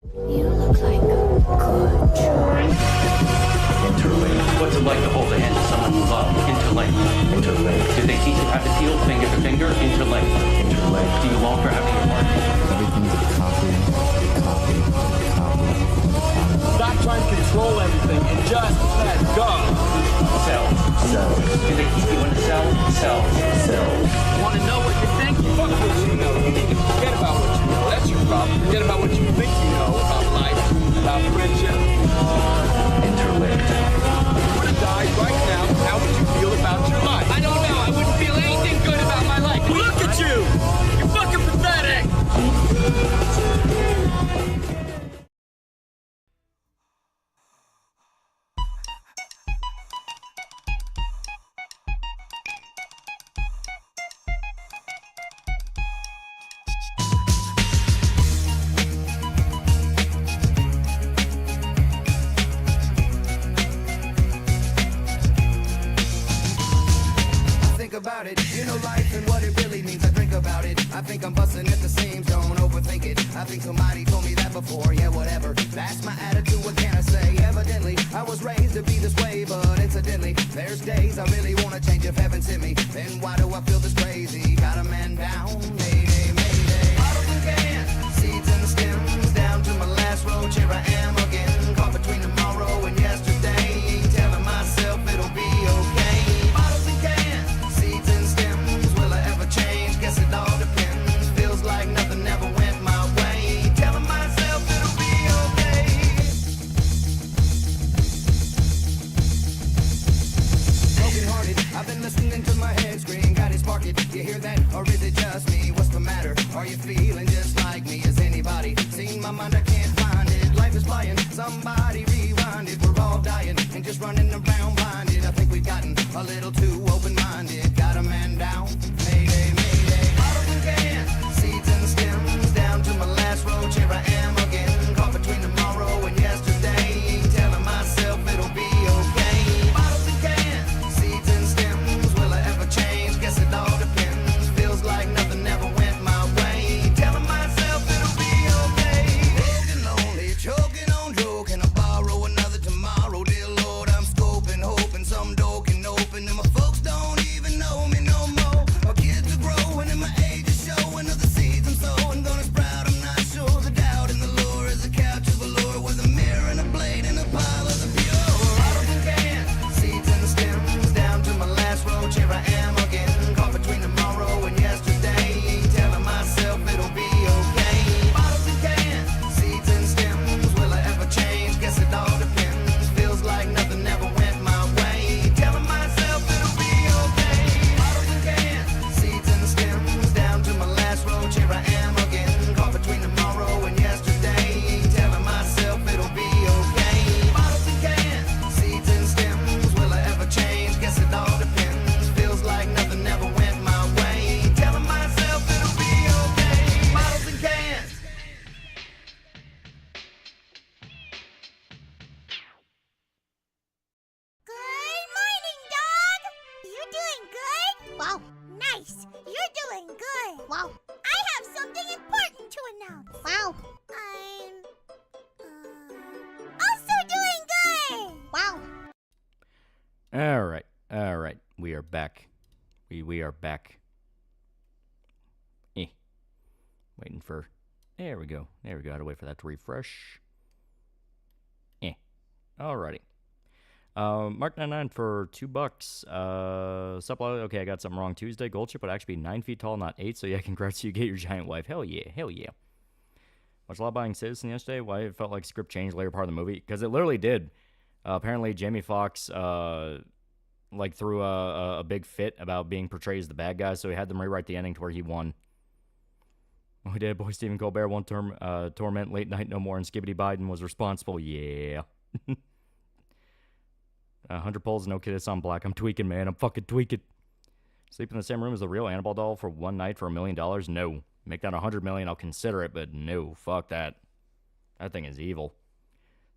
You look like a good choice. Interlink. What's it like to hold the hand of someone you love? Interlink. Interlink. Did they teach you how to feel finger to finger? Interlink. Interlink. Do you long for having your heart? Everything's a copy, copy, copy. Stop trying to control everything and just let go. Cells. Cells. Do they keep you in a cell? Cells. Cells. Want to know what you think? Fuck what you know. You need to forget about what you know. That's your problem. Forget about what you think you know about life, about friendship. Interlinked. If you were to die right now, how would you feel about your life? I don't know. I wouldn't feel anything good about my life. Look at you! You're fucking pathetic! About it, you know life and what it really means. I drink about it. I think I'm busting at the seams. Don't overthink it. I think somebody told me that before. Yeah, whatever. That's my attitude. What can I say? Evidently, I was raised to be this way, but incidentally, there's days I really want to change. If heaven sent me, then why do I feel this crazy? Got a man down. Mayday, mayday. Bottles and cans, seeds and the stems, down to my last roach. Here I am again, caught between tomorrow and yesterday. Telling myself it'll be okay. Bottles and cans. Guess it all depends. Feels like nothing ever went my way. Telling myself it'll be okay. Broken hearted, I've been listening to my head scream. Got it spark it. You hear that? Or is it just me? What's the matter? Are you feeling just like me? Has anybody seen my mind? I can't find it. Life is flying. Somebody rewind it. We're all dying and just running around blinded. I think we've gotten a little too open-minded. Got a man down. Mayday, mayday. Bottles and cans, seeds and stems, down to my last roach. Here I am again, caught between tomorrow and yesterday. Telling myself it'll be okay. Bottles and cans, seeds and stems, will I ever change? Guess it all depends. Feels like nothing ever went my way. Telling myself it'll be okay. Broken, lonely, choking on joking. I'll borrow another tomorrow. Dear Lord, I'm scoping, hoping some door can open. And my folks don't even know me no more. My kids are growing and my age is showing. Of the seeds I'm sowing gonna sprout. I'm not sure. The doubt in the lure is a couch of velour with a mirror and a blade and a pile of the pure. Bottles and cans, seeds and the stems, down to my last roach. Here I am again, caught between tomorrow and yesterday. Telling myself it'll be okay. Bottles and cans, seeds and stems, will I ever change? Guess it all depends. Feels like nothing ever went my way. Telling myself it'll be okay. Bottles and cans, seeds and the stems, down to my last roach. Here I am again, caught between tomorrow and yesterday. Telling myself it'll be okay. Bottles and cans, seeds and stems, will I ever change? Guess it all depends. Feels like nothing ever went my way. Telling myself it'll be okay. Bottles and cans. Good morning, dog! You doing good? Wow, nice! You're doing good! Wow. I have something important to announce. Wow. I'm... also doing good! Wow. All right. We are back. We are back. Waiting for... There we go. I had to wait for that to refresh. Alrighty. Mark 99 for $2. Supply. Okay, I got something wrong. Tuesday, gold chip would actually be 9 feet tall, not 8. So yeah, congrats to you. Get your giant wife. Hell yeah. Watched law-abiding citizen yesterday. Why it felt like script changed later part of the movie? Because it literally did. Apparently, Jamie Foxx threw a big fit about being portrayed as the bad guy, so he had them rewrite the ending to where he won. Oh, he did. Boy, Stephen Colbert won't torment late night no more, and Skibbity Biden was responsible. Yeah. 100 polls, no kiss on black. I'm tweaking, man. I'm fucking tweaking. Sleep in the same room as the real Annabelle doll for one night for $1 million? No. Make that $100 million, I'll consider it, but no. Fuck that. That thing is evil.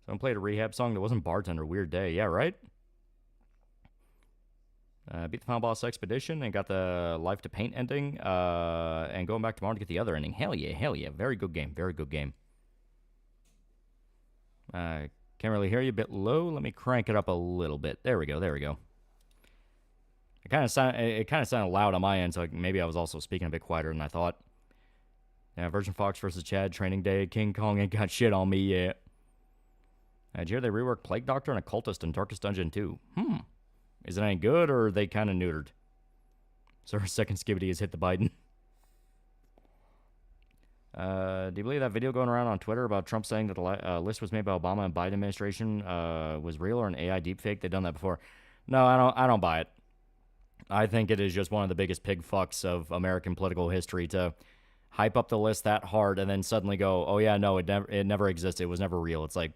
Someone played a Rehab song that wasn't Bartender. Weird day. Yeah, right? Beat the Final Boss Expedition and got the Life to Paint ending. And going back tomorrow to get the other ending. Hell yeah. Very good game. Can't really hear you, a bit low. Let me crank it up a little bit. There we go. There we go. It kind of sounded loud on my end, so maybe I was also speaking a bit quieter than I thought. Yeah, Virgin Fox versus Chad, Training Day. King Kong ain't got shit on me yet. Did you hear they reworked Plague Doctor and Occultist in Darkest Dungeon 2? Is it any good, or are they kind of neutered? So our second Skibidi has hit the Biden. Do you believe that video going around on Twitter about Trump saying that the list was made by Obama and Biden administration was real or an AI deepfake? They've done that before. No, I don't buy it. I think it is just one of the biggest pig fucks of American political history to hype up the list that hard and then suddenly go, oh yeah, no, it never existed. It was never real. It's like,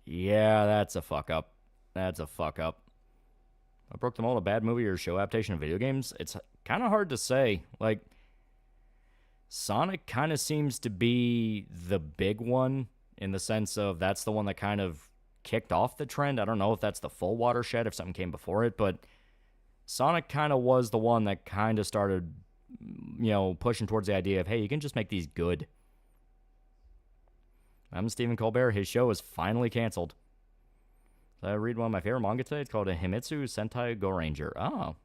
yeah, that's a fuck up. That's a fuck up. I broke the mold, a bad movie or show adaptation of video games? It's kind of hard to say. Like, Sonic kind of seems to be the big one in the sense of that's the one that kind of kicked off the trend. I don't know if that's the full watershed, if something came before it, but Sonic kind of was the one that kind of started, pushing towards the idea of, hey, you can just make these good. I'm Stephen Colbert. His show is finally canceled. So I read one of my favorite manga today. It's called a Himitsu Sentai Go Ranger. Oh.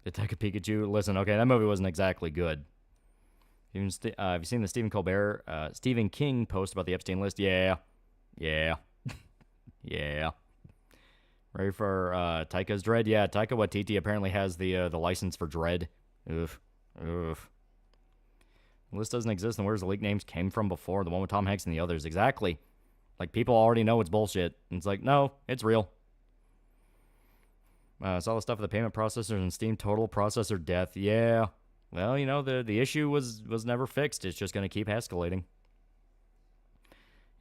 Detective Pikachu. Listen, okay, that movie wasn't exactly good. Have you seen the Stephen King post about the Epstein list? Yeah. Yeah. Ready for Taika's Dread? Yeah, Taika Waititi apparently has the license for Dread. Oof. The list doesn't exist, and where's the leak names came from before? The one with Tom Hanks and the others. Exactly. Like, people already know it's bullshit. And it's like, no, it's real. Saw the stuff with the payment processors and Steam total processor death. Yeah. Well, the issue was never fixed. It's just going to keep escalating.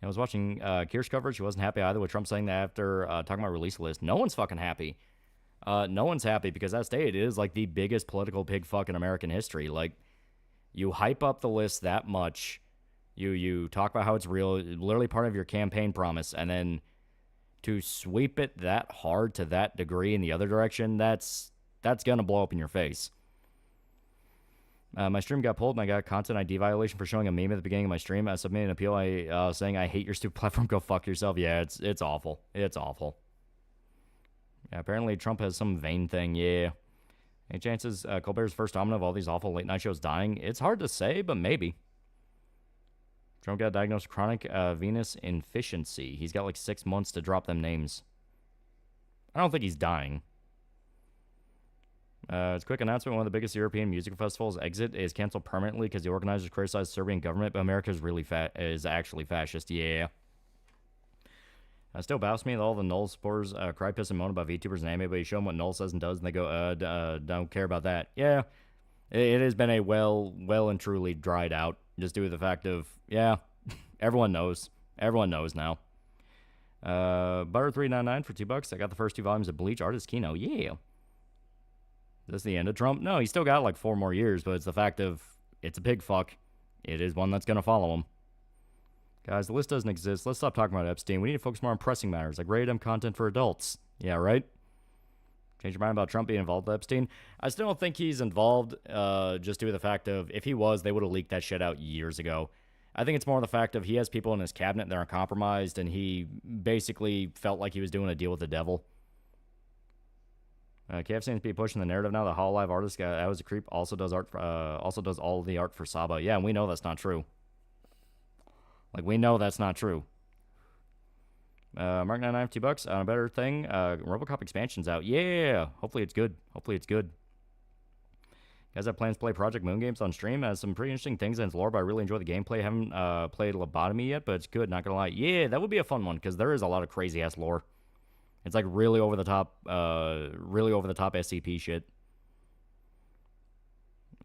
I was watching Kier's coverage. She wasn't happy either with Trump saying that after talking about release list. No one's fucking happy. No one's happy because that state is like the biggest political pig fuck in American history. Like, you hype up the list that much. You talk about how it's real, literally part of your campaign promise, and then to sweep it that hard to that degree in the other direction, that's gonna blow up in your face. My stream got pulled and I got a content ID violation for showing a meme at the beginning of my stream. I submitted an appeal saying I hate your stupid platform, go fuck yourself. Yeah, it's awful. It's awful. Yeah, apparently Trump has some vain thing, yeah. Any chances Colbert's first domino of all these awful late night shows dying? It's hard to say, but maybe. Trump got diagnosed with chronic venous inefficiency. He's got like 6 months to drop them names. I don't think he's dying. It's a quick announcement. One of the biggest European music festivals, Exit, is canceled permanently because the organizers criticized Serbian government, but America is actually fascist. Yeah. Still baffles me that all the Null supporters cry, piss, and moan about VTubers and anime, but you show them what Null says and does, and they go, don't care about that. Yeah. It has been a well and truly dried out, just due to the fact of, yeah, everyone knows. Everyone knows now. Butter399 for $2. I got the first 2 volumes of Bleach Artist Kino. Yeah. Is this the end of Trump? No, he's still got like 4 more years, but it's the fact of, it's a pig fuck. It is one that's going to follow him. Guys, the list doesn't exist. Let's stop talking about Epstein. We need to focus more on pressing matters, like rated M content for adults. Yeah, right? Change your mind about Trump being involved with Epstein? I still don't think he's involved, just due to the fact of, if he was, they would have leaked that shit out years ago. I think it's more the fact of he has people in his cabinet that are compromised, and he basically felt like he was doing a deal with the devil. KF seems to be pushing the narrative now. The Hololive artist guy that was a creep also does art. Also does all the art for Saba. Yeah, and we know that's not true. Like, we know that's not true. Mark 99 $2 on a better thing. RoboCop expansion's out. Yeah, hopefully it's good. Hopefully it's good. Guys have plans to play Project Moon games on stream. Has some pretty interesting things in its lore, but I really enjoy the gameplay. Haven't played Lobotomy yet, but it's good. Not gonna lie. Yeah, that would be a fun one because there is a lot of crazy ass lore. It's like really over the top SCP shit.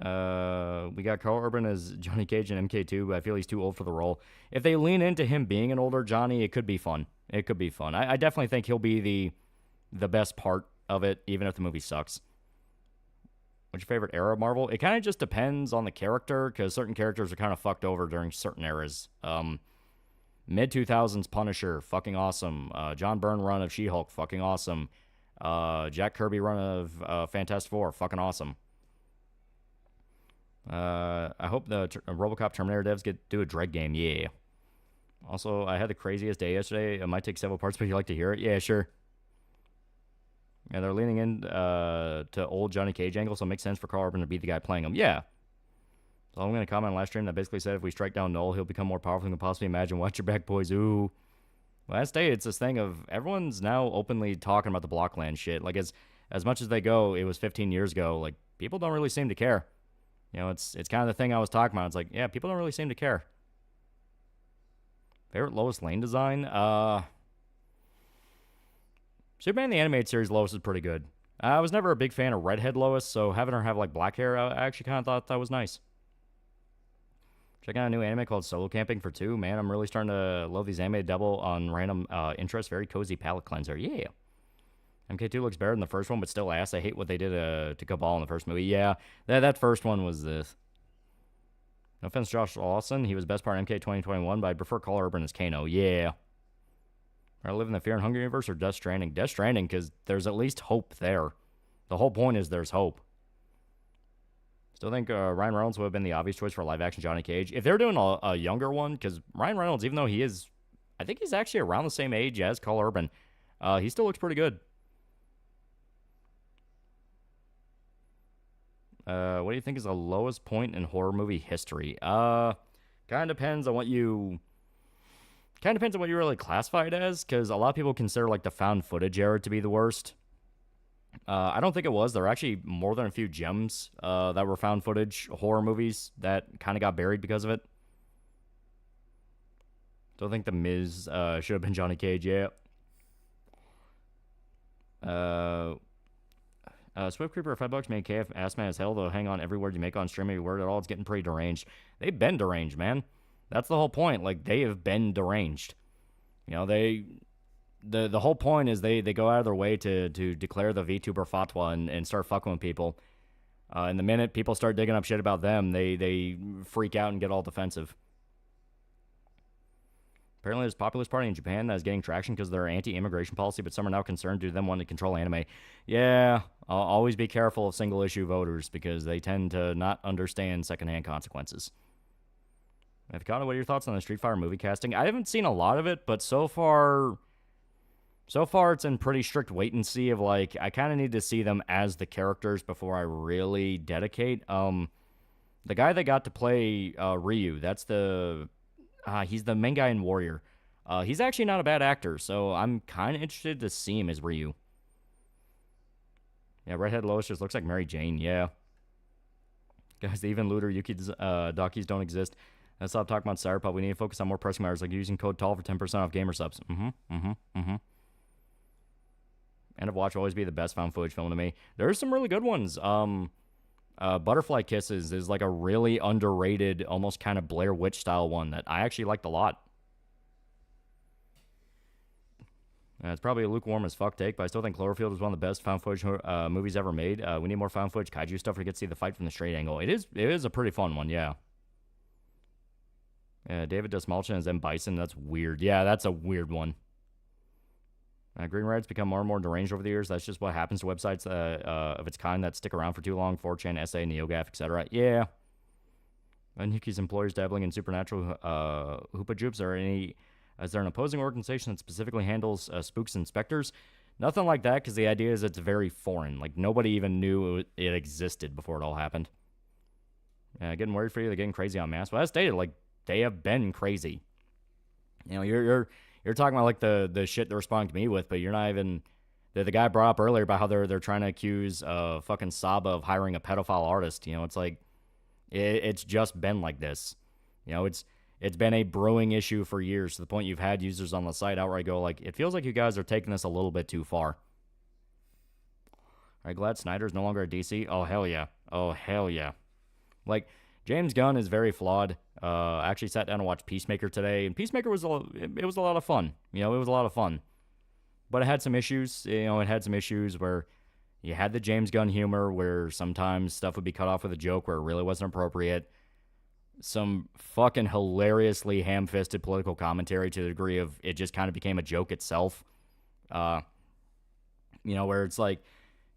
We got Carl Urban as Johnny Cage in MK2, but I feel he's too old for the role. If they lean into him being an older Johnny, it could be fun. It could be fun. I definitely think he'll be the best part of it, even if the movie sucks. What's your favorite era of Marvel? It kind of just depends on the character, because certain characters are kind of fucked over during certain eras. Mid-2000s Punisher, fucking awesome. John Byrne run of She-Hulk, fucking awesome. Jack Kirby run of Fantastic Four, fucking awesome. I hope the RoboCop Terminator devs do a Dread game, yeah. Also, I had the craziest day yesterday. It might take several parts, but you like to hear it? Yeah, sure. Yeah, they're leaning in to old Johnny Cage angle, so it makes sense for Carl Urban to be the guy playing him. Yeah. So I'm going to comment on last stream that basically said if we strike down Null, he'll become more powerful than we can possibly imagine. Watch your back, boys. Ooh. Last day, it's this thing of everyone's now openly talking about the Blockland shit. Like, as much as they go, it was 15 years ago. Like, people don't really seem to care. You know, it's kind of the thing I was talking about. It's like, yeah, people don't really seem to care. Favorite Lois Lane design? Superman the Animated Series Lois is pretty good. I was never a big fan of redhead Lois, so having her have, like, black hair, I actually kind of thought that was nice. Checking out a new anime called Solo Camping for 2. Man, I'm really starting to love these anime double on random interests. Very cozy palette cleanser. Yeah. MK2 looks better than the first one, but still ass. I hate what they did to Cabal in the first movie. Yeah, that first one was this. No offense, Josh Lawson. He was best part of MK 2021, but I prefer Carl Urban as Kano. Yeah. I live in the Fear and Hunger universe or Death Stranding? Death Stranding, because there's at least hope there. The whole point is there's hope. Still think Ryan Reynolds would have been the obvious choice for a live-action Johnny Cage. If they're doing a younger one, because Ryan Reynolds, even though he is, I think he's actually around the same age as Carl Urban, he still looks pretty good. What do you think is the lowest point in horror movie history? Kind of depends on what you really classify it as, because a lot of people consider like the found footage era to be the worst. I don't think it was. There are actually more than a few gems that were found footage horror movies that kind of got buried because of it. Don't think The Miz should have been Johnny Cage. Yeah. Swift Creeper $5 made KF ass man as hell though. Hang on, every word you make on stream, every word at all, it's getting pretty deranged. They've been deranged, man. That's the whole point. Like, they have been deranged. You know, the whole point is they go out of their way to declare the VTuber fatwa and start fucking with people. And the minute people start digging up shit about them, they freak out and get all defensive. Apparently there's a populist party in Japan that is getting traction because of their anti-immigration policy, but some are now concerned due to them wanting to control anime. Yeah, I'll always be careful of single-issue voters because they tend to not understand secondhand consequences. Avocado, what are your thoughts on the Street Fighter movie casting? I haven't seen a lot of it, but so far it's in pretty strict wait and see of like, I kind of need to see them as the characters before I really dedicate. The guy that got to play Ryu, that's he's the main guy in Warrior. He's actually not a bad actor, so I'm kind of interested to see him as Ryu. Yeah, Redhead Lois just looks like Mary Jane, yeah. Guys, the even looter Yuki Dokis don't exist. Let's stop talking about Cyberpunk. We need to focus on more pressing matters, like using code TALL for 10% off gamer subs. End of Watch will always be the best found footage film to me. There's some really good ones. Butterfly Kisses is like a really underrated, almost kind of Blair Witch style one that I actually liked a lot. It's probably a lukewarm as fuck take, but I still think Cloverfield is one of the best found footage movies ever made. We need more found footage kaiju stuff to get to see the fight from the straight angle. It is a pretty fun one, yeah. David Desmalchin as M. Bison. That's weird. Yeah, that's a weird one. Green Red's become more and more deranged over the years. That's just what happens to websites of its kind that stick around for too long. 4chan, SA, NeoGAF, etc. Yeah. And Yuki's employers dabbling in supernatural hoopa joops. Is there an opposing organization that specifically handles spooks and specters? Nothing like that, because the idea is it's very foreign. Like, nobody even knew it existed before it all happened. Getting worried for you. They're getting crazy on mass. Well, as stated, like, they have been crazy. You know, you're talking about like the shit they're responding to me with, but you're not even the guy brought up earlier about how they're trying to accuse fucking Saba of hiring a pedophile artist. You know, it's like it's just been like this. You know, it's been a brewing issue for years to the point you've had users on the site outright go like, it feels like you guys are taking this a little bit too far. All right, glad Snyder's no longer at DC. Oh hell yeah. Oh hell yeah. Like, James Gunn is very flawed. I actually sat down and watched Peacemaker today, and Peacemaker was a lot of fun. You know, it was a lot of fun. But it had some issues. You know, it had some issues where you had the James Gunn humor where sometimes stuff would be cut off with a joke where it really wasn't appropriate. Some fucking hilariously ham-fisted political commentary to the degree of it just kind of became a joke itself. You know, where it's like,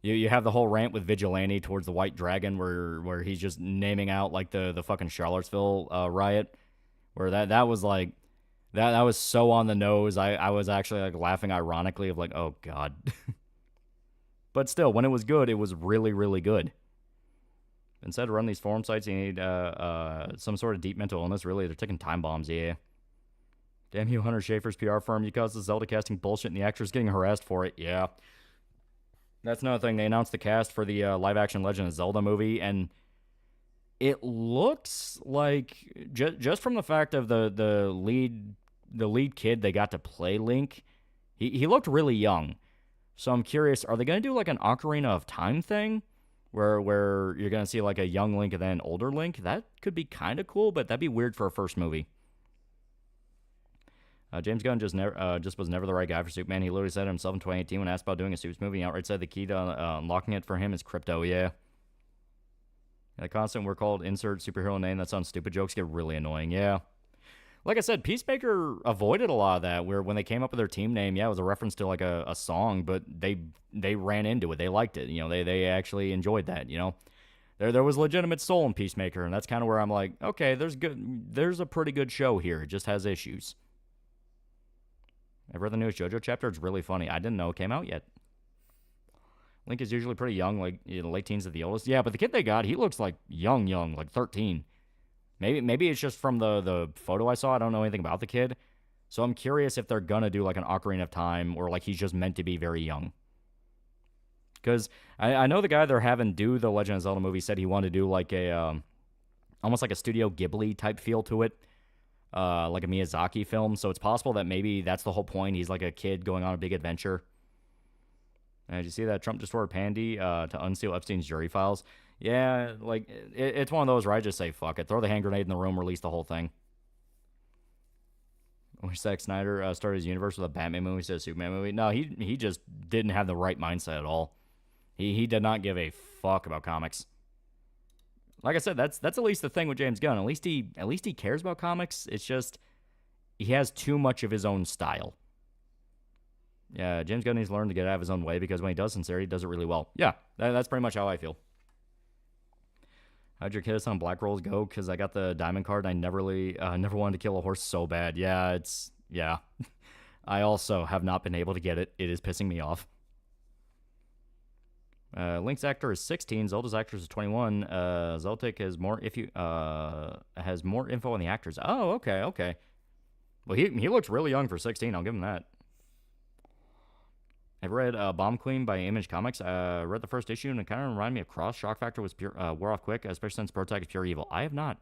You have the whole rant with Vigilante towards the White Dragon where he's just naming out like the fucking Charlottesville riot, where that was like, That was so on the nose. I was actually like laughing ironically of like, oh god. But still, when it was good, it was really, really good. Instead of run these forum sites, you need some sort of deep mental illness. Really, they're taking time bombs, yeah. Damn you, Hunter Schafer's PR firm. You caused the Zelda casting bullshit and the actors getting harassed for it. Yeah. That's another thing. They announced the cast for the live-action Legend of Zelda movie, and it looks like, just from the fact of the lead kid they got to play Link, he looked really young. So I'm curious, are they going to do like an Ocarina of Time thing? Where you're going to see like a young Link and then an older Link? That could be kind of cool, but that'd be weird for a first movie. James Gunn just was never the right guy for Superman. He literally said it himself in 2018 when asked about doing a Supes movie. He outright said the key to unlocking it for him is crypto, yeah. The constant we're called insert superhero name that sounds stupid jokes get really annoying, yeah. Like I said, Peacemaker avoided a lot of that, where when they came up with their team name, yeah, it was a reference to like a song, but they ran into it. They liked it. You know, they actually enjoyed that, you know. There was legitimate soul in Peacemaker, and that's kind of where I'm like, okay, there's a pretty good show here. It just has issues. I've read the newest JoJo chapter. It's really funny. I didn't know it came out yet. Link is usually pretty young, like late teens at the oldest. Yeah, but the kid they got, he looks like young, like 13. Maybe it's just from the photo I saw. I don't know anything about the kid. So I'm curious if they're going to do like an Ocarina of Time, or like he's just meant to be very young. Because I know the guy they're having do the Legend of Zelda movie said he wanted to do like a, almost like a Studio Ghibli type feel to it. Like a Miyazaki film. So it's possible that maybe that's the whole point. He's like a kid going on a big adventure. Did you see that Trump just ordered Pandy to unseal Epstein's jury files? Yeah, like, it's one of those where I just say, fuck it. Throw the hand grenade in the room, release the whole thing. I wish Zack Snyder started his universe with a Batman movie instead of a Superman movie. No, he just didn't have the right mindset at all. He did not give a fuck about comics. Like I said, that's at least the thing with James Gunn. At least he cares about comics. It's just he has too much of his own style. Yeah, James Gunn needs to learn to get out of his own way, because when he does sincerity, he does it really well. Yeah, that's pretty much how I feel. How'd your kiss on Black Rolls go? Because I got the diamond card and I never wanted to kill a horse so bad. Yeah. I also have not been able to get it. It is pissing me off. Link's actor is 16. Zelda's actor is 21. Zeltic has more info on the actors. Oh, okay. Well, he looks really young for 16. I'll give him that. I've read Bomb Queen by Image Comics. Read the first issue, and it kind of reminded me of Cross. Shock Factor was pure, wore off quick, especially since Protag is pure evil. I have not.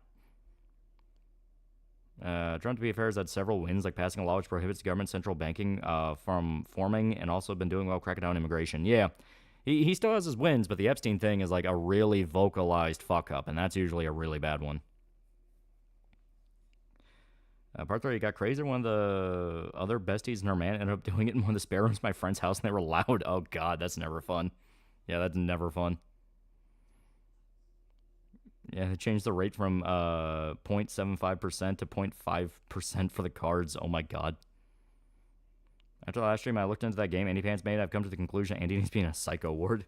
Trump, to be fair, has had several wins, like passing a law which prohibits government central banking from forming, and also been doing well cracking down immigration. Yeah. He still has his wins, but the Epstein thing is like a really vocalized fuck-up, and that's usually a really bad one. Part 3, got crazy. One of the other besties and her man ended up doing it in one of the spare rooms of my friend's house, and they were loud. Oh, God, that's never fun. Yeah, that's never fun. Yeah, they changed the rate from 0.75% to 0.5% for the cards. Oh, my God. After the last stream, I looked into that game Andy Pants made. I've come to the conclusion Andy needs to be in a psycho ward.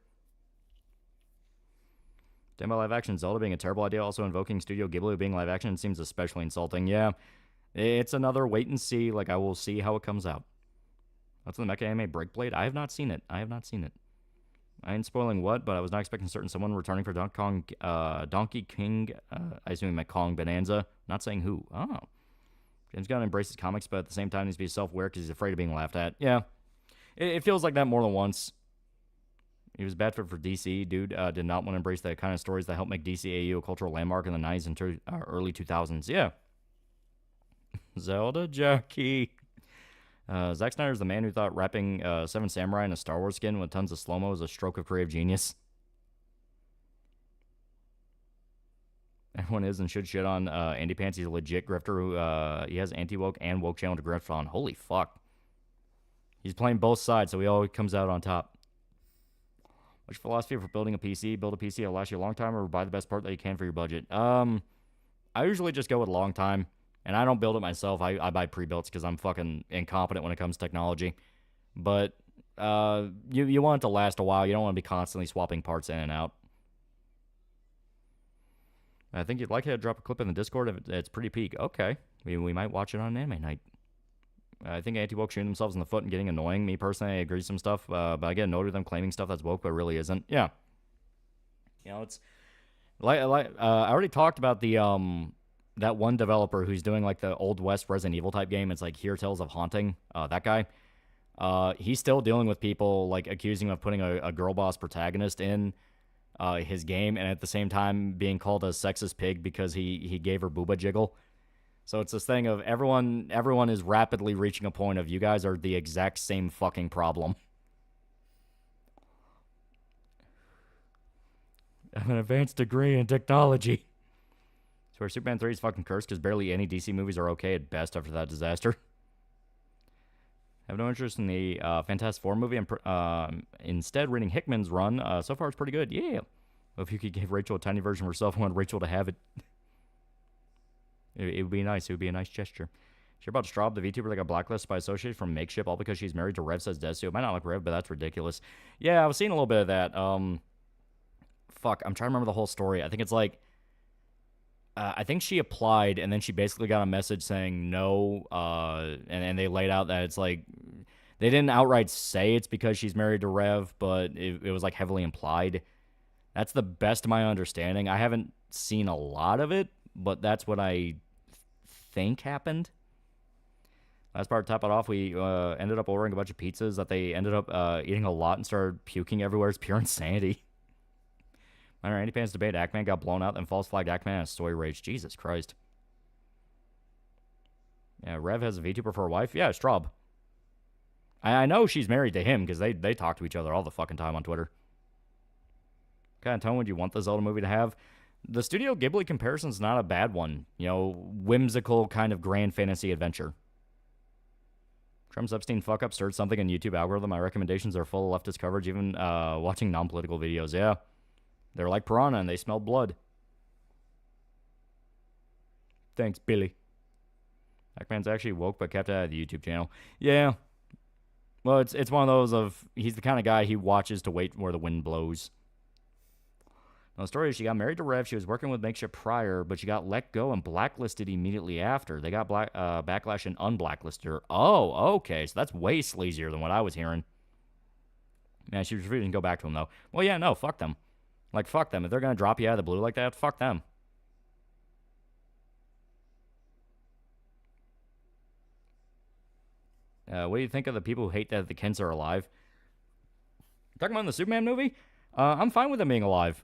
Damn, live action Zelda being a terrible idea. Also invoking Studio Ghibli being live action seems especially insulting. Yeah, it's another wait and see. Like, I will see how it comes out. What's in the mecha anime Breakblade? I have not seen it. I ain't spoiling what, but I was not expecting certain someone returning for Donkey King. I assume he meant Kong Bonanza. Not saying who. Oh. James Gunn embraces comics, but at the same time needs to be self-aware because he's afraid of being laughed at. Yeah. It feels like that more than once. He was bad for DC. Dude did not want to embrace the kind of stories that helped make DCAU a cultural landmark in the 90s and early 2000s. Yeah. Zelda Jackie. Zack Snyder's the man who thought wrapping Seven Samurai in a Star Wars skin with tons of slow-mo was a stroke of creative genius. Everyone is and should shit on Andy Pants. He's a legit grifter who he has anti-woke and woke channel to grift on. Holy fuck. He's playing both sides, so he always comes out on top. What's your philosophy for building a PC? Build a PC that'll last you a long time, or buy the best part that you can for your budget? I usually just go with long time, and I don't build it myself. I buy pre-builts because I'm fucking incompetent when it comes to technology. But you want it to last a while. You don't want to be constantly swapping parts in and out. I think you'd like to drop a clip in the Discord if it's pretty peak. Okay. We might watch it on anime night. I think anti-woke shooting themselves in the foot and getting annoying. Me personally, I agree with some stuff, but I get annoyed with them claiming stuff that's woke but really isn't. Yeah. You know, it's like I already talked about the that one developer who's doing like the Old West Resident Evil type game. It's like Here Tales of Haunting. That guy. He's still dealing with people like accusing him of putting a girl boss protagonist in his game, and at the same time being called a sexist pig because he gave her booba jiggle. So it's this thing of everyone is rapidly reaching a point of you guys are the exact same fucking problem. I have an advanced degree in technology. So our Superman 3 is fucking cursed because barely any DC movies are okay at best after that disaster. I have no interest in the Fantastic Four movie. I'm instead reading Hickman's run. So far, it's pretty good. Yeah. Well, if you could give Rachel a tiny version of herself, I want Rachel to have it. It would be nice. It would be a nice gesture. Sure about Straub, the VTuber that got blacklisted by Associates from Makeship, all because she's married to Rev says Desu. It might not like Rev, but that's ridiculous. Yeah, I was seeing a little bit of that. Fuck, I'm trying to remember the whole story. I think it's like, I think she applied, and then she basically got a message saying no, and they laid out that it's like, they didn't outright say it's because she's married to Rev, but it was like heavily implied. That's the best of my understanding. I haven't seen a lot of it, but that's what I think happened. Last part, to top it off, we ended up ordering a bunch of pizzas that they ended up eating a lot and started puking everywhere. It's pure insanity. Minor Andy Pan's debate, Ackman got blown out, then false flagged Ackman and story rage. Jesus Christ. Yeah, Rev has a VTuber for a wife. Yeah, Straub. I know she's married to him because they talk to each other all the fucking time on Twitter. What kind of tone would you want the Zelda movie to have? The Studio Ghibli comparison's not a bad one. You know, whimsical kind of grand fantasy adventure. Trump's Epstein fuck-up stirred something in YouTube algorithm. My recommendations are full of leftist coverage, even watching non-political videos. Yeah. They're like piranha and they smell blood. Thanks, Billy. Ackman's actually woke but kept out of the YouTube channel. Yeah. Well, it's one of those of, he's the kind of guy he watches to wait where the wind blows. Now, the story is she got married to Rev. She was working with Makeship prior, but she got let go and blacklisted immediately after. They got backlash and unblacklisted her. Oh, okay. So that's way sleazier than what I was hearing. Man, she was refusing to go back to him, though. Well, yeah, no, fuck them. Like, fuck them. If they're going to drop you out of the blue like that, fuck them. What do you think of the people who hate that the Kents are alive? Talking about the Superman movie? I'm fine with them being alive.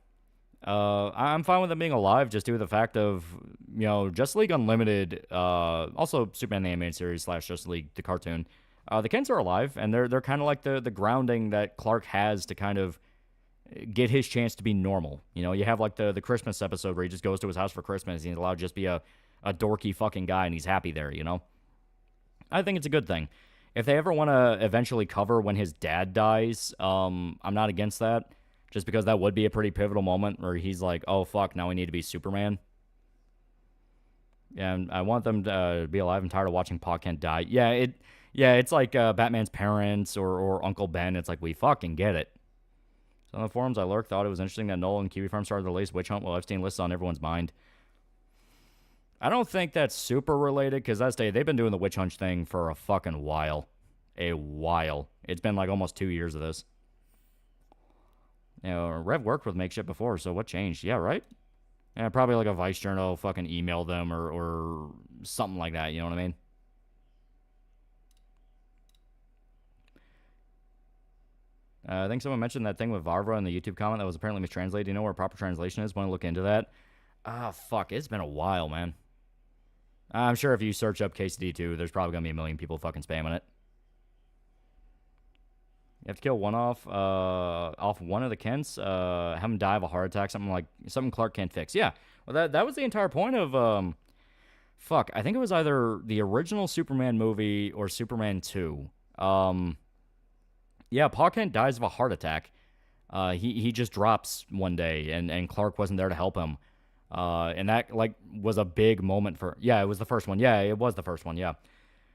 I'm fine with them being alive just due to the fact of, you know, Justice League Unlimited, also Superman the Animated Series / Justice League, the cartoon. The Kents are alive, and they're kind of like the grounding that Clark has to kind of get his chance to be normal. You know, you have like the Christmas episode where he just goes to his house for Christmas and he's allowed to just be a dorky fucking guy and he's happy there, you know? I think it's a good thing. If they ever want to eventually cover when his dad dies, I'm not against that. Just because that would be a pretty pivotal moment where he's like, oh, fuck, now we need to be Superman. And I want them to be alive. I'm tired of watching Pa Kent die. Yeah, it's like Batman's parents or Uncle Ben. It's like, we fucking get it. So on the forums I lurked, thought it was interesting that Noel and Kiwi Farm started the latest witch hunt while Epstein lists on everyone's mind. I don't think that's super related, because they've been doing the witch hunt thing for a fucking while. A while. It's been like almost 2 years of this. You know, Rev worked with Makeship before, so what changed? Yeah, right? Yeah, probably like a Vice Journal fucking email them or something like that, you know what I mean? I think someone mentioned that thing with Varva in the YouTube comment that was apparently mistranslated. Do you know where proper translation is? Want to look into that? Fuck, it's been a while, man. I'm sure if you search up KCD2, there's probably going to be a million people fucking spamming it. You have to kill one off one of the Kents, have him die of a heart attack, something Clark can't fix. Yeah, well, that was the entire point of, fuck, I think it was either the original Superman movie or Superman 2. Yeah, Pa Kent dies of a heart attack. He just drops one day, and Clark wasn't there to help him. And that, like, was a big moment for... Yeah, it was the first one. Yeah, it was the first one, yeah.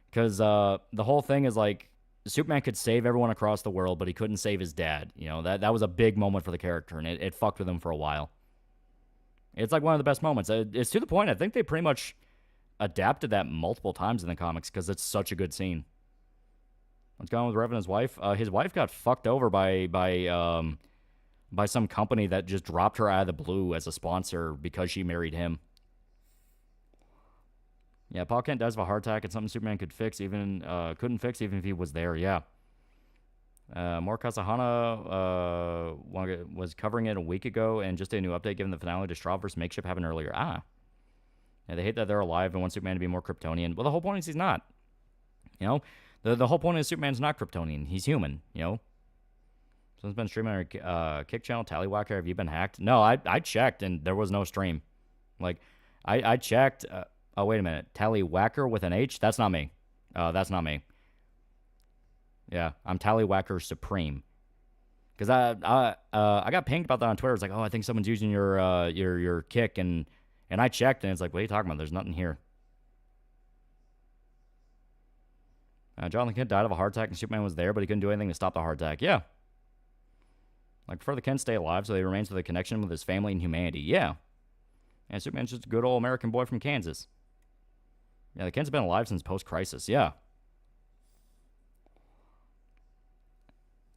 Because the whole thing is, like, Superman could save everyone across the world, but he couldn't save his dad. You know, that was a big moment for the character, and it fucked with him for a while. It's, like, one of the best moments. It's to the point, I think they pretty much adapted that multiple times in the comics because it's such a good scene. What's going on with Rev and his wife? His wife got fucked over by some company that just dropped her out of the blue as a sponsor because she married him. Yeah, Paul Kent dies of a heart attack. It's something Superman couldn't fix even if he was there. Yeah. More Kasahana was covering it a week ago, and just a new update given the finale to Straw vs. Makeshift happened earlier. Yeah, they hate that they're alive and want Superman to be more Kryptonian. Well, the whole point is he's not. You know, the whole point is Superman's not Kryptonian. He's human. You know. Someone's been streaming on our Kick channel. Tallywhacker, have you been hacked? No, I checked and there was no stream. Like, I checked. Oh, wait a minute. Tallywhacker with an H? That's not me. That's not me. Yeah, I'm Tallywhacker Supreme. Because I got pinged about that on Twitter. It's like, oh, I think someone's using your Kick, and I checked, and it's like, what are you talking about? There's nothing here. Jonathan Kent died of a heart attack, and Superman was there, but he couldn't do anything to stop the heart attack. Yeah. Like, prefer the Kent stay alive, so he remains with a connection with his family and humanity. Yeah. And Superman's just a good old American boy from Kansas. Yeah, the Kents have been alive since post-crisis. Yeah.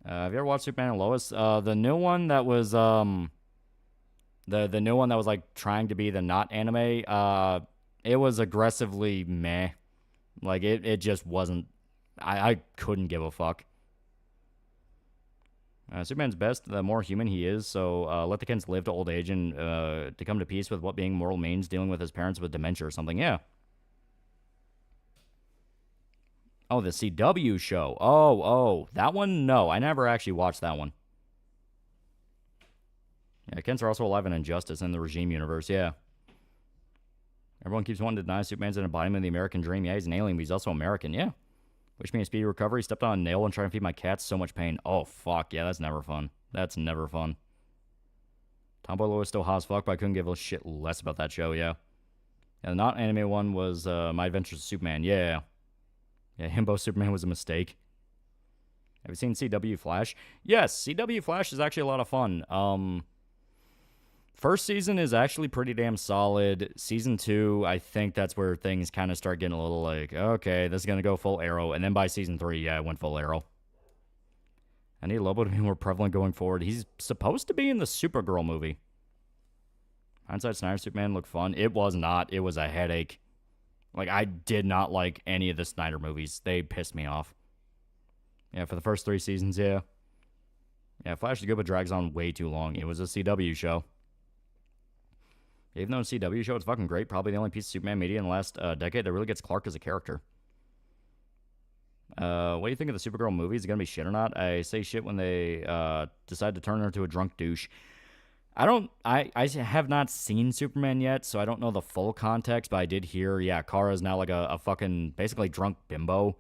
Have you ever watched Superman and Lois? The new one that was the new one that was like trying to be the not anime. It was aggressively meh. Like it just wasn't. I couldn't give a fuck. Superman's best the more human he is. So let the Kents live to old age and to come to peace with what being mortal means, dealing with his parents with dementia or something. Yeah. Oh, the CW show. Oh, that one? No, I never actually watched that one. Yeah, Kents are also alive in Injustice in the Regime universe, yeah. Everyone keeps wanting to deny Superman's an embodiment of the American dream. Yeah, he's an alien, but he's also American, yeah. Wish me a speedy recovery. Stepped on a nail and trying to feed my cats. So much pain. Oh, fuck, yeah, that's never fun. That's never fun. Tomboy Lois still hot as fuck, but I couldn't give a shit less about that show, yeah. Yeah, the not anime one was My Adventures with Superman, yeah. Yeah, Himbo Superman was a mistake. Have you seen CW Flash? Yes, CW Flash is actually a lot of fun. First season is actually pretty damn solid. Season 2, I think that's where things kind of start getting a little like, okay, this is going to go full Arrow. And then by season 3, yeah, it went full Arrow. I need Lobo to be more prevalent going forward. He's supposed to be in the Supergirl movie. Hindsight Snyder Superman looked fun. It was not. It was a headache. Like, I did not like any of the Snyder movies. They pissed me off. Yeah, for the first 3 seasons, yeah. Yeah, Flash is good, but drags on way too long. It was a CW show. Even though it's a CW show, it's fucking great. Probably the only piece of Superman media in the last decade that really gets Clark as a character. What do you think of the Supergirl movie? Is it going to be shit or not? I say shit when they decide to turn her into a drunk douche. I have not seen Superman yet, so I don't know the full context, but I did hear, yeah, Kara's now like a fucking, basically drunk bimbo.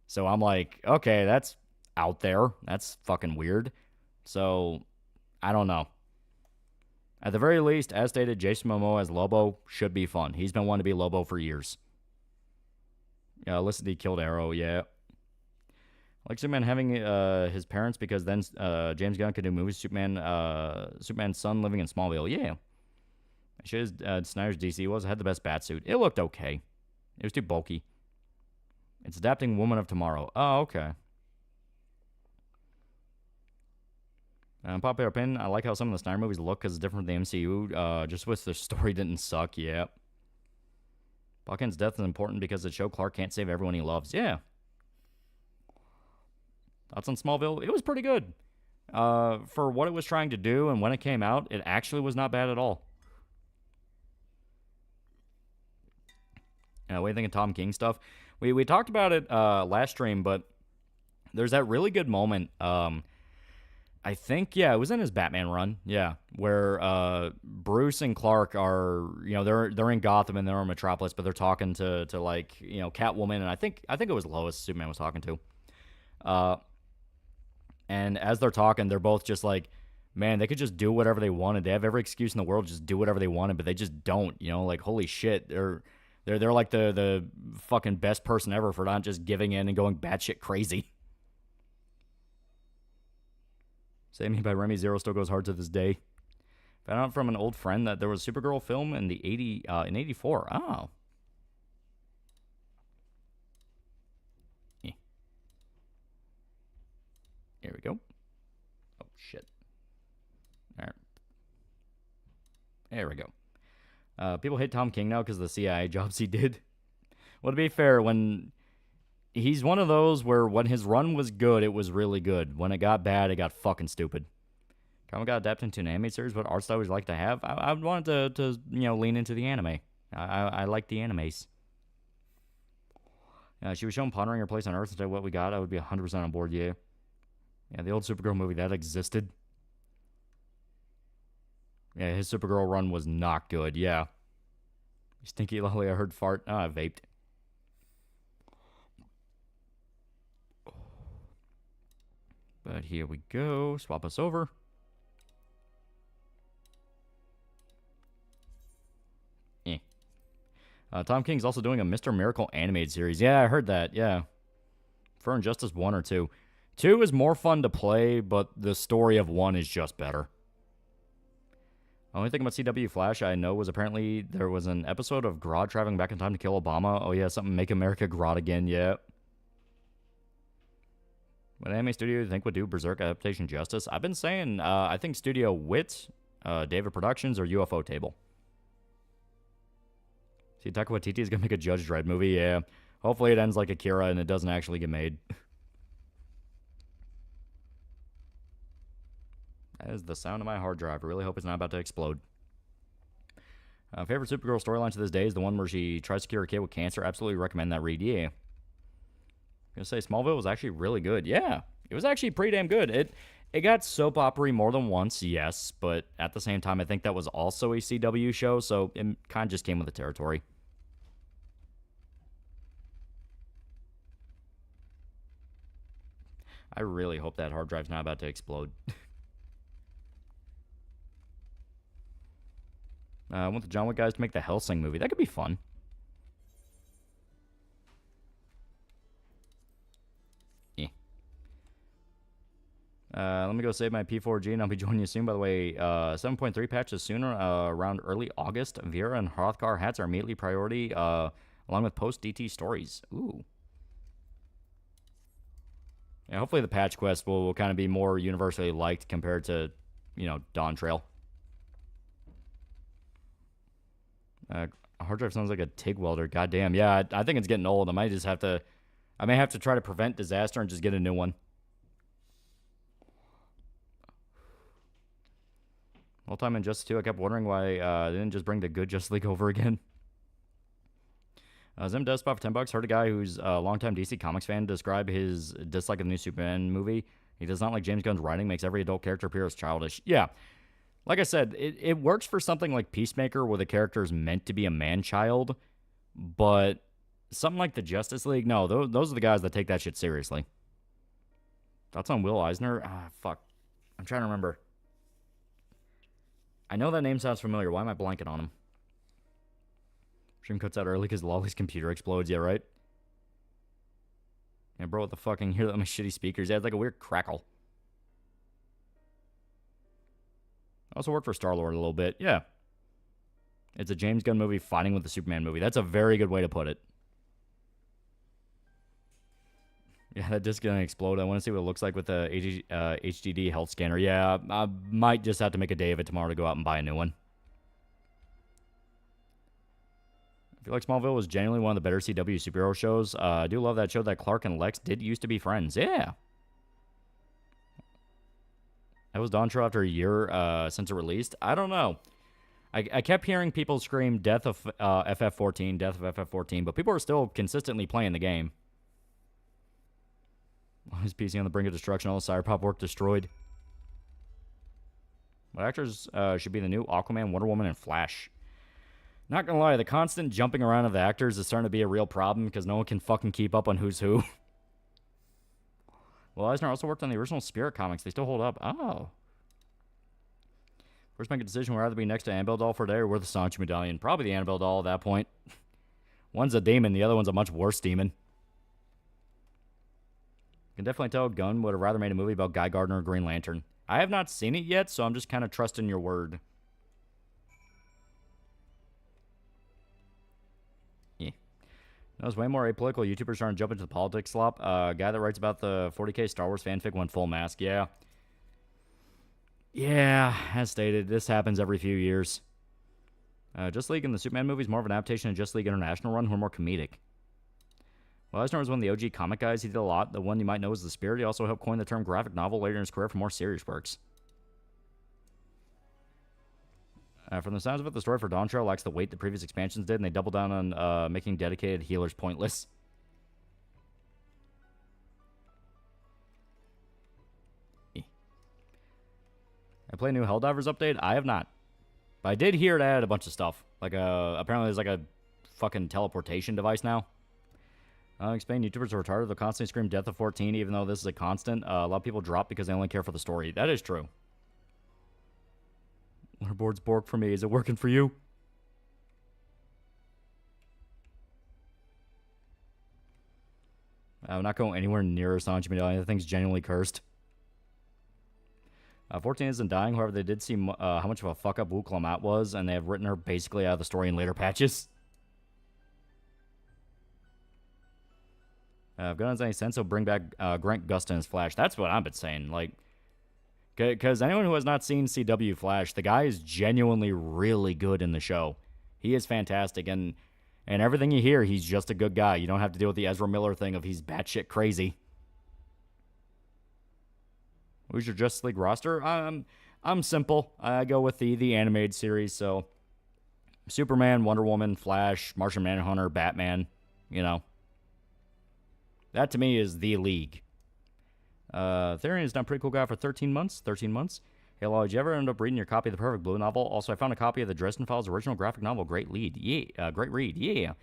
So I'm like, okay, that's out there. That's fucking weird. So, I don't know. At the very least, as stated, Jason Momoa as Lobo should be fun. He's been wanting to be Lobo for years. Yeah, listen, he killed Arrow, yeah. Like Superman having his parents, because then James Gunn could do movies. Superman's son living in Smallville. Yeah. Snyder's DC was. It had the best Batsuit. It looked okay. It was too bulky. It's adapting Woman of Tomorrow. Oh, okay. Popular opinion, I like how some of the Snyder movies look because it's different from the MCU. Just wish their story didn't suck. Yeah. Buckhand's death is important because it showed Clark can't save everyone he loves. Yeah. Thoughts on Smallville? It was pretty good. For what it was trying to do and when it came out, it actually was not bad at all. What do you think of Tom King stuff? We talked about it last stream, but there's that really good moment. I think, yeah, it was in his Batman run, yeah, where Bruce and Clark are, they're in Gotham and they're in Metropolis, but they're talking to like, Catwoman, and I think it was Lois Superman was talking to. And as they're talking, they're both just like, man, they could just do whatever they wanted. They have every excuse in the world, just do whatever they wanted, but they just don't, like, holy shit, they're like the fucking best person ever for not just giving in and going batshit crazy. Say Me by Remy Zero still goes hard to this day. Found out from an old friend that there was a Supergirl film in in 84. Oh. go. Oh, shit. All right. There we go. People hate Tom King now because of the CIA jobs he did. Well, to be fair, when he's one of those where when his run was good, it was really good. When it got bad, it got fucking stupid. Comic got adapted into an anime series. What art style would you like to have? I would want to lean into the anime. I like the animes. She was shown pondering her place on Earth instead of what we got. I would be 100% on board, yeah. Yeah, the old Supergirl movie, that existed. Yeah, his Supergirl run was not good, yeah. Stinky Lolly, I heard fart. I vaped. But here we go. Swap us over. Tom King's also doing a Mr. Miracle animated series. Yeah, I heard that. Yeah. For Injustice 1 or 2. 2 is more fun to play, but the story of 1 is just better. Only thing about CW Flash I know was apparently there was an episode of Grodd traveling back in time to kill Obama. Oh, yeah, something Make America Grodd again. Yeah. What anime studio do you think would do Berserk adaptation justice? I've been saying, I think Studio Wit, David Productions, or UFO Table. See, Taika Waititi is going to make a Judge Dredd movie, yeah. Hopefully it ends like Akira and it doesn't actually get made. That is the sound of my hard drive. I really hope it's not about to explode. Favorite Supergirl storyline to this day is the one where she tries to cure a kid with cancer. Absolutely recommend that read, yeah. I'm going to say Smallville was actually really good. Yeah, it was actually pretty damn good. It got soap opera more than once, yes, but at the same time, I think that was also a CW show, so it kind of just came with the territory. I really hope that hard drive's not about to explode. I want the John Wick guys to make the Hellsing movie. That could be fun. Let me go save my P4G and I'll be joining you soon. By the way, 7.3 patches sooner, around early August. Vera and Hrothgar hats are immediately priority, along with post-DT stories. Ooh. Yeah, hopefully the patch quest will kind of be more universally liked compared to, Dawn Trail. Hard drive sounds like a TIG welder. Goddamn. Yeah, I think it's getting old. I may have to try to prevent disaster and just get a new one. Whole time in Justice 2, I kept wondering why they didn't just bring the good Justice League over again. Zim does spot for $10. Heard a guy who's a longtime DC Comics fan describe his dislike of the new Superman movie. He does not like James Gunn's writing, makes every adult character appear as childish. Yeah. Like I said, it works for something like Peacemaker where the character is meant to be a man-child, but something like the Justice League, no, those are the guys that take that shit seriously. Thoughts on Will Eisner? Fuck. I'm trying to remember. I know that name sounds familiar. Why am I blanking on him? Stream cuts out early because Lolly's computer explodes. Yeah, right? Yeah, bro, what the fuck? I can hear that on my shitty speakers. Yeah, it's like a weird crackle. I also worked for Star-Lord a little bit. Yeah. It's a James Gunn movie fighting with the Superman movie. That's a very good way to put it. Yeah, that disk's gonna explode. I want to see what it looks like with the HDD health scanner. Yeah, I might just have to make a day of it tomorrow to go out and buy a new one. I feel like Smallville was genuinely one of the better CW superhero shows. I do love that show that Clark and Lex did used to be friends. Yeah. That was Dawn Trail after a year since it released. I don't know. I kept hearing people scream death of FF14, death of FF14, but people are still consistently playing the game. His PC on the brink of destruction, all the Cyberpop work destroyed. What actors should be the new Aquaman, Wonder Woman, and Flash? Not gonna lie, the constant jumping around of the actors is starting to be a real problem because no one can fucking keep up on who's who. Well, Eisner also worked on the original Spirit comics. They still hold up. Oh. First make a decision whether to be next to Annabelle doll for a day or worth the Sancho medallion. Probably the Annabelle doll at that point. One's a demon, the other one's a much worse demon. Can definitely tell Gunn would have rather made a movie about Guy Gardner or Green Lantern. I have not seen it yet, so I'm just kind of trusting your word. Yeah. There's way more apolitical YouTubers starting to jump into the politics slop. Guy that writes about the 40k Star Wars fanfic went full mask. Yeah. Yeah, as stated, this happens every few years. Just League and the Superman movies more of an adaptation of Just League International run, who are more comedic. Well, Eisner was one of the OG comic guys. He did a lot. The one you might know is The Spirit. He also helped coin the term graphic novel later in his career for more serious works. From the sounds of it, the story for Dawn Trail lacks the weight the previous expansions did, and they doubled down on making dedicated healers pointless. I play a new Helldivers update? I have not. But I did hear it added a bunch of stuff. Like, apparently there's like a fucking teleportation device now. Explain YouTubers are retarded. They'll constantly scream death of 14, even though this is a constant. A lot of people drop because they only care for the story. That is true. Leaderboard's bork for me. Is it working for you? I'm not going anywhere near Assange Medallion. That thing's genuinely cursed. 14 isn't dying. However, they did see how much of a fuck-up Wu Klamat was, and they have written her basically out of the story in later patches. If God has any sense, he'll bring back Grant Gustin as Flash. That's what I've been saying. Like, because anyone who has not seen CW Flash, the guy is genuinely really good in the show. He is fantastic, and everything you hear, he's just a good guy. You don't have to deal with the Ezra Miller thing of he's batshit crazy. Who's your Justice League roster? I'm simple. I go with the animated series, so Superman, Wonder Woman, Flash, Martian Manhunter, Batman, you know. That to me is the League. Therian has done a pretty cool guy for 13 months. 13 months. Hey, Lolly, did you ever end up reading your copy of The Perfect Blue novel? Also, I found a copy of the Dresden Files original graphic novel. Great lead. Yeah, great read. Yeah.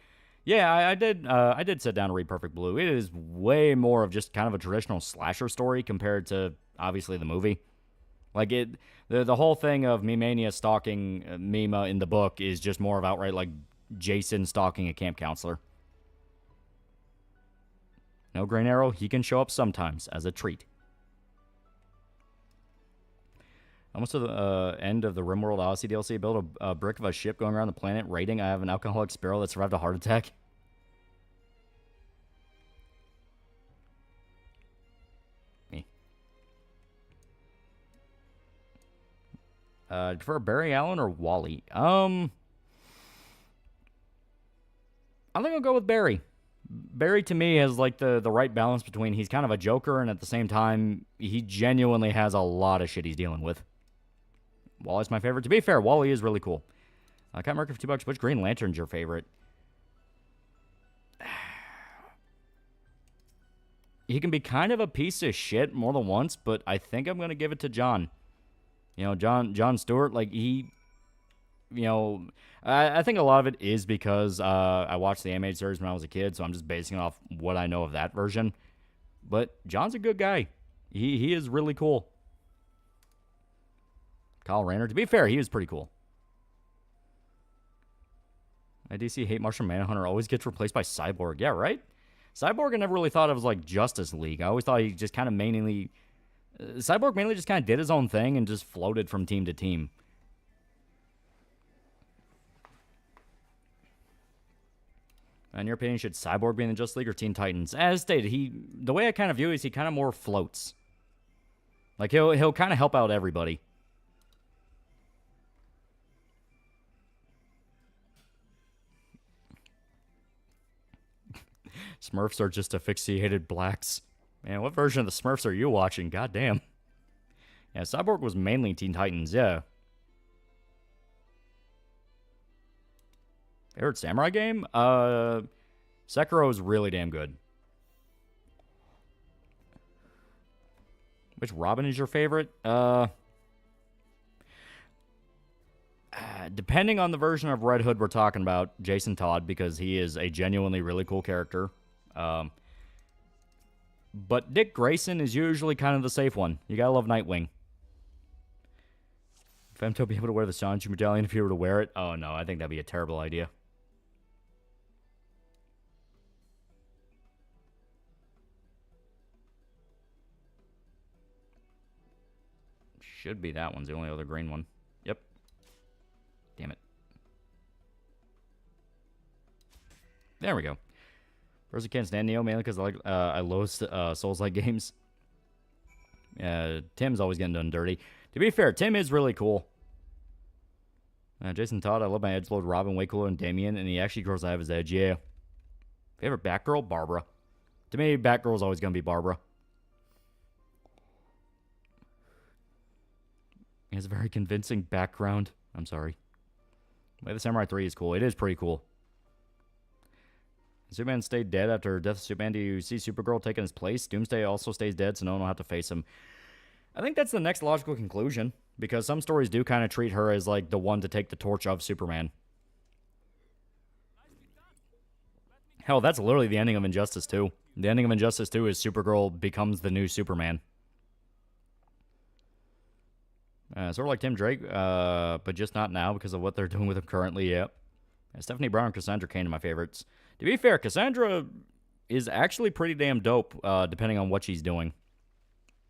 Yeah, I did sit down to read Perfect Blue. It is way more of just kind of a traditional slasher story compared to, obviously, the movie. Like, the whole thing of Mimania stalking Mima in the book is just more of outright, like, Jason stalking a camp counselor. No Green Arrow, he can show up sometimes as a treat. Almost to the end of the RimWorld Odyssey DLC, build a brick of a ship going around the planet raiding. I have an alcoholic sparrow that survived a heart attack. Me. Do you prefer Barry Allen or Wally? I think I'll go with Barry. Barry, to me, has like the right balance between he's kind of a joker and at the same time, he genuinely has a lot of shit he's dealing with. Wally's my favorite. To be fair, Wally is really cool. Cat Market for $2. Which Green Lantern's your favorite? He can be kind of a piece of shit more than once, but I think I'm going to give it to John. You know, John Stewart, like, he... You know, I think a lot of it is because I watched the animated series when I was a kid, so I'm just basing it off what I know of that version. But John's a good guy. He is really cool. Kyle Rayner, to be fair, he was pretty cool. I DC hate Martian Manhunter always gets replaced by Cyborg. Yeah, right? Cyborg I never really thought of as like Justice League. I always thought he just kind of mainly... Cyborg mainly just kind of did his own thing and just floated from team to team. In your opinion, should Cyborg be in the Justice League or Teen Titans? As stated, the way I kind of view it is he kind of more floats. Like, he'll kind of help out everybody. Smurfs are just asphyxiated blacks. Man, what version of the Smurfs are you watching? God damn. Yeah, Cyborg was mainly Teen Titans, yeah. Favorite samurai game? Sekiro is really damn good. Which Robin is your favorite? Depending on the version of Red Hood we're talking about, Jason Todd, because he is a genuinely really cool character. But Dick Grayson is usually kind of the safe one. You gotta love Nightwing. Femto would be able to wear the Sanji medallion if he were to wear it? Oh no, I think that'd be a terrible idea. Should be that one's the only other green one. Yep. Damn it. There we go. Personally can't stand Neo mainly because I loathe Souls-like games. Tim's always getting done dirty. To be fair, Tim is really cool. Jason Todd, I love my edgelord Robin way cooler than Damien, and he actually grows out of his edge. Yeah. Favorite Batgirl? Barbara. To me, Batgirl's always going to be Barbara. He has a very convincing background. I'm sorry. Way the Samurai 3 is cool. It is pretty cool. Superman stayed dead after death of Superman. Do you see Supergirl taking his place? Doomsday also stays dead, so no one will have to face him. I think that's the next logical conclusion, because some stories do kind of treat her as like the one to take the torch of Superman. Hell, that's literally the ending of Injustice 2. The ending of Injustice 2 is Supergirl becomes the new Superman. Sort of like Tim Drake, but just not now because of what they're doing with him currently, yep. Stephanie Brown and Cassandra Cain are my favorites. To be fair, Cassandra is actually pretty damn dope, depending on what she's doing.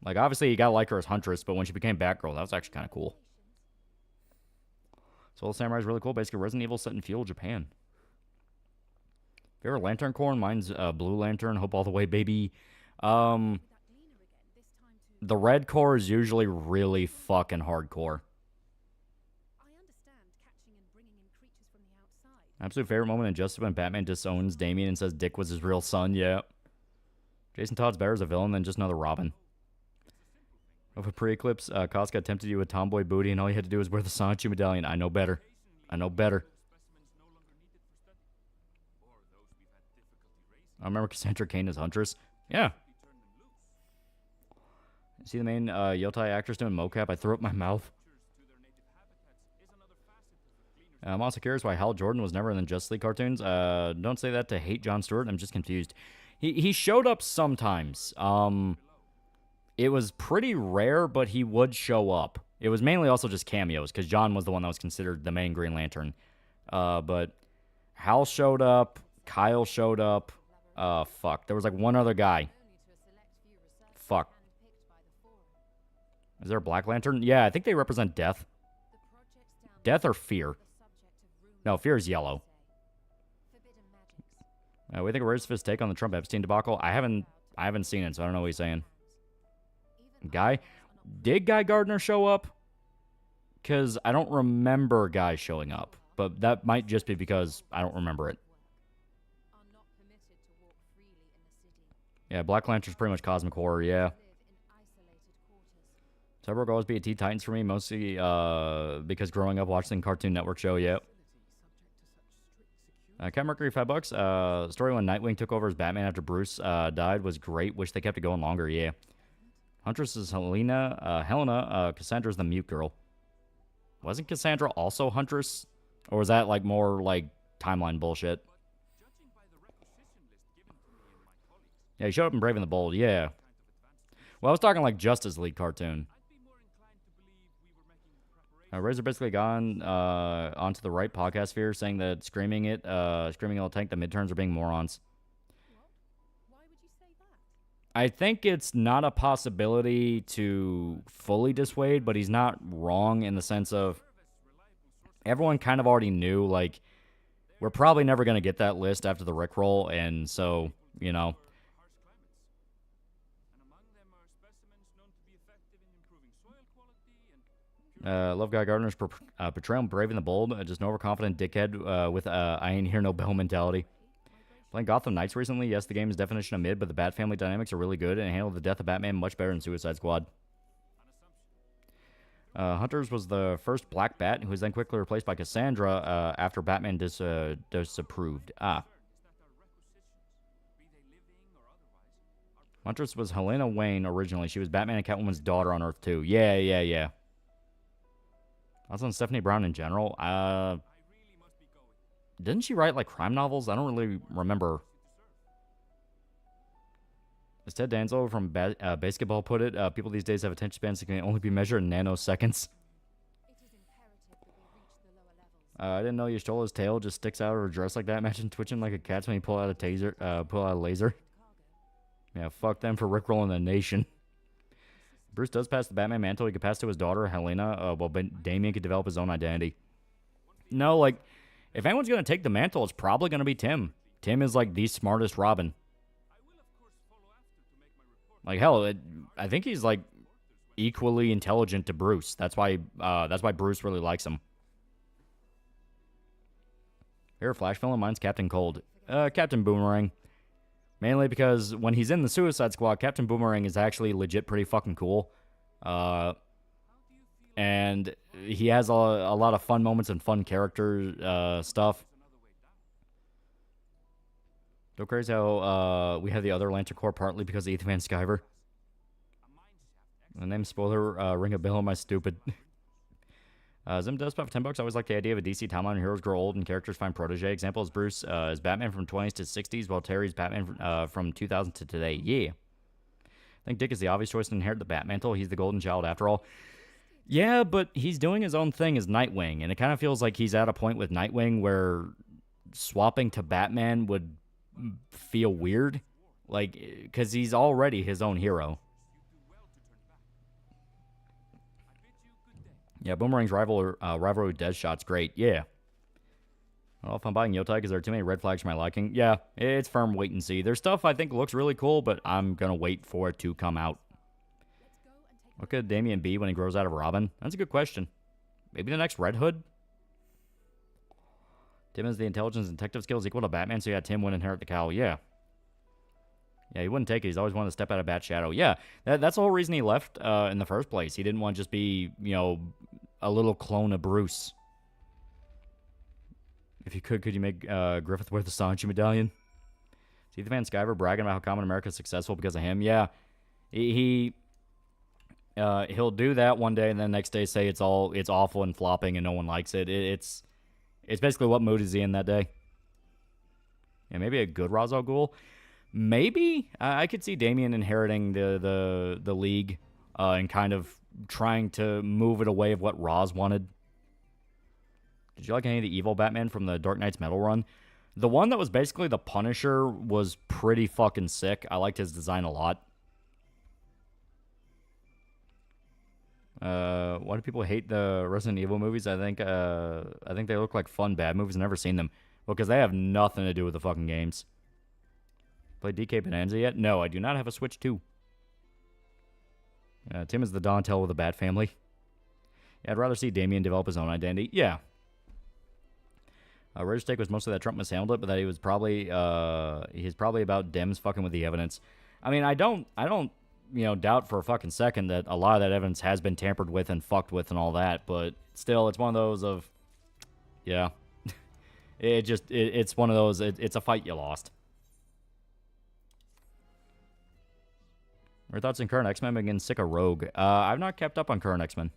Like, obviously, you gotta like her as Huntress, but when she became Batgirl, that was actually kind of cool. Soul Samurai is really cool. Basically, Resident Evil set in feudal Japan. Favorite Lantern Corps? Mine's Blue Lantern. Hope all the way, baby. The Red Corps is usually really fucking hardcore. Absolute favorite moment in Justice when Batman disowns Damian and says Dick was his real son. Yeah. Jason Todd's better as a villain than just another Robin. Of a pre-eclipse, Casca tempted you with tomboy booty, and all you had to do was wear the Sonichu medallion. I know better. I know better. I remember Cassandra Cain as Huntress. Yeah. See the main Yotai actress doing mocap? I threw up my mouth. I'm also curious why Hal Jordan was never in the Justice League cartoons. Don't say that to hate Jon Stewart. I'm just confused. He showed up sometimes. It was pretty rare, but he would show up. It was mainly also just cameos, because John was the one that was considered the main Green Lantern. But Hal showed up. Kyle showed up. Fuck. There was like one other guy. Fuck. Is there a Black Lantern? Yeah, I think they represent death. Death or fear? No, fear is yellow. What do you think of Razorfist's take on the Trump Epstein debacle? I haven't seen it, so I don't know what he's saying. Did Guy Gardner show up? Because I don't remember Guy showing up. But that might just be because I don't remember it. Yeah, Black Lantern's pretty much cosmic horror, yeah. Cyborg always be a Teen Titans for me, mostly because growing up watching Cartoon Network show, yep. Cat Mercury, $5. Story when Nightwing took over as Batman after Bruce died was great. Wish they kept it going longer, yeah. Huntress is Helena. Cassandra's the mute girl. Wasn't Cassandra also Huntress? Or was that like more like timeline bullshit? Yeah, he showed up in Brave and the Bold, yeah. Well, I was talking like Justice League cartoon. Razor basically gone onto the right podcast sphere, saying that screaming it'll tank the midterms are being morons. Why would you say that? I think it's not a possibility to fully dissuade, but he's not wrong in the sense of everyone kind of already knew, like, we're probably never going to get that list after the Rickroll, and so, you know. Love Guy Gardner's portrayal of Brave and the Bold. Just an overconfident dickhead with I ain't hear no bell mentality. Playing Gotham Knights recently. Yes, the game's definition of mid, but the Bat family dynamics are really good and handle the death of Batman much better than Suicide Squad. Hunters was the first Black Bat, who was then quickly replaced by Cassandra after Batman disapproved. Huntress was Helena Wayne originally. She was Batman and Catwoman's daughter on Earth 2. Yeah. Also on Stephanie Brown in general. Didn't she write like crime novels? I don't really remember. As Ted Danzo from Basketball put it, people these days have attention spans that can only be measured in nanoseconds. I didn't know Yashtola's tail just sticks out of her dress like that. Imagine twitching like a cat's when you pull out a laser. Yeah, fuck them for rickrolling the nation. Bruce does pass the Batman mantle. He could pass to his daughter, Helena, while Damian could develop his own identity. No, like, if anyone's going to take the mantle, it's probably going to be Tim. Tim is like the smartest Robin. Like hell, I think he's like equally intelligent to Bruce. That's why Bruce really likes him. Favorite Flash villain? Mine's Captain Cold. Captain Boomerang. Mainly because when he's in the Suicide Squad, Captain Boomerang is actually legit pretty fucking cool. And he has a lot of fun moments and fun character stuff. So crazy how we have the other Lantern Corps partly because of Ethan Van Sciver. The name spoiler, ring a bell, am I stupid? Zim does about $10. I always like the idea of a DC timeline where heroes grow old and characters find protege. Example is Bruce is Batman from 20s to 60s, while Terry's Batman from 2000 to today. Yeah. I think Dick is the obvious choice to inherit the Batmantle. He's the golden child after all. Yeah, but he's doing his own thing as Nightwing, and it kind of feels like he's at a point with Nightwing where swapping to Batman would feel weird. Like, because he's already his own hero. Yeah, Boomerang's rivalry with Deadshot's great. Yeah. I don't know if I'm buying Yotai because there are too many red flags for my liking. Yeah, it's firm wait and see. There's stuff I think looks really cool, but I'm going to wait for it to come out. What could Damian be when he grows out of Robin? That's a good question. Maybe the next Red Hood? Tim has the intelligence and detective skills equal to Batman, so yeah, Tim wouldn't inherit the cowl. Yeah. Yeah, he wouldn't take it. He's always wanted to step out of Bat's shadow. Yeah, that's the whole reason he left in the first place. He didn't want to just be, a little clone of Bruce. If you could you make Griffith wear the Sanchi medallion? See the Van Sciver bragging about how Common America is successful because of him? Yeah. He'll do that one day and then the next day say it's awful and flopping and no one likes it. It's basically what mood is he in that day. Yeah, maybe a good Ra's al Ghul. Maybe I could see Damian inheriting the league and kind of trying to move it away of what Ra's wanted. Did you like any of the evil Batman from the Dark Knight's Metal run? The one that was basically the Punisher was pretty fucking sick. I liked his design a lot. Why do people hate the Resident Evil movies? I think they look like fun bad movies. I've never seen them. Well, because they have nothing to do with the fucking games. Played DK Bonanza yet? No, I do not have a Switch 2. Tim is the Donatello of the Bat family. Yeah, I'd rather see Damian develop his own identity. Yeah. Rage Take was mostly that Trump mishandled it, but that he's probably about Dems fucking with the evidence. I mean, I don't doubt for a fucking second that a lot of that evidence has been tampered with and fucked with and all that, but still, it's one of those of, yeah. It's one of those, it's a fight you lost. Your thoughts on current X-Men against sick of Rogue? I've not kept up on current X-Men.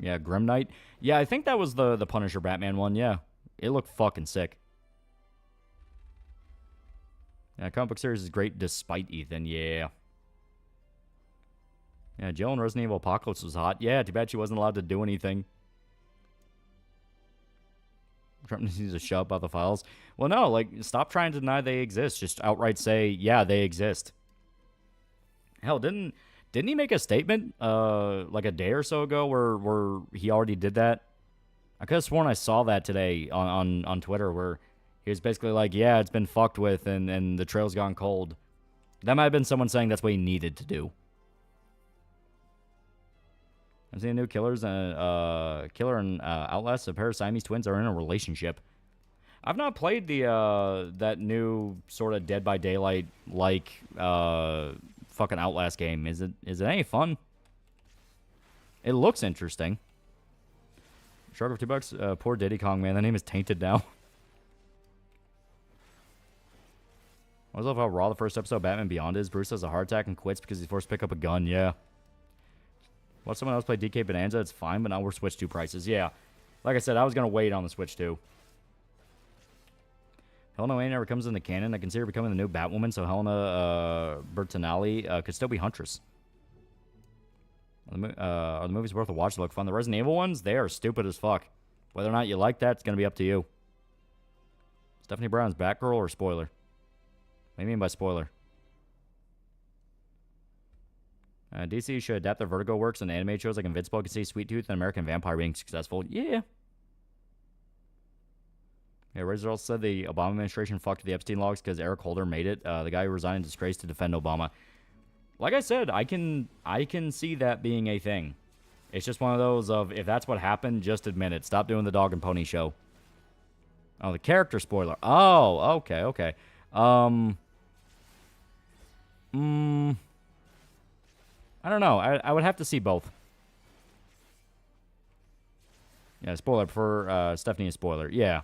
Yeah, Grim Knight. Yeah, I think that was the Punisher Batman one, yeah. It looked fucking sick. Yeah, comic book series is great despite Ethan, yeah. Yeah, Jill in Resident Evil Apocalypse was hot. Yeah, too bad she wasn't allowed to do anything. Trump needs to shut up about the files. Well, no, like, stop trying to deny they exist. Just outright say, yeah, they exist. Hell, didn't he make a statement like a day or so ago where he already did that? I could have sworn I saw that today on Twitter where he was basically like, yeah, it's been fucked with and the trail's gone cold. That might have been someone saying that's what he needed to do. I've seen new Killer and Outlast. A pair of Siamese twins are in a relationship. I've not played that new sort of Dead by Daylight like fucking Outlast game. Is it any fun? It looks interesting. Shark of $2. Poor Diddy Kong, man. That name is tainted now. I love how raw the first episode of Batman Beyond is. Bruce has a heart attack and quits because he's forced to pick up a gun. Yeah. Watch someone else play DK Bonanza. It's fine, but now we're Switch 2 prices. Yeah. Like I said, I was going to wait on the Switch 2. Helena Wayne never comes in the canon. I consider becoming the new Batwoman, so Helena Bertinelli could still be Huntress. Are the movies worth a watch? They look fun. The Resident Evil ones, they are stupid as fuck. Whether or not you like that, it's going to be up to you. Stephanie Brown's Batgirl or spoiler? What do you mean by spoiler? DC should adapt their Vertigo works and anime shows like Invincible. I can see Sweet Tooth and American Vampire being successful. Yeah. Yeah, Razor also said the Obama administration fucked the Epstein logs because Eric Holder made it. The guy who resigned in disgrace to defend Obama. Like I said, I can see that being a thing. It's just one of those of, if that's what happened, just admit it. Stop doing the dog and pony show. Oh, the character spoiler. Oh, okay. I don't know. I would have to see both. Yeah, spoiler for Stephanie, a spoiler. Yeah.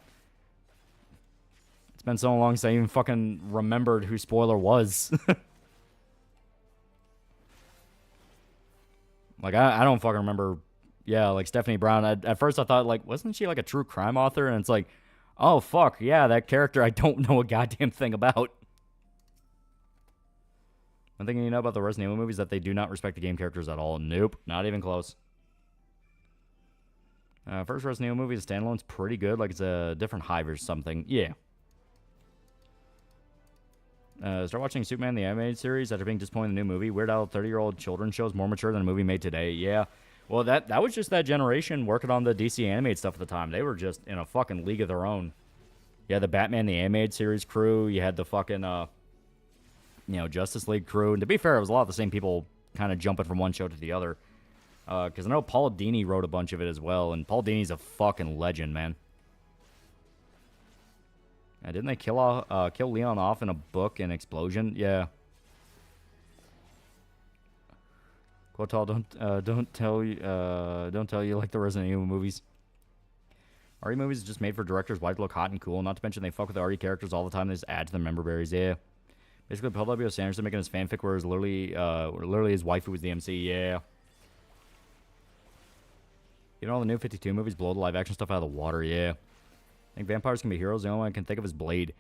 It's been so long since I even fucking remembered who spoiler was. Like, I don't fucking remember. Yeah, like Stephanie Brown. At first I thought, like, wasn't she like a true crime author? And it's like, oh, fuck. Yeah, that character I don't know a goddamn thing about. One thing you know about the Resident Evil movies is that they do not respect the game characters at all. Nope, not even close. First Resident Evil movie, the standalone's pretty good. Like, it's a different hive or something. Yeah. Start watching Superman the animated series after being disappointed in the new movie. Weird Al 30-year-old children shows more mature than a movie made today. Yeah. Well, that was just that generation working on the DC animated stuff at the time. They were just in a fucking league of their own. You had the Batman the animated series crew. You had the fucking, Justice League crew. And to be fair, it was a lot of the same people kind of jumping from one show to the other. Because I know Paul Dini wrote a bunch of it as well. And Paul Dini's a fucking legend, man. Didn't they kill Leon off in a book in Explosion? Yeah. Quotal, don't tell you like the Resident Evil movies. RE movies is just made for directors why to look hot and cool. Not to mention they fuck with the RE characters all the time. They just add to the member berries. Yeah. Basically, Paul W. Sanderson making his fanfic where it's literally his wife who was the MC. Yeah. You know, all the new 52 movies blow the live action stuff out of the water. Yeah. I think vampires can be heroes. The only one I can think of is Blade.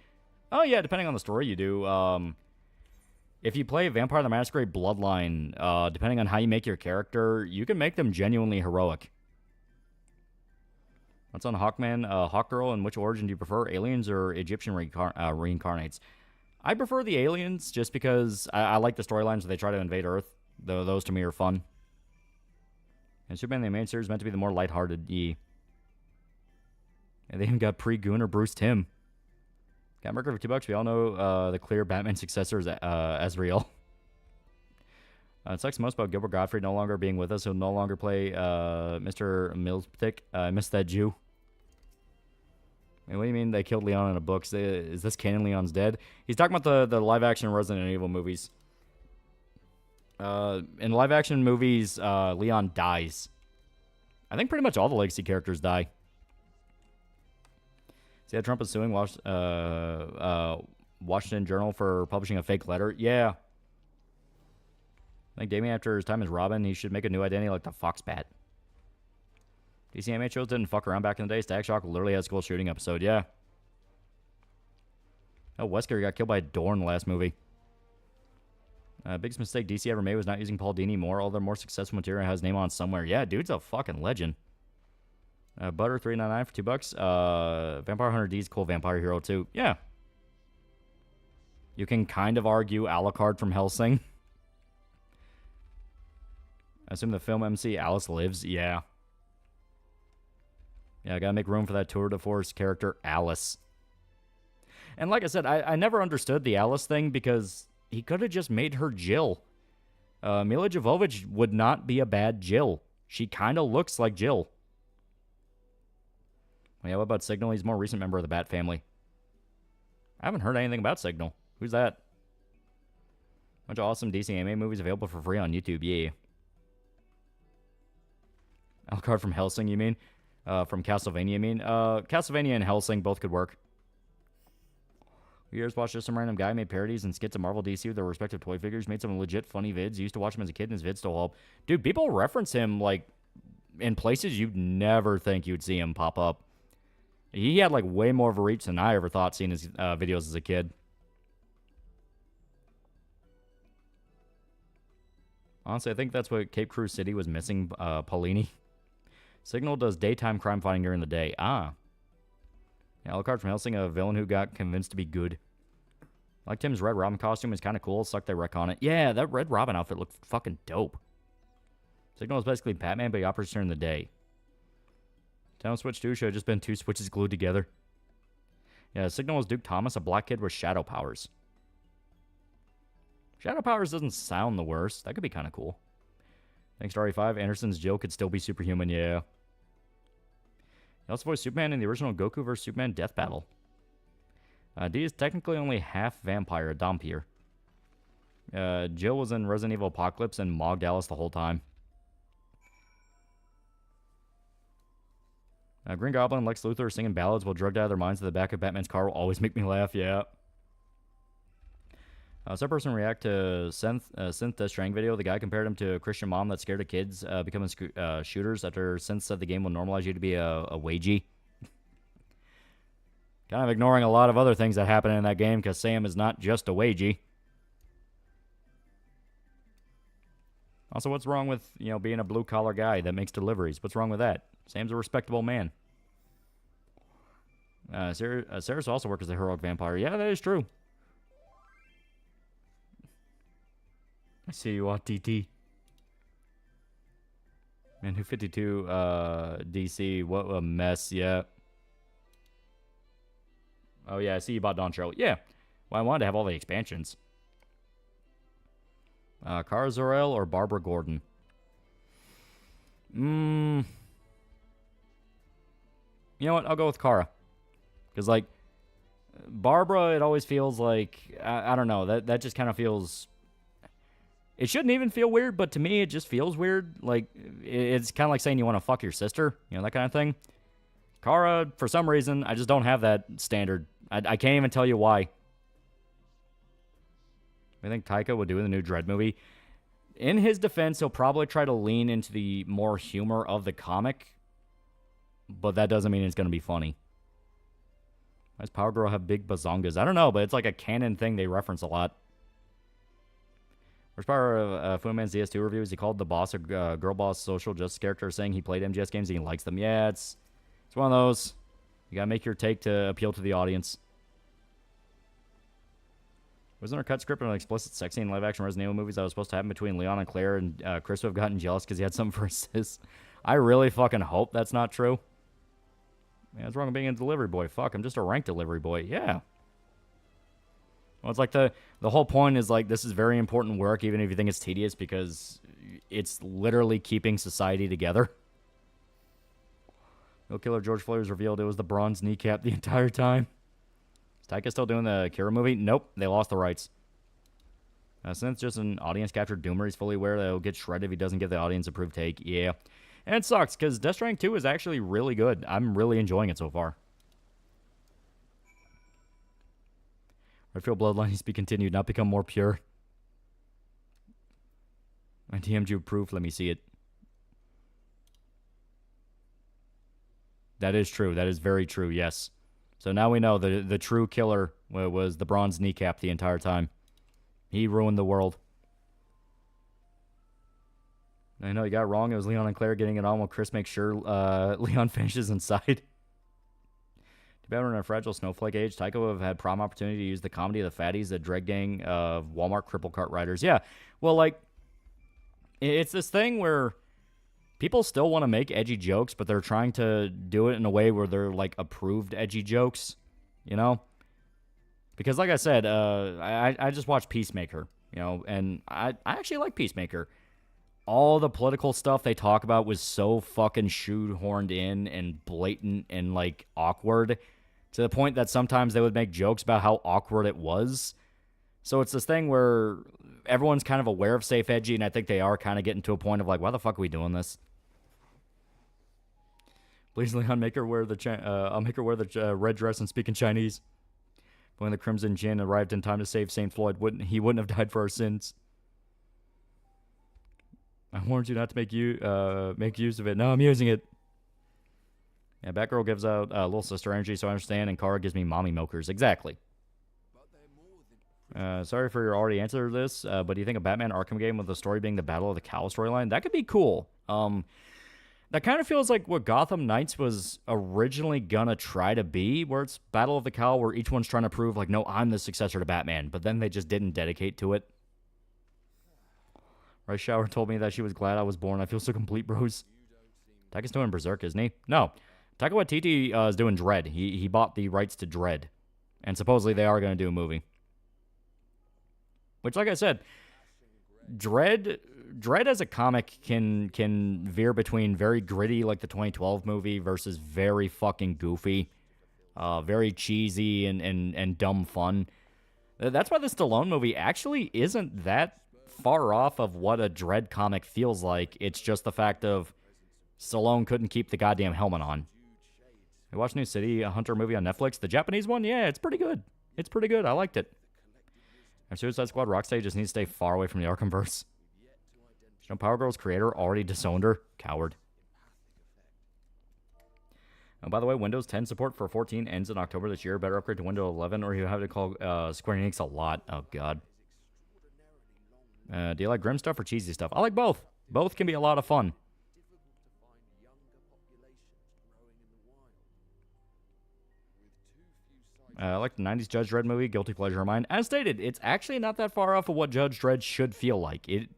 Oh, yeah, depending on the story you do. If you play Vampire the Masquerade Bloodline, depending on how you make your character, you can make them genuinely heroic. What's on Hawkman? Hawkgirl, and which origin do you prefer, aliens or Egyptian reincarnates? I prefer the aliens just because I like the storylines where they try to invade Earth. Those to me are fun. And Superman the main series is meant to be the more lighthearted. And they even got pre-Gooner Bruce Timm. Got Mercury for $2. We all know the clear Batman successor is Azrael. It sucks most about Gilbert Gottfried no longer being with us. He'll no longer play Mr. Milstick. I miss that Jew. What do you mean they killed Leon in a book? Is this canon Leon's dead? He's talking about the live-action Resident Evil movies. In live-action movies, Leon dies. I think pretty much all the legacy characters die. See how Trump is suing Washington Journal for publishing a fake letter? Yeah. I think Damien, after his time as Robin, he should make a new identity like the Fox Bat. DC anime shows didn't fuck around back in the day. Static Shock literally had a school shooting episode. Yeah. Oh, Wesker got killed by a door in the last movie. Biggest mistake DC ever made was not using Paul Dini more. All their more successful material has his name on somewhere. Yeah, dude's a fucking legend. Butter $3.99 for $2. Vampire Hunter D's cool vampire hero too. Yeah. You can kind of argue Alucard from Hellsing. I assume the film MC Alice lives. Yeah. Yeah, I gotta make room for that tour de force character Alice. And like I said, I never understood the Alice thing because he could have just made her Jill. Mila Jovovich would not be a bad Jill. She kind of looks like Jill. Yeah, what about Signal? He's a more recent member of the Bat family. I haven't heard anything about Signal. Who's that? Bunch of awesome DC anime movies available for free on YouTube. Yeah. Alucard from Hellsing, you mean? From Castlevania, you mean? Castlevania and Hellsing both could work. You just watched just some random guy made parodies and skits of Marvel DC with their respective toy figures, made some legit funny vids. You used to watch him as a kid and his vids still hold. Dude, people reference him, like, in places you'd never think you'd see him pop up. He had, like, way more of a reach than I ever thought seeing his videos as a kid. Honestly, I think that's what Cape Crew City was missing, Paulini. Signal does daytime crime fighting during the day. Ah. Yeah, Alucard from Hellsing, a villain who got convinced to be good. Like Tim's Red Robin costume is kind of cool. Suck they wreck on it. Yeah, that Red Robin outfit looked fucking dope. Signal is basically Batman, but he operates during the day. Town Switch 2 should have just been two switches glued together. Yeah, Signal is Duke Thomas, a black kid with shadow powers. Shadow powers doesn't sound the worst. That could be kind of cool. Thanks to RE5, Anderson's Jill could still be superhuman, yeah. He also voiced Superman in the original Goku vs. Superman Death Battle. D is technically only half vampire, a Dhampir. Jill was in Resident Evil Apocalypse and mogged Alice the whole time. Green Goblin and Lex Luthor singing ballads while drugged out of their minds in the back of Batman's car will always make me laugh, yeah. Some person react to Synth Death Stranding video. The guy compared him to a Christian mom that's scared of kids becoming shooters after Synth said the game will normalize you to be a wagey. Kind of ignoring a lot of other things that happen in that game because Sam is not just a wagey. Also, what's wrong with, being a blue-collar guy that makes deliveries? What's wrong with that? Sam's a respectable man. Sarah's also works as a heroic vampire. Yeah, that is true. I see you on TT. Man, Who 52 DC, what a mess, yeah. Oh, yeah, I see you bought Don Cheryl. Yeah, well, I wanted to have all the expansions. Kara Zor-El or Barbara Gordon? You know what? I'll go with Kara. Because, like, Barbara, it always feels like, I don't know, that just kind of feels... It shouldn't even feel weird, but to me, it just feels weird. Like, it's kind of like saying you want to fuck your sister, that kind of thing. Kara, for some reason, I just don't have that standard. I can't even tell you why. I think Taika would do in the new Dredd movie. In his defense, he'll probably try to lean into the more humor of the comic, but that doesn't mean it's going to be funny. Why does Power Girl have big bazongas? I don't know, but it's like a canon thing they reference a lot. Worst part of Fuman's DS2 reviews, he called the boss a girl boss social justice character, saying he played MGS games and he likes them. Yeah, it's one of those. You gotta make your take to appeal to the audience. Wasn't there a cut script on an explicit sex scene in live-action Resident Evil movies that was supposed to happen between Leon and Claire, and Chris would have gotten jealous because he had something for his sis? I really fucking hope that's not true. Man, what's wrong with being a delivery boy? Fuck, I'm just a ranked delivery boy. Yeah. Well, it's like the whole point is, like, this is very important work, even if you think it's tedious, because it's literally keeping society together. No Killer George Floyd was revealed it was the bronze kneecap the entire time. Is Taika still doing the Kira movie? Nope, they lost the rights. Since it's just an audience-captured doomer, he's fully aware that he'll get shredded if he doesn't get the audience-approved take. Yeah. And it sucks, because Death Stranding 2 is actually really good. I'm really enjoying it so far. Redfield Bloodline needs to be continued, not become more pure. My DM'd you proof, let me see it. That is true. That is very true, yes. So now we know the true killer was the bronze kneecap the entire time. He ruined the world. I know you got it wrong. It was Leon and Claire getting it on while Chris makes sure Leon finishes inside. Too bad we're in a fragile snowflake age. Taika would have had prime opportunity to use the comedy of the fatties, the dread gang of Walmart cripple cart riders. Yeah, well, like, it's this thing where people still want to make edgy jokes, but they're trying to do it in a way where they're, like, approved edgy jokes, Because, like I said, I just watched Peacemaker, and I actually like Peacemaker. All the political stuff they talk about was so fucking shoehorned in and blatant and, like, awkward to the point that sometimes they would make jokes about how awkward it was. So it's this thing where everyone's kind of aware of safe edgy, and I think they are kind of getting to a point of, like, why the fuck are we doing this? Please, Leon, make her wear I'll make her wear the red dress and speak in Chinese. When the Crimson Jinn arrived in time to save St. Floyd, he wouldn't have died for our sins. I warned you not to make use of it. No, I'm using it. Yeah, Batgirl gives out little sister energy, so I understand, and Kara gives me mommy milkers. Exactly. Sorry for your already answer to this, but do you think a Batman Arkham game with the story being the Battle of the Cowl storyline? That could be cool. That kind of feels like what Gotham Knights was originally gonna try to be, where it's Battle of the Cowl, where each one's trying to prove, like, no, I'm the successor to Batman, but then they just didn't dedicate to it. Rice Shower told me that she was glad I was born. I feel so complete, bros. Taika's doing Berserk, isn't he? No. Taika Waititi is doing Dredd. He bought the rights to Dredd. And supposedly they are going to do a movie. Which, like I said, Dread as a comic can veer between very gritty, like the 2012 movie, versus very fucking goofy, very cheesy and dumb fun. That's why the Stallone movie actually isn't that far off of what a Dread comic feels like. It's just the fact of Stallone couldn't keep the goddamn helmet on. You watch New City Hunter movie on Netflix? The Japanese one? Yeah, it's pretty good. It's pretty good. I liked it. And Suicide Squad Rocksteady just needs to stay far away from the Arkhamverse. You know, Power Girl's creator already disowned her. Coward. Oh, by the way, Windows 10 support for 14 ends in October this year. Better upgrade to Windows 11 or you have to call Square Enix a lot. Oh, God. Do you like grim stuff or cheesy stuff? I like both. Both can be a lot of fun. I like the 90s Judge Dredd movie, guilty pleasure of mine. As stated, it's actually not that far off of what Judge Dredd should feel like. It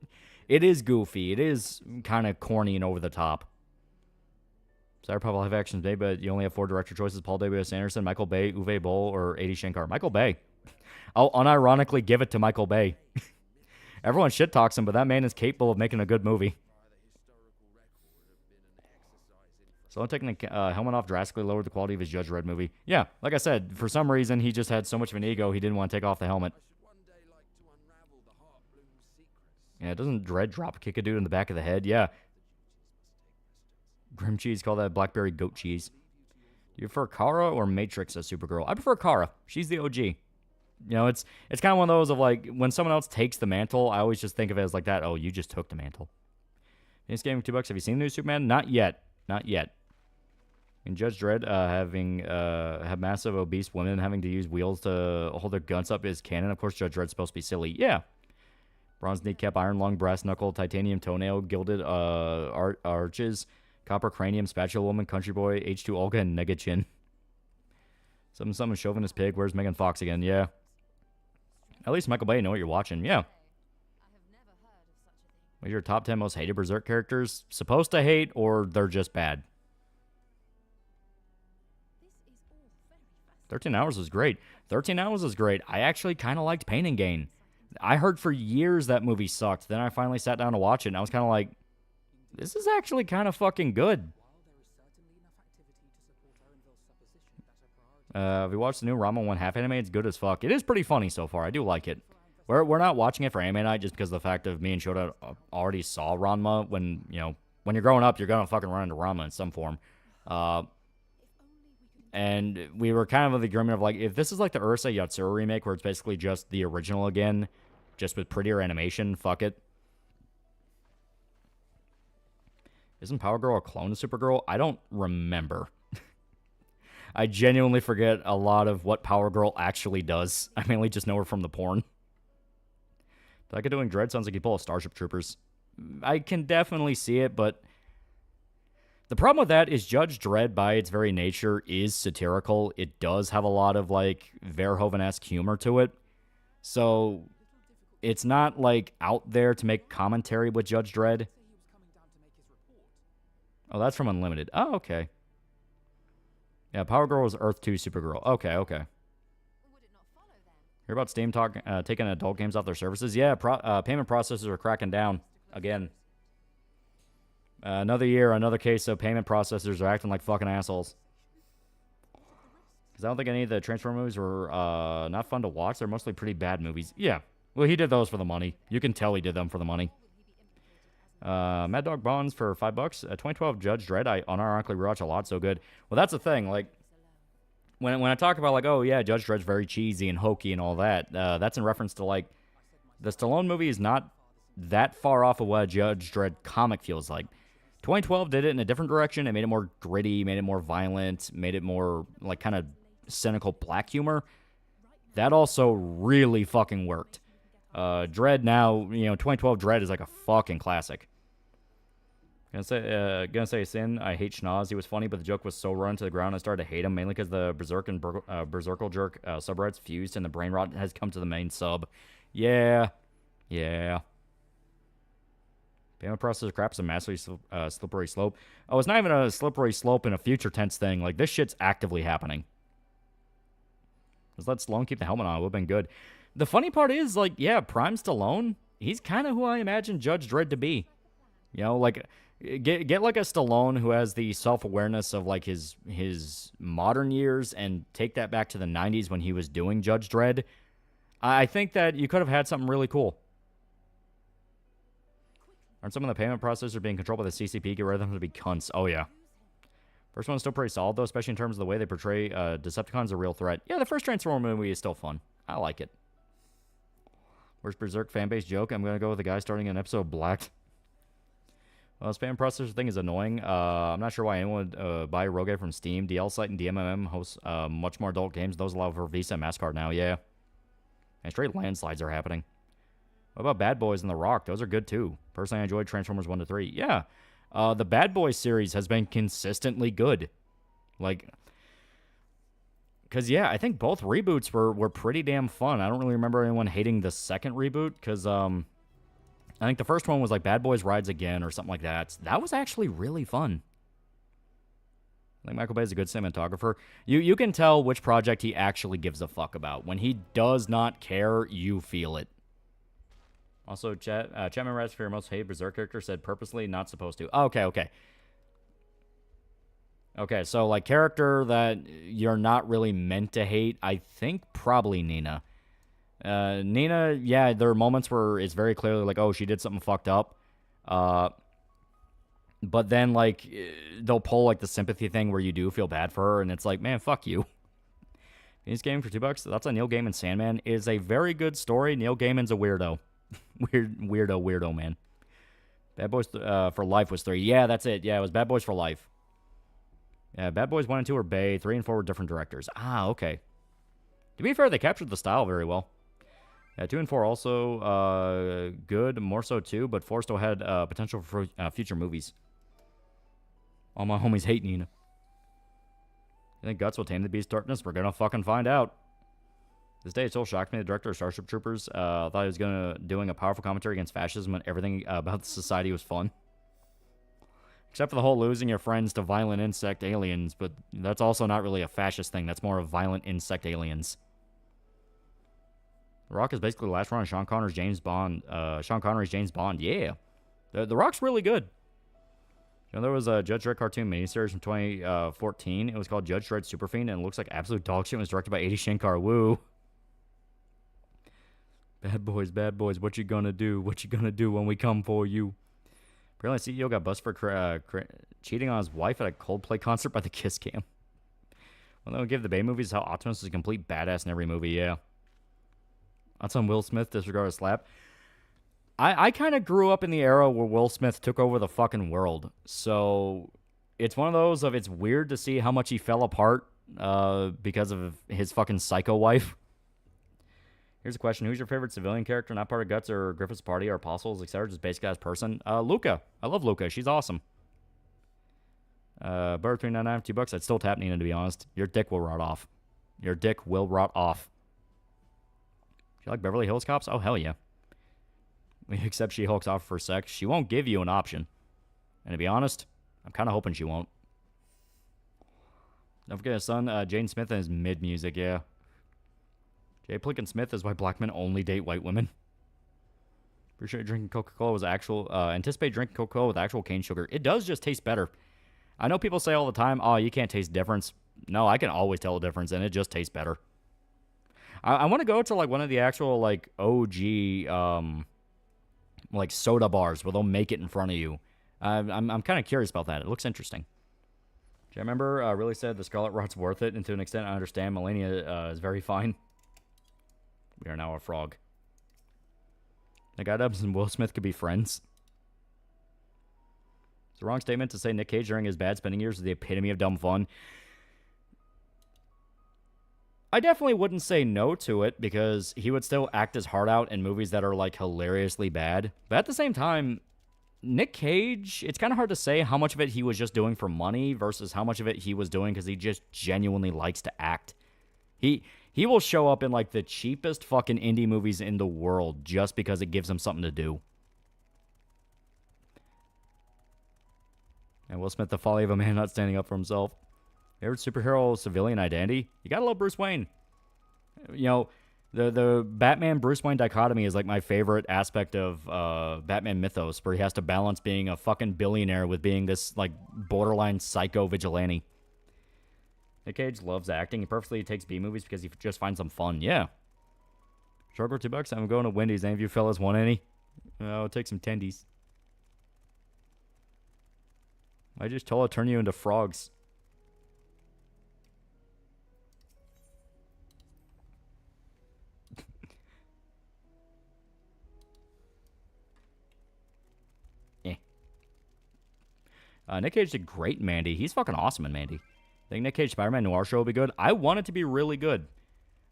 is goofy. It is kind of corny and over the top. Cyberpunk live actions made, but you only have 4 director choices: Paul W.S. Anderson, Michael Bay, Uwe Boll, or Adi Shankar. Michael Bay. I'll unironically give it to Michael Bay. Everyone shit talks him, but that man is capable of making a good movie. So taking the helmet off drastically lowered the quality of his Judge Dredd movie. Yeah, like I said, for some reason, he just had so much of an ego, he didn't want to take off the helmet. Yeah, doesn't Dredd drop kick a dude in the back of the head? Yeah. Grim cheese, call that blackberry goat cheese. Do you prefer Kara or Matrix as Supergirl? I prefer Kara. She's the OG. You know, it's kind of one of those of like, when someone else takes the mantle, I always just think of it as like that. Oh, you just took the mantle. This game, $2. Have you seen the new Superman? Not yet. Not yet. And Judge Dredd have massive obese women having to use wheels to hold their guns up is canon. Of course, Judge Dredd's supposed to be silly. Yeah. Bronze kneecap, iron lung, brass knuckle, titanium toenail, gilded arches, copper cranium, spatula woman, country boy, H2 Olga, and nega chin. Something chauvinist pig. Where's Megan Fox again? Yeah. At least Michael Bay know what you're watching. Yeah. What's your top 10 most hated Berserk characters? Supposed to hate, or they're just bad? 13 Hours was great. 13 Hours was great. I actually kind of liked Pain and Gain. I heard for years that movie sucked. Then I finally sat down to watch it, and I was kind of like, this is actually kind of fucking good. Have you watched the new Ranma 1 half anime? It's good as fuck. It is pretty funny so far. I do like it. We're not watching it for anime night just because of the fact of me and Shota already saw Ranma. When you're growing up, you're gonna fucking run into Ranma in some form. And we were kind of of the agreement of like, if this is like the Urusei Yatsura remake where it's basically just the original again, just with prettier animation, fuck it. Isn't Power Girl a clone of Supergirl? I don't remember. I genuinely forget a lot of what Power Girl actually does. I mainly just know her from the porn. Like doing Dread sounds like you pull a Starship Troopers. I can definitely see it, but the problem with that is Judge Dredd, by its very nature, is satirical. It does have a lot of, like, Verhoeven-esque humor to it. So it's not, like, out there to make commentary with Judge Dredd. Oh, that's from Unlimited. Oh, okay. Yeah, Power Girl was Earth 2 Supergirl. Okay. Hear about Steam taking adult games off their services? Yeah, payment processors are cracking down again. Another year, another case of payment processors are acting like fucking assholes. Because I don't think any of the Transformer movies were not fun to watch. They're mostly pretty bad movies. Yeah. Well, he did those for the money. You can tell he did them for the money. Mad Dog Bonds for $5. 2012 Judge Dredd, I unironically rewatch a lot. So good. Well, that's the thing. Like, when I talk about, like, oh, yeah, Judge Dredd's very cheesy and hokey and all that, that's in reference to, like, the Stallone movie is not that far off of what a Judge Dredd comic feels like. 2012 did it in a different direction. It made it more gritty, made it more violent, made it more, like, kind of cynical black humor. That also really fucking worked. Dredd now, 2012 Dredd is like a fucking classic. Gonna say Sin. I hate Schnoz. He was funny, but the joke was so run to the ground I started to hate him, mainly because the Berserk and Berserkle Jerk subreddits fused and the brain rot has come to the main sub. Yeah. Payment processor crap's a massively slippery slope. Oh, it's not even a slippery slope in a future tense thing. Like, this shit's actively happening. Just let Stallone keep the helmet on. It would have been good. The funny part is, like, yeah, Prime Stallone, he's kind of who I imagine Judge Dredd to be. You know, like, get like a Stallone who has the self-awareness of, like, his modern years and take that back to the 90s when he was doing Judge Dredd. I think that you could have had something really cool. Aren't some of the payment processors being controlled by the CCP? Get rid of them to be cunts. Oh, yeah. First one's still pretty solid, though, especially in terms of the way they portray Decepticons as a real threat. Yeah, the first Transformer movie is still fun. I like it. Worst Berserk fanbase joke? I'm going to go with the guy starting an episode of Blacked. Well, this payment processor thing is annoying. I'm not sure why anyone would buy Rogue from Steam. DL Site and DMMM hosts much more adult games. Those allow for Visa and MasterCard now, yeah. And straight landslides are happening. What about Bad Boys and The Rock? Those are good, too. Personally, I enjoyed Transformers 1 to 3. Yeah. The Bad Boys series has been consistently good. Like, because, yeah, I think both reboots were pretty damn fun. I don't really remember anyone hating the second reboot, because I think the first one was like Bad Boys Rides Again or something like that. That was actually really fun. I think Michael Bay is a good cinematographer. You can tell which project he actually gives a fuck about. When he does not care, you feel it. Also, Chapman Rats for your most hated Berserk character said purposely not supposed to. Oh, okay. Okay, so like character that you're not really meant to hate, I think probably Nina. Nina, yeah, there are moments where it's very clearly like, oh, she did something fucked up. But then like they'll pull like the sympathy thing where you do feel bad for her, and it's like, man, fuck you. This game for $2. That's a Neil Gaiman Sandman. It is a very good story. Neil Gaiman's a weirdo. Weirdo, man. Bad Boys for Life was 3. Yeah, that's it. Yeah, it was Bad Boys for Life. Yeah, Bad Boys 1 and 2 are Bay. 3 and 4 were different directors. Ah, okay. To be fair, they captured the style very well. Yeah, 2 and 4 also good, more so too, but 4 still had potential for future movies. All my homies hate Nina. You think Guts will tame the Beast Darkness? We're gonna fucking find out. This day, it still shocked me. The director of Starship Troopers thought he was doing a powerful commentary against fascism and everything about the society was fun. Except for the whole losing your friends to violent insect aliens, but that's also not really a fascist thing. That's more of violent insect aliens. The Rock is basically the last run of Sean Connery's James Bond. Yeah. The Rock's really good. You know, there was a Judge Dredd cartoon miniseries from 2014. It was called Judge Dredd Superfiend, and it looks like absolute dog shit. It was directed by Adi Shankar. Woo. Bad boys, what you gonna do? What you gonna do when we come for you? Apparently, CEO got busted for cheating on his wife at a Coldplay concert by the Kiss Cam. Well, they'll give the Bay movies how Optimus is a complete badass in every movie, yeah. That's on Will Smith, disregard a slap. I kind of grew up in the era where Will Smith took over the fucking world. So, it's one of those of it's weird to see how much he fell apart because of his fucking psycho wife. Here's a question. Who's your favorite civilian character? Not part of Guts or Griffith's Party or Apostles, etc. Just basic ass person. Luca. I love Luca. She's awesome. Bird 399 $2. I'd still tap Nina, to be honest. Your dick will rot off. Your dick will rot off. Do you like Beverly Hills Cops? Oh, hell yeah. Except she hulks off for sex. She won't give you an option. And to be honest, I'm kind of hoping she won't. Don't forget his son, Jaden Smith, and his mid-music, yeah. Jay Plinkett Smith is why black men only date white women. Appreciate drinking Coca-Cola was actual... anticipate drinking Coca-Cola with actual cane sugar. It does just taste better. I know people say all the time, oh, you can't taste the difference. No, I can always tell the difference, and it just tastes better. I want to go to, like, one of the actual, like, OG, like, soda bars where they'll make it in front of you. I'm kind of curious about that. It looks interesting. Do you remember really said the Scarlet Rot's worth it, and to an extent I understand Melania is very fine. We are now a frog. The guy Dubs and Will Smith could be friends. It's the wrong statement to say Nick Cage during his bad spending years is the epitome of dumb fun. I definitely wouldn't say no to it because he would still act his heart out in movies that are like hilariously bad. But at the same time, Nick Cage, it's kind of hard to say how much of it he was just doing for money versus how much of it he was doing because he just genuinely likes to act. He will show up in, like, the cheapest fucking indie movies in the world just because it gives him something to do. And Will Smith, the folly of a man not standing up for himself. Favorite superhero civilian identity? You gotta love Bruce Wayne. You know, the Batman Bruce Wayne dichotomy is like my favorite aspect of Batman mythos, where he has to balance being a fucking billionaire with being this like borderline psycho vigilante. Nick Cage loves acting. He perfectly takes B movies because he just finds them fun. Yeah. Shark $2. I'm going to Wendy's. Any of you fellas want any? I'll take some tendies. I just told her to turn you into frogs. Nick Cage did great in Mandy. He's fucking awesome in Mandy. I think Nick Cage Spider-Man Noir show will be good. I want it to be really good.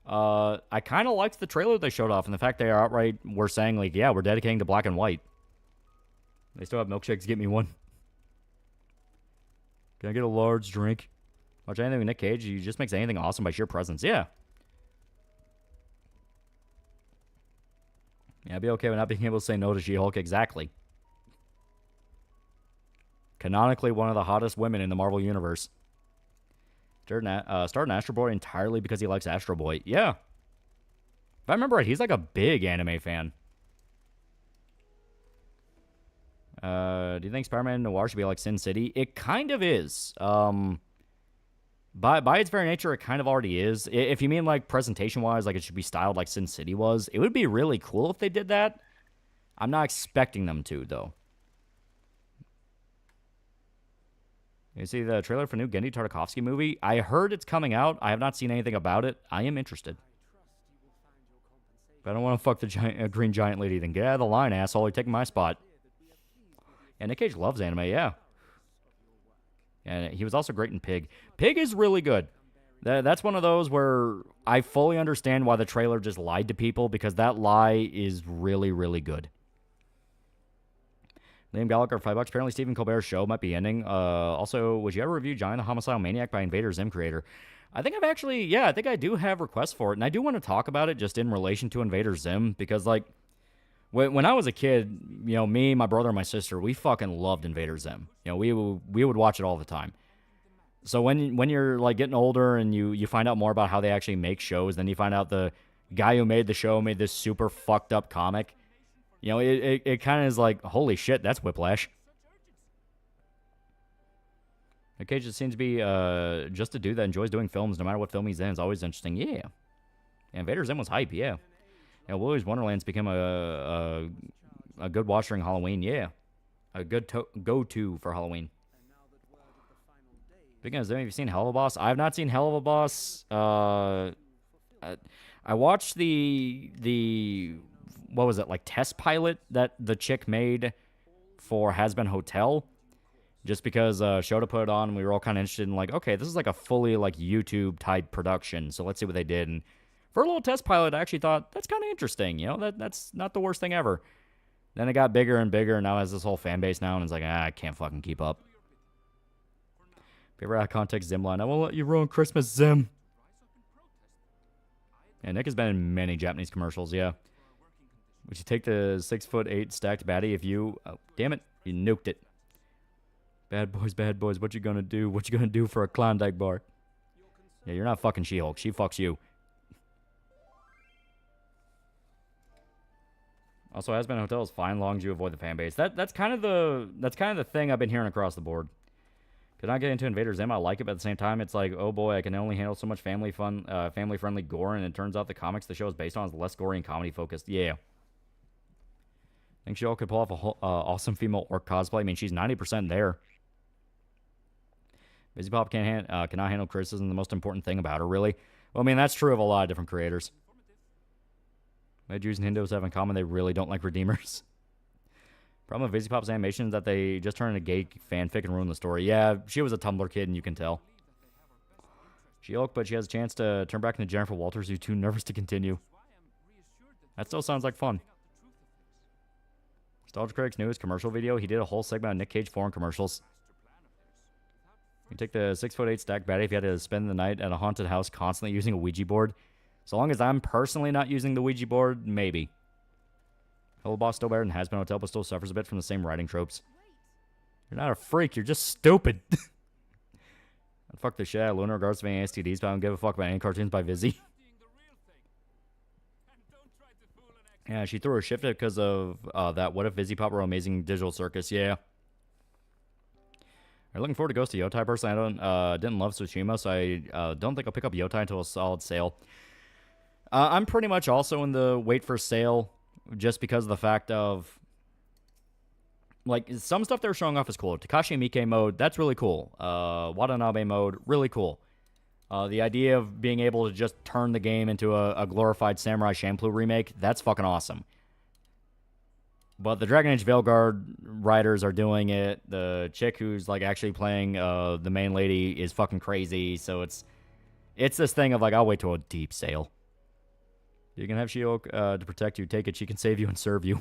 I kind of liked the trailer they showed off, and the fact they outright were saying, like, yeah, we're dedicating to black and white. They still have milkshakes. Get me one. Can I get a large drink? Watch anything with Nick Cage. He just makes anything awesome by sheer presence. Yeah. Yeah, I'd be okay with not being able to say no to She-Hulk. Exactly. Canonically one of the hottest women in the Marvel Universe. Started in Astro Boy entirely because he likes Astro Boy. Yeah. If I remember right, he's like a big anime fan. Do you think Spider-Man Noir should be like Sin City? It kind of is. By its very nature, it kind of already is. If you mean like presentation-wise, like it should be styled like Sin City was, it would be really cool if they did that. I'm not expecting them to, though. You see the trailer for new Genndy Tartakovsky movie? I heard it's coming out. I have not seen anything about it. I am interested. But I don't want to fuck the green giant lady. Then get out of the line, asshole. You're taking my spot. Yeah, Nick Cage loves anime, yeah. And he was also great in Pig. Pig is really good. That's one of those where I fully understand why the trailer just lied to people, because that lie is really, really good. Liam Gallagher, $5. Apparently, Stephen Colbert's show might be ending. Also, would you ever review Giant the Homicidal Maniac by Invader Zim creator? I think I've actually, yeah, I think I do have requests for it. And I do want to talk about it just in relation to Invader Zim. Because, like, when I was a kid, you know, me, my brother, and my sister, we fucking loved Invader Zim. You know, we would watch it all the time. So when you're, like, getting older and you find out more about how they actually make shows, then you find out the guy who made the show made this super fucked up comic. You know, it kind of is like, holy shit, that's Whiplash. Nick Cage just seems to be just a dude that enjoys doing films no matter what film he's in. It's always interesting. Yeah. Invader Zim was hype, yeah. Yeah, Willy's Wonderland's become a good watch during Halloween, yeah. A good go-to for Halloween. Speaking of Zim, have you seen Hell of a Boss? I have not seen Hell of a Boss. I watched the what was it, like test pilot that the chick made for Has Been Hotel, just because Shota put it on and we were all kind of interested in, like, okay, this is like a fully like YouTube type production, so let's see what they did. And for a little test pilot, I actually thought that's kind of interesting. You know, that's not the worst thing ever. Then it got bigger and bigger, and now it has this whole fan base now, and it's like, I can't fucking keep up. If you ever had context Zim line, I won't let you ruin Christmas, Zim. Yeah, Nick has been in many Japanese commercials, yeah. Would you take the 6'8" stacked baddie if you... Oh, damn it. You nuked it. Bad boys, what you gonna do? What you gonna do for a Klondike bar? Yeah, you're not fucking She-Hulk. She fucks you. Also, Has Been Hotel is fine long as you avoid the fan base. That's kind of the thing I've been hearing across the board. Could not get into Invader Zim. I like it, but at the same time, it's like, oh boy, I can only handle so much family-friendly gore, and it turns out the comics the show is based on is less gory and comedy-focused. Yeah. I think She-Hulk could pull off a awesome female orc cosplay. I mean, she's 90% there. Busy Pop cannot handle criticism. The most important thing about her, really. Well, I mean, that's true of a lot of different creators. What Jews and Hindus have in common, they really don't like Redeemers. Problem with Busy Pop's animation is that they just turn into gay fanfic and ruin the story. Yeah, she was a Tumblr kid, and you can tell. She-Hulk, but she has a chance to turn back into Jennifer Walters, who's too nervous to continue. That still sounds like fun. Nostalgia Critic's newest commercial video, he did a whole segment on Nick Cage foreign commercials. You take the 6'8" stacked baddie if you had to spend the night at a haunted house constantly using a Ouija board. So long as I'm personally not using the Ouija board, maybe. Hello Boss still better than Has Been Hotel, but still suffers a bit from the same writing tropes. You're not a freak, you're just stupid. I'd fuck the shit out of Luna regards to any STDs, but I don't give a fuck about any cartoons by Vizzy. Yeah, she threw her shift because of that What If Vizzy Pop were Amazing Digital Circus. Yeah. I'm looking forward to Ghost of Yotai. Personally, I didn't love Tsushima, so I don't think I'll pick up Yotai until a solid sale. I'm pretty much also in the wait for sale just because of the fact of, like, some stuff they're showing off is cool. Takashi Miike mode, that's really cool. Watanabe mode, really cool. The idea of being able to just turn the game into a glorified Samurai Champloo remake, that's fucking awesome. But the Dragon Age Veilguard writers are doing it. The chick who's like actually playing the main lady is fucking crazy. So it's this thing of like, I'll wait till a deep sale. You can have She-Hulk to protect you. Take it. She can save you and serve you.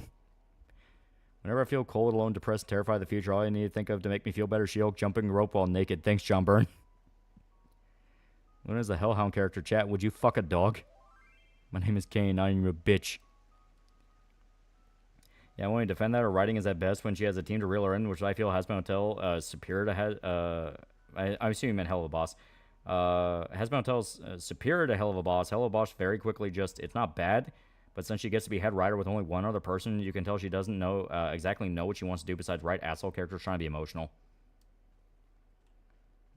Whenever I feel cold, alone, depressed, terrified of the future, all I need to think of to make me feel better, She-Hulk jumping rope while naked. Thanks, John Byrne. When is the Hellhound character chat? Would you fuck a dog? My name is Kane, not even a bitch. Yeah, I want to defend that. Her writing is at best when she has a team to reel her in, which I feel Hazbin Hotel superior to... I assume you meant Hell of a Boss. Hazbin Hotel's superior to Hell of a Boss. Hell of a Boss very quickly just... It's not bad, but since she gets to be head writer with only one other person, you can tell she doesn't know exactly know what she wants to do besides write asshole characters trying to be emotional.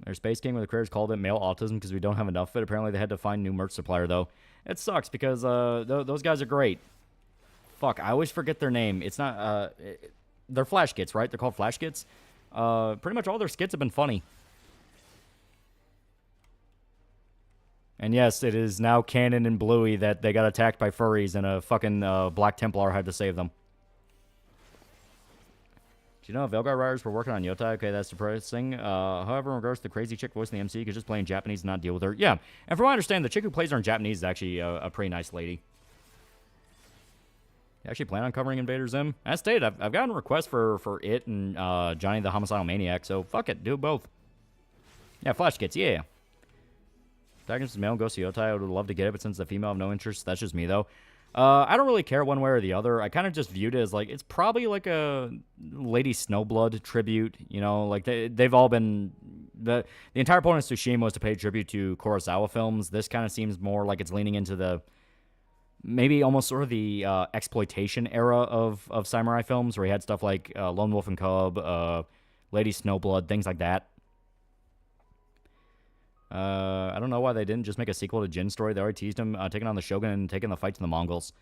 There's Space King, where the creators called it male autism because we don't have enough of it. Apparently they had to find new merch supplier, though. It sucks because those guys are great. Fuck, I always forget their name. It's not... they're Flash Skits, right? They're called Flash Skits. Pretty much all their skits have been funny. And yes, it is now canon in Bluey that they got attacked by furries and a fucking Black Templar had to save them. Do you know Veilguard writers were working on Yotai? Okay, that's depressing. However, in regards to the crazy chick voice in the MC, you could just play in Japanese and not deal with her. Yeah, and from what I understand, the chick who plays her in Japanese is actually a pretty nice lady. You actually plan on covering Invader Zim? As stated, I've gotten requests for it and Johnny the Homicidal Maniac, so fuck it, do both. Yeah, Flash Kits, yeah. Protagonist is male, Ghost of Yotai. I would love to get it, but since the female have no interest, that's just me, though. I don't really care one way or the other. I kind of just viewed it as, like, it's probably like a Lady Snowblood tribute, you know? Like, they've all been... The entire point of Tsushima was to pay tribute to Kurosawa films. This kind of seems more like it's leaning into the... Maybe almost sort of the exploitation era of samurai films, where you had stuff like Lone Wolf and Cub, Lady Snowblood, things like that. I don't know why they didn't just make a sequel to Jin's story. They already teased him taking on the Shogun and taking the fight to the Mongols.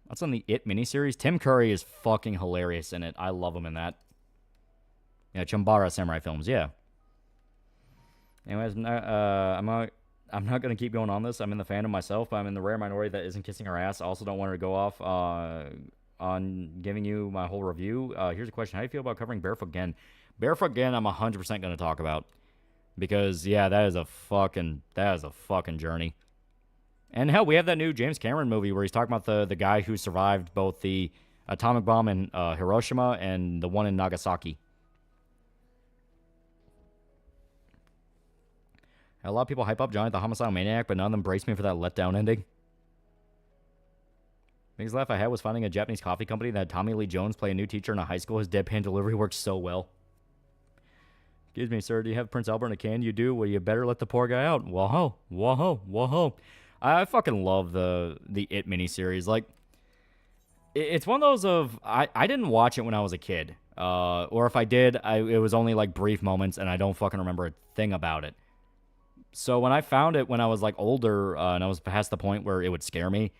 That's on the It miniseries. Tim Curry is fucking hilarious in it. I love him in that. Yeah, Chambara samurai films, yeah. Anyways, I'm not going to keep going on this. I'm in the fandom myself, but I'm in the rare minority that isn't kissing her ass. I also don't want her to go off on giving you my whole review. Here's a question. How do you feel about covering Barefoot Gen? Barefoot Gen, I'm 100% going to talk about. Because, yeah, that is a fucking journey. And, hell, we have that new James Cameron movie where he's talking about the guy who survived both the atomic bomb in Hiroshima and the one in Nagasaki. A lot of people hype up Johnny the Homicidal Maniac, but none of them brace me for that letdown ending. Biggest laugh I had was finding a Japanese coffee company that had Tommy Lee Jones play a new teacher in a high school. His deadpan delivery works so well. Excuse me, sir, do you have Prince Albert in a can? You do? Well, you better let the poor guy out. Whoa, whoa, whoa. I fucking love the It miniseries. Like, it's one of those of... I didn't watch it when I was a kid. Or if I did, it was only, like, brief moments, and I don't fucking remember a thing about it. So when I found it when I was, like, older, and I was past the point where it would scare me,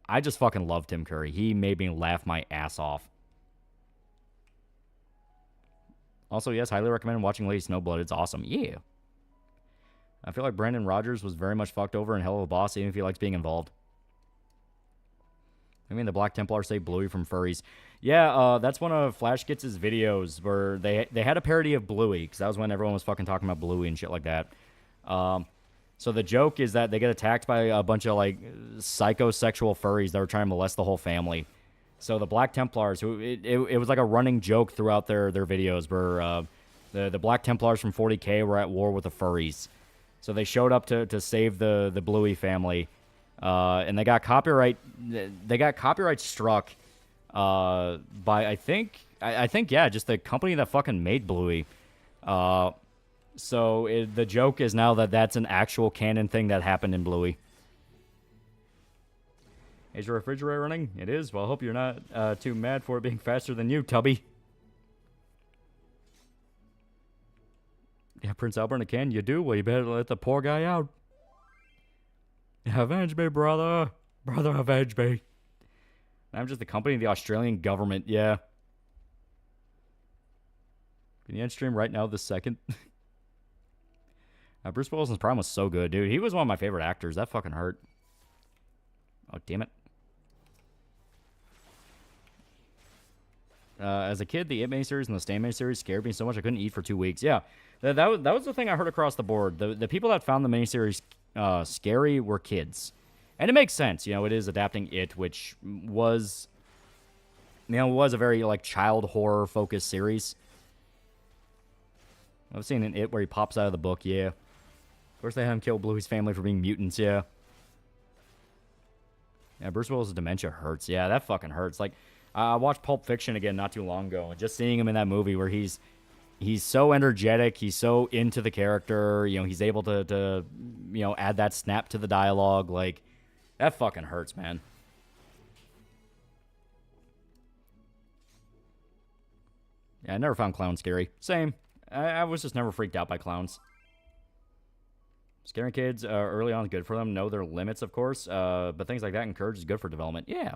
I just fucking loved Tim Curry. He made me laugh my ass off. Also, yes, highly recommend watching Lady Snowblood. It's awesome. Yeah. I feel like Brandon Rogers was very much fucked over in Hell of a Boss, even if he likes being involved. I mean, the Black Templar say Bluey from Furries. Yeah, that's one of Flash Gets' videos where they had a parody of Bluey, because that was when everyone was fucking talking about Bluey and shit like that. So the joke is that they get attacked by a bunch of, like, psychosexual furries that were trying to molest the whole family. So the Black Templars, who it was like a running joke throughout their videos, where the Black Templars from 40K were at war with the furries. So they showed up to save the Bluey family, and they got copyright struck by I think yeah, just the company that fucking made Bluey. So the joke is now that that's an actual canon thing that happened in Bluey. Is your refrigerator running? It is. Well, I hope you're not too mad for it being faster than you, Tubby. Yeah, Prince Albert again. You do? Well, you better let the poor guy out. Avenge me, brother. Brother, avenge me. I'm just the company of the Australian government, yeah. Can you end stream right now this second? Bruce Willis's Prime was so good, dude. He was one of my favorite actors. That fucking hurt. Oh, damn it. As a kid, the It miniseries and the Stain miniseries scared me so much I couldn't eat for 2 weeks. Yeah, that was the thing I heard across the board. The people that found the miniseries scary were kids. And it makes sense. You know, it is adapting It, which was, was a very, like, child horror-focused series. I've seen an It where he pops out of the book, yeah. Of course, they had him kill Bluey's family for being mutants, yeah. Yeah, Bruce Willis' dementia hurts. Yeah, that fucking hurts. Like, I watched Pulp Fiction again not too long ago, and just seeing him in that movie where he's so energetic, he's so into the character, he's able to add that snap to the dialogue, like, that fucking hurts, man. Yeah, I never found clowns scary. Same. I was just never freaked out by clowns. Scaring kids early on is good for them. Know their limits, of course, but things like that encourages good for development. Yeah.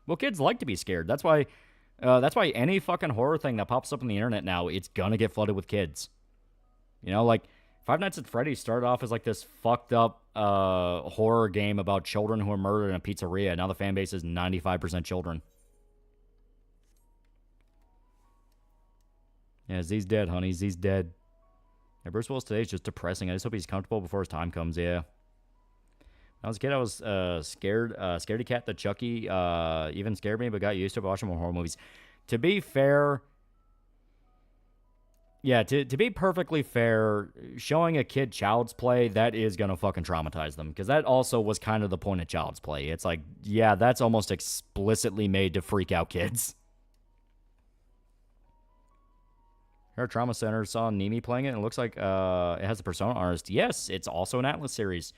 Well, kids like to be scared. That's why any fucking horror thing that pops up on the internet now, it's gonna get flooded with kids. Like Five Nights at Freddy's started off as like this fucked up horror game about children who are murdered in a pizzeria. Now the fan base is 95% children. Yeah, Z's dead, honey. Z's dead. Yeah, Bruce Willis today is just depressing. I just hope he's comfortable before his time comes, yeah. When I was a kid, I was scared. Scaredy Cat the Chucky even scared me, but got used to watching more horror movies. To be fair, yeah, to be perfectly fair, showing a kid Child's Play, that is going to fucking traumatize them. Because that also was kind of the point of Child's Play. It's like, yeah, that's almost explicitly made to freak out kids. Her Trauma Center saw Nimi playing it, and it looks like it has a Persona artist. Yes, it's also an Atlas series.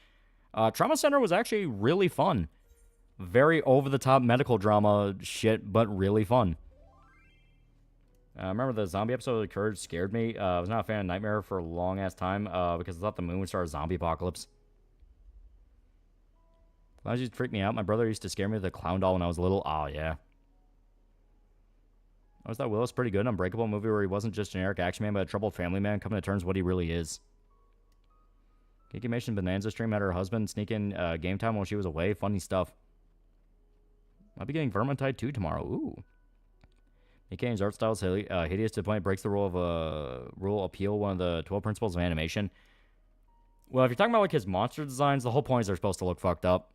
Trauma Center was actually really fun. Very over-the-top medical drama shit, but really fun. I remember the zombie episode of Courage scared me. I was not a fan of Nightmare for a long-ass time because I thought the moon would start a zombie apocalypse. Clowns used to freak me out. My brother used to scare me with a clown doll when I was little. Oh, yeah. I was thought Willis pretty good in Unbreakable, movie where he wasn't just generic action man, but a troubled family man coming to terms with what he really is. Kiki mentioned Bonanza stream had her husband sneak in game time while she was away. Funny stuff. I'll be getting Vermintide 2 tomorrow. Ooh. Mickey's art style is hideous to the point it breaks the rule appeal, one of the 12 principles of animation. Well, if you're talking about like his monster designs, the whole point is they're supposed to look fucked up.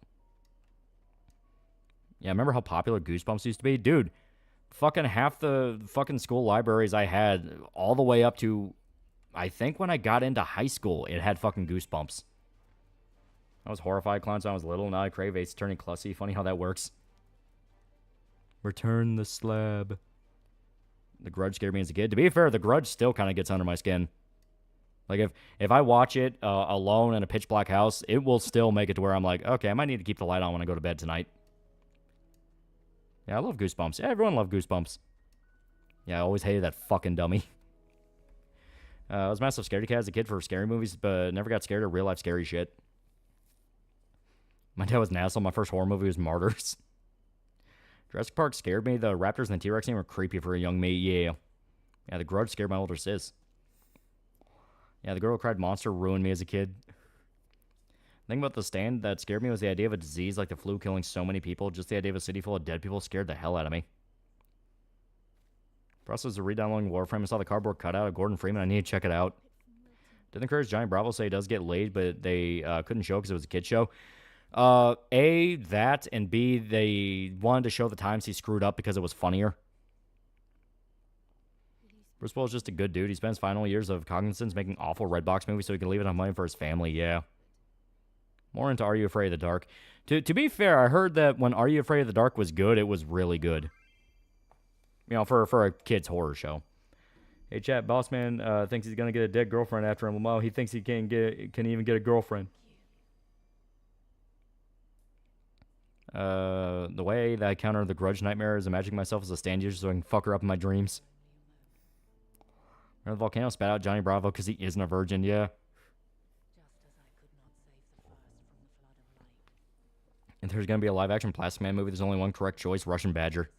Yeah, remember how popular Goosebumps used to be? Dude, fucking half the fucking school libraries I had, all the way up to, I think when I got into high school, it had fucking Goosebumps. I was horrified clowns when I was little. Now I crave Ace turning Clussy. Funny how that works. Return the slab. The Grudge scared me as a kid. To be fair, The Grudge still kind of gets under my skin. Like, if I watch it alone in a pitch black house, it will still make it to where I'm like, okay, I might need to keep the light on when I go to bed tonight. Yeah, I love Goosebumps. Yeah, everyone loved Goosebumps. Yeah, I always hated that fucking dummy. I was a massive scaredy cat as a kid for scary movies, but never got scared of real-life scary shit. My dad was an asshole. My first horror movie was Martyrs. Jurassic Park scared me. The raptors and the T-Rex scene were creepy for a young me. Yeah. Yeah, The Grudge scared my older sis. Yeah, The Girl Who Cried Monster ruined me as a kid. The thing about The Stand that scared me was the idea of a disease like the flu killing so many people. Just the idea of a city full of dead people scared the hell out of me. Process of re-downloading Warframe. I saw the cardboard cutout of Gordon Freeman. I need to check it out. Didn't encourage Giant Bravo say he does get laid, but they couldn't show because it was a kid show. A, that, and B, they wanted to show the times he screwed up because it was funnier. Bruce Willis is just a good dude. He spends final years of cognizance making awful Redbox movies so he can leave enough money for his family. Yeah. More into Are You Afraid of the Dark. To be fair, I heard that when Are You Afraid of the Dark was good, it was really good. You know, for a kid's horror show. Hey, chat, boss man thinks he's gonna get a dead girlfriend after him. Well, he thinks he can even get a girlfriend. The way that I counter the grudge nightmare is imagining myself as a stand user so I can fuck her up in my dreams. Remember the volcano spat out Johnny Bravo because he isn't a virgin, yeah. And there's going to be a live-action Plastic Man movie. There's only one correct choice, Russian Badger.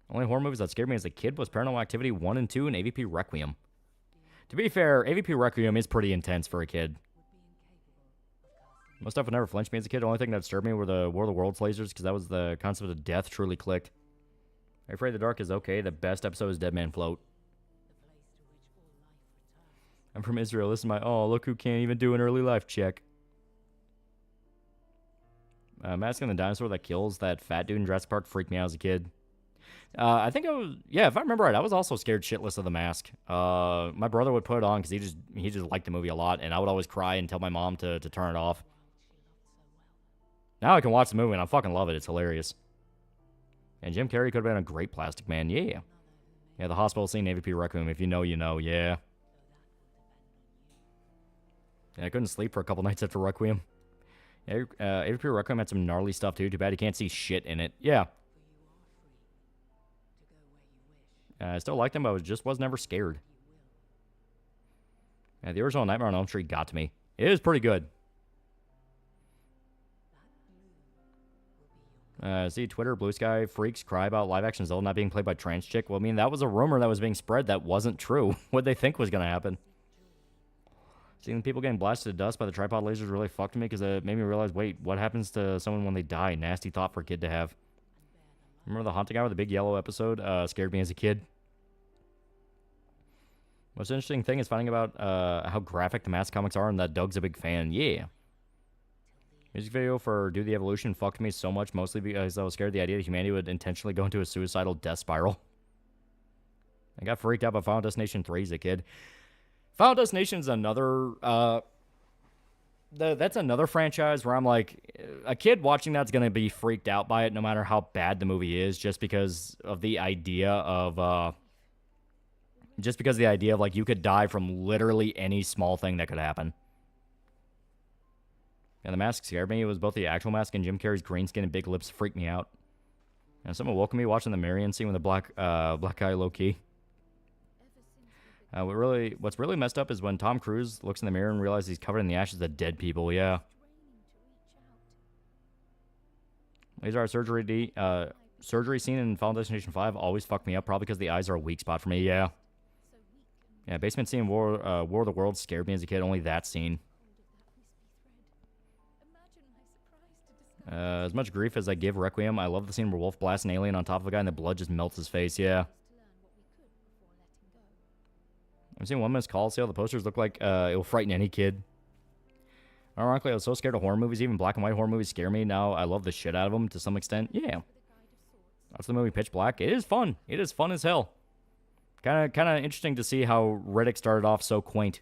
Only horror movies that scared me as a kid was Paranormal Activity 1 and 2 and AVP Requiem. To be fair, AVP Requiem is pretty intense for a kid. Most stuff would never flinch me as a kid. The only thing that disturbed me were the War of the Worlds lasers, because that was the concept of death truly clicked. Afraid the Dark is okay. The best episode is Dead Man Float. I'm from Israel. This is my... Oh, look who can't even do an early life check. Mask and the Dinosaur that kills that fat dude in Jurassic Park freaked me out as a kid. I think I was... Yeah, if I remember right, I was also scared shitless of The Mask. My brother would put it on because he just liked the movie a lot, and I would always cry and tell my mom to turn it off. Now I can watch the movie, and I fucking love it. It's hilarious. And Jim Carrey could have been a great Plastic Man. Yeah. Yeah, the hospital scene, AVP Requiem. If you know, you know. Yeah. Yeah, I couldn't sleep for a couple nights after Requiem. Yeah, AVP Requiem had some gnarly stuff, too. Too bad you can't see shit in it. Yeah. I still liked him, but I was never scared. Yeah, the original Nightmare on Elm Street got to me. It is pretty good. See, Twitter, Blue Sky freaks cry about live-action Zelda not being played by trans chick. Well, I mean, that was a rumor that was being spread that wasn't true. What they think was going to happen. Seeing people getting blasted to dust by the tripod lasers really fucked me because it made me realize, wait, what happens to someone when they die? Nasty thought for a kid to have. Remember the haunting guy with the big yellow episode? Scared me as a kid. Most interesting thing is finding about how graphic the Mask comics are and that Doug's a big fan. Yeah. Music video for Do the Evolution fucked me so much, mostly because I was scared the idea that humanity would intentionally go into a suicidal death spiral. I got freaked out by Final Destination 3 as a kid. Final Destination is another... that's another franchise where I'm like, a kid watching that's going to be freaked out by it no matter how bad the movie is, just because of the idea of... like, you could die from literally any small thing that could happen. And the Mask scared me. It was both the actual Mask and Jim Carrey's green skin and big lips freaked me out. And someone woke me watching the Marion scene with a black guy low-key. What's really messed up is when Tom Cruise looks in the mirror and realizes he's covered in the ashes of dead people, yeah. Laser eye surgery scene in Final Destination 5 always fucked me up, probably because the eyes are a weak spot for me, yeah. Yeah, basement scene in War of the Worlds scared me as a kid, only that scene. As much grief as I give Requiem, I love the scene where Wolf blasts an alien on top of a guy and the blood just melts his face, yeah. I've seen One Missed Call sale. The posters look like it will frighten any kid. Ironically, I was so scared of horror movies. Even black and white horror movies scare me. Now I love the shit out of them to some extent. Yeah. That's the movie Pitch Black. It is fun. It is fun as hell. Kind of interesting to see how Riddick started off so quaint.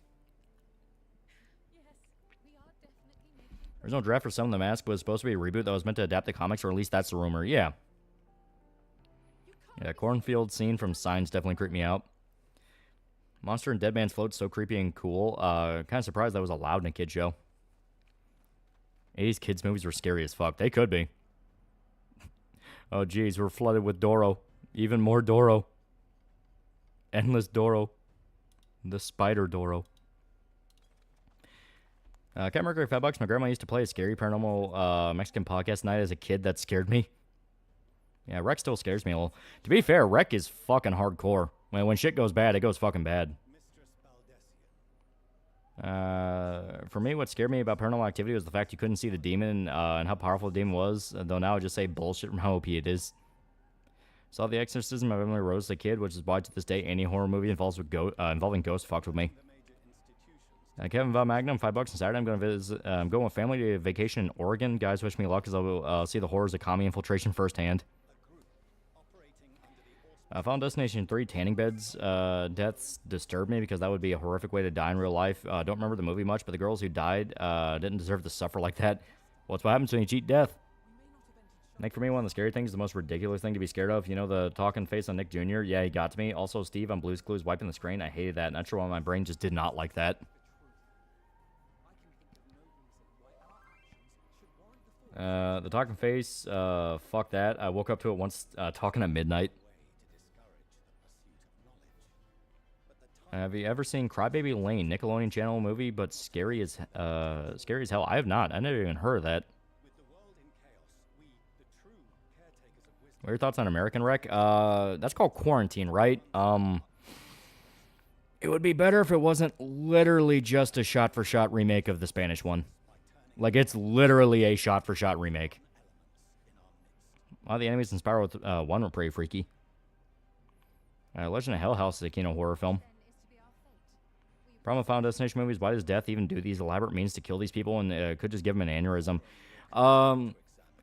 There's no draft for Some of the Mask, but it was supposed to be a reboot that was meant to adapt the comics, or at least that's the rumor. Yeah. Yeah, cornfield scene from Signs definitely creeped me out. Monster and Dead Man's Float, so creepy and cool. Kind of surprised that was allowed in a kid show. 80s kids movies were scary as fuck. They could be. Oh, geez, we're flooded with Doro. Even more Doro. Endless Doro. The Spider Doro. Cat Mercury, $5. My grandma used to play a scary paranormal Mexican podcast night as a kid. That scared me. Yeah, Rec still scares me a little. To be fair, Rec is fucking hardcore. When shit goes bad, it goes fucking bad. For me, what scared me about Paranormal Activity was the fact you couldn't see the demon and how powerful the demon was. Though now I just say bullshit from how OP it is. Saw The Exorcism of Emily Rose as a kid, which is why to this day any horror movie involving ghosts fucked with me. Kevin Von Magnum, $5 on Saturday. I'm going to visit. I'm going with family to a vacation in Oregon. Guys, wish me luck because I'll see the horrors of commie infiltration firsthand. Final Destination 3 tanning beds deaths disturbed me because that would be a horrific way to die in real life. Don't remember the movie much, but the girls who died didn't deserve to suffer like that. Well, it's what happens when you cheat death. I think for me, one of the scary things is the most ridiculous thing to be scared of. You know, the talking face on Nick Jr.? Yeah, he got to me. Also, Steve on Blue's Clues wiping the screen. I hated that. Not sure why my brain just did not like that. The talking face, fuck that. I woke up to it once talking at midnight. Have you ever seen Crybaby Lane, Nickelodeon Channel movie, but scary as hell? I have not. I never even heard of that. What are your thoughts on American Wreck? That's called Quarantine, right? It would be better if it wasn't literally just a shot-for-shot remake of the Spanish one. Like, it's literally a shot-for-shot remake. A lot of the enemies in Spiral 1 were pretty freaky. Legend of Hell House is a Kino horror film. Problem with Final Destination movies, why does Death even do these elaborate means to kill these people and could just give them an aneurysm?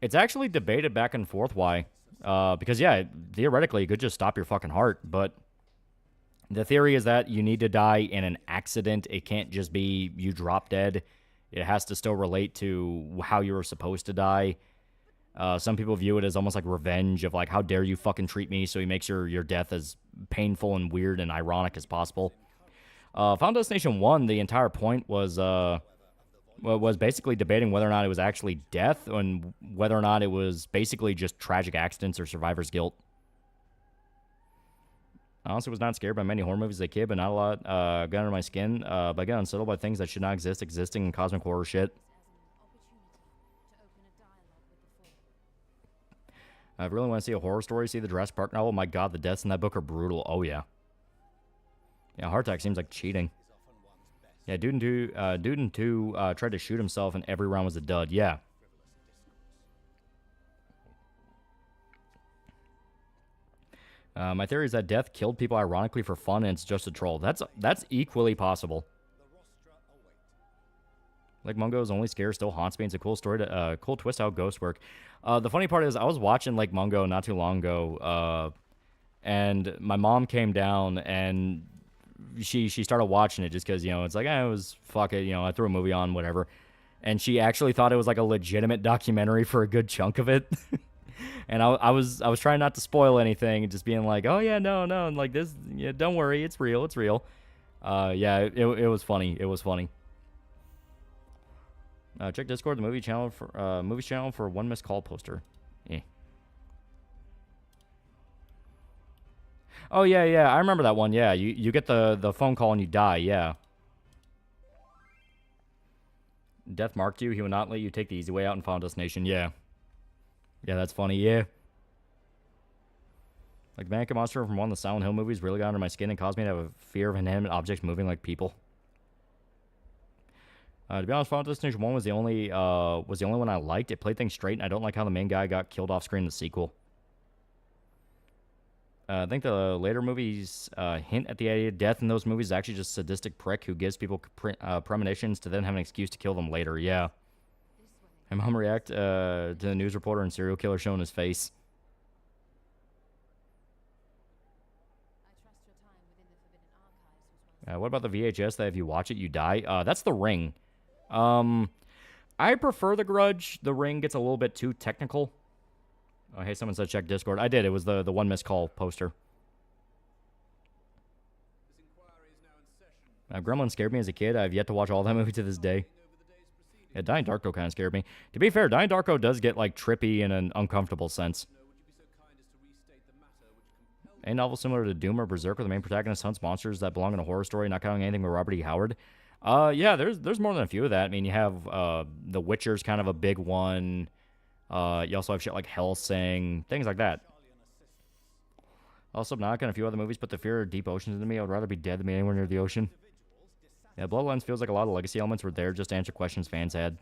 It's actually debated back and forth why. Because, yeah, theoretically, it could just stop your fucking heart, but the theory is that you need to die in an accident. It can't just be you drop dead. It has to still relate to how you were supposed to die. Some people view it as almost like revenge of like, how dare you fucking treat me, so he makes your death as painful and weird and ironic as possible. Final Destination 1, the entire point was basically debating whether or not it was actually death and whether or not it was basically just tragic accidents or survivor's guilt. I honestly was not scared by many horror movies as a kid, but not a lot got under my skin. But I got unsettled by things that should not exist, existing in cosmic horror shit. I really want to see a horror story, see the Jurassic Park novel. My god, the deaths in that book are brutal. Oh, yeah. Yeah, heart attack seems like cheating. Yeah, Dude and 2 tried to shoot himself, and every round was a dud. Yeah. My theory is that Death killed people ironically for fun, and it's just a troll. That's equally possible. Like Mungo's only scare still haunts me. It's a cool story, cool twist how ghosts work. The funny part is I was watching Lake Mungo not too long ago, and my mom came down and she started watching it just because, it's like, it was, fuck it, I threw a movie on, whatever. And she actually thought it was like a legitimate documentary for a good chunk of it. And I was trying not to spoil anything and just being like, oh yeah, no, and like this, yeah, don't worry, it's real. Yeah, it was funny. It was funny. Check Discord, the movies channel for one missed call poster. Yeah. Oh yeah, I remember that one. Yeah, you get the phone call and you die. Yeah. Death marked you. He will not let you take the easy way out and Final Destination. Yeah. Yeah, that's funny. Yeah. Like, the Mannequin Monster from one of the Silent Hill movies really got under my skin and caused me to have a fear of inanimate objects moving like people. To be honest, Final Destination 1 was the only one I liked. It played things straight, and I don't like how the main guy got killed off screen in the sequel. I think the later movies hint at the idea of death in those movies is actually just a sadistic prick who gives people premonitions to then have an excuse to kill them later. Yeah. And mom react to the news reporter and serial killer showing his face. What about the VHS that if you watch it, you die? That's The Ring. I prefer The Grudge. The Ring gets a little bit too technical. Oh, hey, someone said check Discord. I did. It was the one missed call poster. Gremlin scared me as a kid. I've yet to watch all that movie to this day. Yeah, Donnie Darko kind of scared me. To be fair, Donnie Darko does get, like, trippy in an uncomfortable sense. A novel similar to Doom or Berserk where the main protagonist hunts monsters that belong in a horror story, not counting anything with Robert E. Howard. Yeah, there's more than a few of that. I mean, you have The Witcher's kind of a big one. You also have shit like Hellsing, things like that. Also, Subnautica and a few other movies put the fear of deep oceans into me. I would rather be dead than be anywhere near the ocean. Yeah, Bloodlines feels like a lot of legacy elements were there just to answer questions fans had.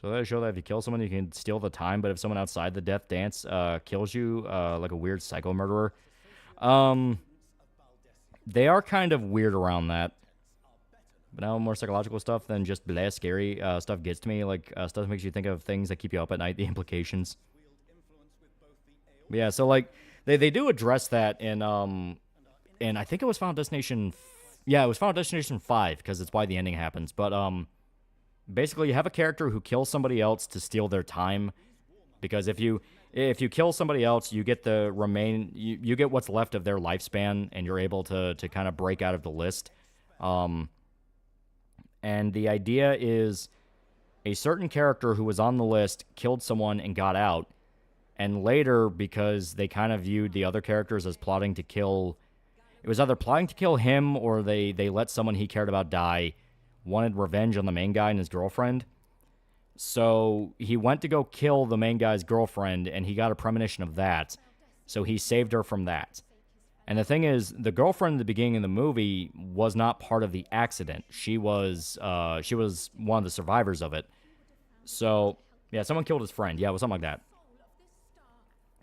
So that show that if you kill someone, you can steal the time, but if someone outside the death dance kills you, like a weird psycho murderer, they are kind of weird around that. But now more psychological stuff than just blah, scary stuff gets to me. Like, stuff that makes you think of things that keep you up at night, the implications. But yeah, so, like, they do address that in I think it was Final Destination... Yeah, it was Final Destination 5, because it's why the ending happens. But, basically, you have a character who kills somebody else to steal their time. Because if you kill somebody else, you get you get what's left of their lifespan, and you're able to kind of break out of the list. And the idea is a certain character who was on the list killed someone and got out. And later, because they kind of viewed the other characters as plotting to kill... It was either plotting to kill him or they let someone he cared about die, wanted revenge on the main guy and his girlfriend. So he went to go kill the main guy's girlfriend, and he got a premonition of that. So he saved her from that. And the thing is, the girlfriend at the beginning of the movie was not part of the accident. She was one of the survivors of it. So, yeah, someone killed his friend. Yeah, it was something like that.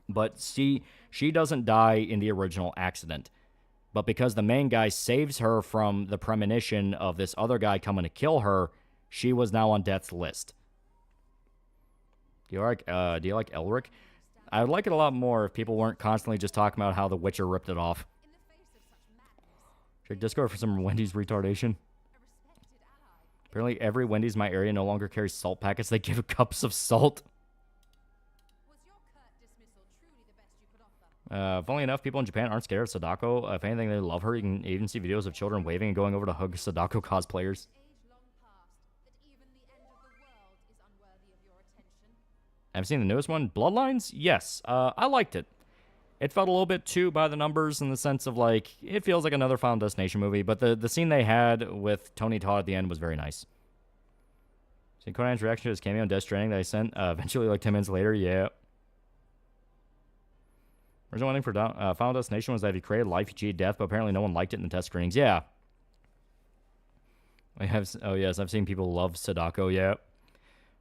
But she doesn't die in the original accident. But because the main guy saves her from the premonition of this other guy coming to kill her, she was now on death's list. Do you like Elric? I would like it a lot more if people weren't constantly just talking about how The Witcher ripped it off. Check Discord for some Wendy's retardation. Apparently every Wendy's in my area no longer carries salt packets. They give cups of salt. Funnily enough, people in Japan aren't scared of Sadako. If anything, they love her. You can even see videos of children waving and going over to hug Sadako cosplayers. I've seen the newest one, Bloodlines? Yes. I liked it. It felt a little bit too by the numbers in the sense of, like, it feels like another Final Destination movie, but the scene they had with Tony Todd at the end was very nice. See Conan's reaction to his cameo in Death Stranding that I sent eventually, like, 10 minutes later? Yeah. Original ending for Final Destination was that if you created life, you cheated death, but apparently no one liked it in the test screenings. Yeah. Oh, yes, I've seen people love Sadako, yeah.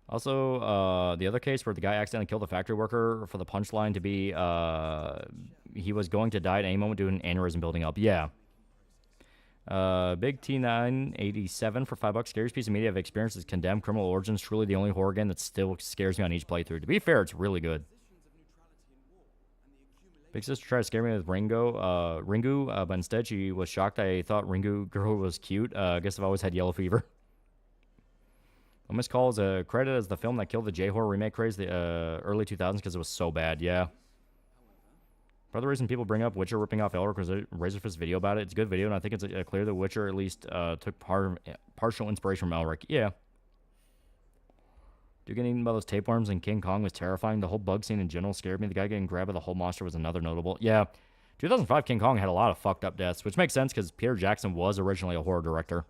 Also, the other case where the guy accidentally killed the factory worker for the punchline to be, he was going to die at any moment due to an aneurysm building up. Yeah. Big T987 for $5. Scariest piece of media I've experienced is Condemned Criminal Origins. Truly the only horror game that still scares me on each playthrough. To be fair, it's really good. Big sister tried to scare me with Ringu, but instead she was shocked I thought Ringu girl was cute. I guess I've always had yellow fever. Almost calls credit as the film that killed the J-horror remake craze the early 2000s because it was so bad, yeah. Part of the reason people bring up Witcher ripping off Elric was a Razorfist video about it. It's a good video, and I think it's clear that Witcher at least took partial inspiration from Elric. Yeah. Dude getting eaten by those tapeworms in King Kong was terrifying. The whole bug scene in general scared me. The guy getting grabbed by the whole monster was another notable. Yeah. 2005 King Kong had a lot of fucked up deaths, which makes sense because Peter Jackson was originally a horror director.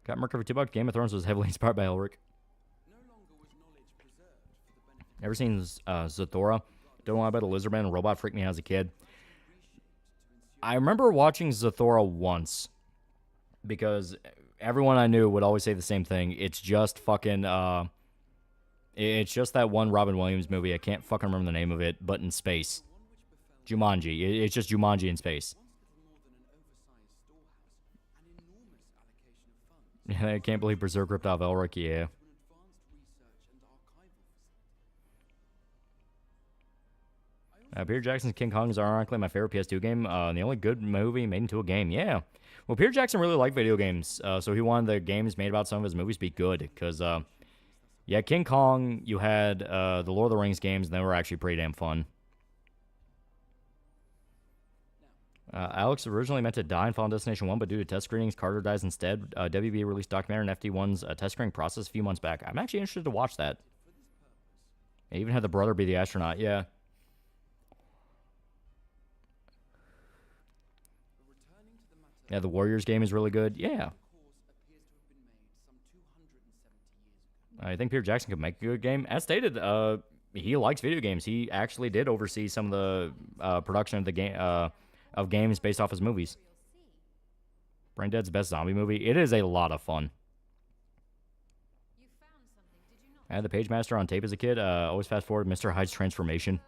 Got Mercury for $2. Game of Thrones was heavily inspired by Elric. Ever seen Zathura? Don't know why about a lizard man and robot freaked me out as a kid. I remember watching Zathura once because everyone I knew would always say the same thing. It's just fucking, it's just that one Robin Williams movie. I can't fucking remember the name of it, but in space. Jumanji. It's just Jumanji in space. Yeah, I can't believe Berserk ripped off Elric, yeah. Peter Jackson's King Kong is ironically my favorite PS2 game. The only good movie made into a game, yeah. Well, Peter Jackson really liked video games, so he wanted the games made about some of his movies to be good. Because, yeah, King Kong, you had the Lord of the Rings games, and they were actually pretty damn fun. Alex originally meant to die in Final Destination 1, but due to test screenings, Carter dies instead. WB released documentary on FD1's test screening process a few months back. I'm actually interested to watch that. I even had the brother be the astronaut, yeah. Yeah, the Warriors game is really good. Yeah. I think Peter Jackson could make a good game. As stated, he likes video games. He actually did oversee some of the production of the game of games based off his movies. Brain Dead's best zombie movie. It is a lot of fun. I had the Page Master on tape as a kid. Always fast forward Mr. Hyde's transformation.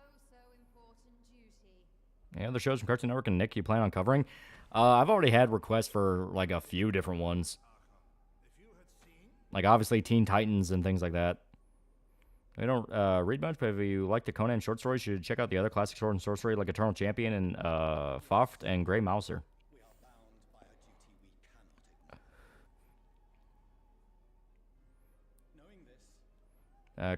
Yeah, other shows from Cartoon Network and Nick you plan on covering? I've already had requests for like a few different ones. Like obviously Teen Titans and things like that. I don't read much, but if you like the Conan short stories, you should check out the other classic sword and sorcery like Eternal Champion and Foft and Grey Mouser.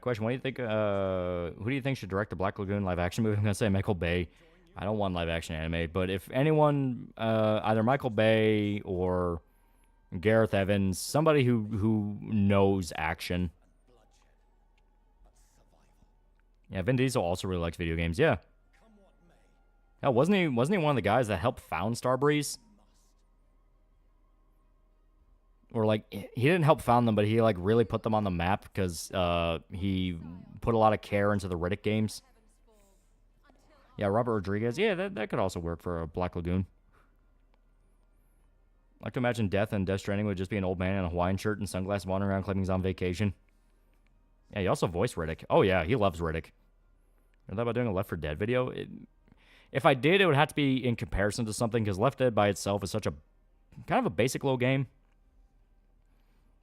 Question: What do you think? Who do you think should direct the Black Lagoon live action movie? I'm gonna say Michael Bay. I don't want live action anime, but if anyone, either Michael Bay or Gareth Evans, somebody who knows action. Yeah, Vin Diesel also really likes video games. Yeah. Hell, wasn't he one of the guys that helped found Starbreeze? Or like he didn't help found them, but he like really put them on the map because he put a lot of care into the Riddick games. Yeah, Robert Rodriguez. Yeah, that could also work for a Black Lagoon. I like to imagine Death and Death Stranding would just be an old man in a Hawaiian shirt and sunglasses wandering around claiming he's on vacation. Yeah, he also voiced Riddick. Oh yeah, he loves Riddick. I thought about doing a Left 4 Dead video. If I did, it would have to be in comparison to something because Left Dead by itself is such a kind of a basic little game.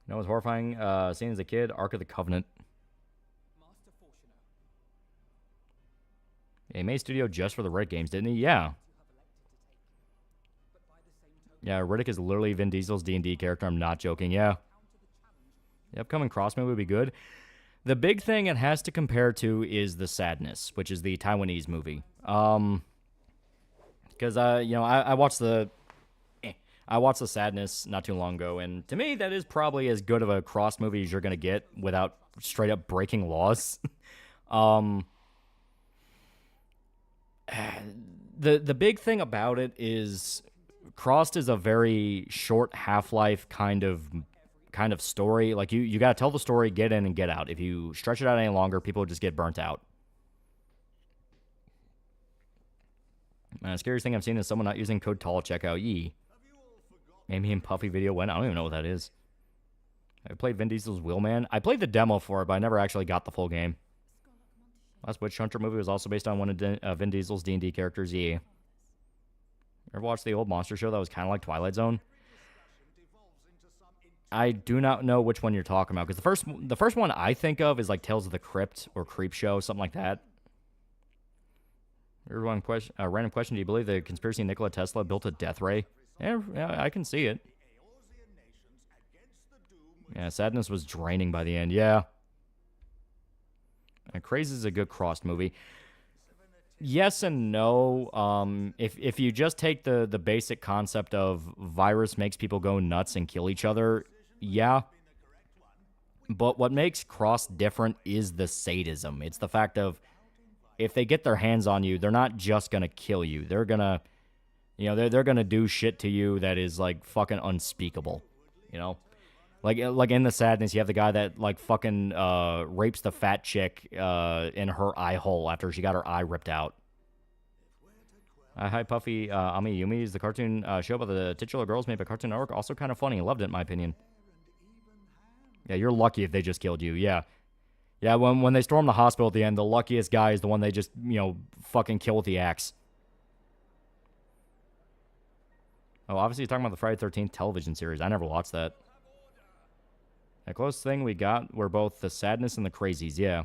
You know, it was horrifying seeing as a kid, Ark of the Covenant. Yeah, he made a studio just for the Riddick games, didn't he? Yeah. Yeah, Riddick is literally Vin Diesel's D&D character. I'm not joking. Yeah. The upcoming Cross movie would be good. The big thing it has to compare to is The Sadness, which is the Taiwanese movie. Because you know, I watched the Sadness not too long ago, and to me, that is probably as good of a Cross movie as you're gonna get without straight up breaking laws. The big thing about it is Crossed is a very short half-life kind of story. Like you got to tell the story, get in and get out. If you stretch it out any longer, people just get burnt out. The scariest thing I've seen is someone not using code TALL at checkout. Yee. Amy and Puffy video went. I don't even know what that is. I played Vin Diesel's Wheelman. I played the demo for it, but I never actually got the full game. Last Witch Hunter movie was also based on one of Vin Diesel's D&D characters. Yeah. Ever watched the old monster show that was kind of like Twilight Zone? I do not know which one you're talking about, because the first one I think of is like Tales of the Crypt or Creep Show, something like that. Random question: do you believe the conspiracy Nikola Tesla built a death ray? Yeah, I can see it. Yeah, Sadness was draining by the end. Yeah. And Crazy is a good Crossed movie. Yes and no. If you just take the basic concept of virus makes people go nuts and kill each other, yeah. But what makes Cross different is the sadism. It's the fact of if they get their hands on you, they're not just gonna kill you. They're gonna, you know, they're gonna do shit to you that is like fucking unspeakable. You know, like in The Sadness, you have the guy that like fucking rapes the fat chick in her eye hole after she got her eye ripped out. Hi, Puffy. Ami Yumi is the cartoon show about the titular girls made by Cartoon Network. Also kind of funny. Loved it, in my opinion. Yeah, you're lucky if they just killed you. Yeah. Yeah, when they storm the hospital at the end, the luckiest guy is the one they just, you know, fucking kill with the axe. Oh, obviously you're talking about the Friday 13th television series. I never watched that. The closest thing we got were both The Sadness and The Crazies, yeah.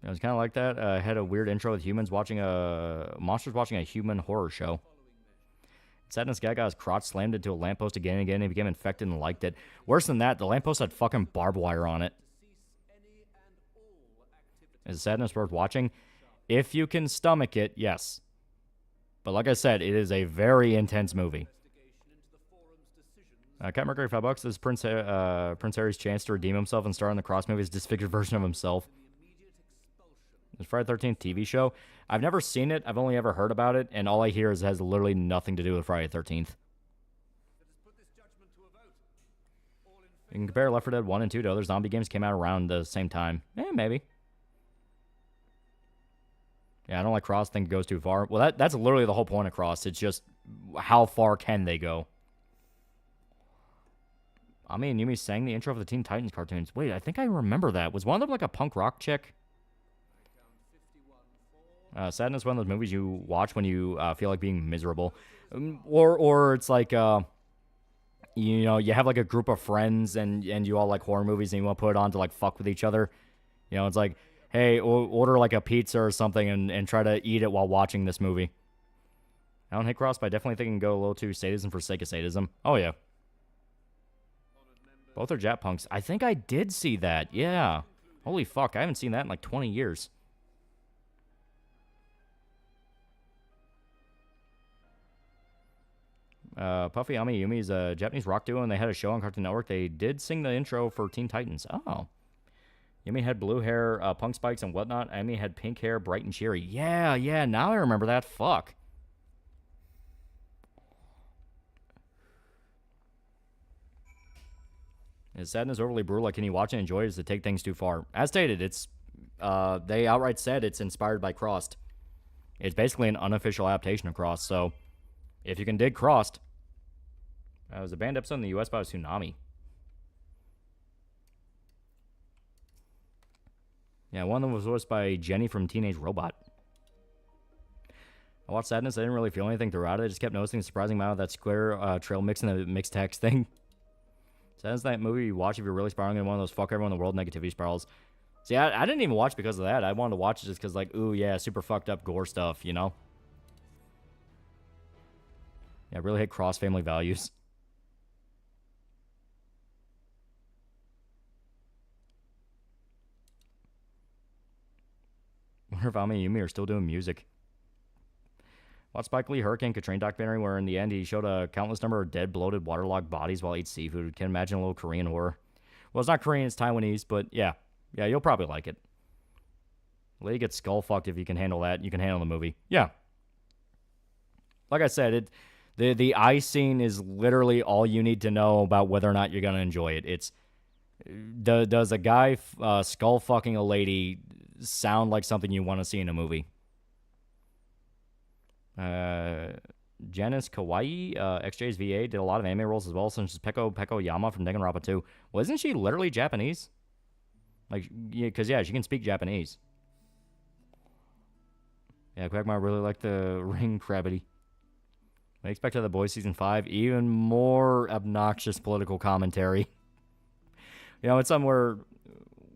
It was kind of like that. Had a weird intro with monsters watching a human horror show. Sadness guy got his crotch slammed into a lamppost again and again. He became infected and liked it. Worse than that, the lamppost had fucking barbed wire on it. Is Sadness worth watching? If you can stomach it, yes. But like I said, it is a very intense movie. Cat Mercury, $5. This is Prince Harry's chance to redeem himself and star in the Cross movie's disfigured version of himself. This Friday 13th TV show. I've never seen it. I've only ever heard about it, and all I hear is it has literally nothing to do with Friday 13th. You can compare Left 4 Dead 1 and 2 to other zombie games came out around the same time. Maybe. Yeah, I don't like Cross. Think it goes too far. Well, that's literally the whole point of Cross. It's just how far can they go? Ami and Yumi sang the intro for the Teen Titans cartoons. Wait, I think I remember that. Was one of them like a punk rock chick? Sadness, one of those movies you watch when you feel like being miserable. Or it's like, you know, you have like a group of friends and you all like horror movies and you want to put it on to like fuck with each other. You know, it's like, hey, order like a pizza or something and try to eat it while watching this movie. I don't hate Cross, but I definitely think it can go a little too sadism for sake of sadism. Oh, yeah. Both are Jap punks. I think I did see that. Yeah. Holy fuck, I haven't seen that in like 20 years. Puffy Ami Yumi is a Japanese rock duo, and they had a show on Cartoon Network. They did sing the intro for Teen Titans. Oh. Yumi had blue hair, punk spikes, and whatnot. Ami had pink hair, bright and cheery. Yeah, now I remember that. Fuck. Is sadness overly brutal? Like, can you watch and enjoy it? Does it take things too far? As stated, it's they outright said it's inspired by Crossed. It's basically an unofficial adaptation of Crossed, so if you can dig Crossed. It was a banned episode in the US by a tsunami. Yeah, one of them was voiced by Jenny from Teenage Robot. I watched Sadness. I didn't really feel anything throughout it. I just kept noticing the surprising amount of that square trail mix and the mixed text thing. Sadness, that movie you watch if you're really spiraling in one of those fuck everyone in the world negativity spirals. See, I didn't even watch because of that. I wanted to watch it just because, like, ooh, yeah, super fucked up gore stuff, you know? Yeah, really hit cross family values. Wonder if Ami and Yumi are still doing music. Watch Spike Lee Hurricane Katrina documentary where in the end he showed a countless number of dead, bloated, waterlogged bodies while he eats seafood. Can imagine a little Korean horror. Well, it's not Korean, it's Taiwanese, but yeah. Yeah, you'll probably like it. Lady gets skull fucked if you can handle that. You can handle the movie. Yeah. Like I said, the eye scene is literally all you need to know about whether or not you're going to enjoy it. It's does a guy skull fucking a lady sound like something you want to see in a movie? Janice Kawaii, XJ's VA, did a lot of anime roles as well, such as Peko Yama from Danganronpa 2. Well, isn't she literally Japanese? Like, yeah, because, yeah, she can speak Japanese. Yeah, Quagmire really liked the ring Crabbity. I expect The Boys Season 5, even more obnoxious political commentary. You know, it's somewhere...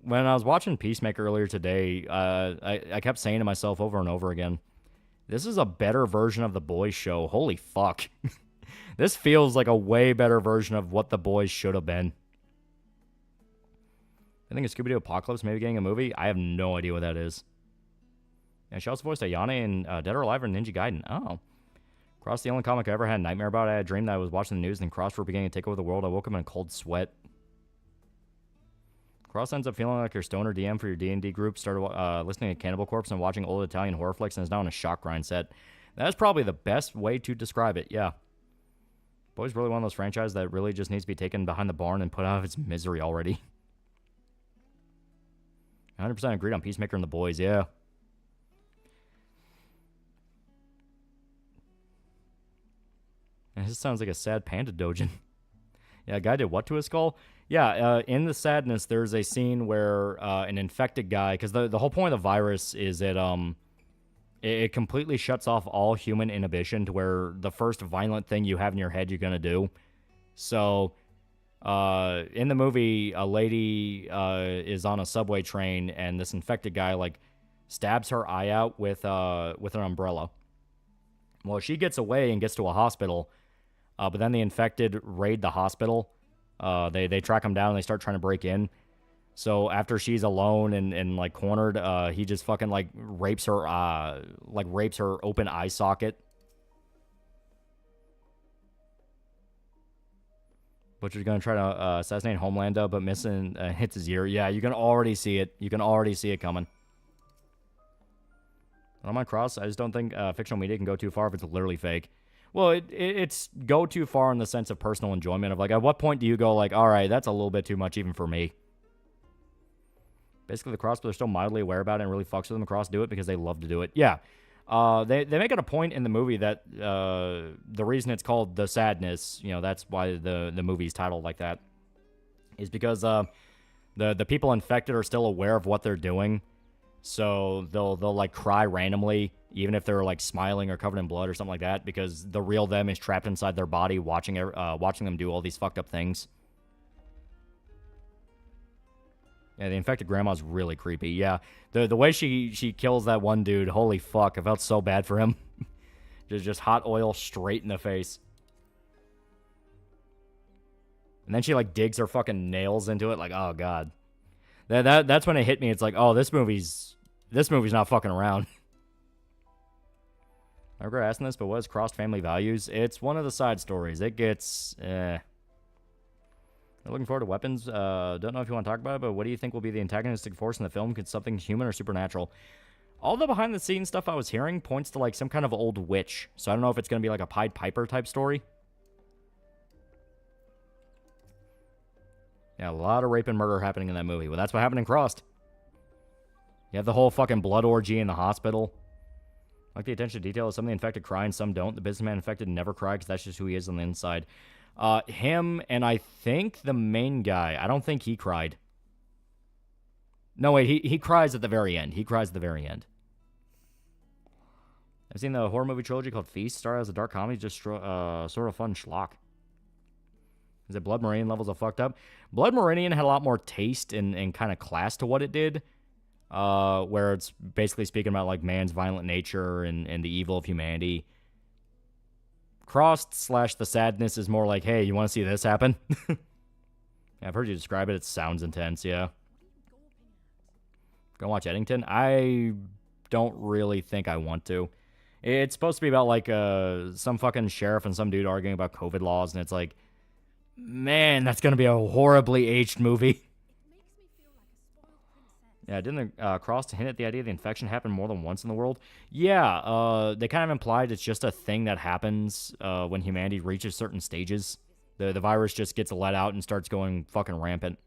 When I was watching Peacemaker earlier today, I kept saying to myself over and over again, this is a better version of The Boys show. Holy fuck. This feels like a way better version of what The Boys should have been. I think a Scooby-Doo Apocalypse maybe getting a movie. I have no idea what that is. And she also voiced Ayane in Dead or Alive or Ninja Gaiden. Oh. Cross, the only comic I ever had a nightmare about. I had a dream that I was watching the news and Cross were beginning to take over the world. I woke up in a cold sweat. Cross ends up feeling like your stoner DM for your D&D group, started listening to Cannibal Corpse and watching old Italian horror flicks, and is now on a shock grind set. That's probably the best way to describe it, yeah. Boys really one of those franchises that really just needs to be taken behind the barn and put out of its misery already. 100% agreed on Peacemaker and The Boys, yeah. And this sounds like a sad panda dojin. Yeah, a guy did what to his skull? Yeah, in the sadness, there's a scene where an infected guy, because the whole point of the virus is that it completely shuts off all human inhibition to where the first violent thing you have in your head you're going to do. So, in the movie, a lady is on a subway train, and this infected guy, like, stabs her eye out with an umbrella. Well, she gets away and gets to a hospital, but then the infected raid the hospital. They track him down and they start trying to break in. So after she's alone and like cornered, he just fucking like rapes her open eye socket. Butcher's gonna try to assassinate Homelander, but missing hits his ear. Yeah, you can already see it. You can already see it coming. On my cross, I just don't think fictional media can go too far if it's literally fake. Well, it's go too far in the sense of personal enjoyment of, like, at what point do you go, like, all right, that's a little bit too much even for me. Basically, the cross, but they're still mildly aware about it and really fucks with them. The cross do it because they love to do it. Yeah. They make it a point in the movie that the reason it's called The Sadness, you know, that's why the movie's titled like that, is because the people infected are still aware of what they're doing. So they'll like cry randomly, even if they're like smiling or covered in blood or something like that, because the real them is trapped inside their body, watching them do all these fucked up things. Yeah, the infected grandma's really creepy. Yeah, the way she kills that one dude, holy fuck, I felt so bad for him. just hot oil straight in the face. And then she like digs her fucking nails into it, like, oh god. That's when it hit me. It's like, oh, this movie's not fucking around. I regret asking this, but what is crossed family values? It's one of the side stories. It gets, Looking forward to weapons. Don't know if you want to talk about it, but what do you think will be the antagonistic force in the film? Could something human or supernatural? All the behind-the-scenes stuff I was hearing points to, like, some kind of old witch. So I don't know if it's going to be, like, a Pied Piper type story. Yeah, a lot of rape and murder happening in that movie. Well, that's what happened in Crossed. You have the whole fucking blood orgy in the hospital. I like the attention to detail. Some of the infected cry and some don't. The businessman infected never cry because that's just who he is on the inside. Him and I think the main guy. I don't think he cried. No, wait. He cries at the very end. He cries at the very end. I've seen the horror movie trilogy called Feast. Started as a dark comedy, just sort of fun schlock. Is it Blood Meridian levels of fucked up? Blood Meridian had a lot more taste and kind of class to what it did. Where it's basically speaking about, like, man's violent nature and the evil of humanity. Crossed / the sadness is more like, hey, you want to see this happen? Yeah, I've heard you describe it. It sounds intense, yeah. Go watch Eddington? I don't really think I want to. It's supposed to be about, like, some fucking sheriff and some dude arguing about COVID laws, and it's like, man, that's going to be a horribly aged movie. Yeah, didn't the Cross hint at the idea the infection happened more than once in the world? Yeah, they kind of implied it's just a thing that happens when humanity reaches certain stages. The virus just gets let out and starts going fucking rampant.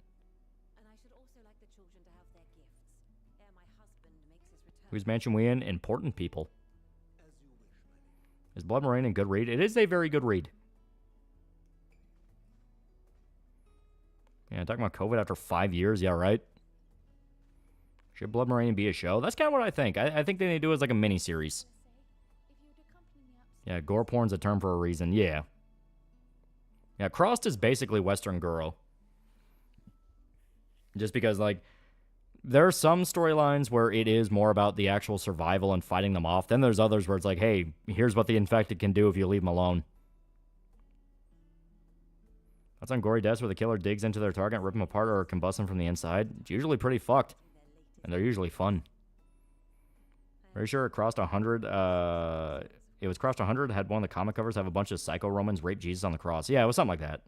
Whose mansion we in? Important people. Is Blood Meridian a good read? It is a very good read. Yeah, talking about COVID after 5 years. Yeah, right? Should Blood Meridian be a show? That's kind of what I think. I think they need to do it as like a mini-series. Yeah, gore porn's a term for a reason. Yeah. Yeah, Crossed is basically Western Guru. Just because, like, there are some storylines where it is more about the actual survival and fighting them off. Then there's others where it's like, hey, here's what the infected can do if you leave them alone. That's on gory deaths where the killer digs into their target, rip them apart, or combust them from the inside. It's usually pretty fucked. And they're usually fun. Very sure it crossed 100. It was crossed 100. Had one of the comic covers have a bunch of psycho Romans rape Jesus on the cross. Yeah, it was something like that.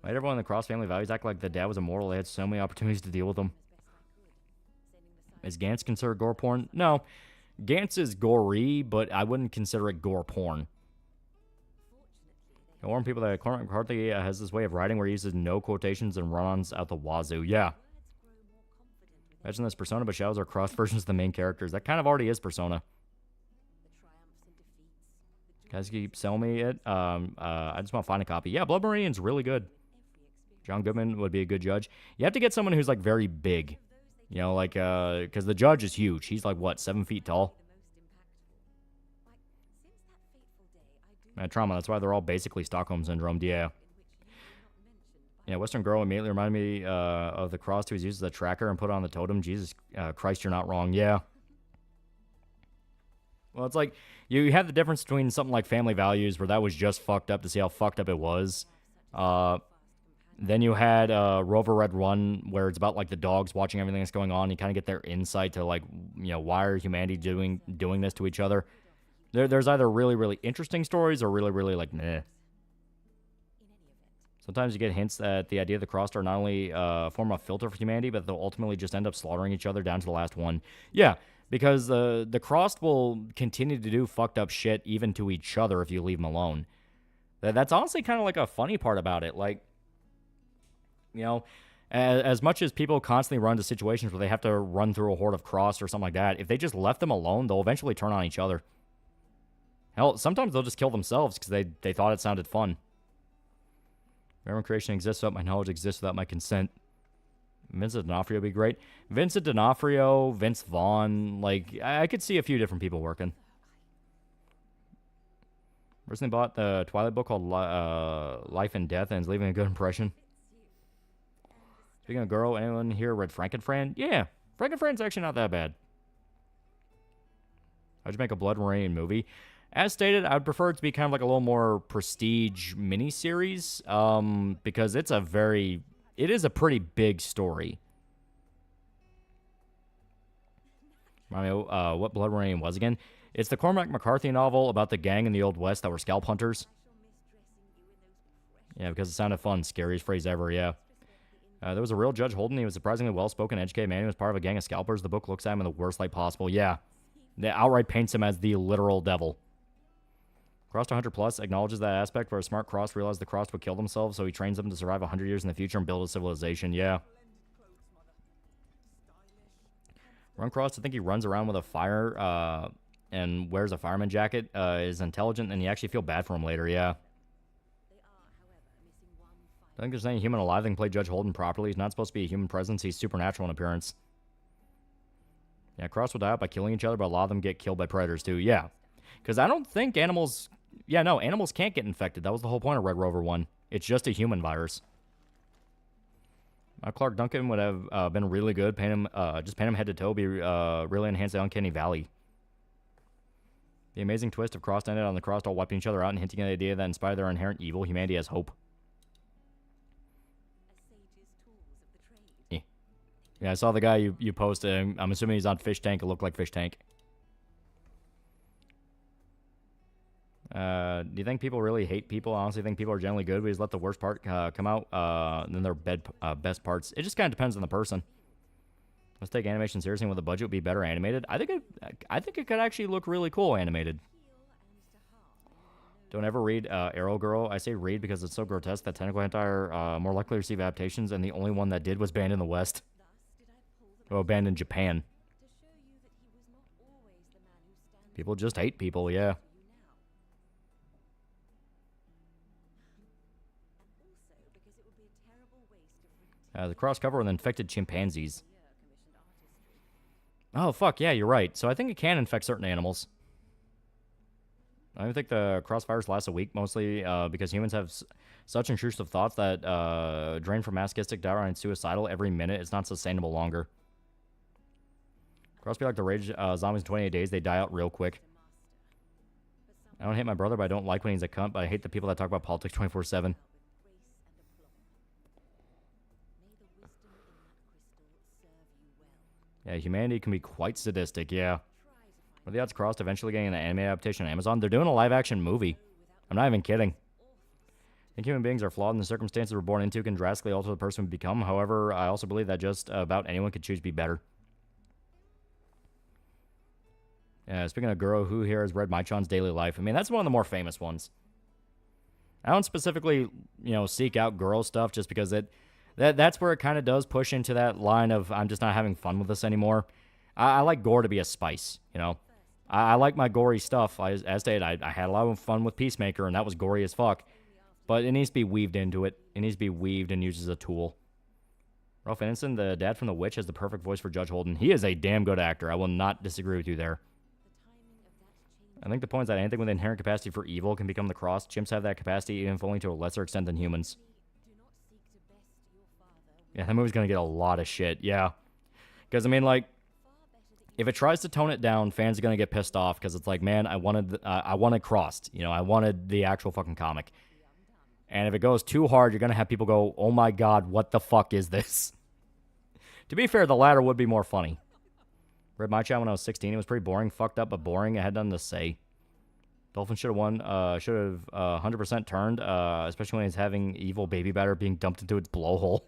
Why did everyone in the Cross family values act like the dad was immortal? They had so many opportunities to deal with them. Is Gantz considered gore porn? No. Gantz is gory, but I wouldn't consider it gore porn. I warn people that Cormac McCarthy has this way of writing where he uses no quotations and run-ons out the wazoo. Yeah. Imagine this Persona, but shadows are cross versions of the main characters. That kind of already is Persona. Guys keep selling me it. I just want to find a copy. Yeah, Blood Meridian's really good. John Goodman would be a good judge. You have to get someone who's, like, very big. You know, like, because the judge is huge. He's, like, what, 7 feet tall? Man, trauma. That's why they're all basically Stockholm Syndrome. Yeah. Yeah, Western Girl immediately reminded me of the Cross who uses the tracker and put it on the totem. Jesus Christ, you're not wrong. Yeah. Well, it's like, you have the difference between something like Family Values, where that was just fucked up to see how fucked up it was. Then you had Rover Red Run, where it's about, like, the dogs watching everything that's going on. You kind of get their insight to, like, you know, why are humanity doing this to each other. There's either really, really interesting stories or really, really, like, meh. Sometimes you get hints that the idea of the Crossed are not only a form of filter for humanity, but they'll ultimately just end up slaughtering each other down to the last one. Yeah, because the Crossed will continue to do fucked up shit even to each other if you leave them alone. That's honestly kind of like a funny part about it. Like, you know, as much as people constantly run into situations where they have to run through a horde of Crossed or something like that, if they just left them alone, they'll eventually turn on each other. Hell, sometimes they'll just kill themselves because they thought it sounded fun. Remember, creation exists without my knowledge, exists without my consent. Vincent D'Onofrio would be great. Vincent D'Onofrio, Vince Vaughn, like, I could see a few different people working. Recently bought the Twilight book called Life and Death, and is leaving a good impression. Speaking of girl, anyone here read Frankenfran? Yeah, Frankenfran's actually not that bad. How'd you make a Blood Meridian movie? As stated, I would prefer it to be kind of like a little more prestige miniseries, because it is a pretty big story. I mean, what Blood Meridian was again? It's the Cormac McCarthy novel about the gang in the Old West that were scalp hunters. Yeah, because it sounded fun. Scariest phrase ever, yeah. There was a real Judge Holden. He was a surprisingly well-spoken, educated man. He was part of a gang of scalpers. The book looks at him in the worst light possible. Yeah. They outright paints him as the literal devil. Crossed 100 Plus acknowledges that aspect where a smart Cross realized the Crossed would kill themselves, so he trains them to survive 100 years in the future and build a civilization. Yeah. Run Cross, I think he runs around with a fire and wears a fireman jacket, is intelligent, and you actually feel bad for him later, yeah. I think there's any human alive that can play Judge Holden properly. He's not supposed to be a human presence. He's supernatural in appearance. Yeah, Cross will die out by killing each other, but a lot of them get killed by predators too. Yeah. Because I don't think animals... Yeah, no, animals can't get infected. That was the whole point of Red Rover 1. It's just a human virus. Clark Duncan would have been really good. Just paint him head to toe. Really enhance the Uncanny Valley. The amazing twist of Crossed ended on the Crossed all wiping each other out and hinting at the idea that in spite of their inherent evil, humanity has hope. Yeah, I saw the guy you posted. I'm assuming he's on Fish Tank. It looked like Fish Tank. Do you think people really hate people? I honestly think people are generally good. We just let the worst part come out, and then their best parts. It just kind of depends on the person. Let's take animation seriously. With a budget, would be better animated. I think it could actually look really cool animated. Don't ever read Arrow Girl. I say read because it's so grotesque that technical hentai are more likely to receive adaptations, and the only one that did was banned in the West. Oh, banned in Japan. People just hate people, yeah. The cross cover with infected chimpanzees. Oh, fuck, yeah, you're right. So I think it can infect certain animals. I think the crossfires last a week, mostly because humans have such intrusive thoughts that drain from masochistic, downright suicidal every minute. It's not sustainable longer. Cross be like the rage zombies in 28 days. They die out real quick. I don't hate my brother, but I don't like when he's a cunt, but I hate the people that talk about politics 24/7. Yeah, humanity can be quite sadistic, yeah. What are the odds Crossed eventually getting an anime adaptation on Amazon? They're doing a live-action movie. I'm not even kidding. I think human beings are flawed and the circumstances we're born into can drastically alter the person we become. However, I also believe that just about anyone could choose to be better. Yeah, speaking of Guro, who here has read Mai-chan's Daily Life? I mean, that's one of the more famous ones. I don't specifically, seek out Guro stuff just because that's where it kind of does push into that line of I'm just not having fun with this anymore. I like gore to be a spice, I like my gory stuff. As stated, I had a lot of fun with Peacemaker, and that was gory as fuck. But it needs to be weaved into it. It needs to be weaved and used as a tool. Ralph Ineson, the dad from The Witch, has the perfect voice for Judge Holden. He is a damn good actor. I will not disagree with you there. I think the point is that anything with inherent capacity for evil can become the Cross. Chimps have that capacity, even if only to a lesser extent than humans. Yeah, that movie's going to get a lot of shit, yeah. Because, if it tries to tone it down, fans are going to get pissed off because it's like, man, I wanted Crossed. I wanted the actual fucking comic. And if it goes too hard, you're going to have people go, oh my god, what the fuck is this? To be fair, the latter would be more funny. Read Mai-chan when I was 16. It was pretty boring, fucked up, but boring. I had nothing to say. Dolphin should have won. Should have 100% turned, especially when he's having evil baby batter being dumped into its blowhole.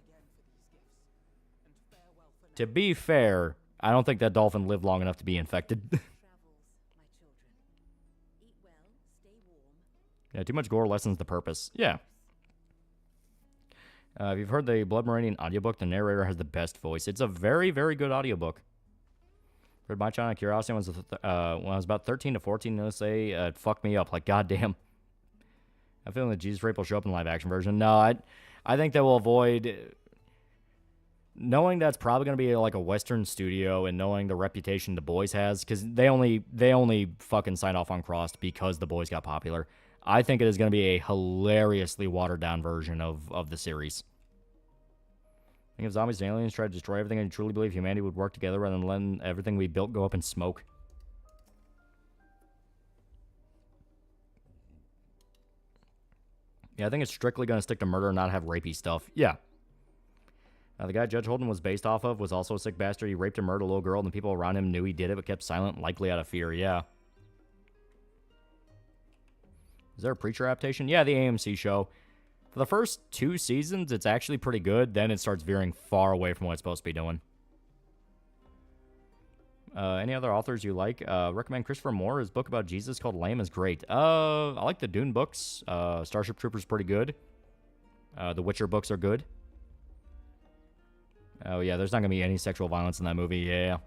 To be fair, I don't think that dolphin lived long enough to be infected. Yeah, too much gore lessens the purpose. Yeah. If you've heard the Blood Meridian audiobook, the narrator has the best voice. It's a very, very good audiobook. Read Mai-chan on Curiosity when I was about 13 to 14. Let's say it fucked me up. Like, goddamn. I feel like Jesus Rape will show up in the live action version. No, I think they will avoid... Knowing that's probably going to be like a Western studio and knowing the reputation The Boys has, because they only fucking signed off on Crossed because The Boys got popular. I think it is going to be a hilariously watered-down version of the series. I think if zombies and aliens tried to destroy everything, I truly believe humanity would work together rather than letting everything we built go up in smoke. Yeah, I think it's strictly going to stick to murder and not have rapey stuff. Yeah. The guy Judge Holden was based off of was also a sick bastard. He raped and murdered a little girl, and the people around him knew he did it, but kept silent, likely out of fear. Yeah. Is there a Preacher adaptation? Yeah, the AMC show. For the first 2 seasons, it's actually pretty good. Then it starts veering far away from what it's supposed to be doing. Any other authors you like? Recommend Christopher Moore. His book about Jesus called Lamb is great. I like the Dune books. Starship Troopers pretty good. The Witcher books are good. Oh, yeah, there's not going to be any sexual violence in that movie. Yeah.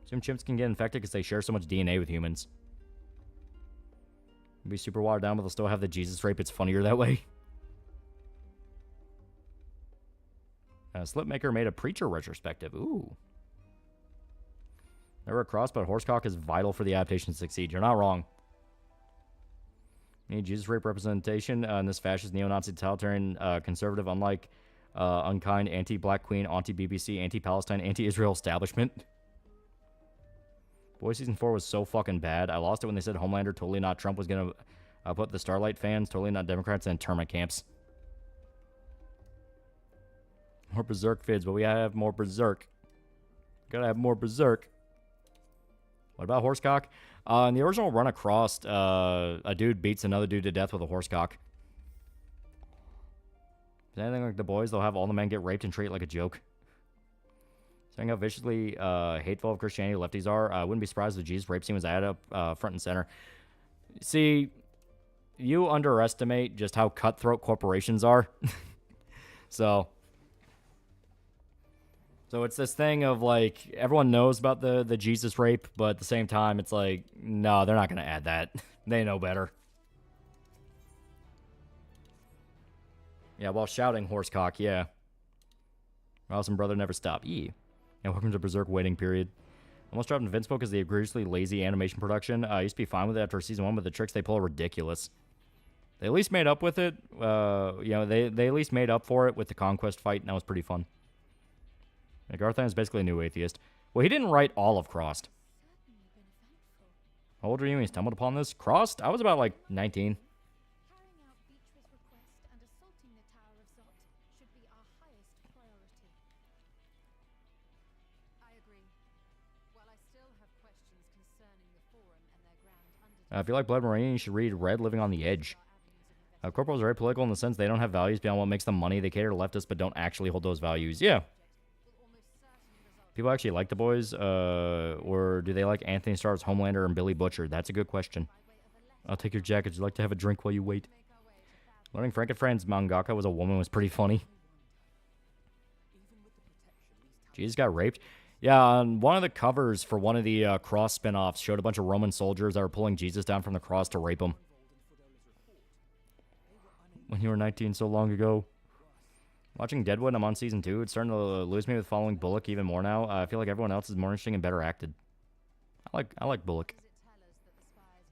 Some chimps can get infected because they share so much DNA with humans. It'll be super watered down, but they'll still have the Jesus rape. It's funnier that way. Slipmaker made a Preacher retrospective. Ooh. Never a cross, but horsecock is vital for the adaptation to succeed. You're not wrong. Need Jesus rape representation in this fascist, neo-Nazi, totalitarian, conservative, unlike unkind, anti-black queen, anti-BBC, anti-Palestine, anti-Israel establishment. Boy, season 4 was so fucking bad. I lost it when they said Homelander, totally not Trump, was gonna put the Starlight fans, totally not Democrats, in internment camps. More Berserk vids, but we gotta have more Berserk. Gotta have more Berserk. What about horsecock? In the original Run Across, a dude beats another dude to death with a horsecock. If it's anything like The Boys, they'll have all the men get raped and treat it like a joke. Saying how viciously hateful of Christianity lefties are, I wouldn't be surprised if the Jesus rape scene was added up front and center. See, you underestimate just how cutthroat corporations are. So it's this thing of, like, everyone knows about the Jesus rape, but at the same time, it's like, no, they're not going to add that. They know better. Yeah, while shouting horsecock, yeah. Awesome brother never stop. And welcome to Berserk waiting period. Almost dropped Invincible because the egregiously lazy animation production. I used to be fine with it after season 1, but the tricks they pull are ridiculous. They at least made up with it. They at least made up for it with the Conquest fight, and that was pretty fun. Garthan is basically a new atheist. Well, he didn't write all of Crossed. How old are you when you stumbled upon this? Crossed? I was about, like, 19. Carrying out Beatrice's request and assaulting the Tower of Zot should be our highest priority. I agree. While I still have questions concerning the Forum and their grand undertaking... If you like Blood Marine, you should read Red Living on the Edge. Corporals are very political in the sense they don't have values beyond what makes them money. They cater to leftists, but don't actually hold those values. Yeah. People actually like The Boys, or do they like Anthony Starr's Homelander and Billy Butcher? That's a good question. I'll take your jacket. Would you like to have a drink while you wait? Learning Frankenfran's mangaka was a woman was pretty funny. Jesus got raped. Yeah, on one of the covers for one of the Cross spinoffs showed a bunch of Roman soldiers that were pulling Jesus down from the cross to rape him. When you were 19 so long ago. Watching Deadwood, I'm on season 2. It's starting to lose me with following Bullock even more now. I feel like everyone else is more interesting and better acted. I like Bullock.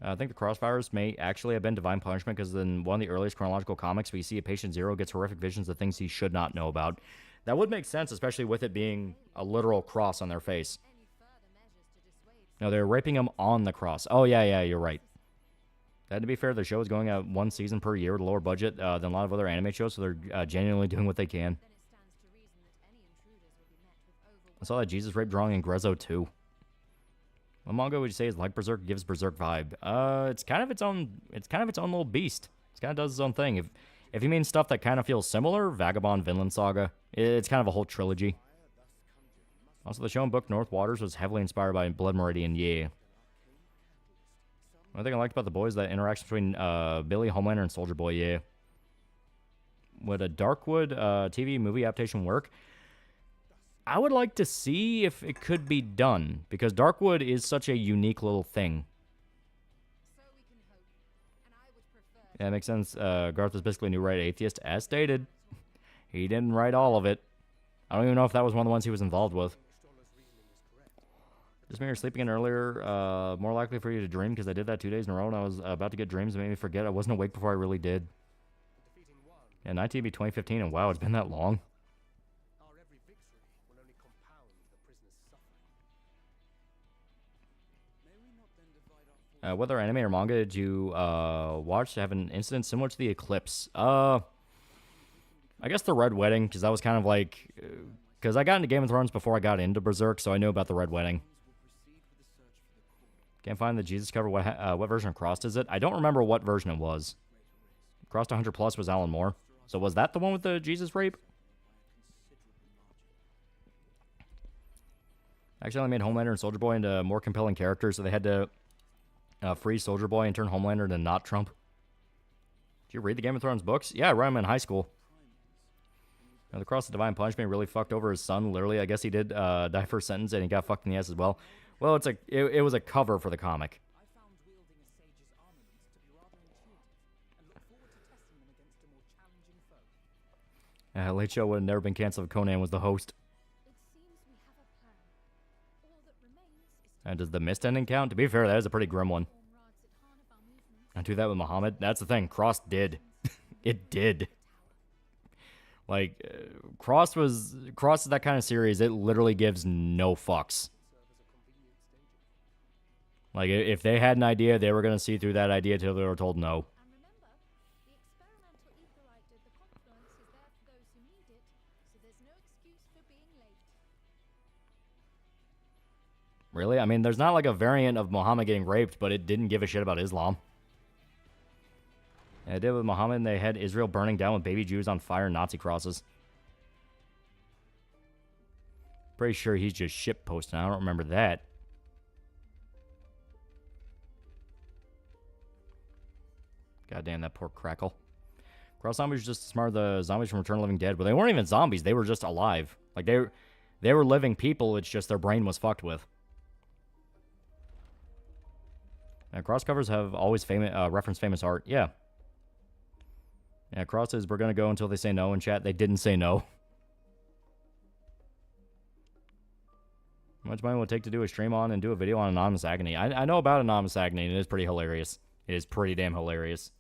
I think the Crossfires may actually have been divine punishment because in one of the earliest chronological comics, we see a Patient Zero gets horrific visions of things he should not know about. That would make sense, especially with it being a literal cross on their face. No, they're raping him on the cross. Oh, yeah, you're right. And to be fair, the show is going out 1 season per year with a lower budget than a lot of other anime shows, so they're genuinely doing what they can. I saw that Jesus rape drawing in Grezzo too. What manga would you say is like Berserk, gives Berserk vibe? It's kind of its own little beast. It kind of does its own thing. If you mean stuff that kind of feels similar, Vagabond, Vinland Saga. It's kind of a whole trilogy. Also, the show and book North Waters was heavily inspired by Blood Meridian. Yeah. One thing I liked about The Boys is that interaction between Billy, Homelander, and Soldier Boy, yeah. Would a Darkwood TV movie adaptation work? I would like to see if it could be done, because Darkwood is such a unique little thing. Yeah, it makes sense. Garth is basically a new right atheist, as stated. He didn't write all of it. I don't even know if that was one of the ones he was involved with. Just me, you're sleeping in earlier, more likely for you to dream, because I did that 2 days in a row, and I was about to get dreams that made me forget I wasn't awake before I really did. Yeah, 19 be 2015, and wow, it's been that long. Whether anime or manga did you watch to have an incident similar to the eclipse? I guess the Red Wedding, because that was kind of like... Because I got into Game of Thrones before I got into Berserk, so I knew about the Red Wedding. Can't find the Jesus cover. What version of Crossed is it? I don't remember what version it was. Crossed 100 Plus was Alan Moore. So was that the one with the Jesus rape? Actually, they made Homelander and Soldier Boy into more compelling characters, so they had to free Soldier Boy and turn Homelander into not Trump. Did you read the Game of Thrones books? Yeah, I read them in high school. Now, the Cross of Divine Punishment really fucked over his son. Literally, I guess he did die for a sentence, and he got fucked in the ass as well. Well, it was a cover for the comic. Late Show would have never been canceled if Conan was the host. And does the Mist ending count? To be fair, that is a pretty grim one. I do that with Muhammad. That's the thing. Cross did. It did. Like, Cross is that kind of series. It literally gives no fucks. Like, if they had an idea, they were going to see through that idea until they were told no. Really? I mean, there's not like a variant of Muhammad getting raped, but it didn't give a shit about Islam. Yeah, it did with Muhammad, and they had Israel burning down with baby Jews on fire and Nazi crosses. Pretty sure he's just shit posting. I don't remember that. Goddamn, that poor Crackle. Cross zombies were just as smart as the zombies from Return of the Living Dead, but they weren't even zombies. They were just alive. Like, they were living people. It's just their brain was fucked with. Now, cross covers have always referenced famous art. Yeah. Yeah, Cross says, we're going to go until they say no in chat. They didn't say no. How much money will it take to do a stream on and do a video on Anonymous Agony? I know about Anonymous Agony, and it is pretty hilarious. It is pretty damn hilarious.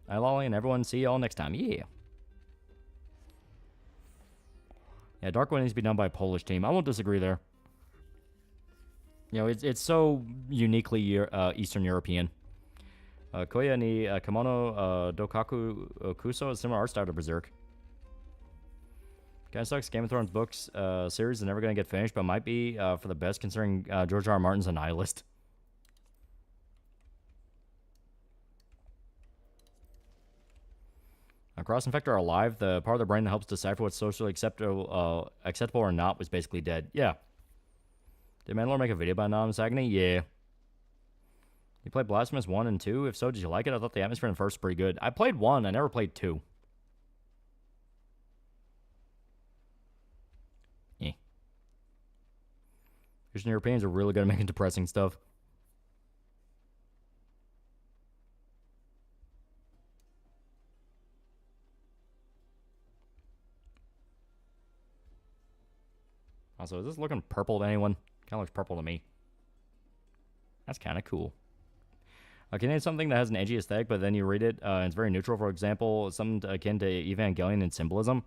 Hi, Lolly, and everyone. See you all next time. Yeah. Yeah, Darkwood needs to be done by a Polish team. I won't disagree there. You know, it's so uniquely Eastern European. Koya ni Kimono Dokaku Kuso is similar art style to Berserk. Kinda sucks. Game of Thrones books series is never going to get finished, but might be for the best considering George R. R. Martin's a nihilist. Cross Infector are alive. The part of the brain that helps decipher what's socially acceptable or not was basically dead. Yeah. Did Mandalore make a video about Anonymous Agony? Yeah. You played Blasphemous 1 and 2? If so, did you like it? I thought the atmosphere in the first was pretty good. I played 1. I never played 2. Eh. Christian Europeans are really good at making depressing stuff. Also, is this looking purple to anyone? Kind of looks purple to me. That's kind of cool. Can you name something that has an edgy aesthetic, but then you read it and it's very neutral? For example, something akin to Evangelion in symbolism.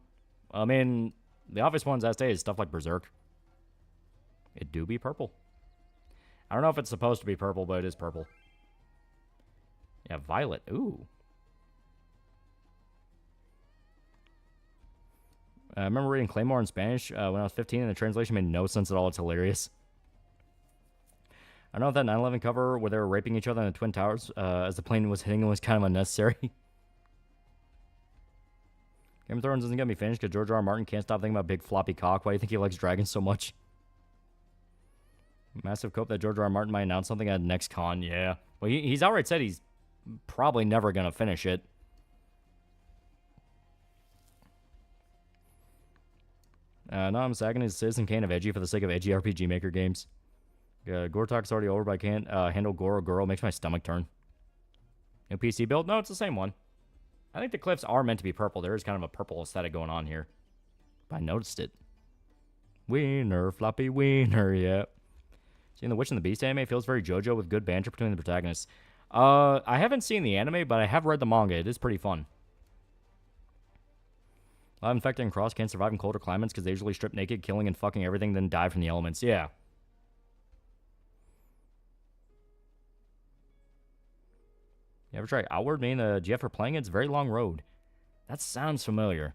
I mean, the obvious ones I say is stuff like Berserk. It do be purple. I don't know if it's supposed to be purple, but it is purple. Yeah, violet. Ooh. I remember reading Claymore in Spanish when I was 15, and the translation made no sense at all. It's hilarious. I know that 9/11 cover where they were raping each other in the Twin Towers as the plane was hitting them was kind of unnecessary. Game of Thrones isn't going to be finished because George R. R. Martin can't stop thinking about big floppy cock. Why do you think he likes dragons so much? Massive hope that George R. R. Martin might announce something at next con. Yeah. Well, he's outright said he's probably never going to finish it. Anonymous Agony is Citizen Kane of edgy for the sake of edgy RPG Maker games. Gore Talk's already over, but I can't handle Goro Goro. Makes my stomach turn. New PC build? No, it's the same one. I think the cliffs are meant to be purple. There is kind of a purple aesthetic going on here. But I noticed it. Wiener, floppy wiener, yeah. Seeing the Witch and the Beast anime feels very JoJo with good banter between the protagonists. I haven't seen the anime, but I have read the manga. It is pretty fun. Infected and Cross can't survive in colder climates because they usually strip naked, killing and fucking everything, then die from the elements. Yeah. You ever try Outward? Me and the GF are playing it. It's a very long road. That sounds familiar.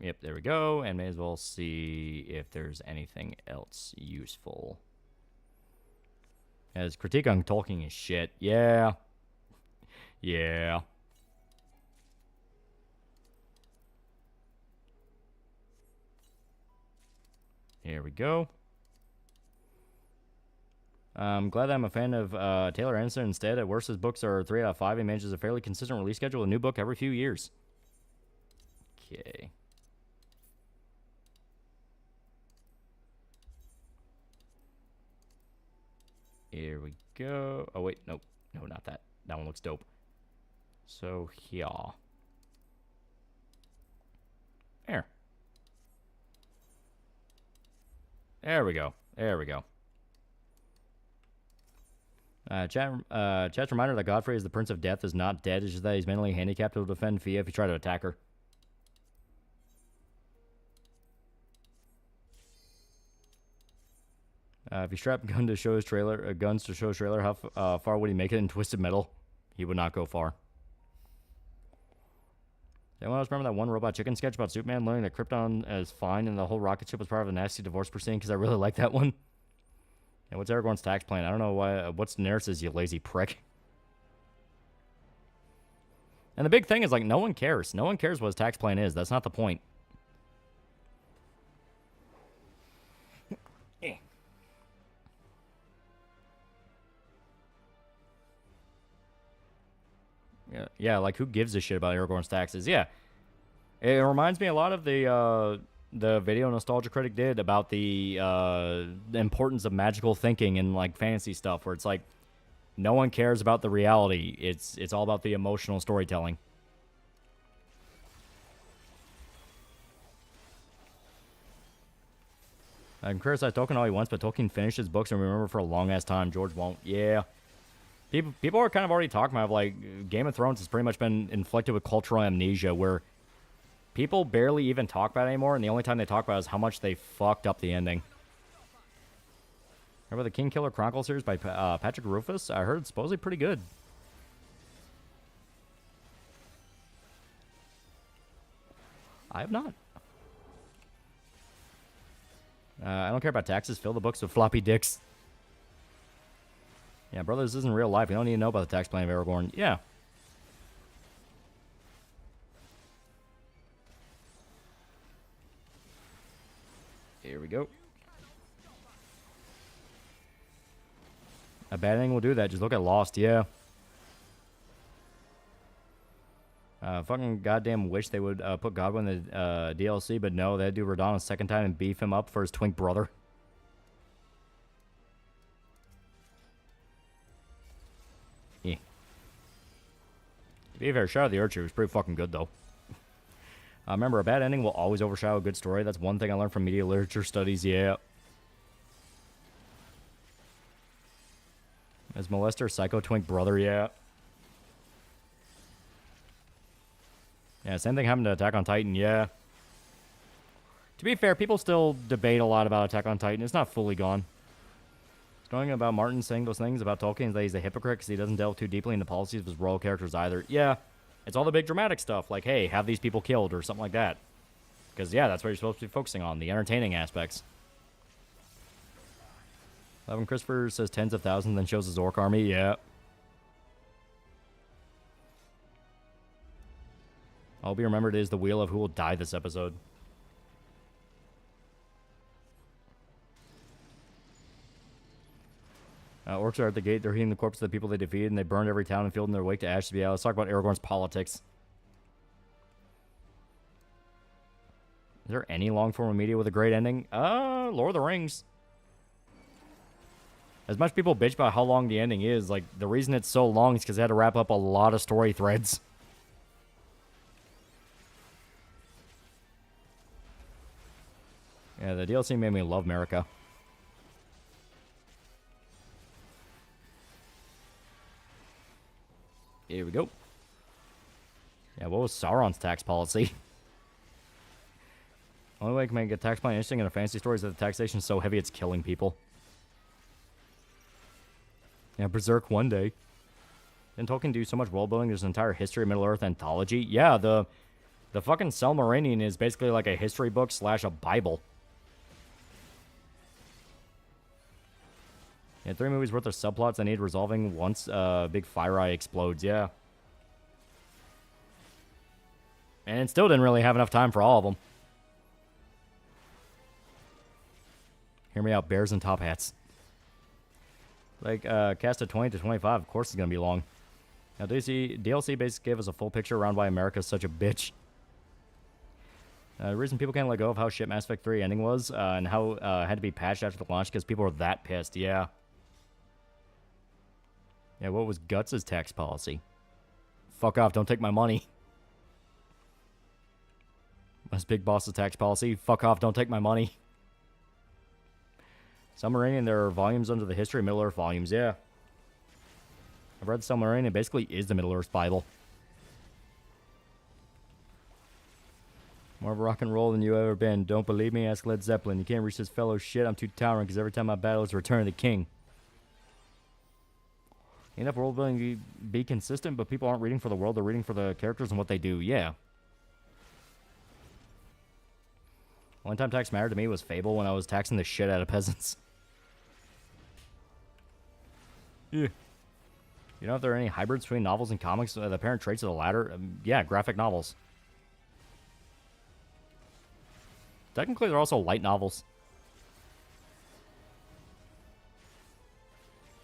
Yep, there we go. And may as well see if there's anything else useful. As critique on Tolkien is shit. Yeah. Yeah. Here we go. I'm glad that I'm a fan of Taylor Anderson instead. At worst, his books are 3 out of 5. He manages a fairly consistent release schedule, a new book every few years. Okay. Here we go. Oh, wait. Nope. No, not that. That one looks dope. So, here. There. There we go. There we go. Chat's reminder that Godfrey is the Prince of Death is not dead. It's just that he's mentally handicapped to defend Fia if you try to attack her. If he strapped guns to show his trailer, how far would he make it in Twisted Metal? He would not go far. Anyone else remember that one Robot Chicken sketch about Superman learning that Krypton is fine and the whole rocket ship was part of a nasty divorce proceeding? Because I really like that one. And what's Aragorn's tax plan? I don't know why. What's Daenerys's, you lazy prick? And the big thing is, like, no one cares. No one cares what his tax plan is. That's not the point. Yeah, like, who gives a shit about Aragorn's taxes? Yeah. It reminds me a lot of the video Nostalgia Critic did about the importance of magical thinking and, like, fantasy stuff, where it's like, no one cares about the reality. It's all about the emotional storytelling. I can criticize Tolkien all he wants, but Tolkien finished his books and remember for a long-ass time. George won't. Yeah. People are kind of already talking about, like, Game of Thrones has pretty much been inflicted with cultural amnesia, where people barely even talk about it anymore, and the only time they talk about it is how much they fucked up the ending. Remember the King Killer Chronicle series by Patrick Rufus? I heard it's supposedly pretty good. I have not. I don't care about taxes. Fill the books with floppy dicks. Yeah, brother, this isn't real life. You don't need to know about the tax plan of Aragorn. Yeah. Here we go. A bad ending will do that. Just look at Lost, yeah. Fucking goddamn wish they would put Godwin in the DLC, but no, they'd do Radon a second time and beef him up for his twink brother. Yeah. To be fair, Shadow of the Archer was pretty fucking good, though. Remember, a bad ending will always overshadow a good story. That's one thing I learned from media literature studies, yeah. As molester, psycho twink brother, yeah. Yeah, same thing happened to Attack on Titan, yeah. To be fair, people still debate a lot about Attack on Titan. It's not fully gone. Knowing about Martin saying those things about Tolkien is that he's a hypocrite because he doesn't delve too deeply into policies of his royal characters either. Yeah, it's all the big dramatic stuff, like, hey, have these people killed or something like that. Because, yeah, that's what you're supposed to be focusing on, the entertaining aspects. When Christopher says tens of thousands, then shows his orc army, yeah. I'll be remembered is the wheel of who will die this episode. Orcs are at the gate. They're heating the corpses of the people they defeated, and they burned every town and field in their wake to ash to be out. Let's talk about Aragorn's politics. Is there any long-form of media with a great ending? Lord of the Rings. As much people bitch about how long the ending is, like, the reason it's so long is because they had to wrap up a lot of story threads. Yeah, the DLC made me love America. Here we go. Yeah, what was Sauron's tax policy? Only way I can make a tax plan interesting in a fantasy story is that the taxation is so heavy it's killing people. Yeah, Berserk one day. Didn't Tolkien do so much world building? There's an entire history of Middle Earth anthology. Yeah, the The fucking Silmarillion is basically like a history book / a Bible. Yeah, 3 movies worth of subplots I need resolving once big fire eye explodes, yeah. And it still didn't really have enough time for all of them. Hear me out, bears and top hats. Like, cast of 20 to 25, of course it's gonna be long. Now, DLC basically gave us a full picture around why America's such a bitch. The reason people can't let go of how shit Mass Effect 3 ending was, and how it had to be patched after the launch because people were that pissed, yeah. Yeah, what was Guts' tax policy? Fuck off, don't take my money. What's Big Boss's tax policy? Fuck off, don't take my money. Silmarillion, there are volumes under the history of Middle-earth volumes, yeah. I've read Silmarillion, it basically is the Middle-earth Bible. More of a rock and roll than you ever been. Don't believe me? Ask Led Zeppelin. You can't reach this fellow shit. I'm too towering because every time I battle it's Return of the King. Enough world building to be consistent, but people aren't reading for the world. They're reading for the characters and what they do. Yeah. One time tax mattered to me was Fable when I was taxing the shit out of peasants. Yeah. You know if there are any hybrids between novels and comics? The apparent traits of the latter? Yeah, graphic novels. Technically, they're also light novels.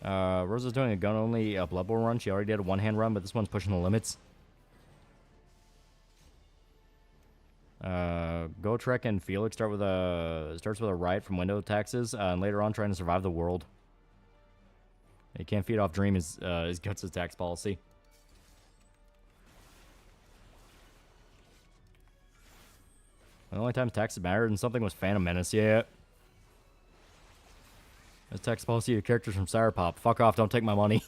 Rosa's doing a gun-only Bloodborne run. She already did a one-hand run, but this one's pushing the limits. Gotrek and Felix starts with a riot from window taxes, and later on trying to survive the world. You can't feed off Dream is Guts' tax policy. The only time taxes mattered and something was Phantom Menace, yeah. This tax policy of characters from Cyberpop. Fuck off, don't take my money.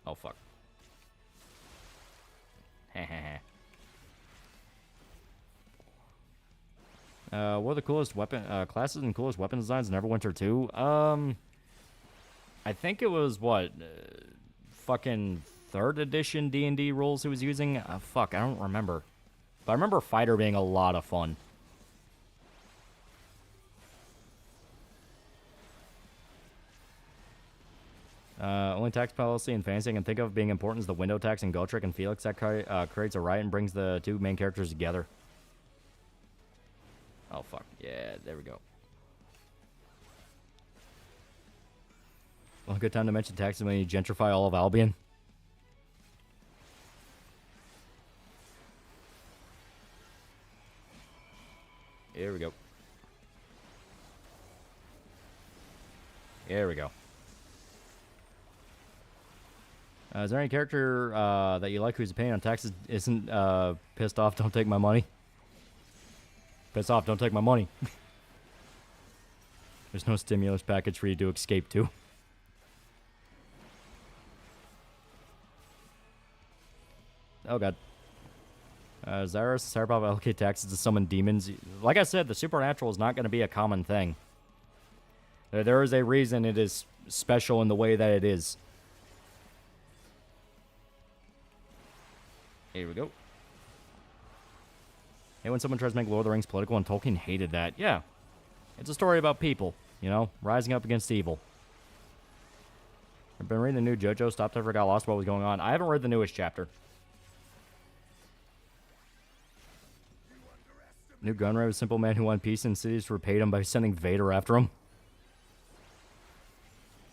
Oh, fuck. What are the coolest weapon classes and coolest weapon designs in Neverwinter 2? I think it was, what, fucking 3rd edition D&D rules he was using? Fuck, I don't remember. But I remember Fighter being a lot of fun. Only tax policy in fantasy I can think of being important is the window tax in Gotrek and Felix. That creates a riot and brings the two main characters together. Oh, fuck. Yeah, there we go. Well, good time to mention taxes when you gentrify all of Albion. Here we go. There we go. Is there any character that you like whose opinion on taxes isn't pissed off, don't take my money? Pissed off, don't take my money. There's no stimulus package for you to escape to. Oh, God. Zyrus, Cyberpop allocate taxes to summon demons. Like I said, the supernatural is not going to be a common thing. There is a reason it is special in the way that it is. Here we go. Hey, when someone tries to make Lord of the Rings political, and Tolkien hated that. Yeah. It's a story about people, you know, rising up against evil. I've been reading the new JoJo. Stopped, I forgot, lost what was going on. I haven't read the newest chapter. New Gunray was a simple man who won peace in cities, repaid him by sending Vader after him.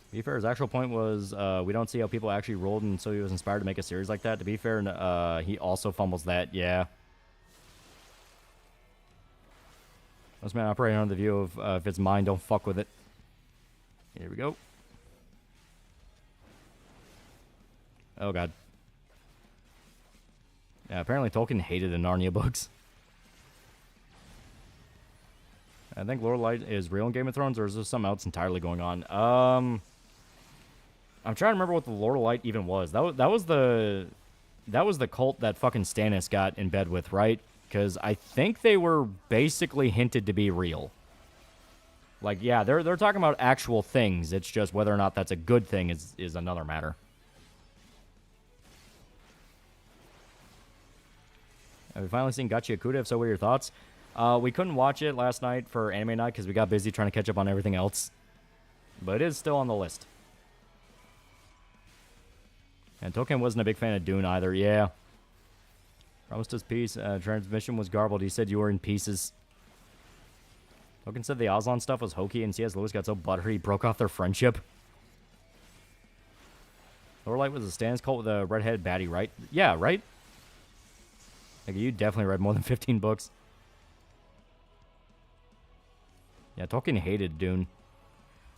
To be fair, his actual point was we don't see how people actually rolled, and so he was inspired to make a series like that. To be fair, he also fumbles that, yeah. Most men operating under the view of if it's mine, don't fuck with it. Here we go. Oh, God. Yeah, apparently Tolkien hated the Narnia books. I think Lord of Light is real in Game of Thrones, or is there something else entirely going on? I'm trying to remember what the Lord of Light even was. That was the cult that fucking Stannis got in bed with, right? Because I think they were basically hinted to be real. Like, yeah, they're talking about actual things. It's just whether or not that's a good thing is another matter. Have we finally seen Gachi Akuda? If so, what are your thoughts? We couldn't watch it last night for anime night because we got busy trying to catch up on everything else. But it is still on the list. And Token wasn't a big fan of Dune either. Yeah. Promised us peace. Transmission was garbled. He said you were in pieces. Token said the Aslan stuff was hokey, and C.S. Lewis got so buttery he broke off their friendship. Lorelight was a stance cult with a redheaded baddie, right? Yeah, right? Like, you definitely read more than 15 books. Yeah, Tolkien hated Dune.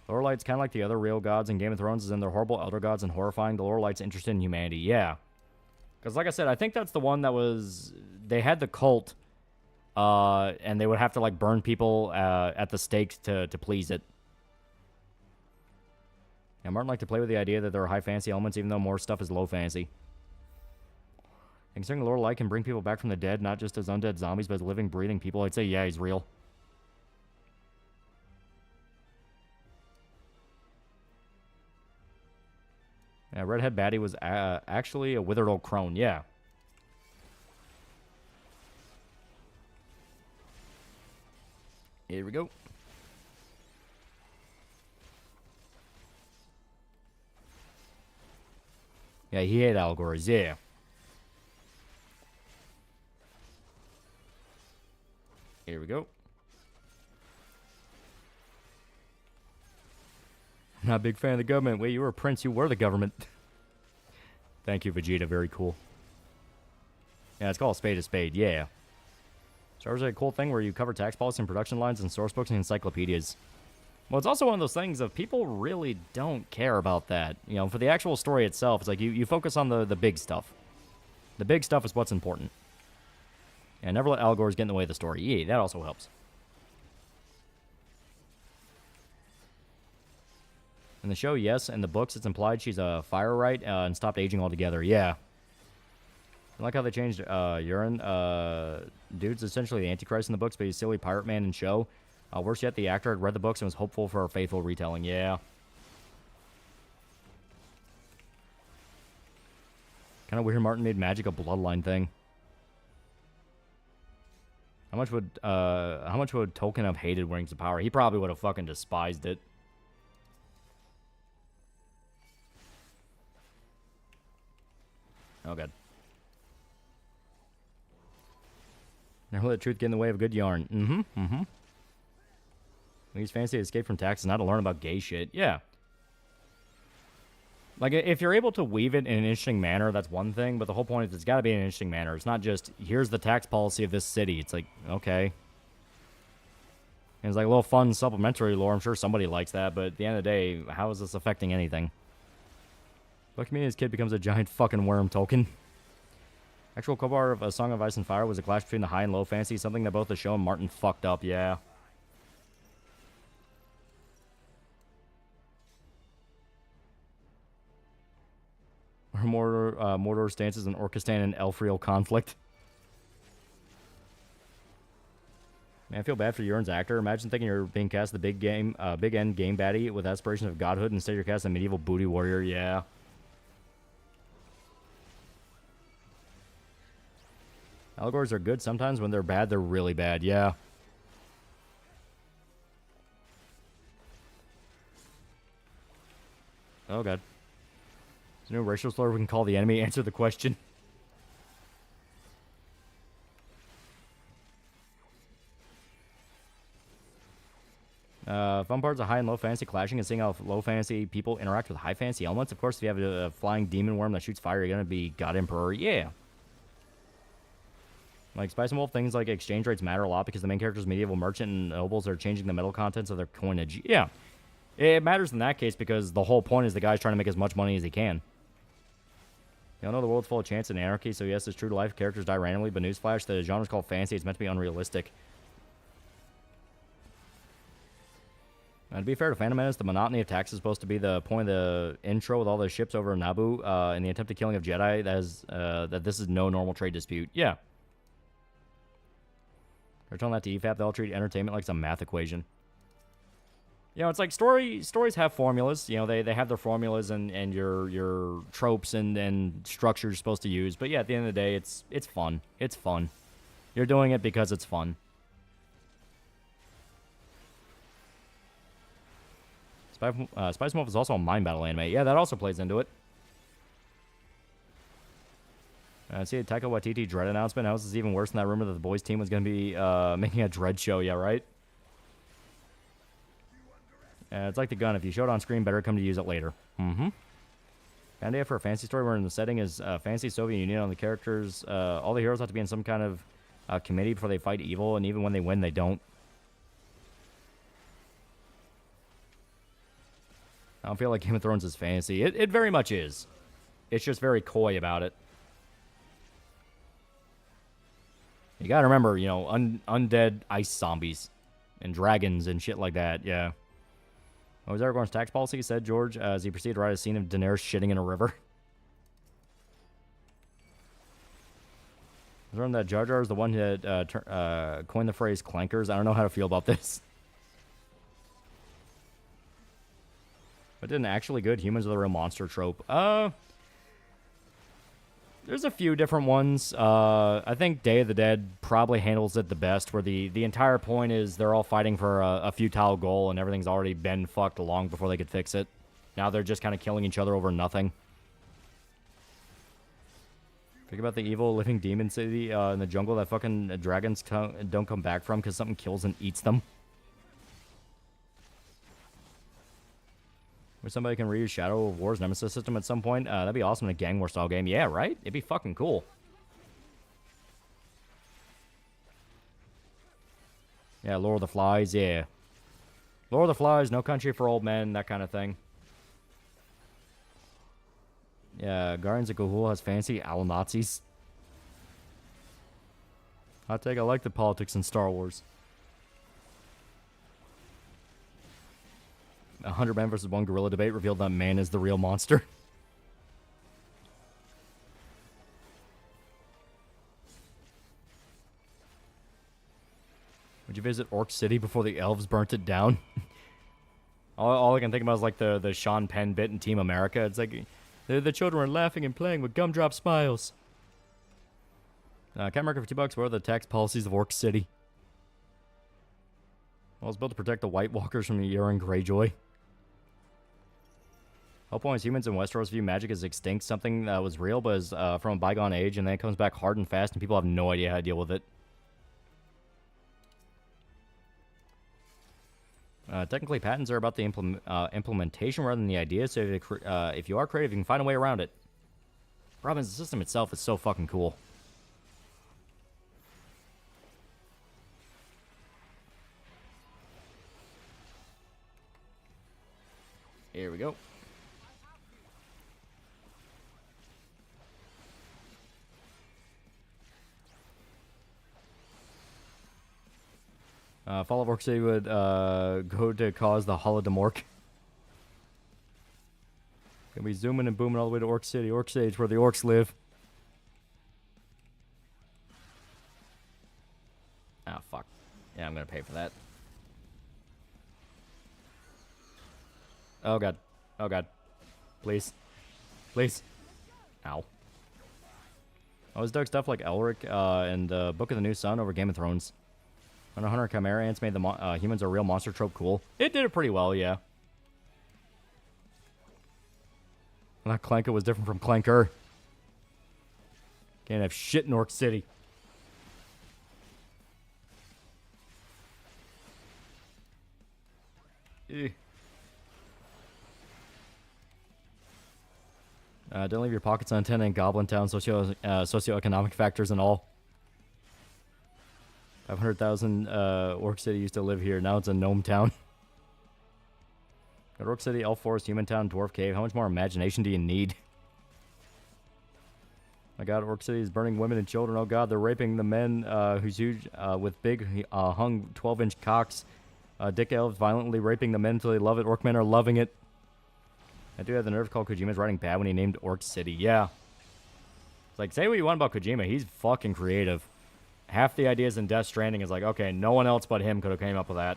Lorelight's kind of like the other real gods in Game of Thrones, is in they're horrible elder gods and horrifying. The Lorelight's interested in humanity. Yeah. Because, like I said, I think that's the one that was... They had the cult, and they would have to, like, burn people at the stake to please it. Yeah, Martin liked to play with the idea that there are high fantasy elements, even though more stuff is low fantasy. And considering Lorelight can bring people back from the dead, not just as undead zombies, but as living, breathing people, I'd say, yeah, he's real. Yeah, Redhead Baddie was actually a withered old crone, yeah. Here we go. Yeah, he hated allegories, yeah. Here we go. Not a big fan of the government. Wait, you were a prince. You were the government. Thank you, Vegeta. Very cool. Yeah, it's called a spade. Yeah. Star Wars is a cool thing where you cover tax policy and production lines and source books and encyclopedias. Well, it's also one of those things of people really don't care about that. You know, for the actual story itself, it's like you focus on the big stuff. The big stuff is what's important. And never let allegories get in the way of the story. Yeah, that also helps. In the show, yes. In the books, it's implied she's a fire right and stopped aging altogether. Yeah. I like how they changed Urine. Dude's essentially the Antichrist in the books, but he's silly pirate man in show. Worse yet, the actor had read the books and was hopeful for a faithful retelling. Yeah. Kind of weird Martin made magic a bloodline thing. How much would Tolkien have hated Rings of Power? He probably would have fucking despised it. Oh, God. Never let truth get in the way of a good yarn. He's fancy to escape from taxes, not to learn about gay shit. Yeah. Like, if you're able to weave it in an interesting manner, that's one thing, but the whole point is it's got to be in an interesting manner. It's not just, here's the tax policy of this city. It's like, okay. And it's like a little fun supplementary lore. I'm sure somebody likes that, but at the end of the day, how is this affecting anything? Look at me, his kid becomes a giant fucking worm, Tolkien. Actual cover of A Song of Ice and Fire was a clash between the high and low fantasy, something that both the show and Martin fucked up, yeah. Or Mordor stances in Orchistan and Elfriel conflict. Man, I feel bad for Urine's actor. Imagine thinking you're being cast the big end game baddie with aspirations of godhood, instead you're cast a medieval booty warrior, yeah. Allegories are good sometimes. When they're bad, they're really bad. Yeah. Oh, God. There's no racial slur we can call the enemy. Answer the question. Fun parts of high and low fantasy clashing and seeing how low fantasy people interact with high fantasy elements. Of course, if you have a flying demon worm that shoots fire, you're going to be God Emperor. Yeah. Like, Spice and Wolf, things like exchange rates matter a lot because the main character's medieval merchant and nobles are changing the metal contents of their coinage. Yeah. It matters in that case because the whole point is the guy's trying to make as much money as he can. You all know the world's full of chance and anarchy, so yes, it's true to life. Characters die randomly, but newsflash, the genre's called fantasy. It's meant to be unrealistic. To be fair to Phantom Menace, the monotony of tax is supposed to be the point of the intro with all the ships over Naboo and the attempted killing of Jedi. That this is no normal trade dispute. Yeah. They're telling that to EFAP, they'll treat entertainment like some math equation. You know, it's like stories have formulas. You know, they have their formulas and your tropes and structures you're supposed to use. But yeah, at the end of the day, it's fun. It's fun. You're doing it because it's fun. Spice Wolf is also a mind battle anime. Yeah, that also plays into it. See a Taika Waititi Dread announcement. How is this even worse than that rumor that the boys team was going to be making a Dread show? Yeah, right? It's like the gun. If you show it on screen, better come to use it later. Mm-hmm. Idea for a fantasy story where in the setting is fantasy Soviet Union on the characters. All the heroes have to be in some kind of committee before they fight evil, and even when they win, they don't. I don't feel like Game of Thrones is fantasy. It very much is. It's just very coy about it. You gotta remember, you know, undead ice zombies and dragons and shit like that, yeah. What was Aragorn's tax policy, said George, as he proceeded to write a scene of Daenerys shitting in a river. I learned that Jar Jar is the one who coined the phrase clankers. I don't know how to feel about this. But didn't actually good humans are the real monster trope. There's a few different ones. I think Day of the Dead probably handles it the best, where the entire point is they're all fighting for a futile goal and everything's already been fucked long before they could fix it. Now they're just kind of killing each other over nothing. Think about the evil living demon city in the jungle that fucking dragons don't come back from because something kills and eats them. Where somebody can reuse Shadow of War's Nemesis system at some point. That'd be awesome in a gang war style game. Yeah, right? It'd be fucking cool. Yeah, Lord of the Flies, yeah. Lord of the Flies, No Country for Old Men, that kind of thing. Yeah, Guardians of Gahul has fancy owl Nazis. Hot take, I like the politics in Star Wars. 100 man versus 1 gorilla debate revealed that man is the real monster. Would you visit Orc City before the elves burnt it down? all I can think about is like the Sean Penn bit in Team America. It's like the children are laughing and playing with gumdrop smiles. Cat market for $2. What are the tax policies of Orc City? Well, it's built to protect the White Walkers from Euron Greyjoy. Whole point is humans in Westeros view magic as extinct, something that was real but is from a bygone age, and then it comes back hard and fast, and people have no idea how to deal with it. Technically, patents are about the implementation rather than the idea, so if you are creative, you can find a way around it. Problem is, the system itself is so fucking cool. Here we go. Fall of Orc City would go to cause the Holodomorc. Gonna be zooming and booming all the way to Orc City. Orc City is where the orcs live. Ah, fuck. Yeah, I'm gonna pay for that. Oh god. Oh god. Please. Please. Ow. I was dug stuff like Elric and Book of the New Sun over Game of Thrones. When Hunter Chimera Ants made the humans a real monster trope cool. It did it pretty well, yeah. That Clanker was different from Clanker. Can't have shit in Orc City. Don't leave your pockets unattended in Goblin Town, socioeconomic factors and all. 500,000 Orc City used to live here. Now it's a gnome town. Got Orc City, Elf Forest, Human Town, Dwarf Cave. How much more imagination do you need? My god, Orc City is burning women and children. Oh god, they're raping the men who's huge with big hung 12-inch cocks. Dick elves violently raping the men until they love it. Orc men are loving it. I do have the nerve to call Kojima's writing bad when he named Orc City. Yeah. It's like, say what you want about Kojima. He's fucking creative. Half the ideas in Death Stranding is like, okay, no one else but him could have came up with that.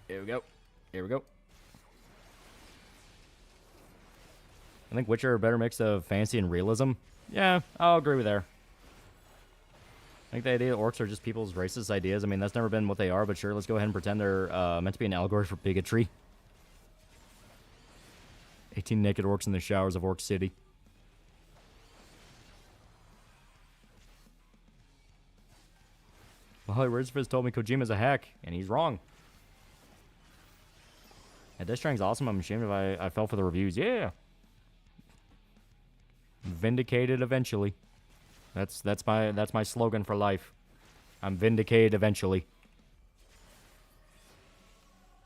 Here we go. Here we go. I think Witcher a better mix of fantasy and realism. Yeah, I'll agree with there. I think the idea that orcs are just people's racist ideas. I mean, that's never been what they are, but sure, let's go ahead and pretend they're meant to be an allegory for bigotry. 18 naked orcs in the showers of Orc City. Well, Rizfizz told me Kojima's a hack, and he's wrong. Yeah, Death Stranding's awesome. I'm ashamed if I fell for the reviews. Yeah. Vindicated eventually. That's my slogan for life. I'm vindicated eventually.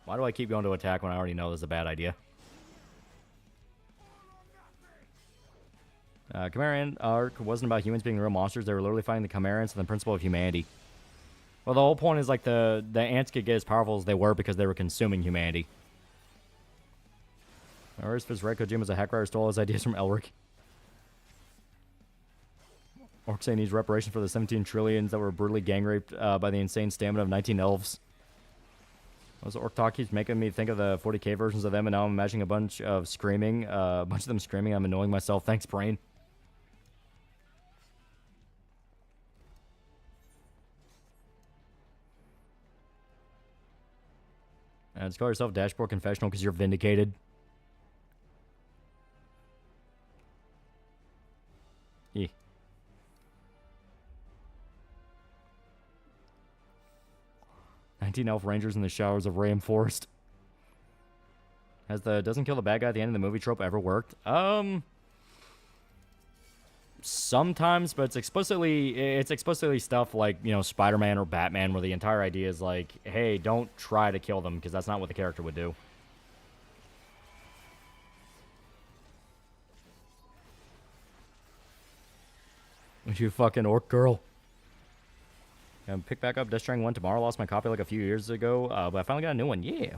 Why do I keep going to attack when I already know this is a bad idea? Chimera arc wasn't about humans being real monsters. They were literally fighting the Chimerans and the principle of humanity. Well, the whole point is like the ants could get as powerful as they were because they were consuming humanity. Where's this Red Kojima's a hack writer stole his ideas from Elric? Orc saying needs reparation for the 17 trillions that were brutally gang raped by the insane stamina of 19 elves. Those orc talk keeps making me think of the 40k versions of them, and now I'm imagining a bunch of screaming. A bunch of them screaming. I'm annoying myself. Thanks, brain. And just call yourself Dashboard Confessional because you're vindicated. Yeah. Elf Rangers in the showers of Ram Forest. Has the doesn't kill the bad guy at the end of the movie trope ever worked? Sometimes, but it's explicitly stuff like, you know, Spider-Man or Batman, where the entire idea is like, hey, don't try to kill them because that's not what the character would do. You fucking orc girl. Pick back up Death Stranding 1 tomorrow. Lost my copy like a few years ago, but I finally got a new one. Yeah.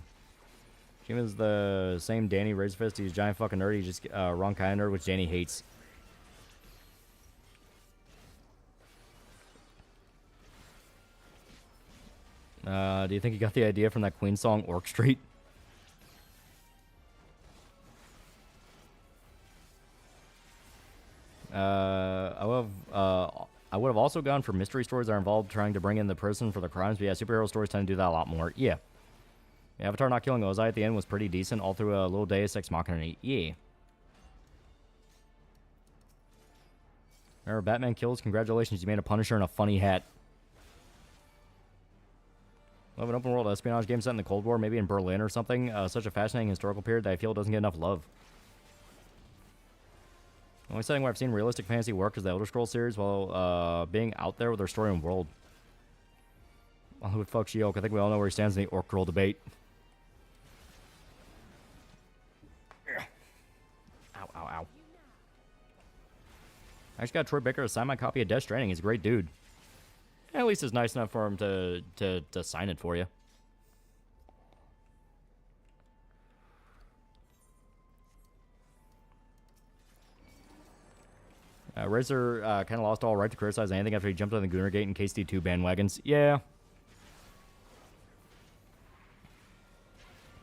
Jim is the same Danny Razorfist. He's giant fucking nerd. He's just wrong kind of nerd, which Danny hates. Do you think you got the idea from that Queen song, Orc Street? I would have also gone for mystery stories that are involved trying to bring in the person for the crimes, but yeah, superhero stories tend to do that a lot more. Yeah. Avatar not killing Ozai at the end was pretty decent, all through a little Deus Ex Machina. Yeah. Remember, Batman kills. Congratulations, you made a Punisher and a funny hat. Love an open world espionage game set in the Cold War, maybe in Berlin or something. Such a fascinating historical period that I feel doesn't get enough love. The only setting where I've seen realistic fantasy work is the Elder Scrolls series, while being out there with their story and world. Well, who would fuck She-Hulk? I think we all know where he stands in the Orc Girl debate. Ow, ow, ow. I just got Troy Baker to sign my copy of Death Stranding. He's a great dude. At least it's nice enough for him to sign it for you. Razor kind of lost all right to criticize anything after he jumped on the Gooner Gate and KSD2 bandwagons. Yeah.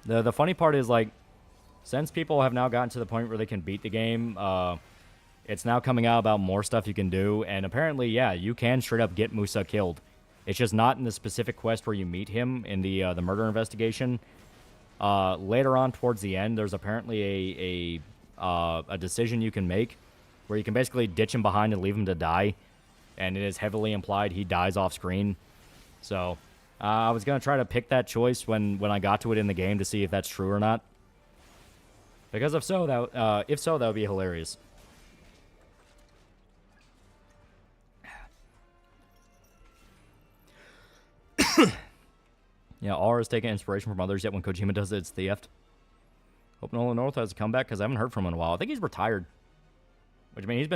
The funny part is, like, since people have now gotten to the point where they can beat the game, it's now coming out about more stuff you can do, and apparently, yeah, you can straight up get Musa killed. It's just not in the specific quest where you meet him in the murder investigation. Later on, towards the end, there's apparently a decision you can make where you can basically ditch him behind and leave him to die, and it is heavily implied he dies off screen. So, I was gonna try to pick that choice when I got to it in the game to see if that's true or not. Because if so, that would be hilarious. Yeah, R is taking inspiration from others, yet when Kojima does it, it's theft. Hope Nolan North has a comeback because I haven't heard from him in a while. I think he's retired. Which, I mean, he's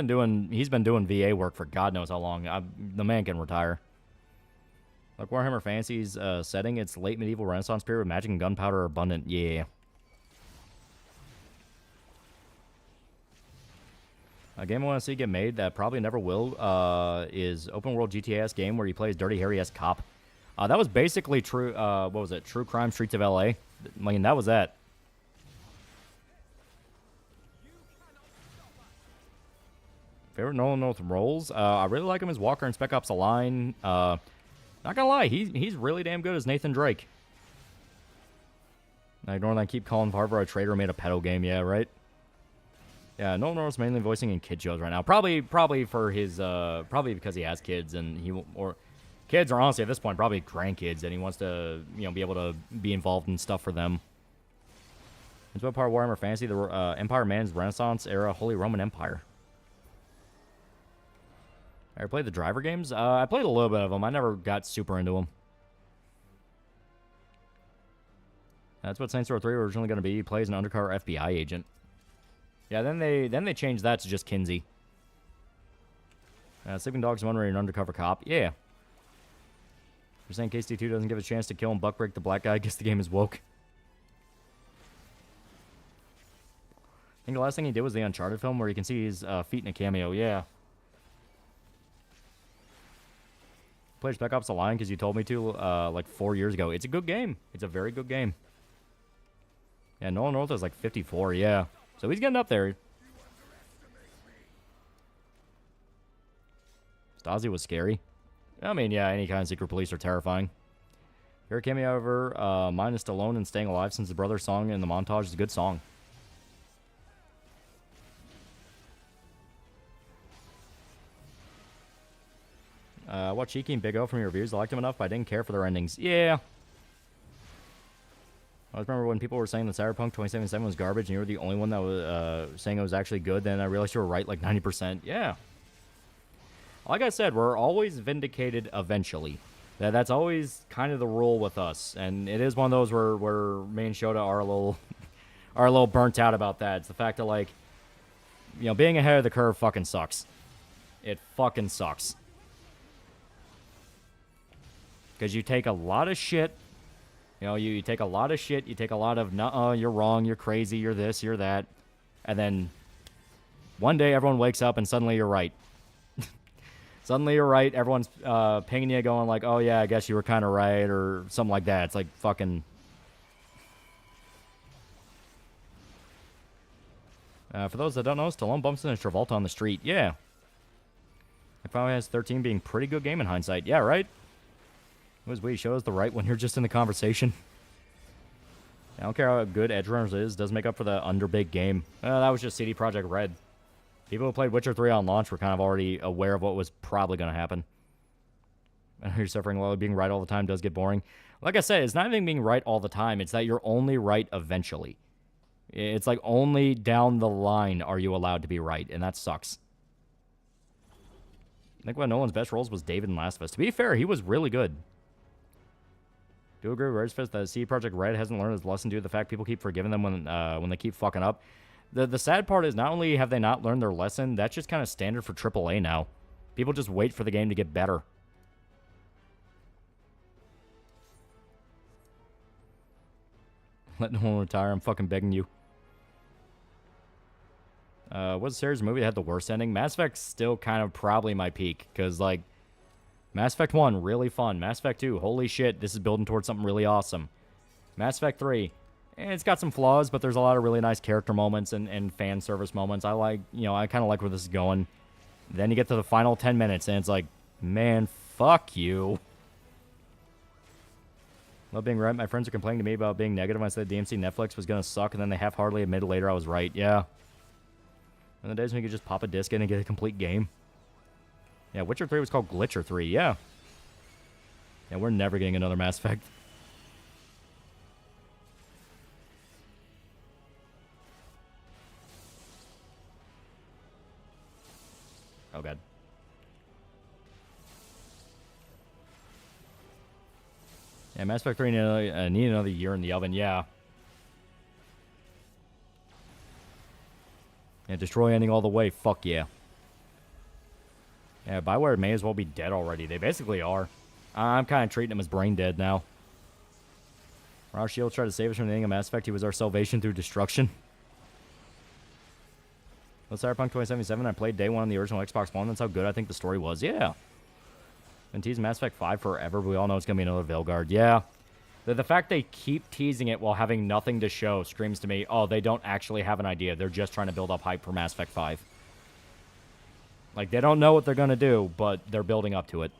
been doing VA work for God knows how long. The man can retire. Like Warhammer Fantasy's setting, it's late medieval Renaissance period with magic and gunpowder are abundant. Yeah. A game I want to see get made that probably never will is open world GTA-esque game where you play as Dirty Harry-esque cop. That was basically true. What was it? True Crime Streets of LA. I mean, that was that. Favorite Nolan North roles? I really like him as Walker in Spec Ops: The Line. Not gonna lie, he's really damn good as Nathan Drake. I ignore that. Keep calling Harvard a traitor made a pedo game. Yeah, right. Yeah, Nolan North's mainly voicing in kid shows right now. Probably for his probably because he has kids and kids, or honestly at this point probably grandkids, and he wants to be able to be involved in stuff for them. It's what part of Warhammer Fantasy, the Empire Man's Renaissance era Holy Roman Empire. I ever played the driver games? I played a little bit of them. I never got super into them. That's what Saints Row 3 was originally going to be. He plays an undercover FBI agent. Yeah, then they changed that to just Kinsey. Sleeping Dogs wondering an undercover cop. Yeah. You're saying KST2 doesn't give a chance to kill and buck break the black guy. I guess the game is woke. I think the last thing he did was the Uncharted film where you can see his feet in a cameo. Yeah. Played Spec Ops: The Line because you told me to like 4 years ago. It's a good game. It's a very good game. Yeah, Nolan North is like 54. Yeah. So he's getting up there. Stasi was scary. I mean, yeah, any kind of secret police are terrifying. Favorite cameo ever, mine is Stallone and Staying Alive, since the brother song in the montage is a good song. Watch Cheeky and Big O from your reviews. I liked them enough, but I didn't care for their endings. Yeah. I remember when people were saying that Cyberpunk 2077 was garbage and you were the only one that was saying it was actually good, then I realized you were right like 90%. Yeah. Like I said, we're always vindicated eventually. That's always kind of the rule with us. And it is one of those where me and Shota are a little burnt out about that. It's the fact that, like, being ahead of the curve fucking sucks. It fucking sucks. Because you take a lot of shit. You take a lot of shit. You take a lot of, nuh-uh, you're wrong, you're crazy, you're this, you're that. And then one day everyone wakes up and suddenly you're right. Suddenly you're right. Everyone's pinging you going like, oh, yeah, I guess you were kind of right, or something like that. It's like fucking... for those that don't know, Stallone bumps into Travolta on the street. Yeah. It finally has 13 being pretty good game in hindsight. Yeah, right? It was weird. Show us the right when you're just in the conversation. I don't care how good Edge Runners is. Does make up for the underbig game. That was just CD Projekt Red. People who played Witcher 3 on launch were kind of already aware of what was probably going to happen. I know you're suffering while being right all the time does get boring. Like I said, it's not even being right all the time. It's that you're only right eventually. It's like only down the line are you allowed to be right, and that sucks. I think one of Nolan's best roles was David in Last of Us. To be fair, he was really good. Do you agree with Redfist that CD Projekt Red hasn't learned his lesson due to the fact people keep forgiving them when they keep fucking up? The sad part is not only have they not learned their lesson, that's just kind of standard for AAA now. People just wait for the game to get better. Let no one retire, I'm fucking begging you. What's the series movie that had the worst ending? Mass Effect's still kind of probably my peak, because, like, Mass Effect 1, really fun. Mass Effect 2, holy shit, this is building towards something really awesome. Mass Effect 3, it's got some flaws, but there's a lot of really nice character moments and fan service moments. I like, I kind of like where this is going. Then you get to the final 10 minutes, and it's like, man, fuck you. Love being right. My friends are complaining to me about being negative. I said DMC Netflix was going to suck, and then they half-heartedly admitted later I was right. Yeah. And the days when you could just pop a disc in and get a complete game. Yeah, Witcher 3 was called Glitcher 3. Yeah. Yeah, we're never getting another Mass Effect. Oh, God. Yeah, Mass Effect 3 need another year in the oven. Yeah. Yeah, destroy ending all the way. Fuck yeah. Yeah, Bioware may as well be dead already. They basically are. I'm kind of treating them as brain dead now. Rob Shield tried to save us from the ending of Mass Effect. He was our salvation through destruction. With Cyberpunk 2077, I played day one on the original Xbox One. That's how good I think the story was. Yeah. Been teasing Mass Effect 5 forever, but we all know it's going to be another Veilguard. Yeah. The fact they keep teasing it while having nothing to show screams to me, oh, they don't actually have an idea. They're just trying to build up hype for Mass Effect 5. Like, they don't know what they're going to do, but they're building up to it.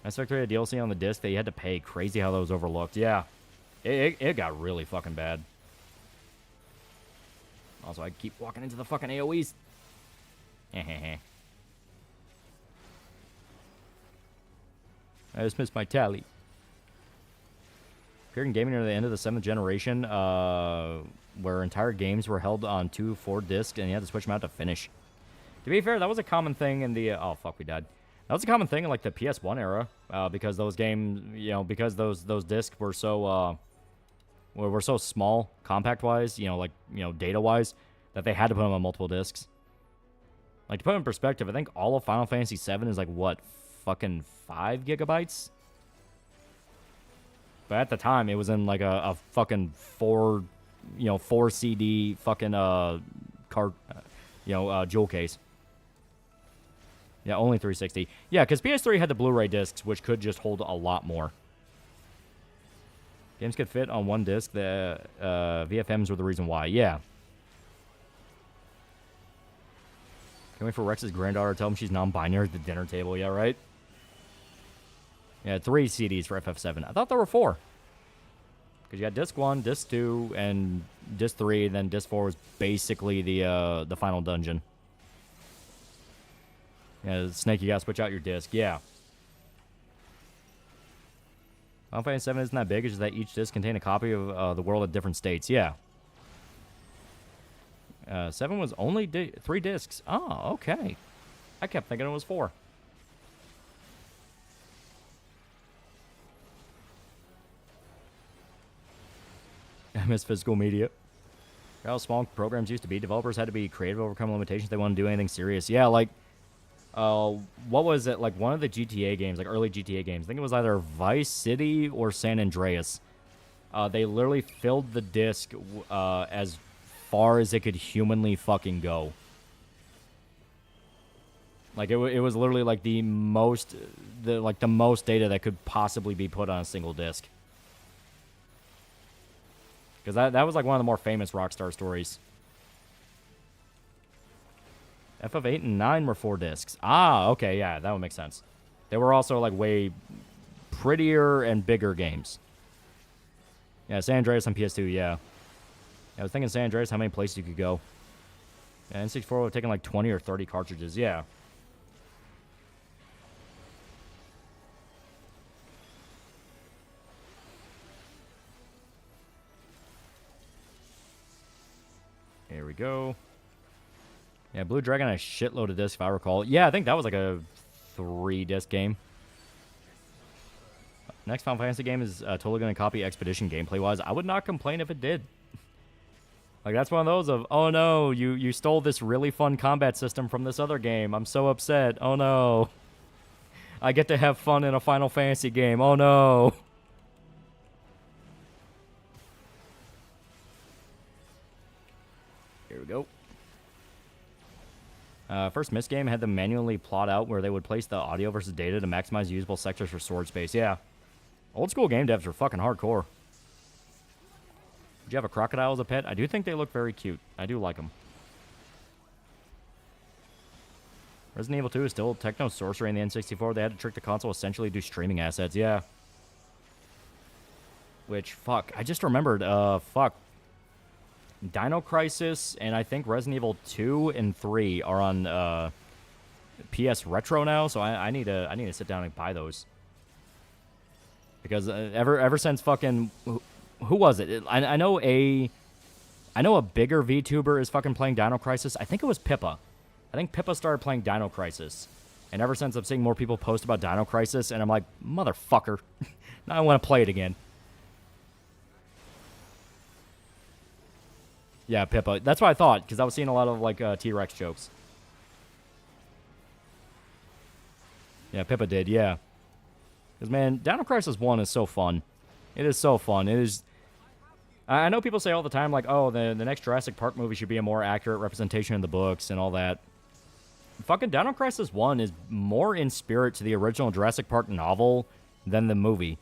Mass Effect 3 had DLC on the disc that you had to pay. Crazy how that was overlooked. Yeah. It got really fucking bad. Also, I keep walking into the fucking AoEs. I just missed my tally. Appeared in gaming near the end of the 7th generation, where entire games were held on 2 discs, and you had to switch them out to finish. To be fair, that was a common thing in the... oh, fuck, we died. That was a common thing in, like, the PS1 era, because those games, you know, because those discs were so, were so small, compact-wise, you know, like, you know, data-wise, that they had to put them on multiple discs. Like, to put it in perspective, I think all of Final Fantasy VII is, like, what, fucking 5 gigabytes? But at the time, it was in, like, a fucking 4 CD fucking, jewel case. Yeah, only 360. Yeah, because PS3 had the Blu-ray discs, which could just hold a lot more. Games could fit on one disc. The VFMs were the reason why. Yeah. Can't wait for Rex's granddaughter to tell him she's non-binary at the dinner table. Yeah, right? Yeah, 3 CDs for FF7. I thought there were 4. Because you had disc 1, disc 2, and disc 3, and then disc 4 was basically the final dungeon. Yeah, Snake, you gotta switch out your disc. Yeah. Final Fantasy 7 isn't that big. It's just that each disc contained a copy of the world at different states. Yeah. 7 was only 3 discs. Oh, okay. I kept thinking it was 4. I miss physical media. How small programs used to be. Developers had to be creative, overcome limitations. They wanted to do anything serious. Yeah, like... what was it? Like one of the GTA games, like early GTA games. I think it was either Vice City or San Andreas. They literally filled the disc as far as it could humanly fucking go. Like it was literally like the most data that could possibly be put on a single disc. Because that was like one of the more famous Rockstar stories. FF8 and 9 were 4 discs. Ah, okay, yeah, that would make sense. They were also, like, way prettier and bigger games. Yeah, San Andreas on PS2, yeah. I was thinking San Andreas, how many places you could go. Yeah, N64 would have taken, like, 20 or 30 cartridges, yeah. Here we go. Yeah, Blue Dragon had a shitload of discs, if I recall. Yeah, I think that was like a 3-disc game. Next Final Fantasy game is totally going to copy Expedition gameplay-wise. I would not complain if it did. Like, that's one of those of, oh no, you stole this really fun combat system from this other game. I'm so upset. Oh no. I get to have fun in a Final Fantasy game. Oh no. Here we go. First Myst game had them manually plot out where they would place the audio versus data to maximize usable sectors for storage space. Yeah. Old school game devs are fucking hardcore. Did you have a crocodile as a pet? I do think they look very cute. I do like them. Resident Evil 2 is still techno sorcery in the N64. They had to trick the console essentially to do streaming assets. Yeah. Which, fuck. I just remembered, fuck. Dino Crisis and I think Resident Evil 2 and 3 are on PS Retro now, so I need to sit down and buy those. Because ever since fucking who was it? I know a bigger VTuber is fucking playing Dino Crisis. I think it was Pippa. I think Pippa started playing Dino Crisis. And ever since I'm seeing more people post about Dino Crisis and I'm like, motherfucker. Now I want to play it again. Yeah, Pippa. That's what I thought, because I was seeing a lot of, like, T-Rex jokes. Yeah, Pippa did, yeah. Because, man, Dino Crisis 1 is so fun. It is so fun. It is... I know people say all the time, like, oh, the next Jurassic Park movie should be a more accurate representation of the books and all that. Fucking Dino Crisis 1 is more in spirit to the original Jurassic Park novel than the movie.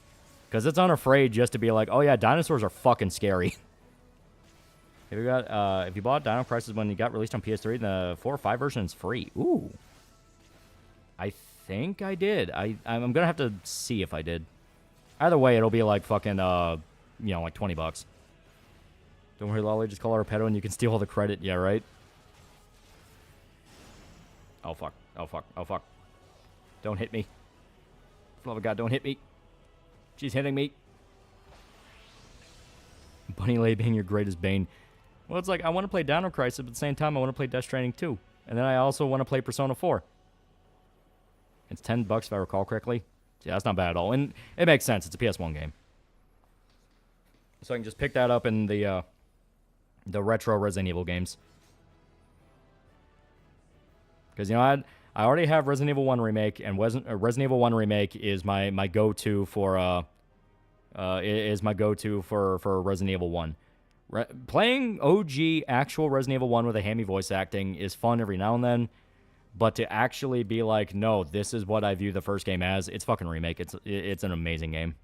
Because it's unafraid just to be like, oh, yeah, dinosaurs are fucking scary. If you bought Dino Crisis when it got released on PS3, the 4 or 5 version is free. Ooh. I think I did. I'm gonna have to see if I did. Either way, it'll be like fucking like $20. Don't worry, Lolly. Just call her a pedo and you can steal all the credit. Yeah, right. Oh fuck. Oh fuck. Oh fuck. Don't hit me. For the love of God, don't hit me. She's hitting me. Bunny Lay being your greatest bane. Well, it's like I want to play Dino Crisis, but at the same time, I want to play Death Stranding 2. And then I also want to play Persona 4. It's $10 if I recall correctly. Yeah, that's not bad at all. And it makes sense. It's a PS1 game. So I can just pick that up in the retro Resident Evil games. Because, I already have Resident Evil 1 Remake, and Resident Evil 1 Remake is my go-to for Resident Evil 1. Playing OG actual Resident Evil 1 with a hammy voice acting is fun every now and then, but to actually be like, no, this is what I view the first game as, it's fucking Remake. It's an amazing game.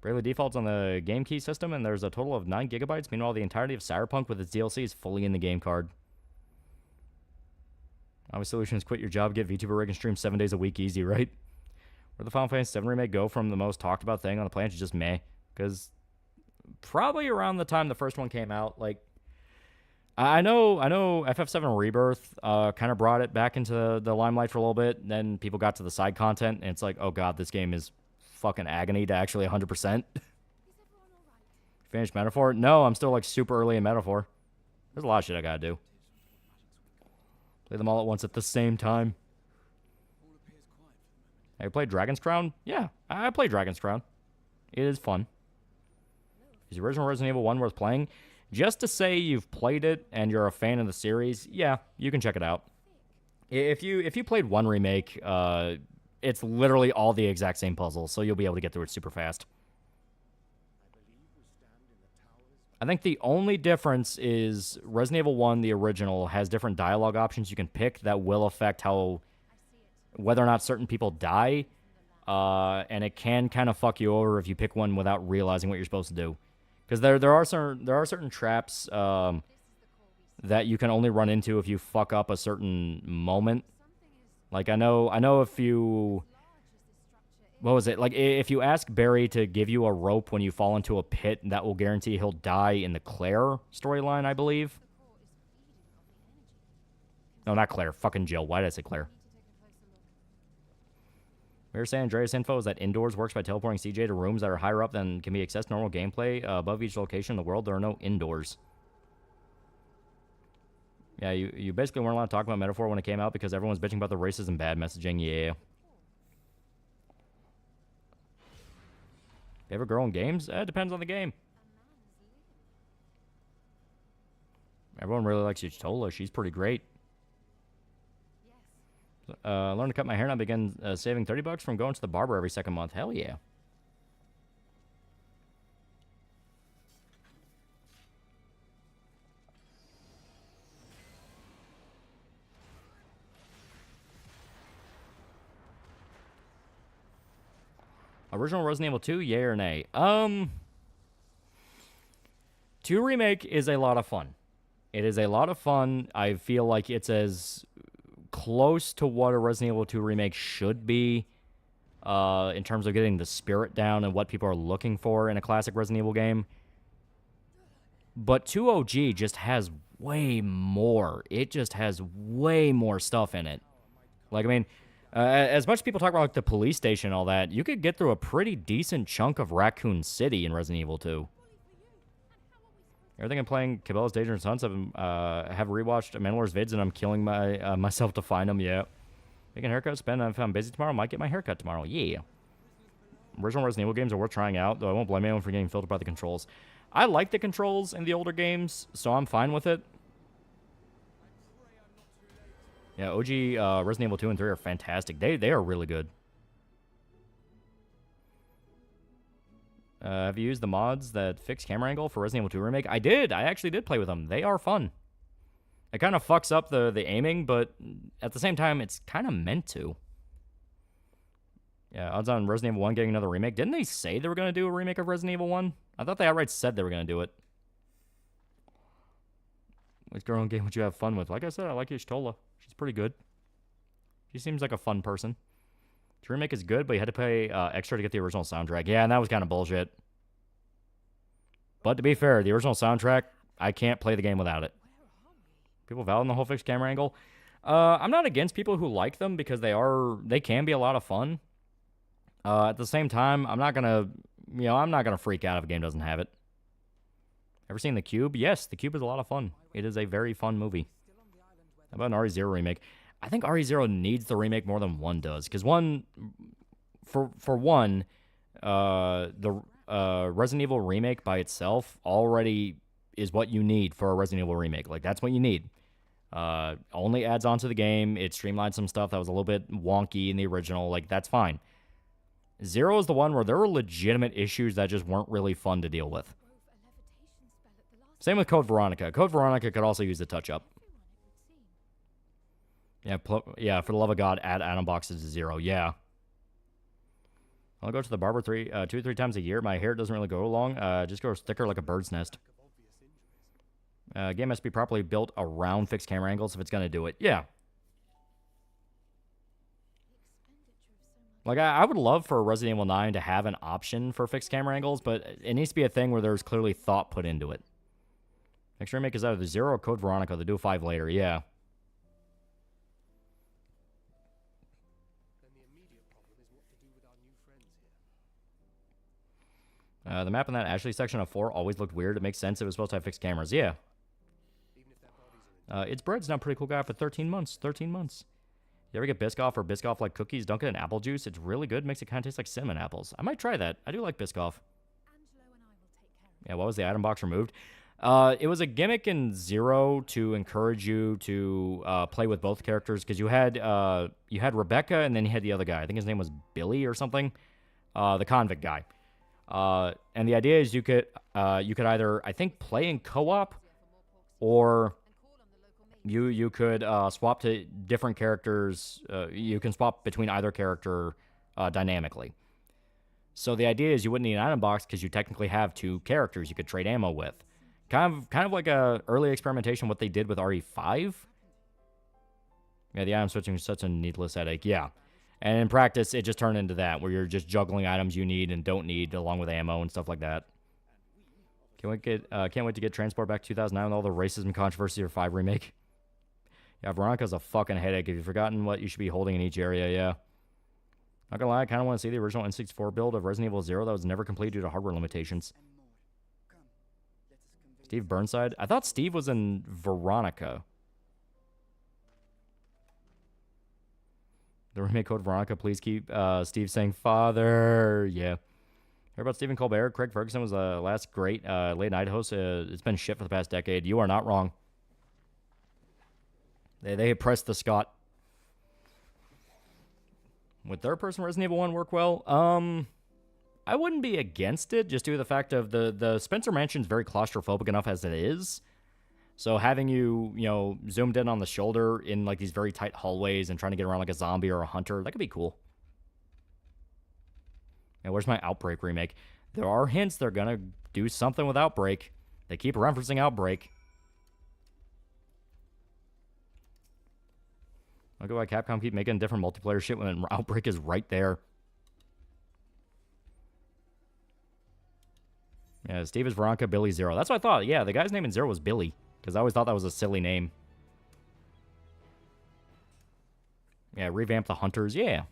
Bravely defaults on the game key system, and there's a total of 9 gigabytes. Meanwhile, the entirety of Cyberpunk with its DLC is fully in the game card. Obvious solution is quit your job, get VTuber rig, and stream 7 days a week easy, right? Where the Final Fantasy 7 Remake go from the most talked about thing on the planet to just meh? Because probably around the time the first one came out, like, I know FF7 Rebirth kind of brought it back into the limelight for a little bit. Then people got to the side content, and it's like, oh god, this game is fucking agony to actually 100%. Finished Metaphor? No, I'm still like super early in Metaphor. There's a lot of shit I gotta do. Play them all at once at the same time. Have you played Dragon's Crown? Yeah, I played Dragon's Crown. It is fun. Is the original Resident Evil 1 worth playing? Just to say you've played it and you're a fan of the series, yeah, you can check it out. If you played 1 Remake, it's literally all the exact same puzzle, so you'll be able to get through it super fast. I think the only difference is Resident Evil 1, the original, has different dialogue options you can pick that will affect whether or not certain people die, and it can kind of fuck you over if you pick one without realizing what you're supposed to do. Because there are certain traps that you can only run into if you fuck up a certain moment. Like I know if you, what was it? Like if you ask Barry to give you a rope when you fall into a pit, that will guarantee he'll die in the Claire storyline, I believe. No, not Claire. Fucking Jill. Why did I say Claire? Mirror San Andreas info is that indoors works by teleporting CJ to rooms that are higher up than can be accessed normal gameplay. Above each location in the world, there are no indoors. Yeah, you basically weren't allowed to talk about Metaphor when it came out because everyone's bitching about the racism bad messaging. Yeah. Favorite girl in games? It depends on the game. Everyone really likes Uchitola. She's pretty great. Learn to cut my hair and I begin saving $30 from going to the barber every second month. Hell yeah. Original Resident Evil 2, yay or nay? 2 Remake is a lot of fun. It is a lot of fun. I feel like it's as close to what a Resident Evil 2 Remake should be in terms of getting the spirit down and what people are looking for in a classic Resident Evil game. But 2 OG just has way more. It just has way more stuff in it. Like, I mean, as much as people talk about like the police station and all that, you could get through a pretty decent chunk of Raccoon City in Resident Evil 2. Everything I'm playing, Cabela's Danger and Sons, have rewatched Mandalorian's vids, and I'm killing myself to find them. Yeah. Making haircuts, Ben. If I'm busy tomorrow, I might get my haircut tomorrow. Yeah. Original Resident Evil games are worth trying out, though I won't blame anyone for getting filtered by the controls. I like the controls in the older games, so I'm fine with it. Yeah, OG Resident Evil 2 and 3 are fantastic. They are really good. Have you used the mods that fix camera angle for Resident Evil 2 Remake? I did. I actually did play with them. They are fun. It kind of fucks up the aiming, but at the same time, it's kind of meant to. Yeah, odds on Resident Evil 1 getting another remake. Didn't they say they were going to do a remake of Resident Evil 1? I thought they outright said they were going to do it. Which girl in game would you have fun with? Like I said, I like Ishtola. She's pretty good. She seems like a fun person. The remake is good, but you had to pay extra to get the original soundtrack. Yeah, and that was kind of bullshit. But to be fair, the original soundtrack, I can't play the game without it. People valid in the whole fixed camera angle. I'm not against people who like them because they can be a lot of fun. At the same time, I'm not gonna freak out if a game doesn't have it. Ever seen The Cube? Yes, The Cube is a lot of fun. It is a very fun movie. How about an RE0 remake? I think RE0 needs the remake more than 1 does. Because 1, for 1, the Resident Evil remake by itself already is what you need for a Resident Evil remake. Like, that's what you need. Only adds on to the game. It streamlines some stuff that was a little bit wonky in the original. Like, that's fine. 0 is the one where there were legitimate issues that just weren't really fun to deal with. Same with Code Veronica. Code Veronica could also use the touch-up. Yeah, for the love of God, add atom boxes to 0. Yeah. I'll go to the barber 2 or 3 times a year. My hair doesn't really go long. Just grows thicker like a bird's nest. Game has to be properly built around fixed camera angles if it's going to do it. Yeah. Like, I would love for Resident Evil 9 to have an option for fixed camera angles, but it needs to be a thing where there's clearly thought put into it. Next remake is either the 0 or Code Veronica. They do 5 later, yeah. The map in that Ashley section of 4 always looked weird. It makes sense if it was supposed to have fixed cameras. Yeah. It's Bread's now a pretty cool guy for 13 months. 13 months. You ever get Biscoff or Biscoff-like cookies? Don't get an apple juice. It's really good. Makes it kind of taste like cinnamon apples. I might try that. I do like Biscoff. Yeah, what was the item box removed? It was a gimmick in 0 to encourage you to play with both characters because you had Rebecca and then you had the other guy. I think his name was Billy or something. The convict guy. And the idea is you could either, I think, play in co-op, or you could swap to different characters. You can swap between either character dynamically. So the idea is you wouldn't need an item box because you technically have 2 characters you could trade ammo with. Kind of like a early experimentation what they did with RE5. Yeah, the item switching is such a needless headache. Yeah. And in practice, it just turned into that, where you're just juggling items you need and don't need, along with ammo and stuff like that. Can't wait to get Transport back to 2009 with all the racism controversy or 5 remake. Yeah, Veronica's a fucking headache. If you've forgotten what you should be holding in each area, yeah. Not gonna lie, I kind of want to see the original N64 build of Resident Evil 0 that was never complete due to hardware limitations. Steve Burnside? I thought Steve was in Veronica. The remake Code Veronica, please keep Steve saying father. Yeah. Heard about Stephen Colbert? Craig Ferguson was the last great late night host. It's been shit for the past decade. You are not wrong. They pressed the Scott. Would third-person Resident Evil 1 work well? I wouldn't be against it, just due to the fact of the Spencer Mansion's very claustrophobic enough as it is. So having you zoomed in on the shoulder in like these very tight hallways and trying to get around like a zombie or a hunter, that could be cool. Yeah, where's my Outbreak remake? There are hints they're gonna do something with Outbreak. They keep referencing Outbreak. Look at why Capcom keep making different multiplayer shit when Outbreak is right there. Yeah, Steve is Veronica, Billy 0. That's what I thought. Yeah, the guy's name in 0 was Billy. Because I always thought that was a silly name. Yeah, revamp the Hunters. Yeah.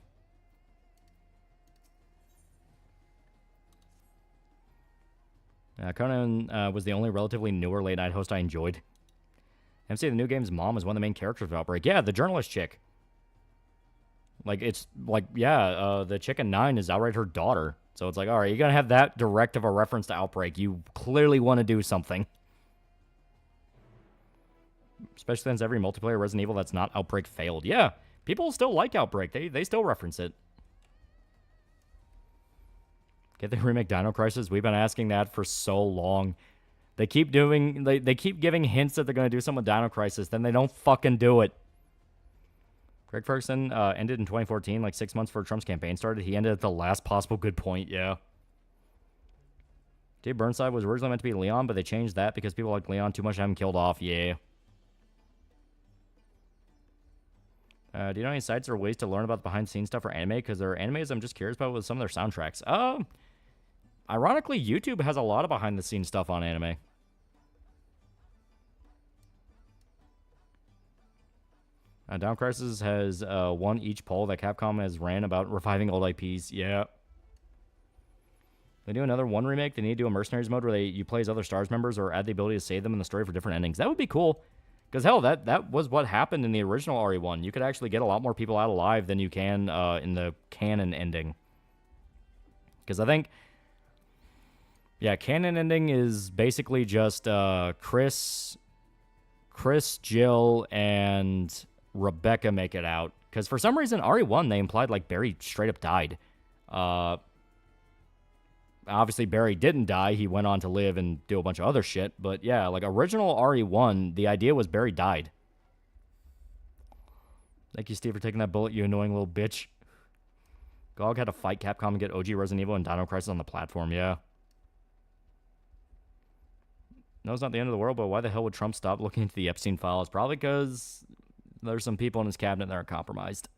Conan was the only relatively newer late-night host I enjoyed. MC, the new game's mom is one of the main characters of Outbreak. Yeah, the journalist chick. Like, it's like, yeah, the chick in 9 is outright her daughter. So it's like, all right, you're going to have that direct of a reference to Outbreak. You clearly want to do something. Especially since every multiplayer Resident Evil that's not Outbreak failed. Yeah, people still like Outbreak. They still reference it. Get the remake Dino Crisis? We've been asking that for so long. They keep doing... They keep giving hints that they're going to do something with Dino Crisis, then they don't fucking do it. Greg Ferguson ended in 2014, like 6 months before Trump's campaign started. He ended at the last possible good point, yeah. Dave Burnside was originally meant to be Leon, but they changed that because people like Leon too much to have him killed off, yeah. Do you know any sites or ways to learn about the behind-the-scenes stuff for anime? Because there are animes I'm just curious about with some of their soundtracks. Ironically, YouTube has a lot of behind-the-scenes stuff on anime. Down Crisis has won each poll that Capcom has ran about reviving old IPs. Yeah. They do another one remake. They need to do a Mercenaries mode where you play as other Stars members or add the ability to save them in the story for different endings. That would be cool. Because, hell, that was what happened in the original RE1. You could actually get a lot more people out alive than you can in the canon ending. Because I think... Yeah, canon ending is basically just Chris, Jill, and Rebecca make it out. Because for some reason, RE1, they implied, like, Barry straight up died. Obviously, Barry didn't die. He went on to live and do a bunch of other shit. But yeah, like original RE1, the idea was Barry died. Thank you, Steve, for taking that bullet, you annoying little bitch. GOG had to fight Capcom and get OG Resident Evil and Dino Crisis on the platform, yeah. No, it's not the end of the world, but why the hell would Trump stop looking into the Epstein files? Probably because there's some people in his cabinet that are compromised.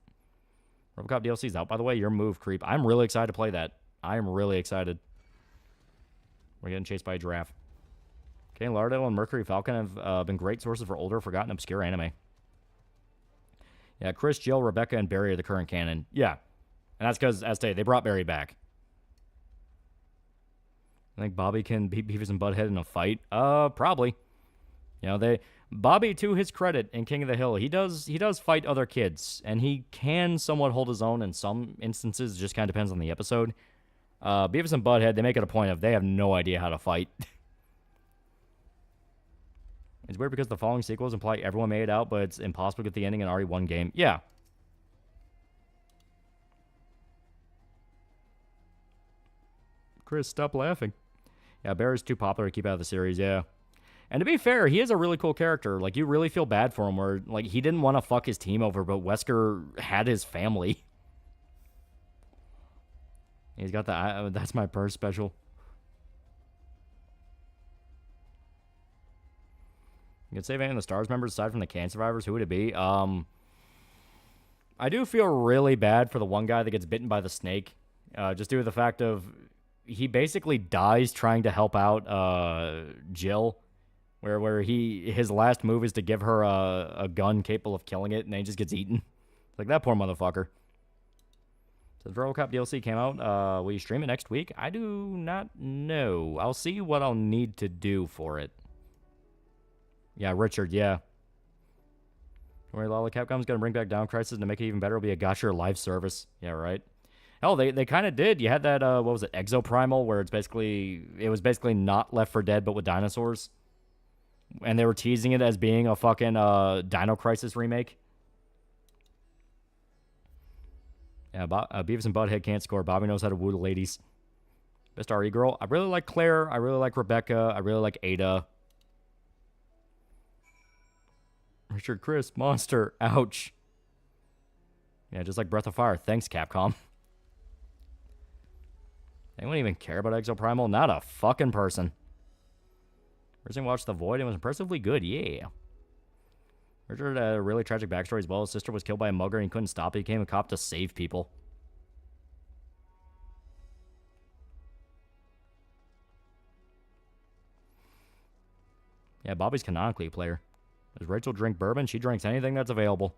RoboCop DLC's out, by the way. Your move, creep. I'm really excited to play that. I am really excited. We're getting chased by a giraffe. Okay, Lardale and Mercury Falcon have been great sources for older, forgotten, obscure anime. Yeah, Chris, Jill, Rebecca, and Barry are the current canon. Yeah. And that's because, as stated, they brought Barry back. I think Bobby can beat Beavis and Butthead in a fight. Probably. You know, Bobby, to his credit, in King of the Hill, he does fight other kids, and he can somewhat hold his own in some instances. It just kind of depends on the episode. Beavis and Butthead, they make it a point of they have no idea how to fight. It's weird because the following sequels imply everyone made it out, but it's impossible to get the ending in an RE1 game. Yeah. Chris, stop laughing. Yeah, Barry's too popular to keep out of the series, yeah. And to be fair, he is a really cool character. Like, you really feel bad for him where, like, he didn't want to fuck his team over, but Wesker had his family. He's got the That's My Purse special. You could save any of the Stars members aside from the Can survivors. Who would it be? I do feel really bad for the one guy that gets bitten by the snake. Just due to the fact of he basically dies trying to help out Jill. Where his last move is to give her a gun capable of killing it, and then he just gets eaten. It's like, that poor motherfucker. So the RoboCop DLC came out. Will you stream it next week? I do not know. I'll see what I'll need to do for it. Yeah, Richard, yeah. Don't worry, Lolly. Capcom's going to bring back Down Crisis to make it even better. It'll be a Gotcha live service. Yeah, right. Hell, they kind of did. You had that, what was it, Exoprimal, where it was basically not Left 4 Dead, but with dinosaurs. And they were teasing it as being a fucking Dino Crisis remake. Yeah, Beavis and Butthead can't score. Bobby knows how to woo the ladies. Best RE girl. I really like Claire. I really like Rebecca. I really like Ada. Richard, Chris, Monster. Ouch. Yeah, just like Breath of Fire. Thanks, Capcom. Anyone even care about Exoprimal? Not a fucking person. Recently watched The Void and was impressively good. Yeah. Richard had a really tragic backstory as well. His sister was killed by a mugger and he couldn't stop it. He became a cop to save people. Yeah, Bobby's canonically a player. Does Rachel drink bourbon? She drinks anything that's available.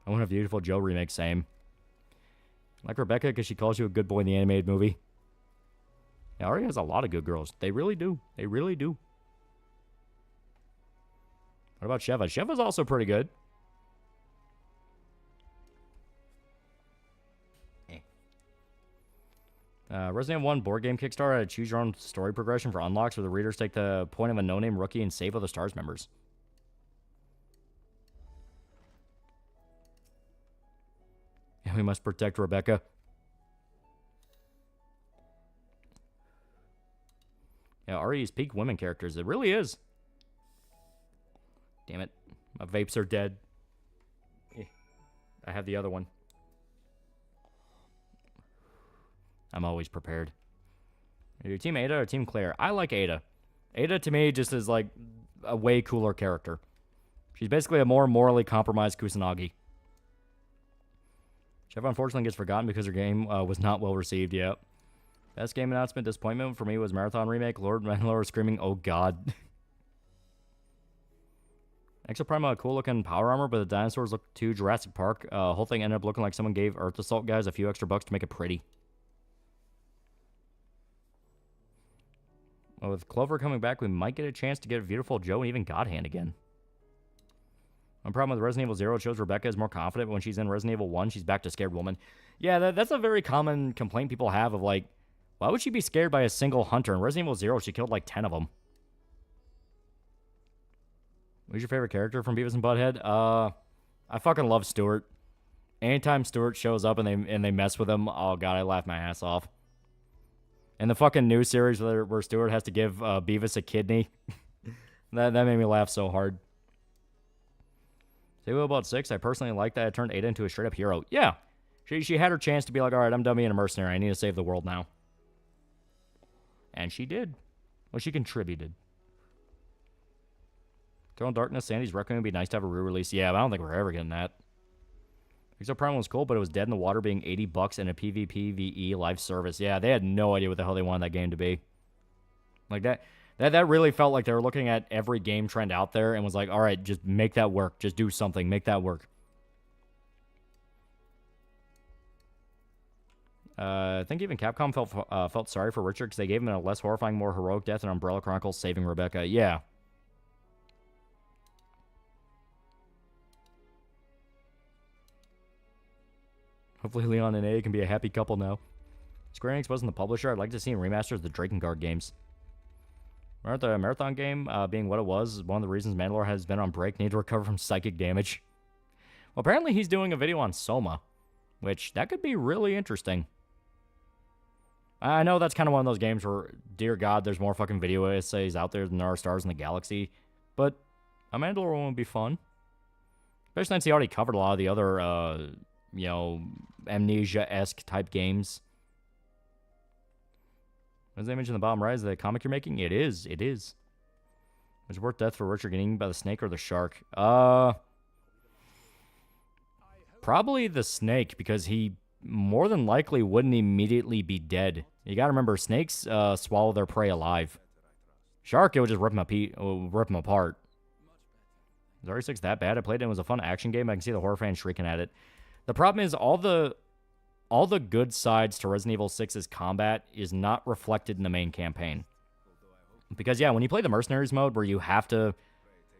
I want a Beautiful Joe remake, same. Like Rebecca because she calls you a good boy in the animated movie. Yeah, Ari has a lot of good girls. They really do. They really do. What about Sheva? Sheva's also pretty good. Resident Evil 1 board game Kickstarter had a choose your own story progression for unlocks where the readers take the point of a no-name rookie and save other Stars members. And we must protect Rebecca. Yeah, RE is peak women characters. It really is. Damn it. My vapes are dead. I have the other one. I'm always prepared. Are you Team Ada or Team Claire? I like Ada. Ada, to me, just is like a way cooler character. She's basically a more morally compromised Kusanagi. Chef unfortunately gets forgotten because her game was not well received. Yep. Best game announcement disappointment for me was Marathon Remake. Lord Mandalore screaming, "Oh God!" Exoprime, cool looking power armor, but the dinosaurs look too Jurassic Park. Whole thing ended up looking like someone gave Earth Assault guys a few extra bucks to make it pretty. Well, with Clover coming back, we might get a chance to get Beautiful Joe and even Godhand again. One problem with Resident Evil 0, it shows Rebecca is more confident, but when she's in Resident Evil 1, she's back to scared woman. Yeah, that's a very common complaint people have of, like, why would she be scared by a single hunter? In Resident Evil 0, she killed like 10 of them. Who's your favorite character from Beavis and Butthead? I fucking love Stuart. Anytime Stuart shows up and they mess with him, oh god, I laugh my ass off. And the fucking new series where Stuart has to give Beavis a kidney, that made me laugh so hard. Say what about 6? I personally like that it turned Ada into a straight up hero. Yeah, she had her chance to be like, all right, I'm done being a mercenary. I need to save the world now. And she did. Well, she contributed. Eternal Darkness, Sandy's Requiem would be nice to have a re-release. Yeah, but I don't think we're ever getting that. Exoprime was cool, but it was dead in the water being $80 in a PvPvE live service. Yeah, they had no idea what the hell they wanted that game to be. Like that really felt like they were looking at every game trend out there and was like, all right, just make that work. Just do something. Make that work. I think even Capcom felt sorry for Richard because they gave him a less horrifying, more heroic death in Umbrella Chronicles saving Rebecca. Yeah. Hopefully Leon and A can be a happy couple now. Square Enix wasn't the publisher. I'd like to see him remaster the Drakengard games. The Marathon game being what it was is one of the reasons Mandalore has been on break. Need to recover from psychic damage. Well, apparently he's doing a video on Soma, which that could be really interesting. I know that's kind of one of those games where, dear God, there's more fucking video essays out there than there are stars in the galaxy. But a Mandalore one would be fun. Especially since he already covered a lot of the other, you know, Amnesia-esque type games. What does the image in the bottom right? Is the comic you're making? It is. It is. Was it worth death for Richard getting eaten by the snake or the shark? Probably the snake, because he more than likely wouldn't immediately be dead. You gotta remember, snakes swallow their prey alive. Shark, it would just rip him apart. Is RE6 that bad? I played it. It was a fun action game. I can see the horror fans shrieking at it. The problem is all the good sides to Resident Evil 6's combat is not reflected in the main campaign. Because yeah, when you play the Mercenaries mode where you have to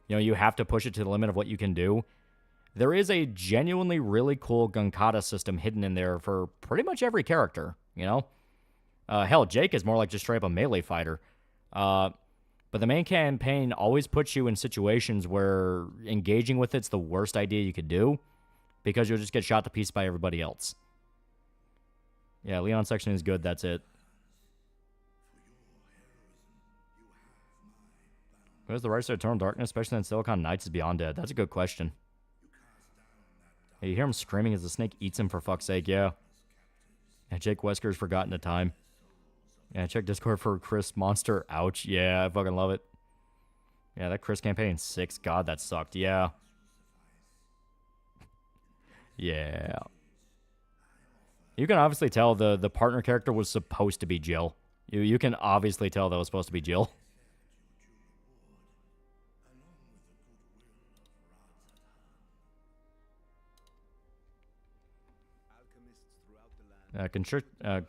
push it to the limit of what you can do, there is a genuinely really cool Gunkata system hidden in there for pretty much every character, you know? Hell, Jake is more like just straight up a melee fighter. But the main campaign always puts you in situations where engaging with it's the worst idea you could do, because you'll just get shot to pieces by everybody else. Yeah, Leon section is good, that's it. Where's the right side of Eternal Darkness, especially in Silicon Knights is Beyond Dead? That's a good question. Yeah, you hear him screaming as the snake eats him, for fuck's sake, yeah. Yeah, Jake Wesker's forgotten the time. Yeah, check Discord for Chris Monster. Ouch. Yeah, I fucking love it. Yeah, that Chris campaign 6. God, that sucked. Yeah. Yeah. You can obviously tell the partner character was supposed to be Jill. You can obviously tell that was supposed to be Jill.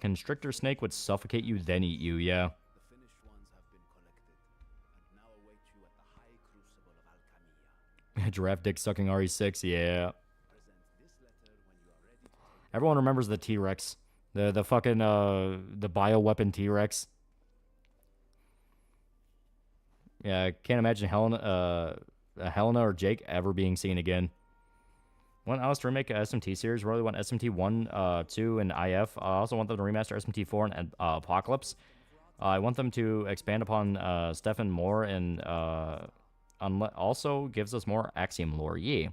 Constrictor snake would suffocate you, then eat you, yeah. The finished ones have been collected, and now await you at the high crucible of Alchemia. Giraffe dick sucking RE6, yeah. Present this letter when you are ready. Everyone remembers the T-Rex. The fucking, the bioweapon T-Rex. Yeah, I can't imagine Helena or Jake ever being seen again. Want Alice to remake a SMT series. Really want SMT 1, 2, and IF. I also want them to remaster SMT 4 and Apocalypse. I want them to expand upon Stefan more and also gives us more Axiom lore. Yeah.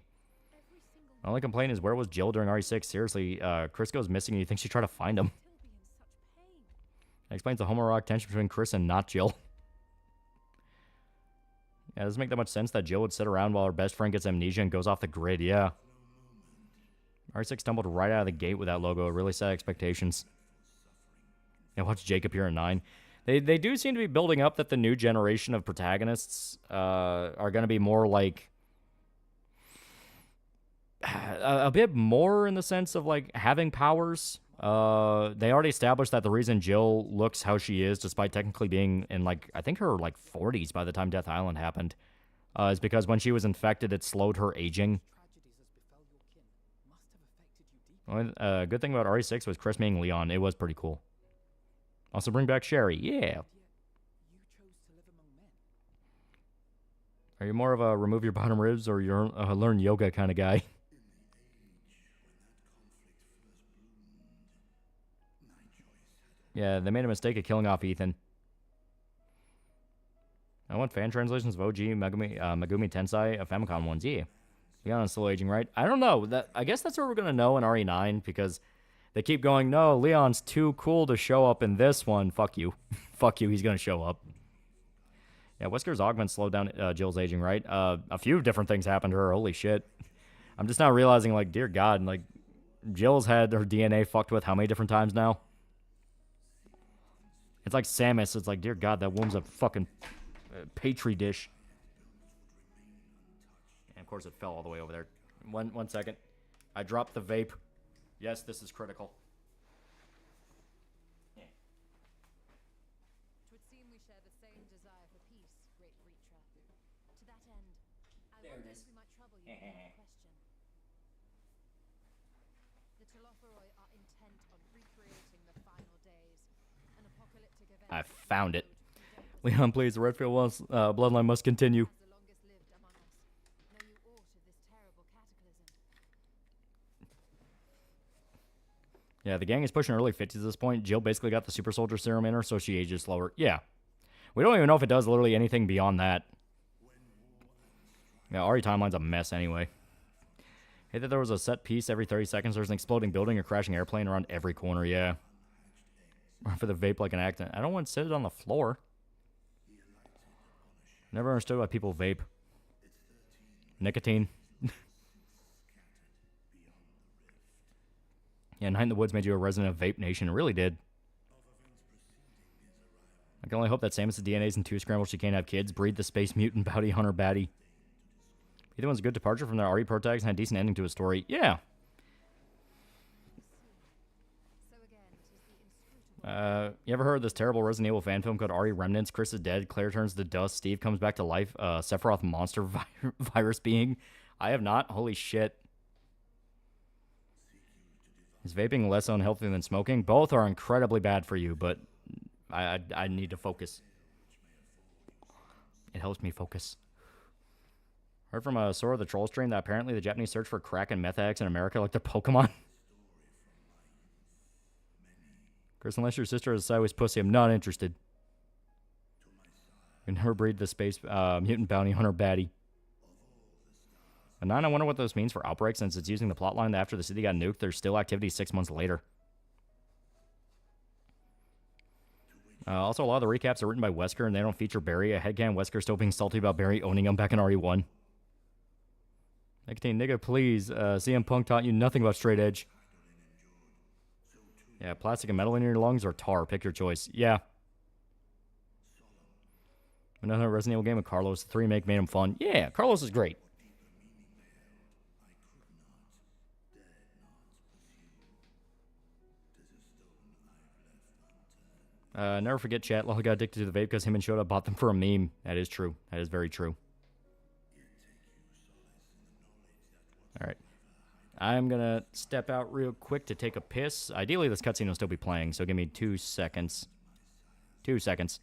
My only complaint is, where was Jill during RE6? Seriously, Chris goes missing and you think she tried to find him. That explains the homoerotic tension between Chris and not Jill. Yeah, it doesn't make that much sense that Jill would sit around while her best friend gets amnesia and goes off the grid, yeah. R6 stumbled right out of the gate with that logo. It really set expectations. Yeah, watch Jake appear in 9. They do seem to be building up that the new generation of protagonists are going to be more like a bit more in the sense of like having powers. They already established that the reason Jill looks how she is, despite technically being in like I think her like 40s by the time Death Island happened, is because when she was infected, it slowed her aging. Well, good thing about RE6 was Chris being Leon. It was pretty cool. Also bring back Sherry. Yeah. Are you more of a remove your bottom ribs or you're learn yoga kind of guy? Yeah, they made a mistake of killing off Ethan. I want fan translations of OG Megumi Tensei Famicom ones. Yeah. Leon is still aging, right? I don't know. I guess that's what we're going to know in RE9 because they keep going, no, Leon's too cool to show up in this one. Fuck you. Fuck you, he's going to show up. Yeah, Wesker's augment slowed down Jill's aging, right? A few different things happened to her. Holy shit. I'm just now realizing, like, dear God, like, Jill's had her DNA fucked with how many different times now? It's like Samus. It's like, dear God, that woman's a fucking petri dish. And, of course, it fell all the way over there. One second. I dropped the vape. Yes, this is critical. Twould seem we share the same desire for peace, great Reacher. To that end, I wonder if we might trouble you with a question. The Telophoroi are intent on recreating the final days, an apocalyptic event. I found it. Leon, please, the Redfield bloodline must continue. As the longest lived among us, know you aught of this terrible cataclysm? Yeah, the gang is pushing early 50s at this point. Jill basically got the super soldier serum in her, so she ages slower. Yeah. We don't even know if it does literally anything beyond that. Yeah, RE timeline's a mess anyway. Hey, that there was a set piece every 30 seconds. There's an exploding building or crashing airplane around every corner, yeah. For the vape like an accident. I don't want to sit it on the floor. Never understood why people vape. Nicotine. Yeah, Night in the Woods made you a resident of Vape Nation. It really did. I can only hope that Samus' DNA's in 2 scrambles. She can't have kids. Breed the space mutant bounty hunter baddie. Either one's a good departure from their RE protagonist and had a decent ending to a story. Yeah. You ever heard of this terrible Resident Evil fan film called RE Remnants? Chris is dead. Claire turns to dust. Steve comes back to life. Sephiroth monster virus being. I have not. Holy shit. Is vaping less unhealthy than smoking? Both are incredibly bad for you, but I need to focus. It helps me focus. Heard from a Sora the Troll stream that apparently the Japanese search for crack and meth addicts in America like their Pokemon. Chris, unless your sister has a sideways pussy, I'm not interested. You never breed the space mutant bounty hunter baddie. And 9, I wonder what this means for Outbreak, since it's using the plotline that after the city got nuked, there's still activity 6 months later. Also, a lot of the recaps are written by Wesker, and they don't feature Barry. A headcanon Wesker still being salty about Barry owning him back in RE1. Nicotine, nigga, please. CM Punk taught you nothing about straight edge. Yeah, plastic and metal in your lungs or tar. Pick your choice. Yeah. Another Resident Evil game with Carlos. The 3 made him fun. Yeah, Carlos is great. Never forget, chat. Lol got addicted to the vape because him and Shota bought them for a meme. That is true. That is very true. Alright. I'm going to step out real quick to take a piss. Ideally, this cutscene will still be playing, so give me 2 seconds. 2 seconds.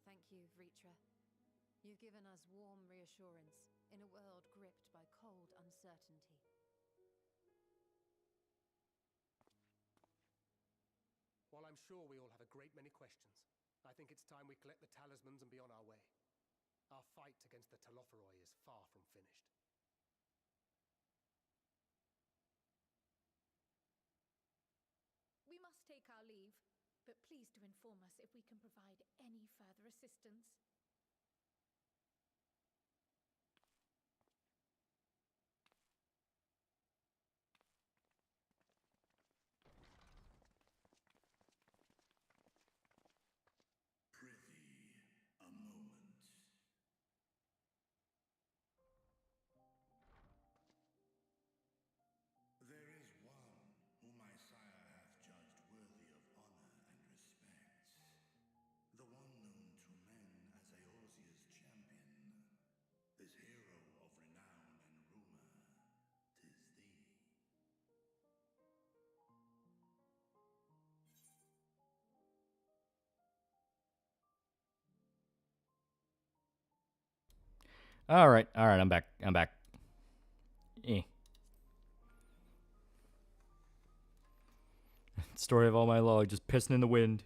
Thank you, Vritra. You've given us warm reassurance in a world gripped by cold uncertainty. While I'm sure we all have a great many questions, I think it's time we collect the talismans and be on our way. Our fight against the Telophoroi is far from finished. We must take our leave, but please do inform us if we can provide any further assistance. All right, I'm back. Eh. Story of AlmightyLoli just pissing in the wind.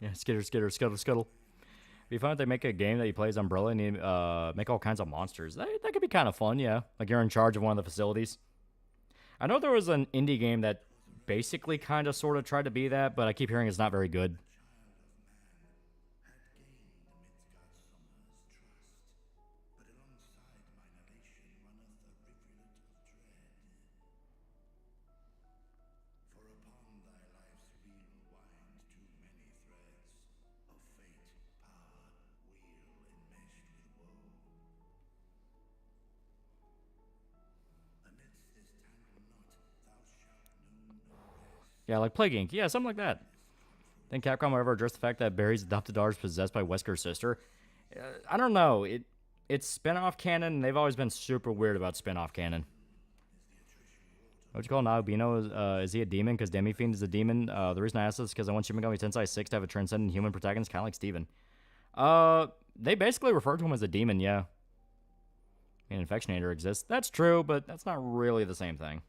Yeah, skitter, scuttle, scuttle. It'd be fun if they make a game that you play as Umbrella and you make all kinds of monsters. That could be kind of fun, yeah. Like you're in charge of one of the facilities. I know there was an indie game that basically kind of sort of tried to be that, but I keep hearing it's not very good. Yeah, like Plague Inc. Yeah, something like that. Then Capcom will ever address the fact that Barry's adopted daughter is possessed by Wesker's sister. I don't know. It's spin-off canon, and they've always been super weird about spin-off canon. What'd you call Naobino? Is he a demon? Because Demifiend is a demon. The reason I asked this is because I want Shin Megami Tensei 6 to have a transcendent human protagonist, kind of like Steven. They basically refer to him as a demon, yeah. An Infectionator exists. That's true, but that's not really the same thing.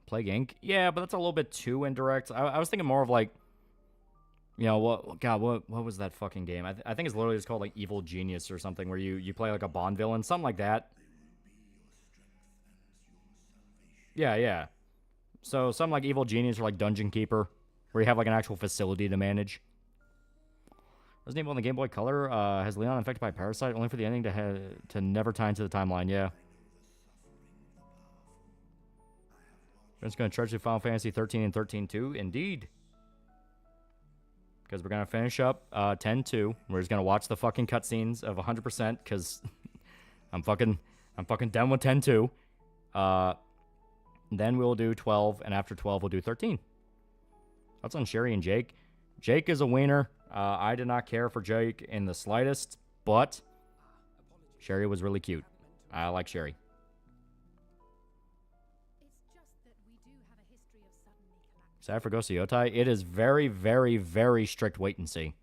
Plague Inc. Yeah, but that's a little bit too indirect. I was thinking more of like, you know, what was that fucking game? I think it's literally just called like Evil Genius or something, where you play like a Bond villain, something like that. Yeah. So something like Evil Genius or like Dungeon Keeper, where you have like an actual facility to manage. Resident Evil on the Game Boy Color has Leon infected by a parasite, only for the ending to never tie into the timeline. Yeah. I'm just going to charge you Final Fantasy 13 and 13-2. Indeed. Because we're going to finish up 10-2. We're just going to watch the fucking cutscenes of 100% because I'm fucking done with 10-2. Then we'll do 12, and after 12 we'll do 13. That's on Sherry and Jake. Jake is a wiener. I did not care for Jake in the slightest, but Sherry was really cute. I like Sherry. Sad for Ghost of Yotai. It is very, very, very strict wait and see.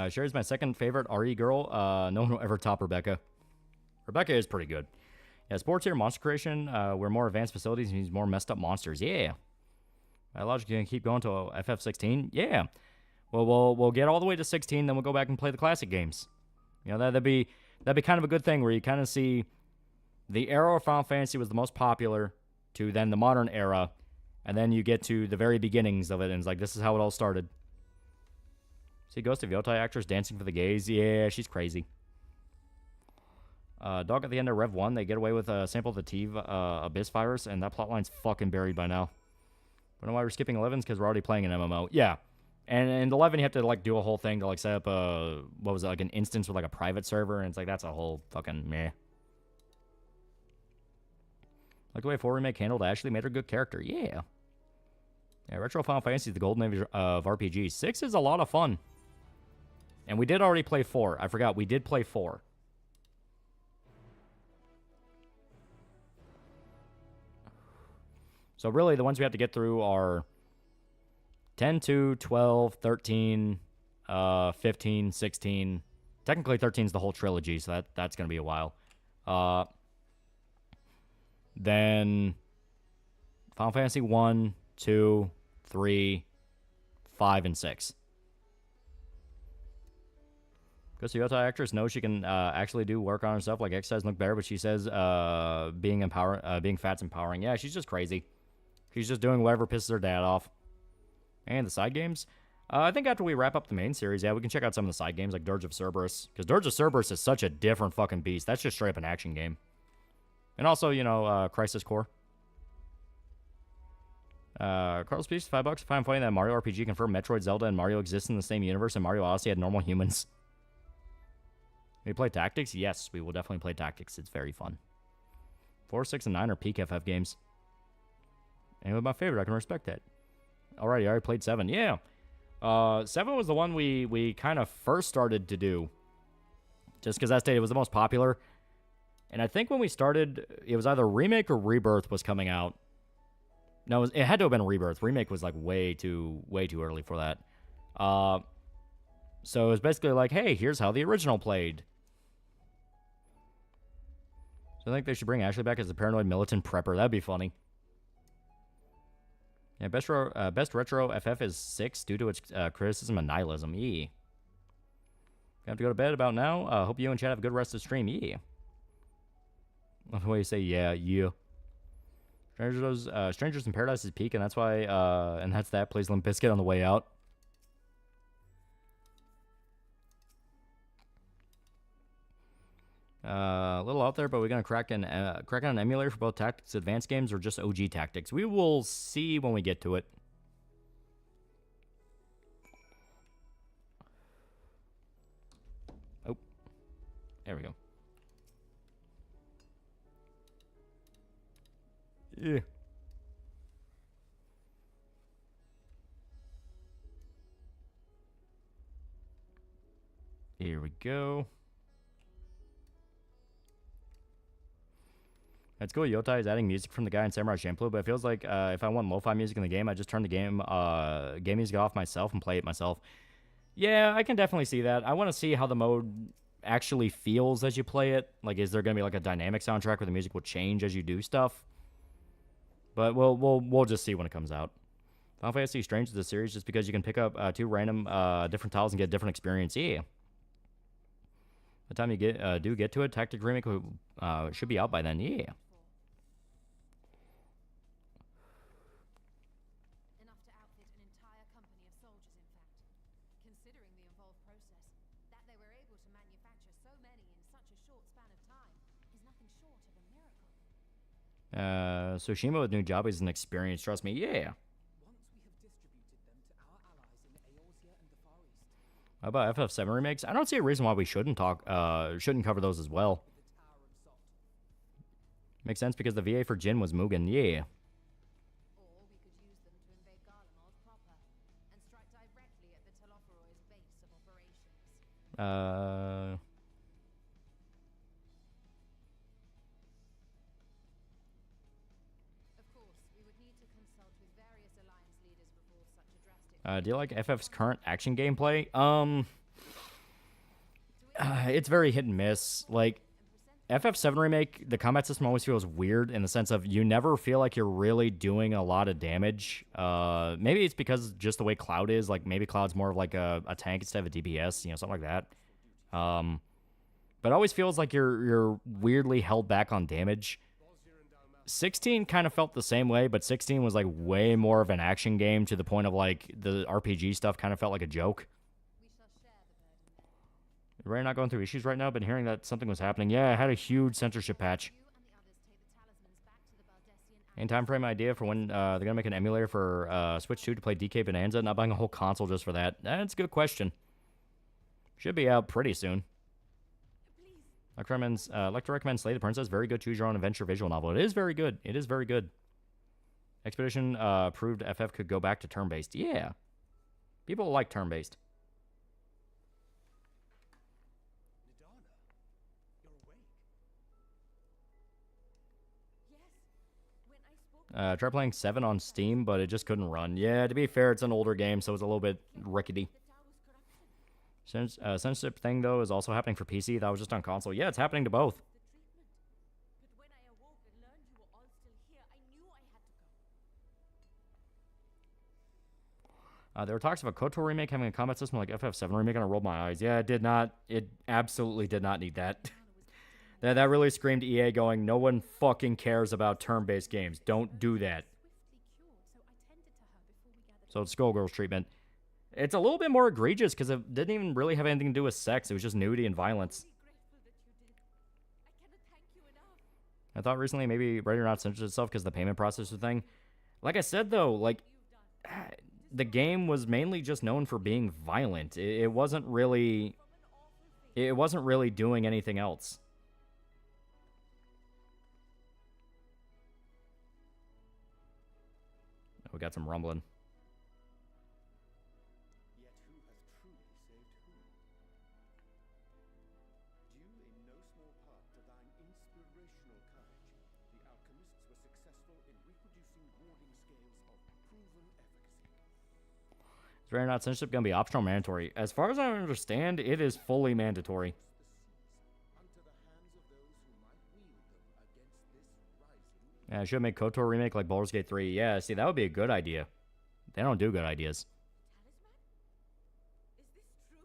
Sherry's my second favorite RE girl. No one will ever top Rebecca. Rebecca is pretty good. Yeah, sports here, monster creation. We're more advanced facilities and use more messed up monsters. Yeah. Biologic can keep going to FF16. Yeah. Well, we'll get all the way to 16, then we'll go back and play the classic games. You know, that'd be kind of a good thing where you kind of see the era of Final Fantasy was the most popular to then the modern era, and then you get to the very beginnings of it, and it's like, this is how it all started. See Ghost of Yotai actress dancing for the gays? Yeah, she's crazy. Dog at the end of Rev 1, they get away with a sample of the Teve Abyss virus, and that plotline's fucking buried by now. I don't know why we're skipping 11's because we're already playing an MMO. Yeah. And in 11, you have to, like, do a whole thing to, like, set up a, what was it, like, an instance with, like, a private server, and it's like, that's a whole fucking meh. Like the way 4 Remake handled Ashley, made her a good character. Yeah. Yeah, Retro Final Fantasy is the golden age of RPG. 6 is a lot of fun. And we did already play 4. I forgot, we did play 4. So really, the ones we have to get through are 10, 2, 12, 13, 15, 16. Technically, 13 is the whole trilogy, so that's going to be a while. Then Final Fantasy 1, 2, 3, 5, and 6. Ghost of Yotai actress knows she can actually do work on herself, like exercise and look better, but she says being fat's empowering. Yeah, she's just crazy. She's just doing whatever pisses her dad off. And the side games? I think after we wrap up the main series, yeah, we can check out some of the side games, like Dirge of Cerberus. Because Dirge of Cerberus is such a different fucking beast. That's just straight up an action game. And also, you know, Crisis Core. Carl Speaks, $5. If I'm finding that Mario RPG confirmed Metroid, Zelda, and Mario exist in the same universe, and Mario Odyssey had normal humans. We play Tactics? Yes, we will definitely play Tactics. It's very fun. 4, 6, and 9 are peak FF games. And my favorite, I can respect that. Alrighty, I already played 7. Yeah. 7 was the one we kind of first started to do. Just because that state it was the most popular. And I think when we started, it was either Remake or Rebirth was coming out. No, it had to have been Rebirth. Remake was like way too early for that. So it was basically like, hey, here's how the original played. So I think they should bring Ashley back as a paranoid militant prepper. That'd be funny. Yeah, best retro FF is 6 due to its criticism and nihilism. Yeah. I have to go to bed about now. Hope you and Chad have a good rest of the stream. Yeah. Love the way you say yeah. Strangers in Paradise is peak, and that's why and that's that. Plays Limp Bizkit on the way out. A little out there, but we're gonna crack on an emulator for both Tactics Advanced games or just OG Tactics. We will see when we get to it. Oh, there we go. Yeah. Here we go. It's cool. Yotai is adding music from the guy in Samurai Champloo, but it feels like if I want lo-fi music in the game, I just turn the game music off myself and play it myself. Yeah, I can definitely see that. I want to see how the mode actually feels as you play it. Like, is there going to be like a dynamic soundtrack where the music will change as you do stuff? But we'll just see when it comes out. Final Fantasy Strange is a series just because you can pick up 2 random different tiles and get a different experience. Yeah. By the time you get to it, Tactic Remake should be out by then. Yeah. Enough to outfit an entire company of soldiers, in fact. Considering the involved process, that they were able to manufacture so many in such a short span of time is nothing short of a miracle. Tsushima with new job is an experience, trust me. Yeah. How about FF7 remakes? I don't see a reason why we shouldn't cover those as well. Makes sense because the VA for Jin was Mugen. Yeah. Or we could use them to invade Garlemald proper and strike directly at the Telophoroid's base of operations. Do you like FF's current action gameplay? It's very hit and miss. Like, FF7 Remake, the combat system always feels weird in the sense of you never feel like you're really doing a lot of damage. Maybe it's because just the way Cloud is. Like, maybe Cloud's more of like a tank instead of a DPS, you know, something like that. But it always feels like you're weirdly held back on damage. 16 kind of felt the same way, but 16 was like way more of an action game to the point of like the RPG stuff kind of felt like a joke. We're not going through issues right now, but hearing that something was happening. Yeah, I had a huge censorship patch. Any time frame idea for when they're going to make an emulator for Switch 2 to play DK Bonanza? Not buying a whole console just for that. That's a good question. Should be out pretty soon. I'd like to recommend Slay the Princess. Very good choose-your-own adventure visual novel. It is very good. It is very good. Expedition proved FF could go back to turn-based. Yeah. People like turn-based. Tried playing 7 on Steam, but it just couldn't run. Yeah, to be fair, it's an older game, so it's a little bit rickety. Censorship thing, though, is also happening for PC. That was just on console. Yeah, it's happening to both. There were talks of a KOTOR remake having a combat system like FF7 remake, and I rolled my eyes. Yeah, it did not. It absolutely did not need that. That really screamed EA going, no one fucking cares about turn-based games. Don't do that. So it's Skullgirls treatment. It's a little bit more egregious because it didn't even really have anything to do with sex. It was just nudity and violence. I thought recently maybe Reddit not censored itself because the payment processor thing. Like I said though, like the game was mainly just known for being violent. It wasn't really doing anything else. Oh, we got some rumbling. Yet who has truly saved whom? Due in no small part to thine inspirational courage, the alchemists were successful in reproducing warding scales of proven efficacy. Is Rare Not Censorship going to be optional or mandatory? As far as I understand, it is fully mandatory. Unto the hands of those who might wield them against this rising. Yeah, I should make KOTOR remake like Baldur's Gate 3. Yeah, see, that would be a good idea. They don't do good ideas. Talisman? Is this true?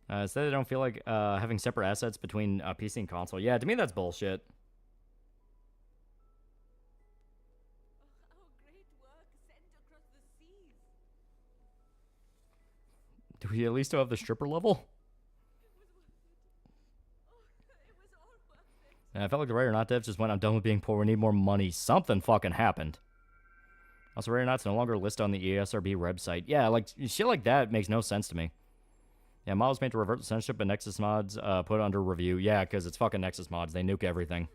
Instead, I don't feel like having separate assets between PC and console. Yeah, to me, that's bullshit. Our great work sent across the seas. Do we at least still have the stripper level? It was all worth it. Yeah, I felt like the Rare Not devs just went, I'm done with being poor, we need more money. Something fucking happened. Also, Rare Not's no longer listed on the ESRB website. Yeah, like, shit like that makes no sense to me. Yeah, models made to revert the censorship, but Nexus mods put it under review. Yeah, because it's fucking Nexus mods. They nuke everything.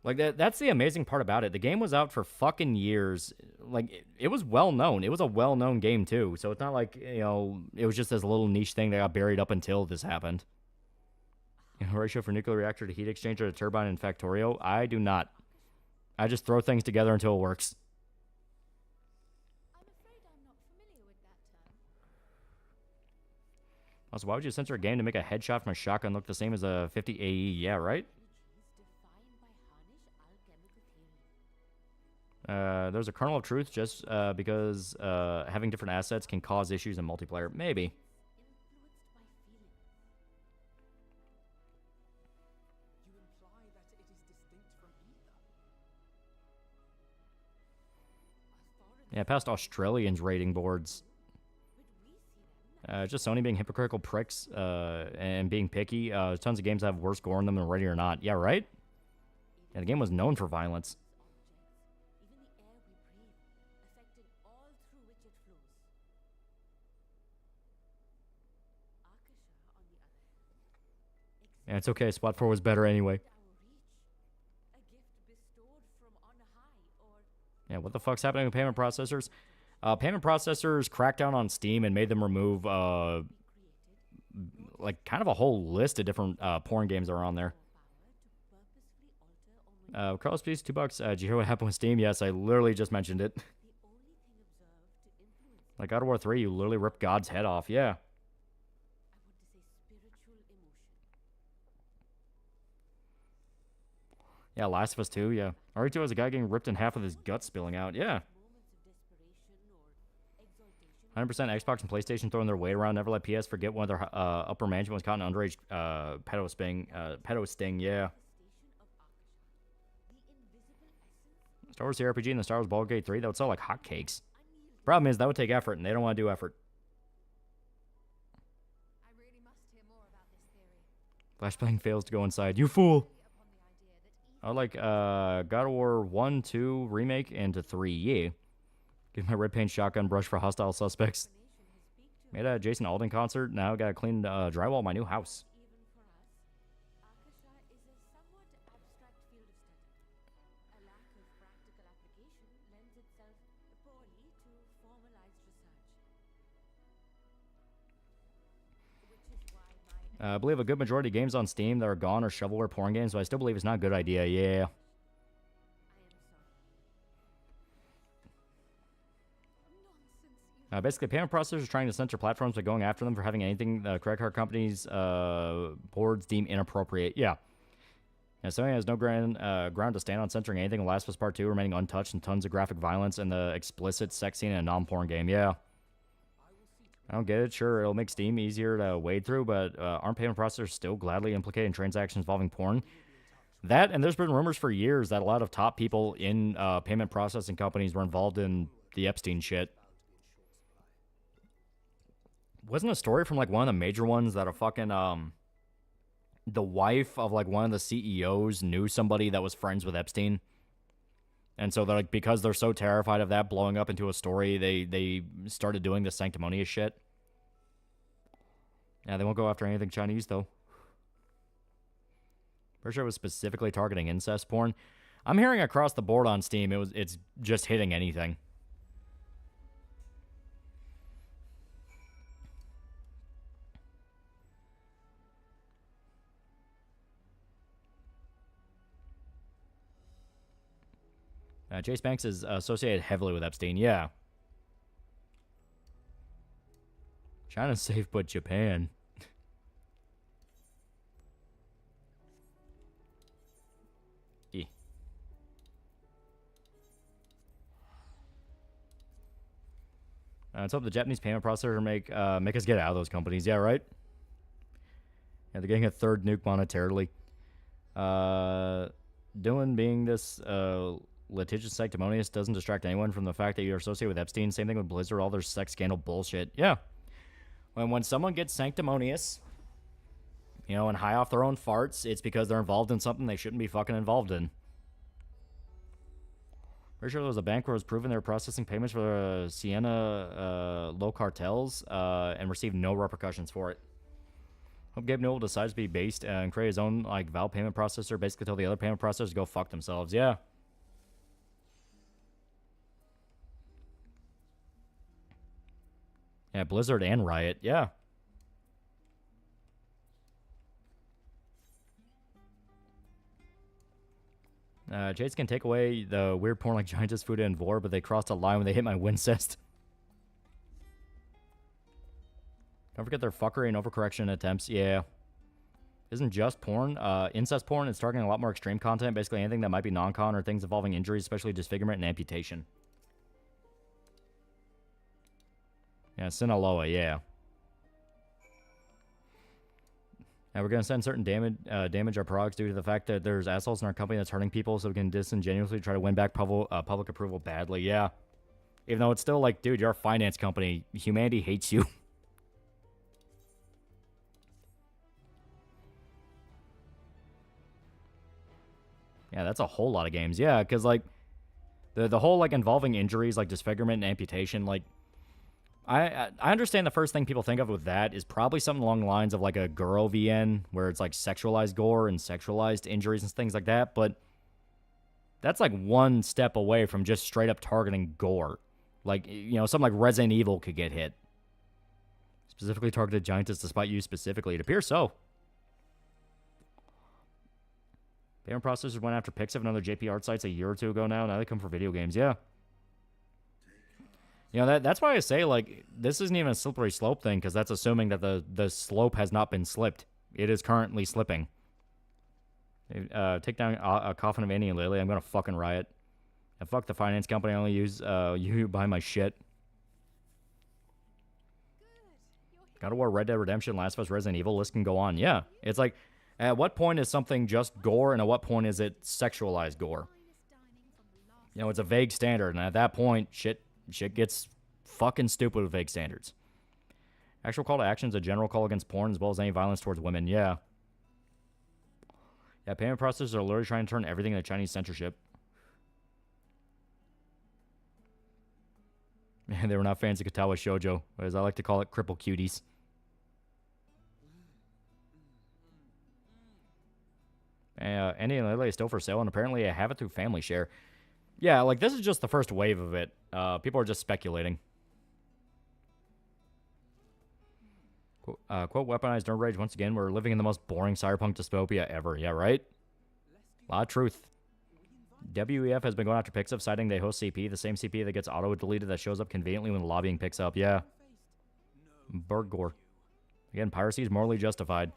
Like, that's the amazing part about it. The game was out for fucking years. Like, it was well-known. It was a well-known game, too. So it's not like, you know, it was just this little niche thing that got buried up until this happened. You know, ratio for nuclear reactor to heat exchanger to turbine in Factorio? I do not. I just throw things together until it works. I'm afraid I'm not familiar with that term. Also, why would you censor a game to make a headshot from a shotgun look the same as a 50 AE? Yeah, right? Defined by Harnish alchemical theory. There's a kernel of truth just because having different assets can cause issues in multiplayer. Maybe. Influenced by feeling. You imply that it is distinct from either. Yeah, past Australians rating boards. Just Sony being hypocritical pricks and being picky. Tons of games have worse gore in them than Ready or Not. Yeah, right? Yeah, the game was known for violence. Even the air we breathe, affecting all through which it flows. Akasha, on the other hand, Yeah, it's okay. Spot 4 was better anyway. our reach. A gift bestowed from on high, or Yeah, what the fuck's happening with payment processors? Payment processors cracked down on Steam and made them remove, like, kind of a whole list of different porn games that are on there. Carlos, please, $2. Did you hear what happened with Steam? Yes, I literally just mentioned it. Like God of War 3, you literally ripped God's head off. Yeah. I want to say spiritual emotion. Yeah, Last of Us 2, yeah. RE2 has a guy getting ripped in half with his gut spilling out. Yeah. Moments of desperation or 100% exaltation. Xbox and PlayStation throwing their weight around. Never let PS forget one of their upper management was caught in underage pedo sting. Yeah. Star Wars RPG and the Star Wars Baldur's Gate 3, that would sell like hotcakes. Problem is, that would take effort, and they don't want to do effort. I really must hear more about this theory. Flashbang fails to go inside. You fool! Upon the idea that I would like God of War 1, 2 remake, and to 3, yeah. Give my red paint shotgun brush for hostile suspects. Made a Jason Alden concert. Now got to clean drywall in my new house. even for us, Akasha is a somewhat abstract field of study. A lack of practical application lends itself poorly to formalized research. Which is why my I believe a good majority of games on Steam that are gone are shovelware porn games, but I still believe it's not a good idea, yeah. I am sorry. Nonsense, you Basically, payment processors are trying to censor platforms by going after them for having anything the credit card companies' boards deem inappropriate. Yeah. Sony has no ground to stand on censoring anything. Last of Us Part 2 remaining untouched and tons of graphic violence and the explicit sex scene in a non-porn game. Yeah. I don't get it. Sure, it'll make Steam easier to wade through, but aren't payment processors still gladly implicated in transactions involving porn? That, and there's been rumors for years that a lot of top people in payment processing companies were involved in the Epstein shit. Wasn't a story from like one of the major ones that a fucking the wife of like one of the CEOs knew somebody that was friends with Epstein, and so they're like, because they're so terrified of that blowing up into a story, they started doing this sanctimonious shit. Yeah, they won't go after anything Chinese though. Pretty sure it was specifically targeting incest porn. I'm hearing across the board on Steam, it's just hitting anything. Chase Banks is associated heavily with Epstein. Yeah. China's safe, but Japan. Let's hope the Japanese payment processor make us get out of those companies. Yeah, right? Yeah, they're getting a third nuke monetarily. Dylan being this litigious sanctimonious doesn't distract anyone from the fact that you're associated with Epstein. Same thing with Blizzard, all their sex scandal bullshit. Yeah. When someone gets sanctimonious, you know, and high off their own farts, it's because they're involved in something they shouldn't be fucking involved in. Pretty sure there was a bank where it was proven they were processing payments for Sienna low cartels and received no repercussions for it. Hope Gabe Newell decides to be based and create his own like valve payment processor, basically tell the other payment processors to go fuck themselves. Yeah. Yeah, Blizzard and Riot. Yeah. Jades can take away the weird porn like Giantess, Fuda, and Vor, but they crossed a line when they hit my Wincest. Don't forget their fuckery and overcorrection attempts. Yeah. Isn't just porn. Incest porn is targeting a lot more extreme content. Basically anything that might be non-con or things involving injuries, especially disfigurement and amputation. Yeah, Sinaloa, yeah. And we're going to send certain damage our products due to the fact that there's assholes in our company that's hurting people, so we can disingenuously try to win back public approval badly. Yeah. Even though it's still like, dude, you're a finance company. Humanity hates you. Yeah, that's a whole lot of games. Yeah, because, like, the whole, like, involving injuries, like disfigurement and amputation, like, I understand the first thing people think of with that is probably something along the lines of, like, a Guro VN, where it's, like, sexualized gore and sexualized injuries and things like that, but that's, like, one step away from just straight-up targeting gore. Like, you know, something like Resident Evil could get hit. Specifically targeted Giantess despite you specifically. It appears so. Payment processors went after Pixiv and other JP art sites a year or two ago now. Now they come for video games. Yeah. You know, that's why I say, like, this isn't even a slippery slope thing, because that's assuming that the slope has not been slipped. It is currently slipping. Take down a coffin of Annie and Lily. I'm going to fucking riot. And fuck the finance company. I only use you buy my shit. God of War, Red Dead Redemption, Last of Us, Resident Evil. List can go on. Yeah. It's like, at what point is something just gore, and at what point is it sexualized gore? You know, it's a vague standard, and at that point, shit gets fucking stupid with vague standards. Actual call to action is a general call against porn, as well as any violence towards women. Yeah. Yeah, payment processors are literally trying to turn everything into Chinese censorship. Man, they were not fans of Katawa Shoujo, or as I like to call it, cripple cuties. Andy and Lily is still for sale, and apparently I have it through family share. Yeah, like, this is just the first wave of it. People are just speculating. Quote, weaponized nerd rage once again. We're living in the most boring cyberpunk dystopia ever. Yeah, right? A lot of truth. WEF has been going after Pixiv, citing they host CP, the same CP that gets auto-deleted that shows up conveniently when the lobbying picks up. Yeah. Berggore. Again, piracy is morally justified.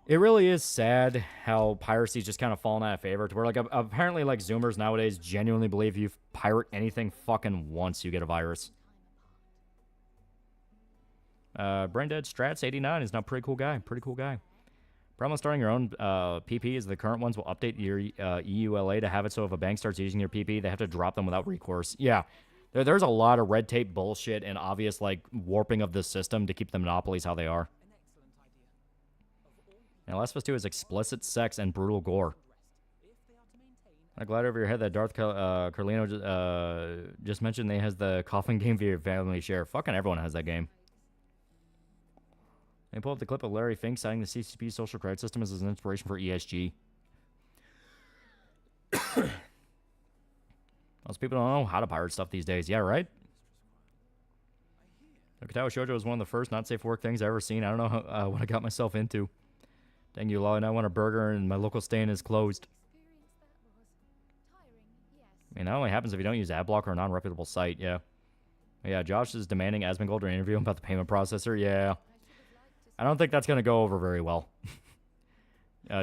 It really is sad how piracy's just kind of fallen out of favor to where, like, apparently, like, Zoomers nowadays genuinely believe you pirate anything fucking once, you get a virus. Braindead Strats 89 is now a pretty cool guy. Pretty cool guy. Problem with starting your own PP is the current ones will update your EULA to have it so if a bank starts using your PP, they have to drop them without recourse. Yeah, there's a lot of red tape bullshit and obvious like warping of the system to keep the monopolies how they are. And Last of Us 2 is explicit sex and brutal gore. I'm glad over your head that Darth Carlino just mentioned they has the coffin game for your family share. Fucking everyone has that game. They pull up the clip of Larry Fink citing the CCP social credit system as an inspiration for ESG. Most people don't know how to pirate stuff these days. Yeah, right? Okatawa Shoujo was one of the first not safe for work things I've ever seen. I don't know what I got myself into. Dang you, Lolly, and I want a burger and my local stand is closed. I mean, that only happens if you don't use AdBlock or a non-reputable site, yeah. Yeah, Josh is demanding Asmongold to interview him about the payment processor, yeah. I don't think that's going to go over very well.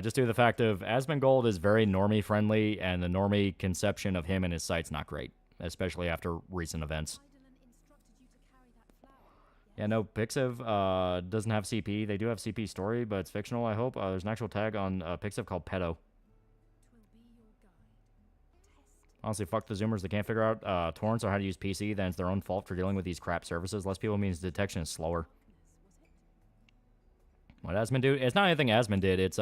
Just due to the fact of Asmongold is very normie-friendly, and the normie conception of him and his site's not great, especially after recent events. Yeah, no, Pixiv doesn't have CP. They do have CP story, but it's fictional, I hope. There's an actual tag on Pixiv called Pedo. Honestly, fuck the Zoomers. They can't figure out torrents or how to use PC. Then it's their own fault for dealing with these crap services. Less people means detection is slower. What Asmon do? It's not anything Asmon did. It's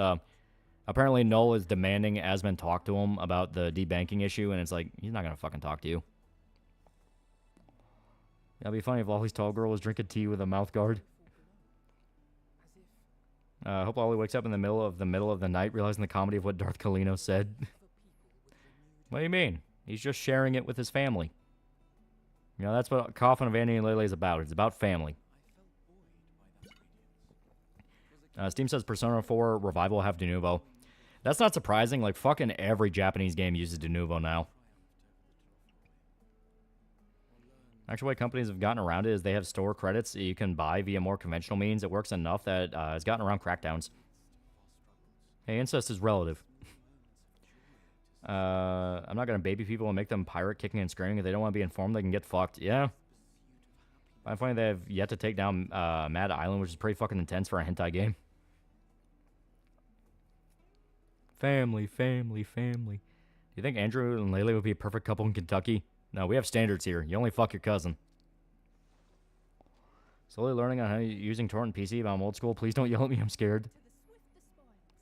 apparently Null is demanding Asmon talk to him about the debanking issue, and it's like, he's not gonna fucking talk to you. That'd be funny if Lolly's tall girl was drinking tea with a mouth guard. Hope Lolly wakes up in the middle of the night, realizing the comedy of what Darth Kalino said. What do you mean? He's just sharing it with his family. You know, that's what Coffin of Annie and Lele is about. It's about family. Steam says Persona 4 Revival will have de novo. That's not surprising. Like, fucking every Japanese game uses de novo now. Actually, what companies have gotten around it is they have store credits that you can buy via more conventional means. It works enough that it's gotten around crackdowns. Hey, incest is relative. I'm not going to baby people and make them pirate kicking and screaming. If they don't want to be informed, they can get fucked. Yeah. I find they have yet to take down Mad Island, which is pretty fucking intense for a hentai game. Family, family, family. Do you think Andrew and Lele would be a perfect couple in Kentucky? No, we have standards here. You only fuck your cousin. Slowly learning on how you're using torrent PC, but I'm old school. Please don't yell at me. I'm scared.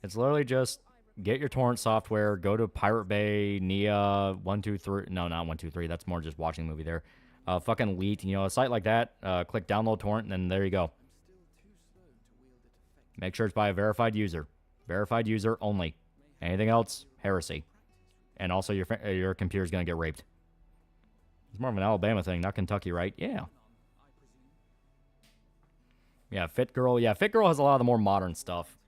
It's literally just get your torrent software, go to Pirate Bay, Nia, 123. No, not 123. That's more just watching the movie there. Fucking Leet, you know, a site like that. Click download torrent, and then there you go. Make sure it's by a verified user. Verified user only. Anything else, heresy. And also, your computer's gonna get raped. It's more of an Alabama thing, not Kentucky, right? Yeah. Yeah, Fit Girl. Yeah, Fit Girl has a lot of the more modern stuff.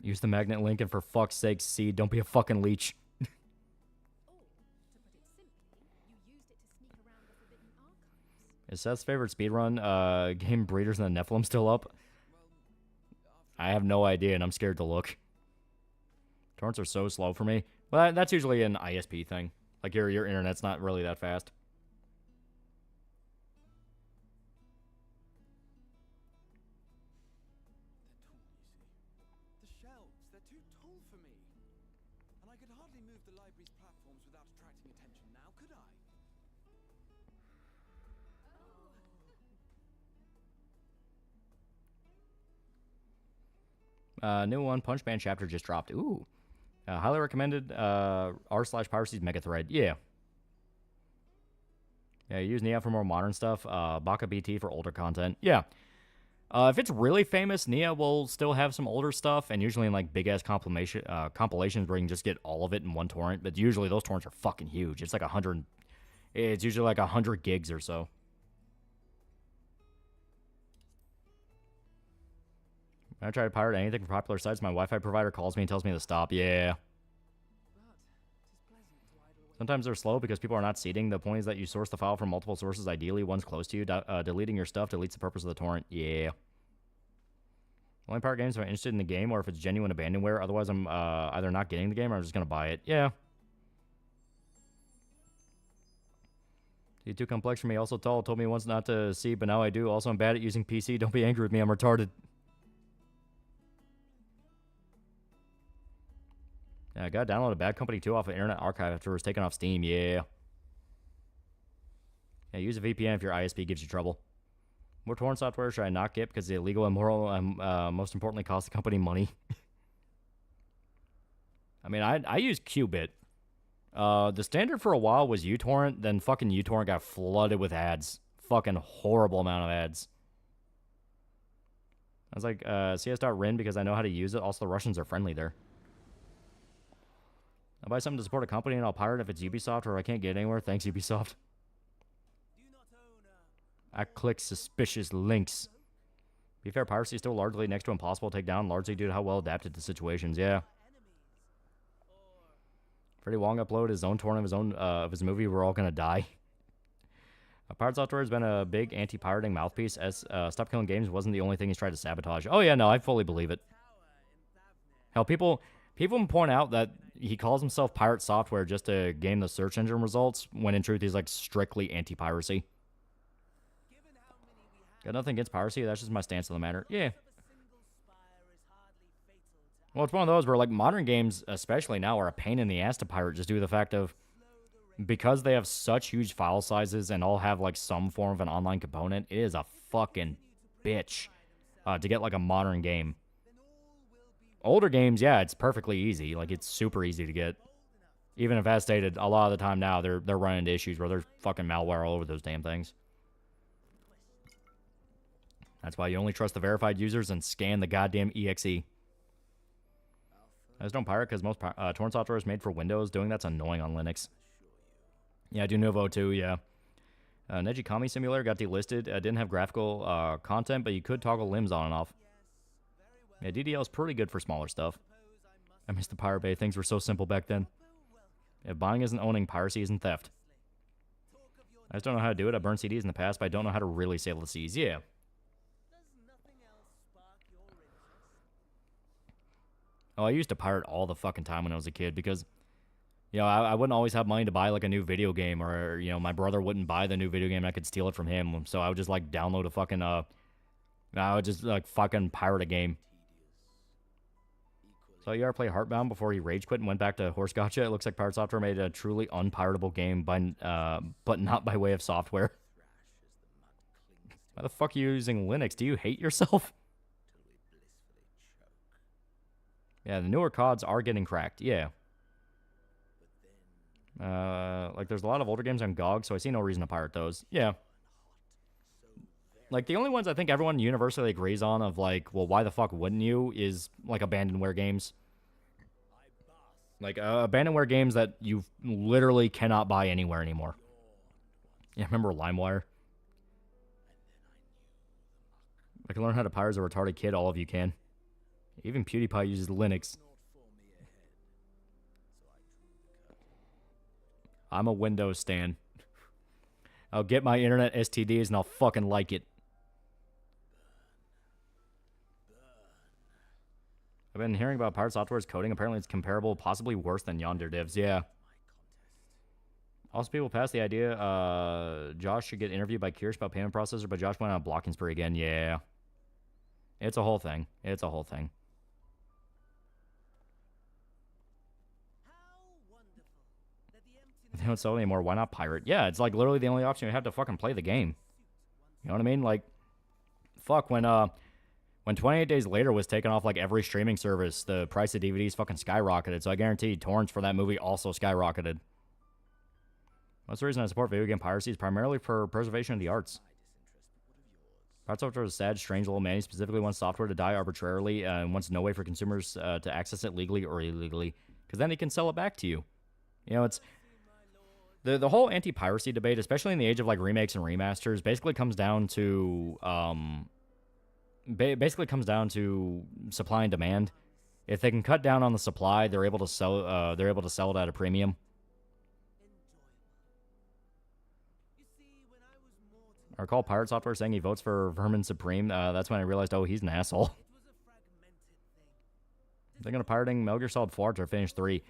Use the magnet link, and for fuck's sake, see, don't be a fucking leech. Is Seth's favorite speedrun game Breeders and the Nephilim still up? I have no idea, and I'm scared to look. Torrents are so slow for me. Well, that's usually an ISP thing. Like, your internet's not really that fast. The shelves, they're too tall for me. And I could hardly move the library's platforms without attracting attention now, could I? New one, Punch Man chapter just dropped. Ooh. Highly recommended. R/Piracy's Mega Thread. Yeah. Yeah, use Nia for more modern stuff. Baka BT for older content. Yeah. If it's really famous, Nia will still have some older stuff, and usually in like big-ass compilations where you can just get all of it in one torrent, but usually those torrents are fucking huge. It's like 100... It's usually like 100 gigs or so. When I try to pirate anything from popular sites, my Wi-Fi provider calls me and tells me to stop. Yeah. Sometimes they're slow because people are not seeding. The point is that you source the file from multiple sources, ideally one's close to you. Deleting your stuff deletes the purpose of the torrent. Yeah. Only pirate games if I'm interested in the game or if it's genuine abandonware. Otherwise, I'm either not getting the game or I'm just going to buy it. Yeah. He's too complex for me. Also tall. Told me once not to see, but now I do. Also, I'm bad at using PC. Don't be angry with me. I'm retarded. Yeah, I got to download a Bad Company 2 off of Internet Archive after it was taken off Steam. Yeah. Yeah, use a VPN if your ISP gives you trouble. What torrent software should I not get because it's illegal, immoral, and most importantly, cost the company money? I mean, I use Qbit. The standard for a while was uTorrent, then fucking uTorrent got flooded with ads. Fucking horrible amount of ads. I was like, cs.rin because I know how to use it. Also, the Russians are friendly there. I'll buy something to support a company and I'll pirate if it's Ubisoft or I can't get anywhere. Thanks, Ubisoft. I click suspicious links. Be fair, piracy is still largely next to impossible to take down, largely due to how well adapted to situations. Yeah. Freddie Wong uploaded his own torrent of his own of his movie. We're all gonna die. Pirate Software has been a big anti-pirating mouthpiece. As Stop Killing Games wasn't the only thing he's tried to sabotage. Oh yeah, no, I fully believe it. Hell, people point out that he calls himself Pirate Software just to gain the search engine results, when in truth he's like strictly anti-piracy. Got nothing against piracy. That's just my stance on the matter. Yeah. Well, it's one of those where, like, modern games, especially now, are a pain in the ass to pirate just due to the fact of, because they have such huge file sizes and all have, like, some form of an online component, it is a fucking bitch to get, like, a modern game. Older games, yeah, it's perfectly easy. Like, it's super easy to get. Even if, as stated, a lot of the time now, they're running into issues where there's fucking malware all over those damn things. That's why you only trust the verified users and scan the goddamn EXE. I just don't pirate because most torrent software is made for Windows. Doing that's annoying on Linux. Yeah, I do Novo too, yeah. Neji Kami Simulator got delisted. Didn't have graphical content, but you could toggle limbs on and off. Yeah, DDL is pretty good for smaller stuff. I miss the Pirate Bay. Things were so simple back then. Yeah, buying isn't owning. Piracy isn't theft. I just don't know how to do it. I've burned CDs in the past, but I don't know how to really sail the seas. Yeah. Oh, I used to pirate all the fucking time when I was a kid because, you know, I wouldn't always have money to buy, like, a new video game, or, you know, my brother wouldn't buy the new video game and I could steal it from him. So I would just, like, download a fucking, I would just, like, fucking pirate a game. So you ever play Heartbound before he rage quit and went back to Horse Gotcha? It looks like Pirate Software made a truly unpiratable game, but not by way of software. Why the fuck are you using Linux? Do you hate yourself? Yeah, the newer CODs are getting cracked, yeah. Like, there's a lot of older games on GOG, so I see no reason to pirate those. Yeah. Like, the only ones I think everyone universally agrees on of, like, well, why the fuck wouldn't you, is, like, abandonware games. Like, abandonware games that you literally cannot buy anywhere anymore. Yeah, remember LimeWire? I can learn how to pirate as a retarded kid, all of you can. Even PewDiePie uses Linux. I'm a Windows stan. I'll get my internet STDs and I'll fucking like it. I've been hearing about Pirate Software's coding. Apparently it's comparable, possibly worse than Yonder Divs. Yeah. Also, people passed the idea Josh should get interviewed by Kirsch about payment processor, but Josh went on a blocking spree again. Yeah. It's a whole thing. It's a whole thing. They don't sell anymore. Why not pirate? Yeah, it's like literally the only option. You have to fucking play the game. You know what I mean? Like, fuck, when 28 Days Later was taken off like every streaming service, the price of DVDs fucking skyrocketed. So I guarantee torrents for that movie also skyrocketed. That's the reason I support video game piracy, is primarily for preservation of the arts. Pirate Software is a sad, strange little man. He specifically wants software to die arbitrarily and wants no way for consumers to access it legally or illegally, because then he can sell it back to you. You know, it's... The whole anti-piracy debate, especially in the age of, like, remakes and remasters, basically comes down to supply and demand. If they can cut down on the supply, they're able to sell it at a premium. I recall Pirate Software saying he votes for Vermin Supreme. That's when I realized, oh, he's an asshole. I'm thinking of pirating Metal Gear Solid 4 after I finished 3.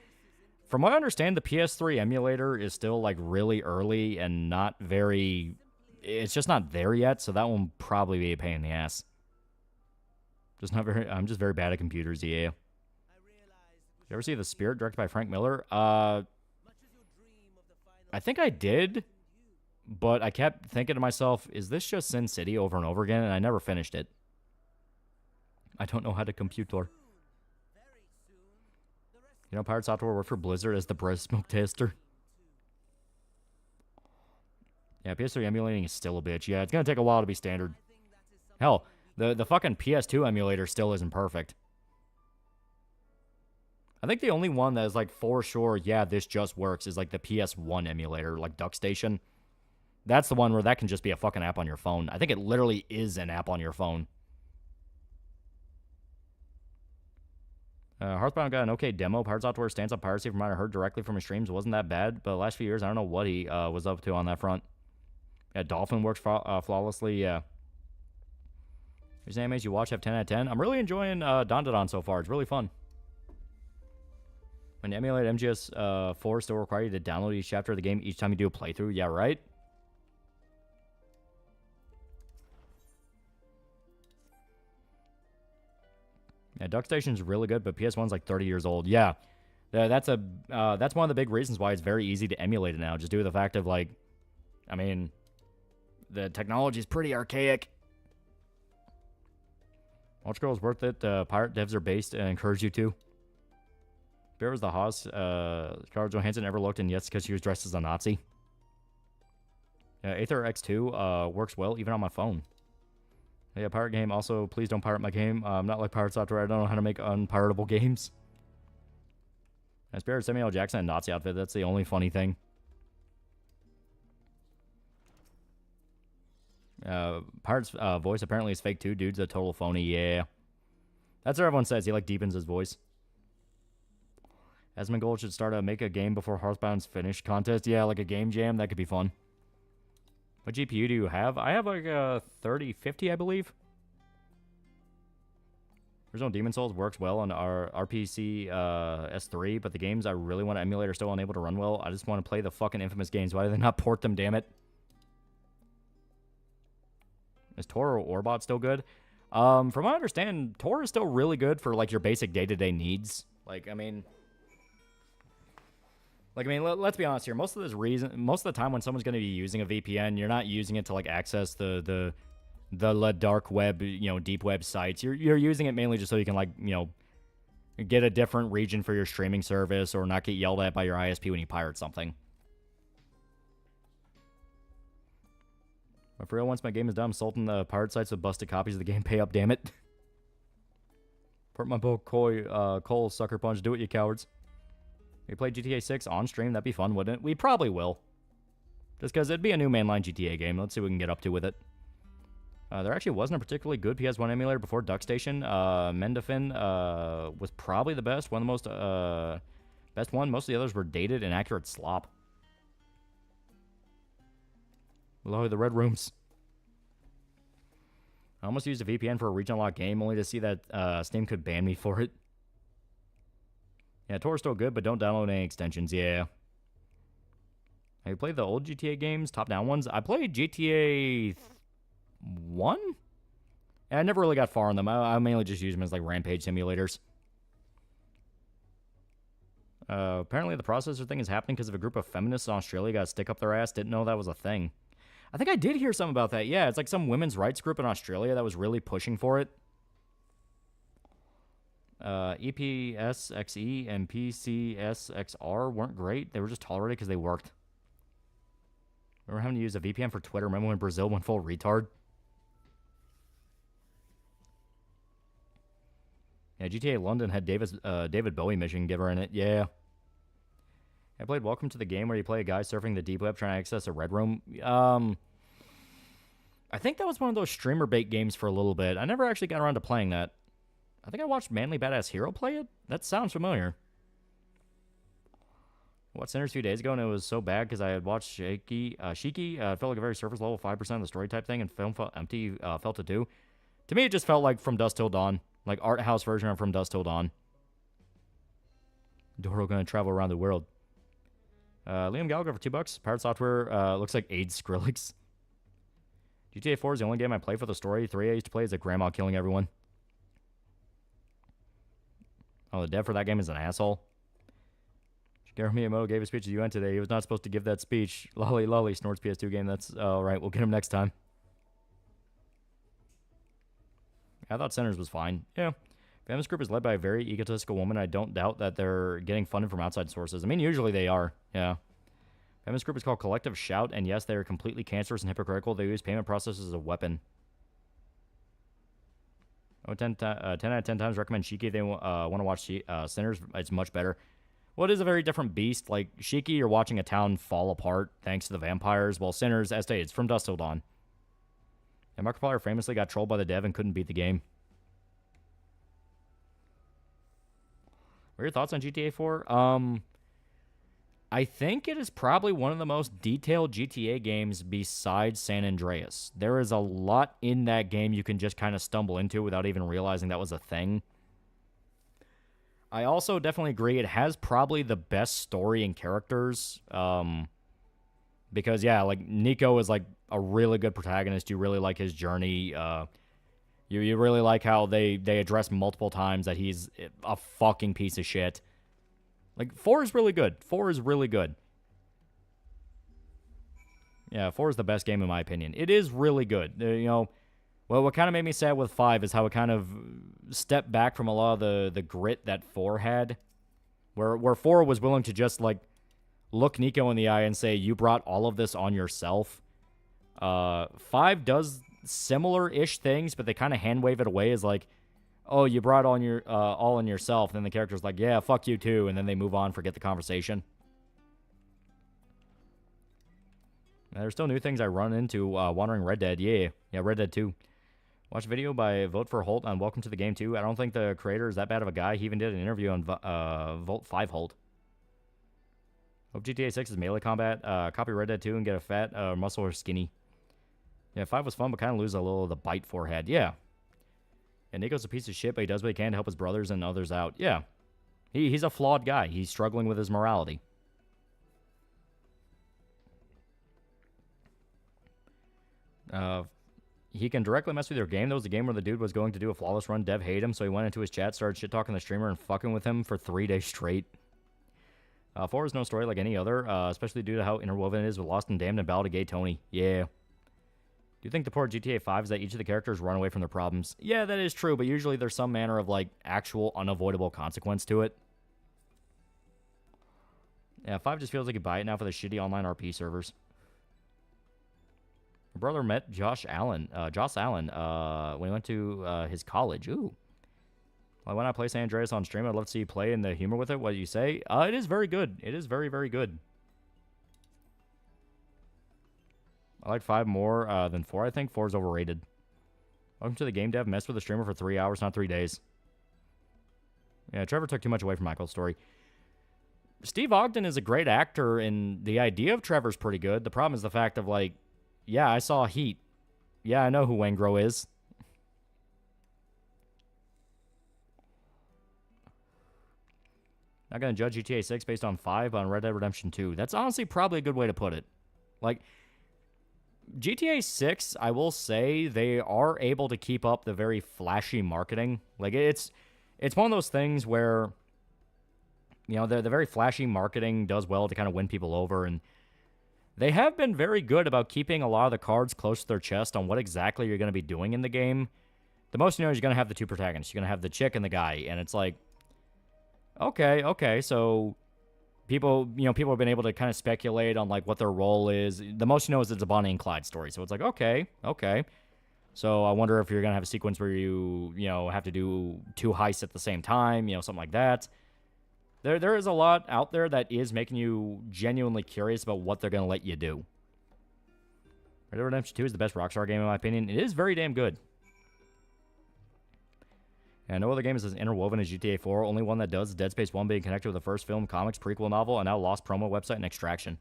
From what I understand, the PS3 emulator is still like really early and not very. It's just not there yet, so that one will probably be a pain in the ass. Just not very. I'm just very bad at computers. Yeah. You ever see The Spirit, directed by Frank Miller? I think I did, but I kept thinking to myself, "Is this just Sin City over and over again?" And I never finished it. I don't know how to compute lore. You know, Pirate Software worked for Blizzard as the breast smoke tester. Yeah, PS3 emulating is still a bitch. Yeah, it's gonna take a while to be standard. Hell, the fucking PS2 emulator still isn't perfect. I think the only one that is like for sure, yeah, this just works is like the PS1 emulator, like DuckStation. That's the one where that can just be a fucking app on your phone. I think it literally is an app on your phone. Hearthbound got an okay demo. Pirate Software stands up piracy from what I heard directly from his streams. Wasn't that bad, but the last few years, I don't know what he was up to on that front. Yeah, Dolphin works flawlessly, yeah. There's animes you watch have 10 out of 10. I'm really enjoying Dandadan so far. It's really fun. When you emulate MGS 4 still require you to download each chapter of the game each time you do a playthrough. Yeah, right? Yeah, DuckStation's really good, but PS1's like 30 years old. Yeah, that's one of the big reasons why it's very easy to emulate it now. Just due to the fact of, like, I mean, the technology is pretty archaic. Watch Girl's worth it. Pirate devs are based and encourage you to. Bear was the Haas. Scarlett Johansson never looked, and yes, because she was dressed as a Nazi. Aether X2 works well even on my phone. Yeah, pirate game. Also, please don't pirate my game. I'm not like Pirate Software. I don't know how to make unpiratable games. Spirit Samuel Jackson in Nazi outfit. That's the only funny thing. Pirate's voice apparently is fake too. Dude's a total phony. Yeah. That's what everyone says. He like deepens his voice. Asmongold should start a make a game before Hearthbound's finished contest. Yeah, like a game jam. That could be fun. What GPU do you have? I have like a 3050, I believe. Original Demon Souls works well on our RPC S3, but the games I really want to emulate are still unable to run well. I just want to play the fucking Infamous games. Why do they not port them, damn it? Is Tor or Orbot still good? From what I understand, Tor is still really good for like your basic day-to-day needs. Like, I mean, let's be honest here. Most of the time when someone's going to be using a VPN, you're not using it to like access the dark web, deep web sites. You're using it mainly just so you can, like, get a different region for your streaming service or not get yelled at by your ISP when you pirate something. But for real, once my game is done, I'm salting the pirate sites with busted copies of the game. Pay up, damn it. Port my boat, Cole, Sucker Punch. Do it, you cowards. We play GTA 6 on stream. That'd be fun, wouldn't it? We probably will. Just because it'd be a new mainline GTA game. Let's see what we can get up to with it. There actually wasn't a particularly good PS1 emulator before DuckStation. Mendefin was probably the best. One of the most best one. Most of the others were dated and accurate slop. Below the red rooms. I almost used a VPN for a region lock game, only to see that Steam could ban me for it. Yeah, Tor's still good, but don't download any extensions. Yeah. Have you played the old GTA games, top-down ones? I played GTA 1? And I never really got far on them. I mainly just used them as, like, rampage simulators. Apparently the processor thing is happening because of a group of feminists in Australia got a stick up their ass. Didn't know that was a thing. I think I did hear something about that. Yeah, it's like some women's rights group in Australia that was really pushing for it. EPSXE and PCSXR weren't great. They were just tolerated because they worked. We were having to use a VPN for Twitter. Remember when Brazil went full retard? Yeah, GTA London had David Bowie mission giver in it. Yeah. I played Welcome to the Game where you play a guy surfing the deep web trying to access a red room. I think that was one of those streamer bait games for a little bit. I never actually got around to playing that. I think I watched Manly Badass Hero play it. That sounds familiar. I watched Sinners a few days ago, and it was so bad because I had watched Shiki. It felt like a very surface level, 5% of the story type thing, and film felt empty, felt it too. To me, it just felt like From Dusk Till Dawn. Like art house version of From Dusk Till Dawn. Doro gonna travel around the world. Liam Gallagher for $2. Pirate Software looks like AIDS Skrillex. GTA 4 is the only game I play for the story. 3 I used to play as a grandma killing everyone. Oh, the dev for that game is an asshole. Shigeru Miyamoto gave a speech at UN today. He was not supposed to give that speech. Lolly Lolly snorts PS2 game. That's alright. We'll get him next time. I thought Sinners was fine. Yeah. Famous Group is led by a very egotistical woman. I don't doubt that they're getting funded from outside sources. I mean, usually they are. Yeah. Famous Group is called Collective Shout, and yes, they are completely cancerous and hypocritical. They use payment processes as a weapon. Oh, 10 out of 10 times recommend Shiki if they want to watch Sinners. It's much better. Well, it is a very different beast. Like, Shiki, you're watching a town fall apart thanks to the vampires, while Sinners, as stated, it's from dusk till dawn. And Markiplier famously got trolled by the dev and couldn't beat the game. What are your thoughts on GTA 4? I think it is probably one of the most detailed GTA games besides San Andreas. There is a lot in that game you can just kind of stumble into without even realizing that was a thing. I also definitely agree it has probably the best story and characters. Because, yeah, like, Nico is, like, a really good protagonist. You really like his journey. You really like how they address multiple times that he's a fucking piece of shit. Like, 4 is really good. 4 is really good. Yeah, 4 is the best game in my opinion. It is really good. You know, well, what kind of made me sad with 5 is how it kind of stepped back from a lot of the grit that 4 had. Where 4 was willing to just, like, look Nico in the eye and say, you brought all of this on yourself. 5 does similar-ish things, but they kind of hand-wave it away as, like, oh, you brought on your all on yourself. And then the character's like, yeah, fuck you too. And then they move on, forget the conversation. Now, there's still new things I run into wandering Red Dead. Yeah, Red Dead 2. Watch a video by Vote for Holt on Welcome to the Game 2. I don't think the creator is that bad of a guy. He even did an interview on Vote 5 Holt. Hope GTA 6 is melee combat. Copy Red Dead 2 and get a fat muscle or skinny. Yeah, 5 was fun, but kind of lose a little of the bite 4 had. Yeah. And Nico's a piece of shit, but he does what he can to help his brothers and others out. Yeah. He's a flawed guy. He's struggling with his morality. He can directly mess with your game. That was a game where the dude was going to do a flawless run. Dev hated him, so he went into his chat, started shit-talking the streamer, and fucking with him for 3 days straight. 4 is no story like any other, especially due to how interwoven it is with Lost and Damned and Ballad of Gay Tony. Yeah. Do you think the poor GTA 5 is that each of the characters run away from their problems? Yeah, that is true, but usually there's some manner of, like, actual unavoidable consequence to it. Yeah, 5 just feels like you buy it now for the shitty online RP servers. My brother met Josh Allen when he went to his college. Ooh. Well, when I play San Andreas on stream, I'd love to see you play and the humor with it. What do you say? It is very good. It is very, very good. I like 5 more than 4, I think. 4 is overrated. Welcome to the game dev. Messed with a streamer for 3 hours, not 3 days. Yeah, Trevor took too much away from Michael's story. Steve Ogden is a great actor, and the idea of Trevor's pretty good. The problem is the fact of, like, yeah, I saw Heat. Yeah, I know who Wangro is. Not going to judge GTA 6 based on 5, but on Red Dead Redemption 2. That's honestly probably a good way to put it. Like, GTA 6, I will say, they are able to keep up the very flashy marketing. Like, it's one of those things where, you know, the very flashy marketing does well to kind of win people over, and they have been very good about keeping a lot of the cards close to their chest on what exactly you're going to be doing in the game. The most you know is you're going to have the 2 protagonists. You're going to have the chick and the guy, and it's like, okay, so people have been able to kind of speculate on, like, what their role is. The most you know is it's a Bonnie and Clyde story, so it's like, okay. So I wonder if you're going to have a sequence where you have to do 2 heists at the same time, something like that. There is a lot out there that is making you genuinely curious about what they're going to let you do. Red Dead Redemption 2 is the best Rockstar game in my opinion. It is very damn good. And no other game is as interwoven as GTA 4. Only one that does is Dead Space 1 being connected with the first film, comics, prequel novel, and now Lost promo website and Extraction.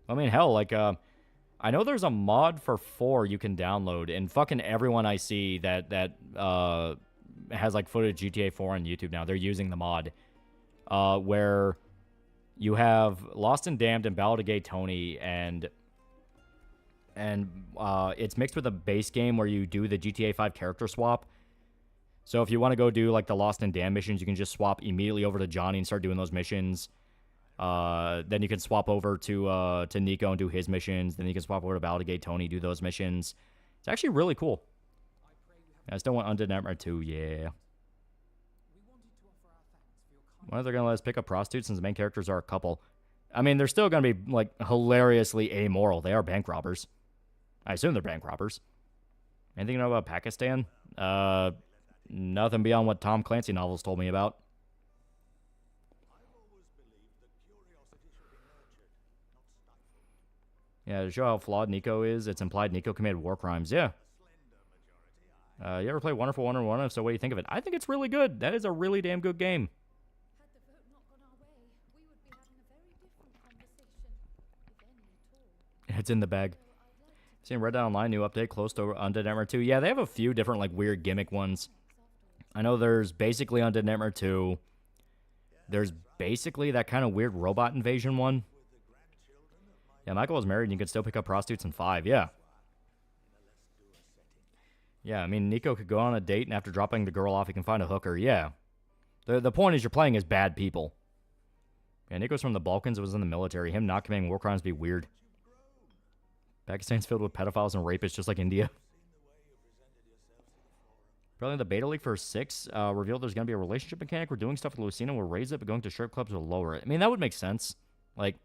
I mean, hell, like, I know there's a mod for 4 you can download, and fucking everyone I see that has like footage of GTA 4 on YouTube now. They're using the mod where you have Lost and Damned and Ballad of Gay Tony, and it's mixed with a base game where you do the GTA 5 character swap. So if you want to go do like the Lost and Damned missions, you can just swap immediately over to Johnny and start doing those missions. Then you can swap over to Nico and do his missions. Then you can swap over to Ballad of Gay Tony, do those missions. It's actually really cool. I still want Undead Nightmare 2, yeah. When are they going to let us pick up prostitutes since the main characters are a couple? I mean, they're still going to be, like, hilariously amoral. They are bank robbers. I assume they're bank robbers. Anything you know about Pakistan? Nothing beyond what Tom Clancy novels told me about. Yeah, to show how flawed Nico is, it's implied Nico committed war crimes. Yeah. You ever play Wonderful 101? If so, what do you think of it? I think it's really good. That is a really damn good game. It's in the bag. Seen Red Dead Online, new update, close to Undead Nightmare 2. Yeah, they have a few different, like, weird gimmick ones. I know there's basically Undead Nightmare 2. There's basically that kind of weird robot invasion one. Yeah, Michael was married and you could still pick up prostitutes in 5. Yeah. Yeah, I mean, Nico could go on a date and after dropping the girl off, he can find a hooker. Yeah. The point is you're playing as bad people. Yeah, Nico's from the Balkans. Was in the military. Him not committing war crimes would be weird. Pakistan's filled with pedophiles and rapists just like India. Apparently the beta leak for 6 revealed there's going to be a relationship mechanic. We're doing stuff with Lucina will raise it, but going to strip clubs will lower it. I mean, that would make sense. Like,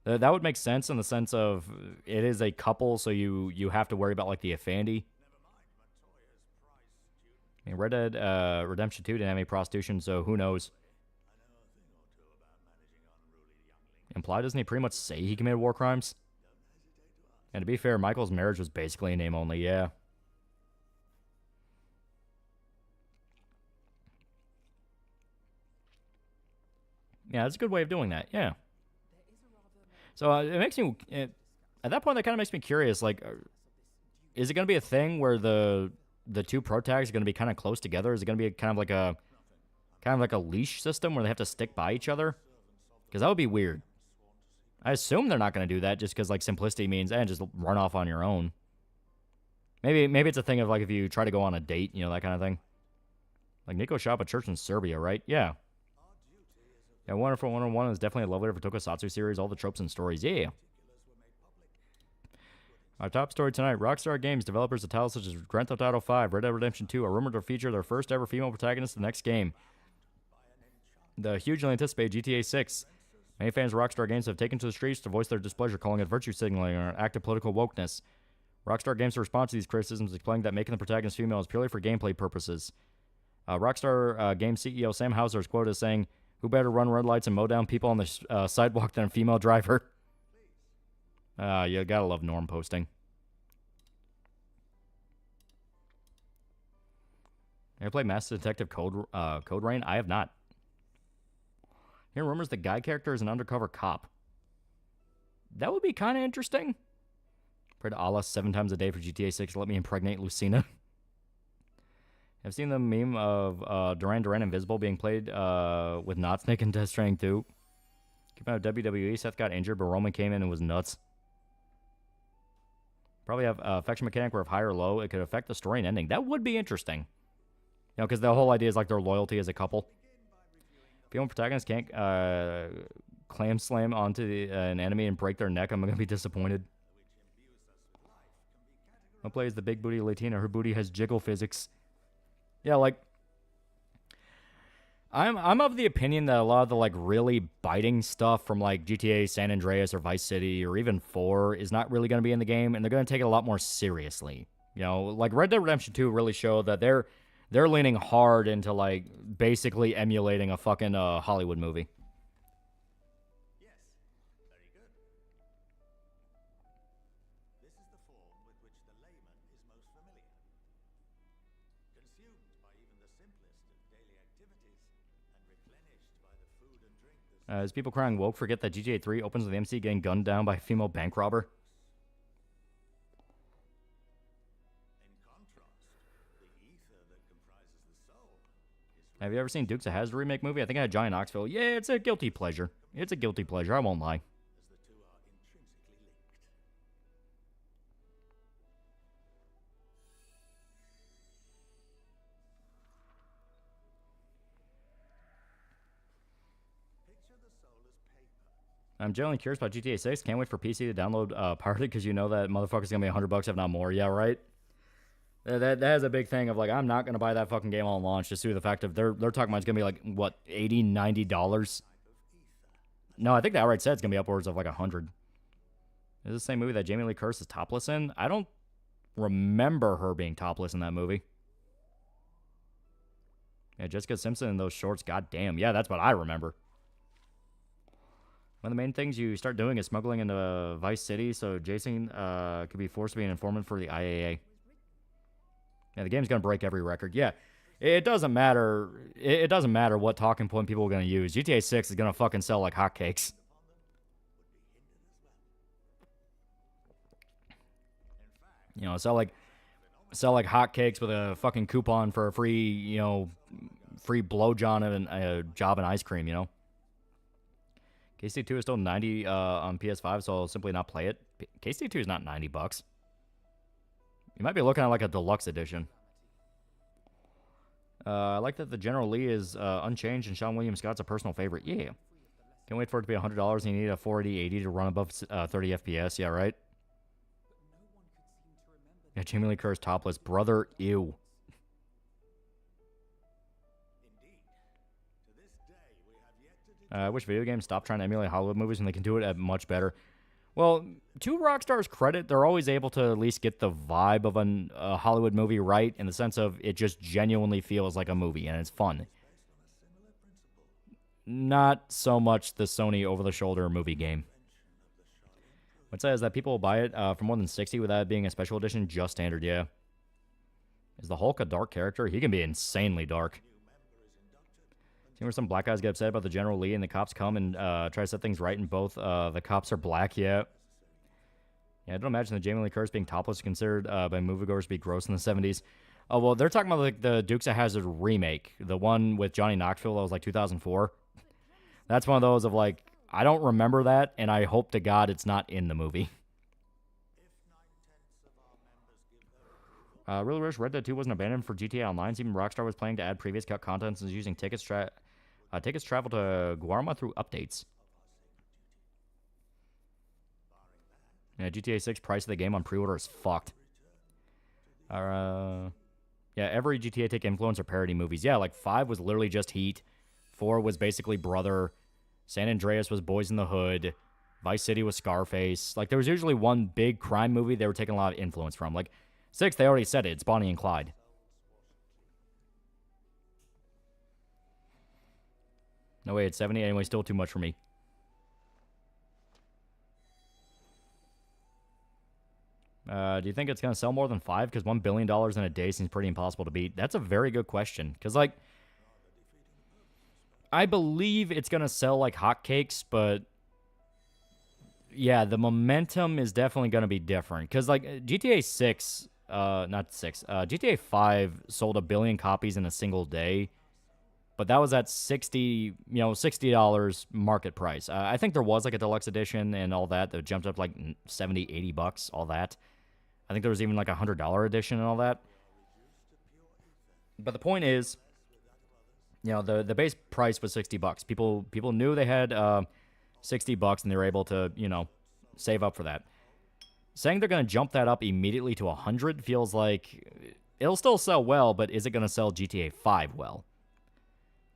that would make sense in the sense of it is a couple, so you have to worry about, like, the Effendi. I mean, Red Dead Redemption 2 didn't have any prostitution, so who knows? Implied, doesn't he pretty much say he committed war crimes? And to be fair, Michael's marriage was basically a name only, yeah. Yeah, that's a good way of doing that, yeah. So it makes me, at that point, that kind of makes me curious, like, is it going to be a thing where the two pro tags are going to be kind of close together? Is it going to be kind of like a leash system where they have to stick by each other? Because that would be weird. I assume they're not going to do that just because, like, simplicity means, just run off on your own. Maybe it's a thing of, like, if you try to go on a date, you know, that kind of thing. Like, Nico shot up a church in Serbia, right? Yeah. Yeah, Wonderful 101 is definitely a love letter for Tokusatsu series, all the tropes and stories. Yeah. Our top story tonight, Rockstar Games developers of titles such as Grand Theft Auto 5, Red Dead Redemption 2 are rumored to feature their first ever female protagonist in the next game. The hugely anticipated GTA 6. Many fans of Rockstar Games have taken to the streets to voice their displeasure, calling it virtue signaling or an act of political wokeness. Rockstar Games' response to these criticisms is explaining that making the protagonist female is purely for gameplay purposes. Rockstar Games CEO Sam Houser is quoted as saying, "Who better run red lights and mow down people on the sidewalk than a female driver?" You gotta love norm posting. Have you played Master Detective Code Rain? I have not. Here, rumors the guy character is an undercover cop. That would be kind of interesting. Pray to Allah 7 times a day for GTA 6. Let me impregnate Lucina. I've seen the meme of Duran Duran Invisible being played with Knotsnake in Death Stranding 2. Keep out of WWE. Seth got injured, but Roman came in and was nuts. Probably have affection mechanic where if high or low, it could affect the story and ending. That would be interesting. You know, because the whole idea is like their loyalty as a couple. Female protagonists can't clam slam onto an enemy and break their neck. I'm going to be disappointed. One plays the big booty Latina. Her booty has jiggle physics. Yeah, like, I'm of the opinion that a lot of the, like, really biting stuff from, like, GTA San Andreas or Vice City or even 4 is not really going to be in the game, and they're going to take it a lot more seriously. You know, like, Red Dead Redemption 2 really showed that they're leaning hard into, like, basically emulating a fucking Hollywood movie. Yes, very good. This is the form with which the layman is most familiar. Consumed by even the simplest of daily activities and replenished by the food and drink. As people crying woke forget that GTA 3 opens with the MC getting gunned down by a female bank robber. In contrast, the ether that comprises the Have you ever seen Dukes of Hazzard remake movie? I think I had Johnny Knoxville. Yeah, it's a guilty pleasure. It's a guilty pleasure. I won't lie. I'm generally curious about GTA 6. Can't wait for PC to download pirated because you know that motherfucker's gonna be $100 if not more. Yeah, right. That is a big thing of like I'm not gonna buy that fucking game on launch just due to the fact of they're talking about it's gonna be like what $80-$90. No, I think the outright said it's gonna be upwards of like 100. Is this the same movie that Jamie Lee Curtis is topless in? I don't remember her being topless in that movie. Yeah, Jessica Simpson in those shorts. God damn. Yeah, that's what I remember. One of the main things you start doing is smuggling into Vice City, so Jason could be forced to be an informant for the IAA. Yeah, the game's gonna break every record. Yeah, it doesn't matter. It doesn't matter what talking point people are gonna use. GTA 6 is gonna fucking sell like hotcakes. You know, sell like hotcakes with a fucking coupon for a free, free blowjob and a job and ice cream. You know. KC2 is still 90 on PS5, so I'll simply not play it. KC2 is not $90. You might be looking at like a deluxe edition. I like that the General Lee is unchanged and Sean William Scott's a personal favorite. Yeah. Can't wait for it to be $100 and you need a 480 to run above 30 FPS. Yeah, right? Yeah, Jamie Lee Curtis topless. Brother, ew. I wish video games stopped trying to emulate Hollywood movies when they can do it at much better. Well, to Rockstar's credit, they're always able to at least get the vibe of a Hollywood movie right in the sense of it just genuinely feels like a movie and it's fun. Not so much the Sony over-the-shoulder movie game. What says that people will buy it for more than $60 without it being a special edition, just standard, yeah. Is the Hulk a dark character? He can be insanely dark. Seen where some black guys get upset about the General Lee and the cops come and try to set things right and both the cops are black, yeah. Yeah, I don't imagine that Jamie Lee Curtis being topless is considered by moviegoers to be gross in the 70s. Oh, well, they're talking about like the Dukes of Hazzard remake. The one with Johnny Knoxville that was like 2004. That's one of those of like, I don't remember that, and I hope to God it's not in the movie. Really wish Red Dead 2 wasn't abandoned for GTA Online. Even Rockstar was planning to add previous cut contents and is using tickets travel to Guarma through updates. Yeah, GTA 6 price of the game on pre-order is fucked. Yeah, every GTA take influencer parody movies. Yeah, like 5 was literally just Heat. 4 was basically Brother. San Andreas was Boys in the Hood. Vice City was Scarface. Like, there was usually one big crime movie they were taking a lot of influence from. Like, 6, they already said it. It's Bonnie and Clyde. No way, it's 70. Anyway, still too much for me. Do you think it's going to sell more than 5? Because $1 billion in a day seems pretty impossible to beat. That's a very good question. Because, like, I believe it's going to sell like hotcakes, but yeah, the momentum is definitely going to be different. Because, like, GTA 6, GTA 5 sold 1 billion copies in a single day. But that was at $60 market price. I think there was like a deluxe edition and all that jumped up like $70, $80, all that. I think there was even like a $100 edition and all that. But the point is, the base price was $60. People knew they had $60 and they were able to, save up for that. Saying they're going to jump that up immediately to 100 feels like it'll still sell well, but is it going to sell GTA 5 well?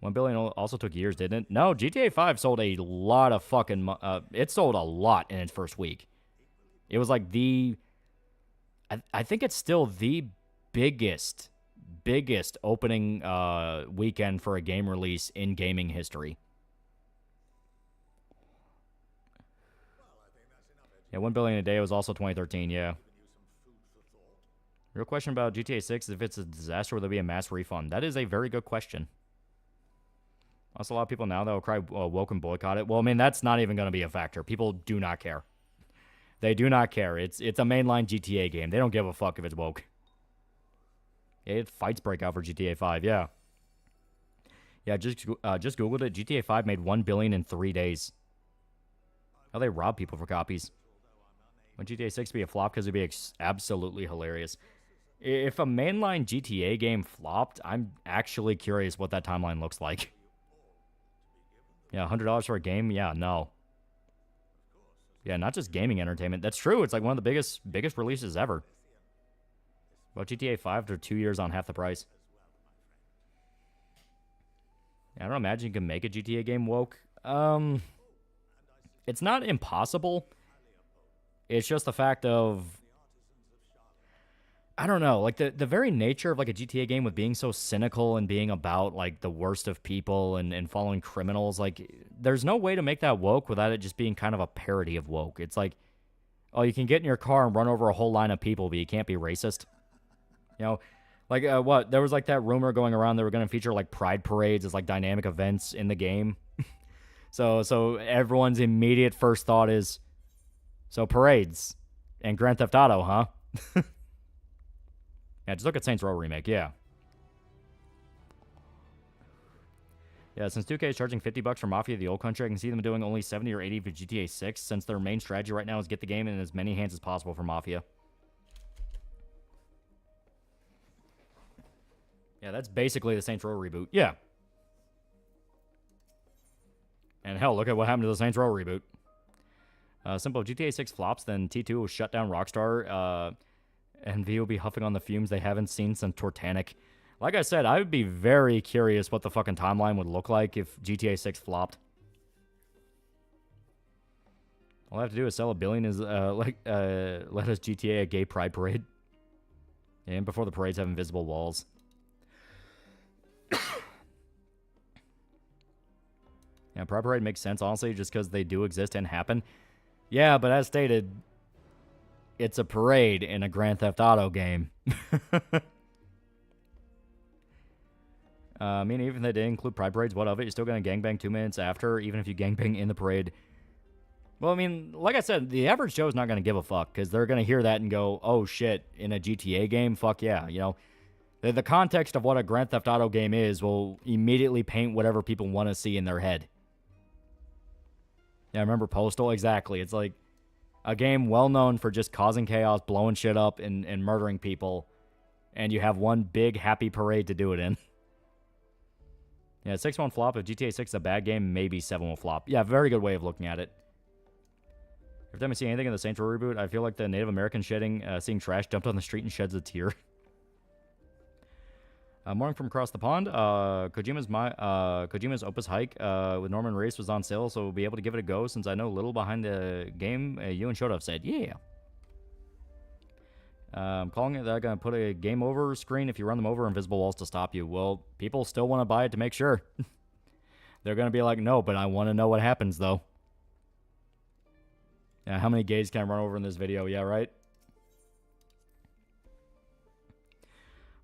1 billion also took years, didn't it? No, GTA 5 sold a lot of fucking... it sold a lot in its first week. It was like I think it's still the biggest opening weekend for a game release in gaming history. Yeah, 1 billion a day was also 2013, yeah. Real question about GTA 6 is if it's a disaster, will there be a mass refund? That is a very good question. Also, a lot of people now that will cry woke and boycott it. Well, I mean, that's not even going to be a factor. People do not care. They do not care. It's a mainline GTA game. They don't give a fuck if it's woke. Yeah, fights break out for GTA 5, yeah. Yeah, just Googled it. GTA 5 made $1 billion in 3 days. How they rob people for copies. Would GTA 6 be a flop? Because it'd be absolutely hilarious. If a mainline GTA game flopped, I'm actually curious what that timeline looks like. Yeah, $100 for a game? Yeah, no. Yeah, not just gaming entertainment. That's true. It's like one of the biggest releases ever. Well, GTA 5 for 2 years on half the price. Yeah, I don't imagine you can make a GTA game woke. It's not impossible. It's just the fact of, I don't know, like the very nature of like a GTA game with being so cynical and being about like the worst of people and following criminals, like there's no way to make that woke without it just being kind of a parody of woke. It's like, oh, you can get in your car and run over a whole line of people, but you can't be racist. You know, like what? There was like that rumor going around they were going to feature like pride parades as like dynamic events in the game. So everyone's immediate first thought is, so parades and Grand Theft Auto, huh? Yeah, just look at Saints Row Remake, yeah. Yeah, since 2K is charging $50 for Mafia the Old Country, I can see them doing only 70 or 80 for GTA 6, since their main strategy right now is get the game in as many hands as possible for Mafia. Yeah, that's basically the Saints Row reboot, yeah. And hell, look at what happened to the Saints Row reboot. Simple, if GTA 6 flops, then T2 will shut down Rockstar, and V will be huffing on the fumes they haven't seen since Tortanic. Like I said, I would be very curious what the fucking timeline would look like if GTA 6 flopped. All I have to do is sell $1 billion is, let us GTA a gay pride parade. And before the parades have invisible walls. Yeah, pride parade makes sense, honestly, just because they do exist and happen. Yeah, but as stated, it's a parade in a Grand Theft Auto game. I mean, even if they did include pride parades, what of it? You're still going to gangbang 2 minutes after, even if you gangbang in the parade. Well, I mean, like I said, the average Joe's not going to give a fuck, because they're going to hear that and go, oh shit, in a GTA game? Fuck yeah, you know? The context of what a Grand Theft Auto game is will immediately paint whatever people want to see in their head. Yeah, remember Postal? Exactly. It's like a game well known for just causing chaos, blowing shit up, and murdering people. And you have one big happy parade to do it in. Yeah, 6 won't flop. If GTA 6 is a bad game, maybe 7 will flop. Yeah, very good way of looking at it. Every time I see anything in the Saints Row reboot, I feel like the Native American seeing trash dumped on the street and sheds a tear. Morning from across the pond. Kojima's Opus Hike with Norman Reedus was on sale, so we'll be able to give it a go since I know little behind the game. You and Shodov said, yeah. I'm calling it that I'm going to put a game over screen if you run them over invisible walls to stop you. Well, people still want to buy it to make sure. They're going to be like, no, but I want to know what happens, though. Yeah, how many gays can I run over in this video? Yeah, right?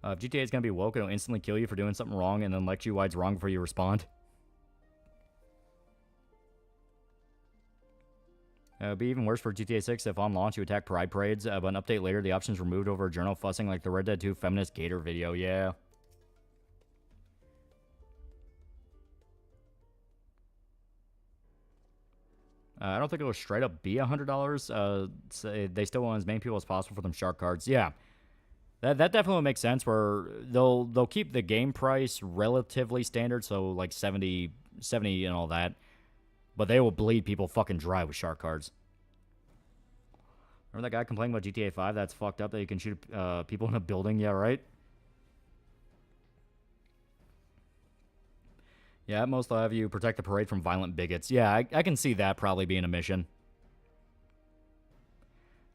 If GTA is going to be woke, it'll instantly kill you for doing something wrong and then lecture you why it's wrong before you respond. It'd be even worse for GTA 6 if on launch you attack pride parades, but an update later the option's removed over a journal fussing like the Red Dead 2 feminist gator video, yeah. I don't think it'll straight up be $100. They still want as many people as possible for them shark cards, yeah. That definitely makes sense where they'll keep the game price relatively standard, so like 70 and all that. But they will bleed people fucking dry with shark cards. Remember that guy complaining about GTA 5? That's fucked up that you can shoot people in a building? Yeah, right? Yeah, at most they'll have you protect the parade from violent bigots. Yeah, I can see that probably being a mission.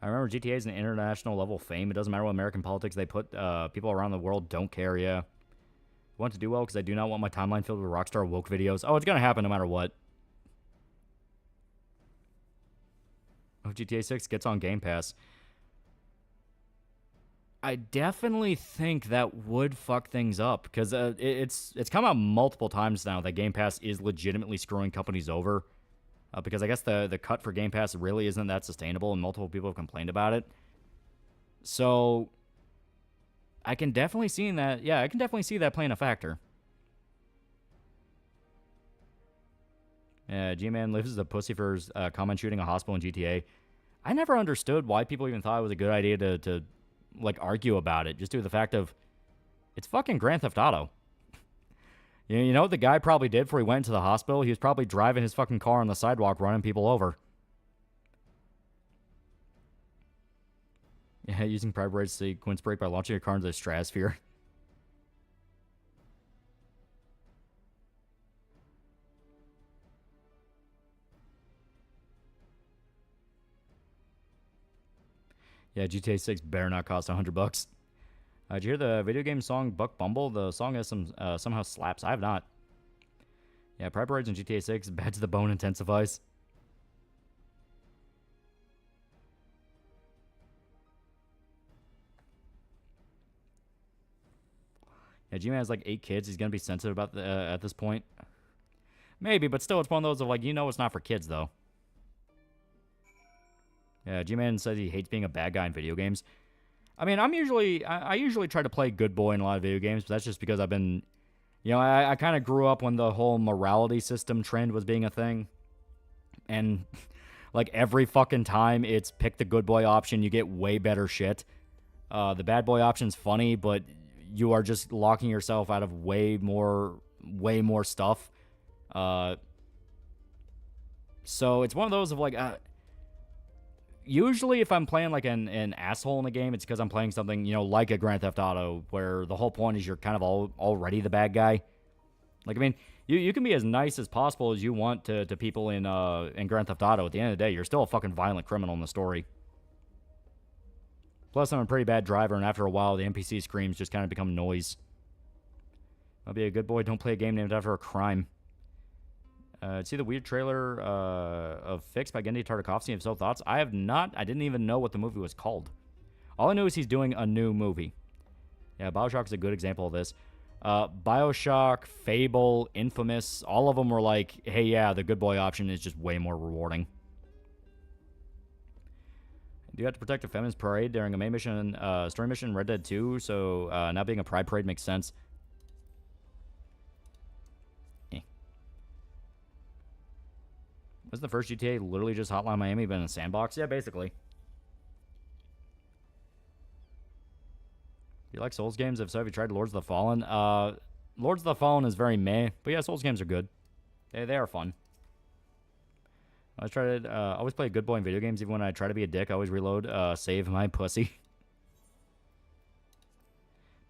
I remember GTA is an international level fame. It doesn't matter what American politics they put. People around the world don't care, yeah. I want to do well because I do not want my timeline filled with Rockstar woke videos. Oh, it's going to happen no matter what. Oh, GTA 6 gets on Game Pass. I definitely think that would fuck things up because it's come out multiple times now that Game Pass is legitimately screwing companies over. Because I guess the cut for Game Pass really isn't that sustainable, and multiple people have complained about it. So, I can definitely see that. Yeah, I can definitely see that playing a factor. G-Man lives as a pussy for his comment shooting a hospital in GTA. I never understood why people even thought it was a good idea to like, argue about it, just due to the fact of, it's fucking Grand Theft Auto. You know what the guy probably did before he went to the hospital? He was probably driving his fucking car on the sidewalk, running people over. Yeah, using private rates sequence break by launching a car into the stratosphere. Yeah, GTA 6 better not cost $100. Did you hear the video game song Buck Bumble? The song has some somehow slaps. I have not. Yeah, private rides in GTA 6, bad to the bone intensifies. Yeah, G-Man has like 8 kids. He's gonna be sensitive about at this point. Maybe, but still, it's one of those of like, it's not for kids though. Yeah, G-Man says he hates being a bad guy in video games. I mean, I usually try to play good boy in a lot of video games, but that's just because I've been, I kind of grew up when the whole morality system trend was being a thing. And, like, every fucking time it's pick the good boy option, you get way better shit. The bad boy option's funny, but you are just locking yourself out of way more stuff. So it's one of those of, like, usually, if I'm playing like an asshole in a game, it's because I'm playing something, like a Grand Theft Auto, where the whole point is you're kind of already the bad guy. Like, I mean, you can be as nice as possible as you want to people in Grand Theft Auto. At the end of the day, you're still a fucking violent criminal in the story. Plus, I'm a pretty bad driver, and after a while, the NPC screams just kind of become noise. I'll be a good boy. Don't play a game named after a crime. See the weird trailer of Fix by Gennady Tartakovsky. If so, thoughts? I have not. I didn't even know what the movie was called. All I know is he's doing a new movie. Yeah, Bioshock is a good example of this. Bioshock, Fable, Infamous, all of them were like, hey, yeah, the good boy option is just way more rewarding. Do you have to protect a feminist parade during a main mission, story mission in Red Dead 2? So now being a pride parade makes sense. Wasn't the first GTA literally just Hotline Miami, but in a sandbox? Yeah, basically. Do you like Souls games? If so, have you tried Lords of the Fallen? Lords of the Fallen is very meh, but yeah, Souls games are good. They are fun. I try to always play a good boy in video games. Even when I try to be a dick, I always reload, save my pussy.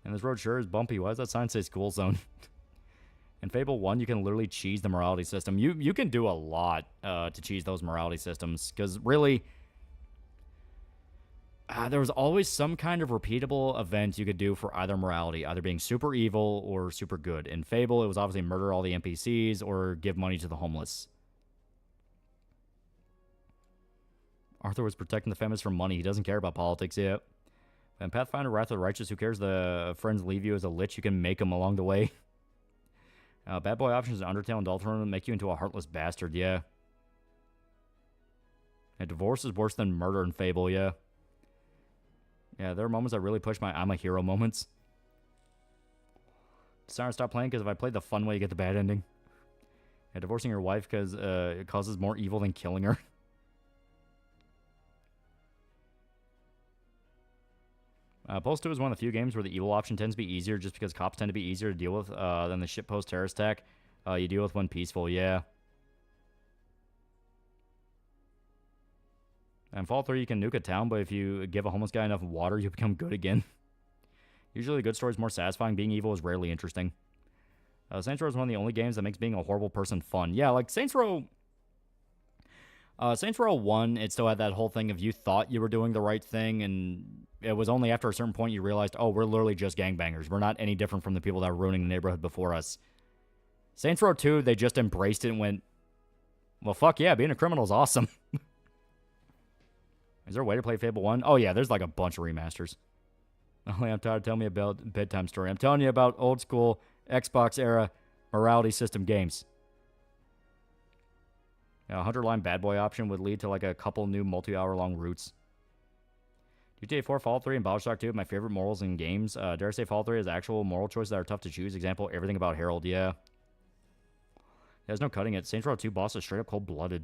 And this road sure is bumpy. Why does that sign say school zone? In Fable 1, you can literally cheese the morality system. You can do a lot to cheese those morality systems. Because really, there was always some kind of repeatable event you could do for either morality. Either being super evil or super good. In Fable, it was obviously murder all the NPCs or give money to the homeless. Arthur was protecting the feminists from money. He doesn't care about politics yet. And Pathfinder Wrath of the Righteous, who cares the friends leave you as a lich? You can make them along the way. Bad boy options in Undertale and Deltarune make you into a heartless bastard, yeah. And divorce is worse than murder in Fable, yeah. Yeah, there are moments I really push my I'm a hero moments. Sorry, stop playing because if I played the fun way, you get the bad ending. Yeah, divorcing your wife because it causes more evil than killing her. Post 2 is one of the few games where the evil option tends to be easier just because cops tend to be easier to deal with than the shitpost terrorist attack you deal with when peaceful, yeah. And Fallout 3, you can nuke a town, but if you give a homeless guy enough water, you become good again. Usually the good story is more satisfying. Being evil is rarely interesting. Saints Row is one of the only games that makes being a horrible person fun. Yeah, like Saints Row 1, it still had that whole thing of you thought you were doing the right thing, and it was only after a certain point you realized, oh, we're literally just gangbangers. We're not any different from the people that were ruining the neighborhood before us. Saints Row 2, they just embraced it and went, well, fuck yeah, being a criminal is awesome. Is there a way to play Fable 1? Oh, yeah, there's like a bunch of remasters. Only I'm tired. Tell me about a bedtime story. I'm telling you about old school Xbox era morality system games. A 100-line bad boy option would lead to like a couple new multi-hour long routes. GTA 4, Fallout 3, and Bioshock 2 have my favorite morals in games. Dare I say Fallout 3 has actual moral choices that are tough to choose. Example, everything about Harold, yeah. There's no cutting it. Saints Row 2 boss is straight up cold-blooded.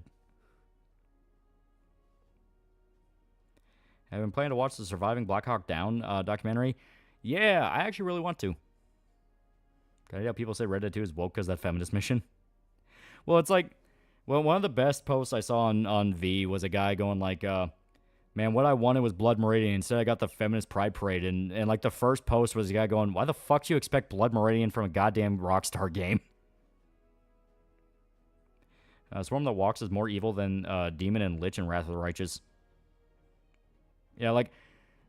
I've been planning to watch the Surviving Black Hawk Down documentary. Yeah, I actually really want to. I know people say Red Dead 2 is woke because that feminist mission. Well, it's like, well, one of the best posts I saw on V was a guy going like, man, what I wanted was Blood Meridian. Instead, I got the feminist pride parade. And like the first post was a guy going, why the fuck do you expect Blood Meridian from a goddamn Rockstar game? Swarm That Walks is more evil than Demon and Lich and Wrath of the Righteous. Yeah, like,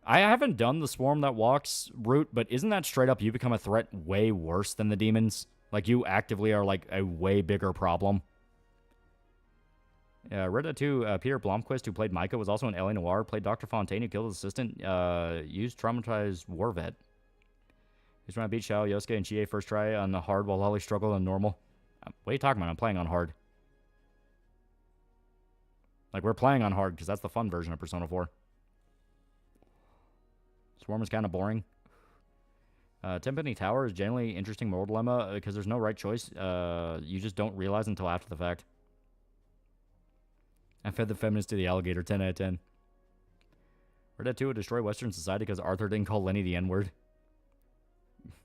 I haven't done the Swarm That Walks route, but isn't that straight up you become a threat way worse than the demons? Like, you actively are, like, a way bigger problem. Red Dead 2, Peter Blomquist, who played Micah, was also in L.A. Noire, played Dr. Fontaine, who killed his assistant, used traumatized war vet. He's trying to beat Shao, Yosuke, and Chie first try on the hard while Lolly struggled on normal. What are you talking about? I'm playing on hard. Like, we're playing on hard, because that's the fun version of Persona 4. Swarm is kind of boring. Timpani Tower is generally interesting moral dilemma because there's no right choice. You just don't realize until after the fact. I fed the feminist to the alligator, 10 out of 10. Red Dead 2 would destroy Western society because Arthur didn't call Lenny the N-word.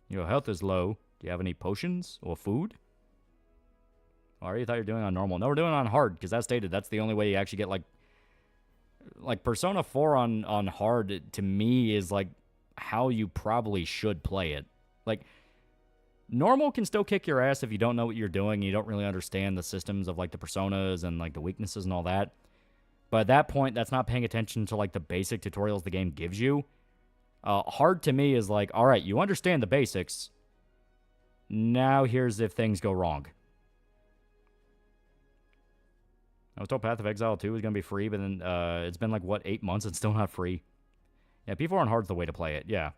Your health is low. Do you have any potions or food? I already thought you were doing it on normal. No, we're doing it on hard because as stated, that's the only way you actually get like Persona 4 on hard, to me, is like how you probably should play it. Like, normal can still kick your ass if you don't know what you're doing, you don't really understand the systems of like the personas and like the weaknesses and all that. But at that point, that's not paying attention to like the basic tutorials the game gives you. Hard to me is like, all right, you understand the basics. Now here's if things go wrong. I was told Path of Exile 2 was going to be free, but then it's been like, what, 8 months? It's still not free. Yeah, P4 on hard's the way to play it, yeah.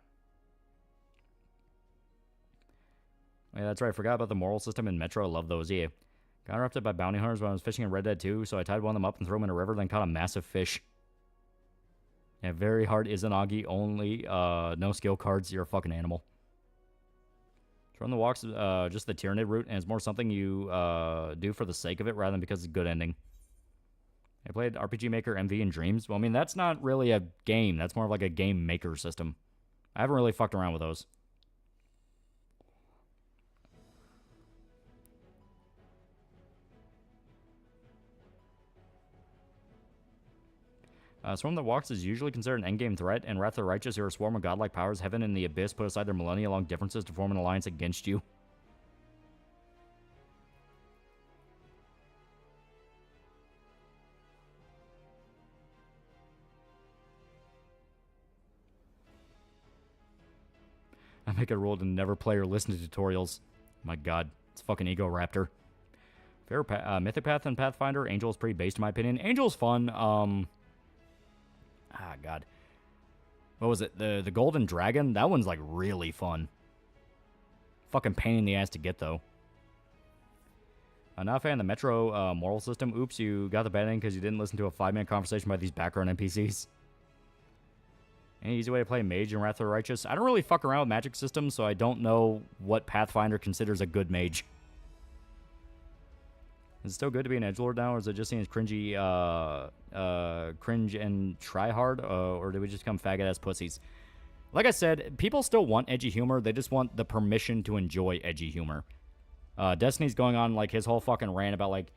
Yeah, that's right. I forgot about the moral system in Metro. I love those, yeah. Got interrupted by bounty hunters when I was fishing in Red Dead 2, so I tied one of them up and threw him in a river, then caught a massive fish. Yeah, very hard Izanagi only. No skill cards. You're a fucking animal. Run the Walks just the Tyranid route, and it's more something you do for the sake of it rather than because it's a good ending. I played RPG Maker, MV, and Dreams. Well, I mean, that's not really a game. That's more of like a game maker system. I haven't really fucked around with those. Swarm That Walks is usually considered an endgame threat, and Wrath of the Righteous, who are a swarm of godlike powers, heaven and the abyss, put aside their millennia-long differences to form an alliance against you. I make a rule to never play or listen to tutorials. My god, it's fucking Ego Raptor. Fair Mythic Path and Pathfinder. Angel is pretty based in my opinion. Angel's fun. God. What was it? The Golden Dragon? That one's, like, really fun. Fucking pain in the ass to get, though. Not a fan of the Metro moral system. Oops, you got the bad end because you didn't listen to a 5-minute conversation by these background NPCs. Any easy way to play Mage in Wrath of the Righteous? I don't really fuck around with magic systems, so I don't know what Pathfinder considers a good mage. Is it still good to be an edgelord now, or is it just seems cringy, cringe and try hard, or do we just become faggot-ass pussies? Like I said, people still want edgy humor, they just want the permission to enjoy edgy humor. Destiny's going on, like, his whole fucking rant about, like,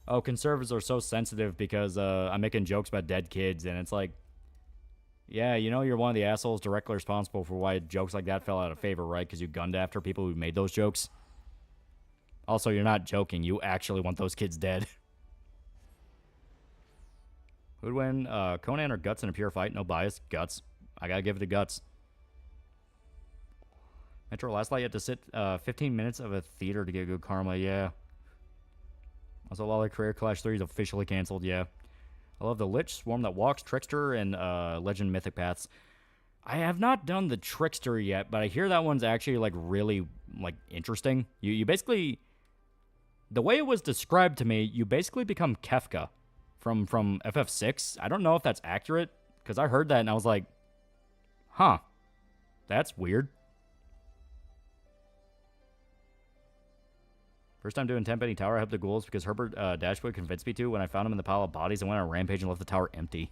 oh, conservatives are so sensitive because I'm making jokes about dead kids, and it's like, yeah, you know you're one of the assholes directly responsible for why jokes like that fell out of favor, right? Because you gunned after people who made those jokes. Also, you're not joking. You actually want those kids dead. Who'd win? Conan or Guts in a pure fight? No bias. Guts. I gotta give it to Guts. Metro Last Light, you had to sit 15 minutes of a theater to get good karma. Yeah. Also, Lolly Career Clash 3 is officially canceled. Yeah. I love the Lich, Swarm That Walks, Trickster, and Legend Mythic Paths. I have not done the Trickster yet, but I hear that one's actually, like, really, like, interesting. You basically... The way it was described to me, you basically become Kefka from FF6. I don't know if that's accurate, because I heard that and I was like, huh, that's weird. First time doing 10 penny tower, I helped the ghouls because Herbert Dashwood convinced me to. When I found him in the pile of bodies, I went on a rampage and left the tower empty.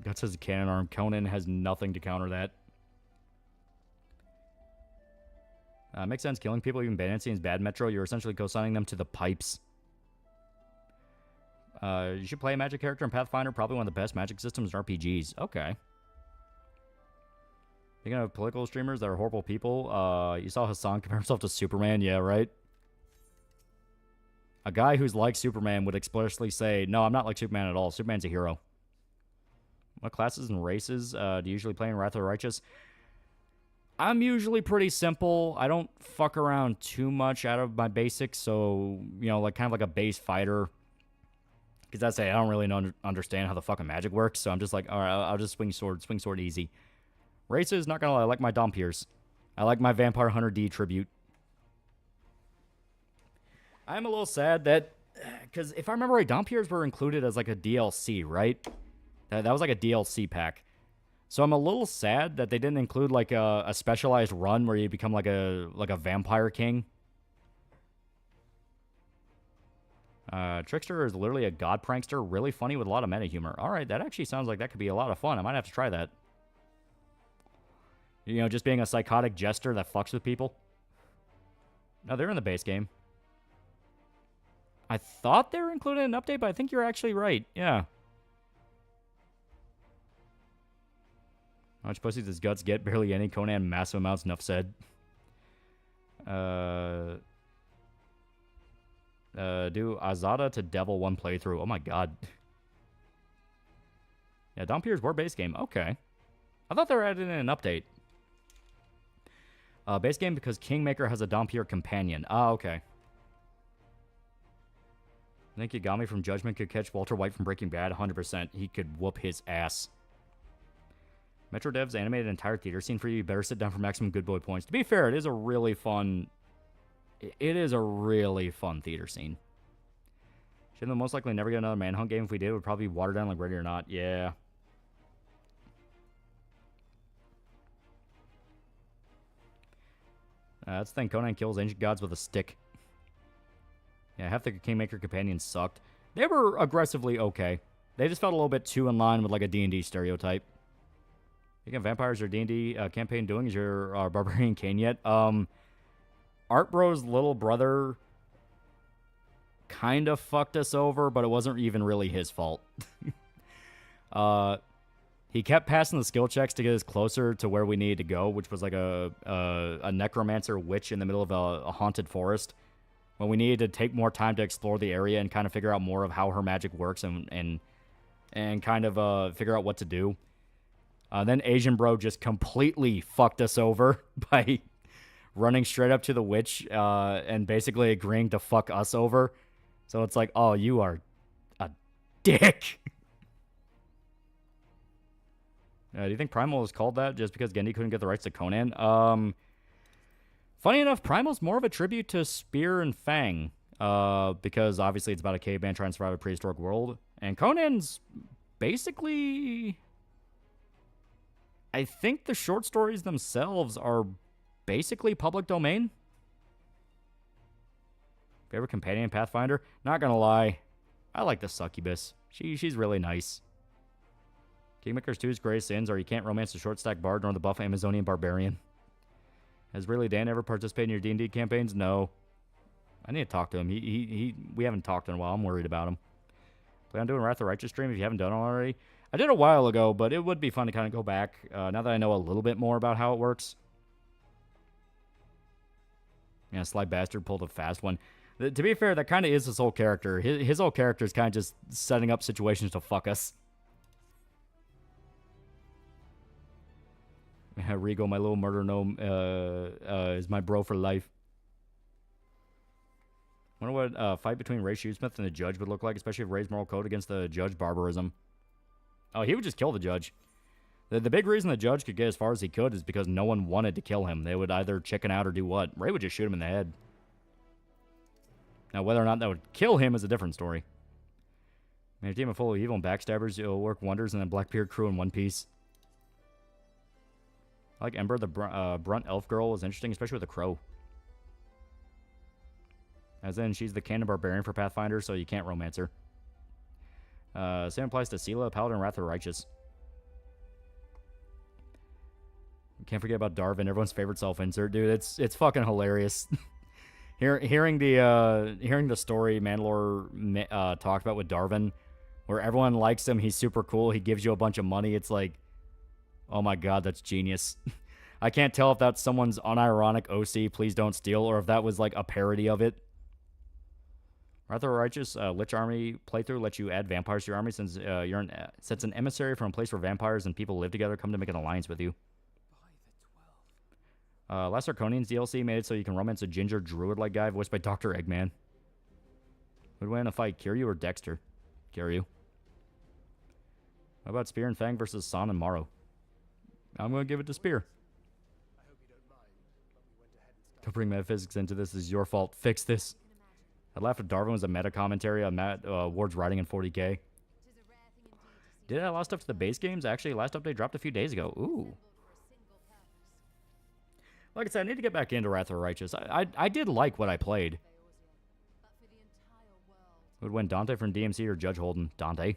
Guts has a cannon arm. Conan has nothing to counter that. Makes sense. Killing people, even bad scenes, bad Metro. You're essentially co-signing them to the pipes. You should play a magic character in Pathfinder. Probably one of the best magic systems in RPGs. Okay. Speaking of political streamers that are horrible people, you saw Hassan compare himself to Superman. Yeah, right? A guy who's like Superman would explicitly say, no, I'm not like Superman at all. Superman's a hero. What classes and races do you usually play in Wrath of the Righteous? I'm usually pretty simple. I don't fuck around too much out of my basics, so, you know, like kind of like a base fighter. Because that's I don't really understand how the fucking magic works, so I'm just like, all right, I'll just swing sword easy. Races, not gonna lie, I like my Dompiers. I like my Vampire Hunter D tribute. I'm a little sad that, because if I remember right, Dompiers were included as like a DLC, right? That was like a DLC pack. So I'm a little sad that they didn't include like a specialized run where you become like a vampire king. Trickster is literally a god prankster, really funny with a lot of meta humor. All right, that actually sounds like that could be a lot of fun. I might have to try that. You know, just being a psychotic jester that fucks with people. No, they're in the base game. I thought they were included in an update, but I think you're actually right. Yeah. How much pussy does Guts get? Barely any. Conan, massive amounts. Enough said. Do Azada to Devil 1 playthrough. Oh my god. Yeah, Dompier's war base game. Okay. I thought they were adding in an update. Base game because Kingmaker has a Dompier companion. Ah, okay. I think Yagami from Judgment could catch Walter White from Breaking Bad 100%. He could whoop his ass. Metro Devs animated an entire theater scene for you. You better sit down for maximum good boy points. To be fair, it is a really fun... It is a really fun theater scene. Should most likely never get another Manhunt game. If we did, it would probably be watered down like Ready or Not. Yeah. That's the thing. Conan kills ancient gods with a stick. Yeah, half the Kingmaker companions sucked. They were aggressively okay. They just felt a little bit too in line with like a D&D stereotype. You got vampires or D&D campaign doing? Is your Barbarian Kane yet? Art Bro's little brother kind of fucked us over, but it wasn't even really his fault. He kept passing the skill checks to get us closer to where we needed to go, which was like a necromancer witch in the middle of a haunted forest. When we needed to take more time to explore the area and kind of figure out more of how her magic works and kind of figure out what to do. Then Asian Bro just completely fucked us over by running straight up to the witch and basically agreeing to fuck us over. So it's like, oh, you are a dick. Do you think Primal was called that just because Gendy couldn't get the rights to Conan? Funny enough, Primal's more of a tribute to Spear and Fang because obviously it's about a caveman trying to survive a prehistoric world. And Conan's basically... I think the short stories themselves are basically public domain. Favorite companion Pathfinder? Not gonna lie, I like the succubus. She's really nice. Kingmaker's 2's greatest sins are you can't romance the short stack bard nor the buff Amazonian barbarian. Has really Dan ever participated in your D&D campaigns? No. I need to talk to him. We haven't talked in a while. I'm worried about him. Plan on doing Wrath of the Righteous stream if you haven't done it already. I did a while ago, but it would be fun to kind of go back now that I know a little bit more about how it works. Yeah, Sly Bastard pulled a fast one. To be fair, that kind of is his whole character. His whole character is kind of just setting up situations to fuck us. Rigo, my little murder gnome, is my bro for life. Wonder what a fight between Ray Shoesmith and the judge would look like, especially if Ray's moral code against the judge barbarism. Oh, he would just kill the judge. The big reason the judge could get as far as he could is because no one wanted to kill him. They would either chicken out or do what? Ray would just shoot him in the head. Now, whether or not that would kill him is a different story. Man, a team of full of evil and backstabbers, it'll work wonders in a Blackbeard crew in one piece. I like Ember, the Brunt Elf Girl was interesting, especially with the crow. As in, she's the canon barbarian for Pathfinder, so you can't romance her. Same applies to Sela, Paladin, Wrath of the Righteous. Can't forget about Darvin, everyone's favorite self-insert, dude. It's fucking hilarious. Hearing the story Mandalore talked about with Darvin, where everyone likes him, he's super cool, he gives you a bunch of money. It's like, oh my god, that's genius. I can't tell if that's someone's unironic OC, please don't steal, or if that was like a parody of it. Wrath of the Righteous Lich Army playthrough lets you add vampires to your army since sets an emissary from a place where vampires and people live together come to make an alliance with you. Last Arconians DLC made it so you can romance a ginger druid-like guy voiced by Dr. Eggman. Would win a fight, Kiryu or Dexter? Kiryu. How about Spear and Fang versus San and Morrow? I'm going to give it to Spear. Don't bring metaphysics into this. This is your fault. Fix this. I laughed at Darvin was a meta commentary on Matt Ward's writing in 40k. Did I last up to the base games? Actually, last update dropped a few days ago. Ooh. Like I said, I need to get back into Wrath of the Righteous. I did like what I played. Would win Dante from DMC or Judge Holden? Dante.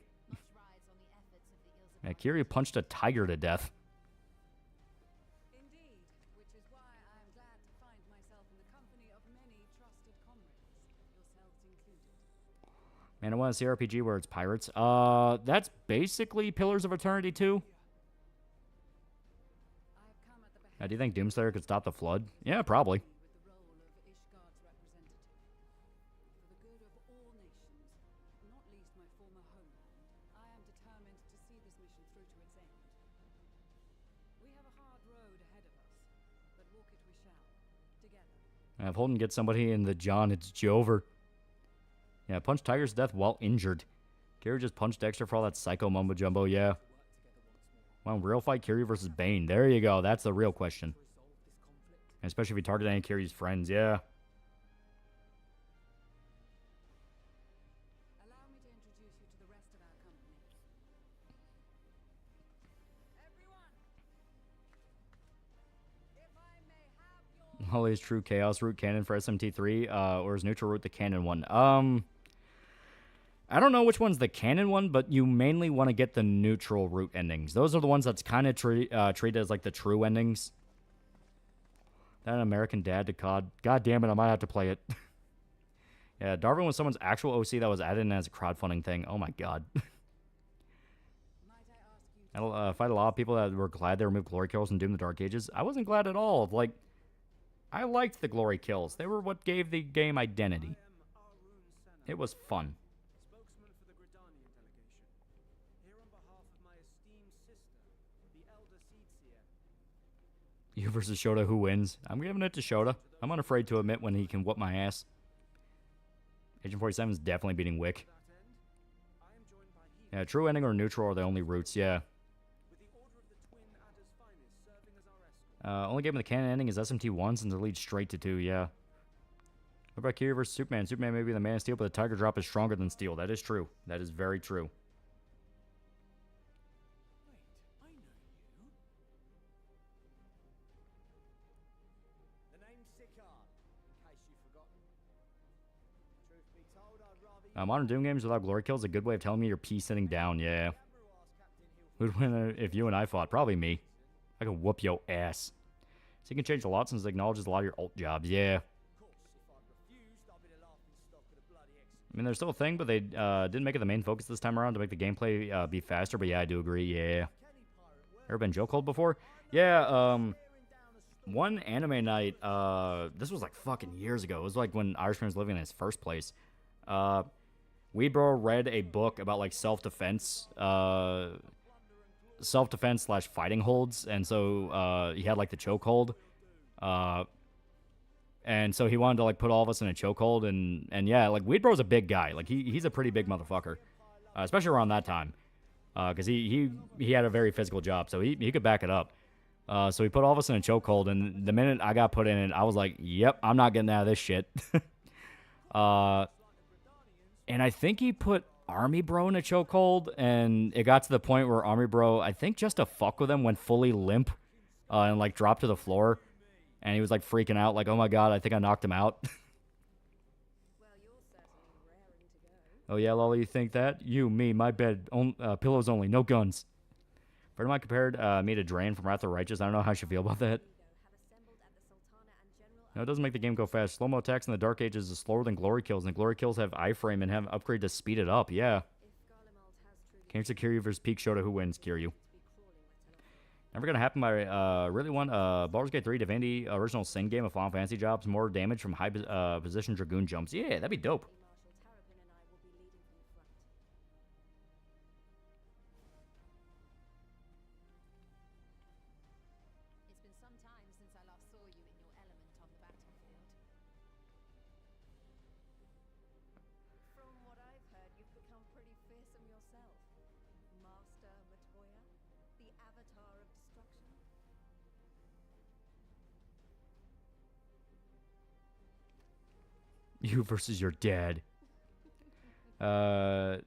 Yeah, Kiryu punched a tiger to death. Indeed, which is why I am glad to find myself in the company of many trusted comrades, yourselves included. Man, I want a CRPG where it's pirates. That's basically Pillars of Eternity 2. Do you think Doomslayer could stop the flood? Yeah, probably. If Holden gets somebody in the John, it's Jover. Yeah, punch Tiger's death while injured. Kiryu just punched Dexter for all that psycho mumbo jumbo, yeah. Well, real fight Kiryu versus Bane. There you go. That's the real question. And especially if you target any of Kiryu's friends, yeah. Allow me to introduce you to the rest of our company. Everyone, if I may have your... Holly's true chaos route canon for SMT3, or is neutral route the canon one? I don't know which one's the canon one, but you mainly want to get the neutral route endings. Those are the ones that's kind of treated as like the true endings. That American Dad to COD. God damn it, I might have to play it. Yeah, Darvin was someone's actual OC that was added in as a crowdfunding thing. Oh my god. I fight a lot of people that were glad they removed glory kills in Doom the Dark Ages. I wasn't glad at all. Like, I liked the glory kills. They were what gave the game identity. It was fun. You versus Shota, who wins? I'm giving it to Shota. I'm unafraid to admit when he can whoop my ass. Agent 47 is definitely beating Wick. Yeah, true ending or neutral are the only routes, yeah. Only game with the canon ending is SMT1 since it leads straight to 2, yeah. What about Kiryu versus Superman? Superman may be the Man of Steel, but the Tiger Drop is stronger than Steel. That is true. That is very true. Modern Doom games without glory kills is a good way of telling me your P sitting down, yeah. Who'd win if you and I fought? Probably me. I can whoop your ass. So you can change a lot since it acknowledges a lot of your alt jobs, yeah. I mean, there's still a thing, but they didn't make it the main focus this time around to make the gameplay be faster, but yeah, I do agree, yeah. Ever been joke hold before? Yeah, one anime night, this was like fucking years ago. It was like when Irishman was living in his first place. Weedbro read a book about like self-defense slash fighting holds, and so he had like the chokehold, and so he wanted to like put all of us in a chokehold, and yeah, like Weedbro's a big guy, like he's a pretty big motherfucker, especially around that time, because he had a very physical job, so he could back it up. So he put all of us in a chokehold, and the minute I got put in it, I was like, yep, I'm not getting out of this shit. And I think he put Army Bro in a chokehold, and it got to the point where Army Bro, I think just to fuck with him, went fully limp. and like dropped to the floor, and he was like freaking out, like, oh my god, I think I knocked him out. Oh yeah, Lolly, you think that? You, me, my bed, pillows only, no guns. Friend of mine compared me to Drain from Wrath of the Righteous. I don't know how I should feel about that. No, it doesn't make the game go fast. Slow-mo attacks in the Dark Ages is slower than glory kills, and glory kills have iframe and have an upgrade to speed it up. Yeah. Can't secure you versus Peak Shota. Who wins? Kiryu. Never gonna happen. I really want Baldur's Gate 3 Divinity original Sin game of Final Fantasy jobs. More damage from high position Dragoon jumps. Yeah, that'd be dope. It's been some time since I last saw you in your element on the battlefield. From what I've heard, you've become pretty fearsome yourself. Master Matoya, the avatar of destruction. You versus your dad. Do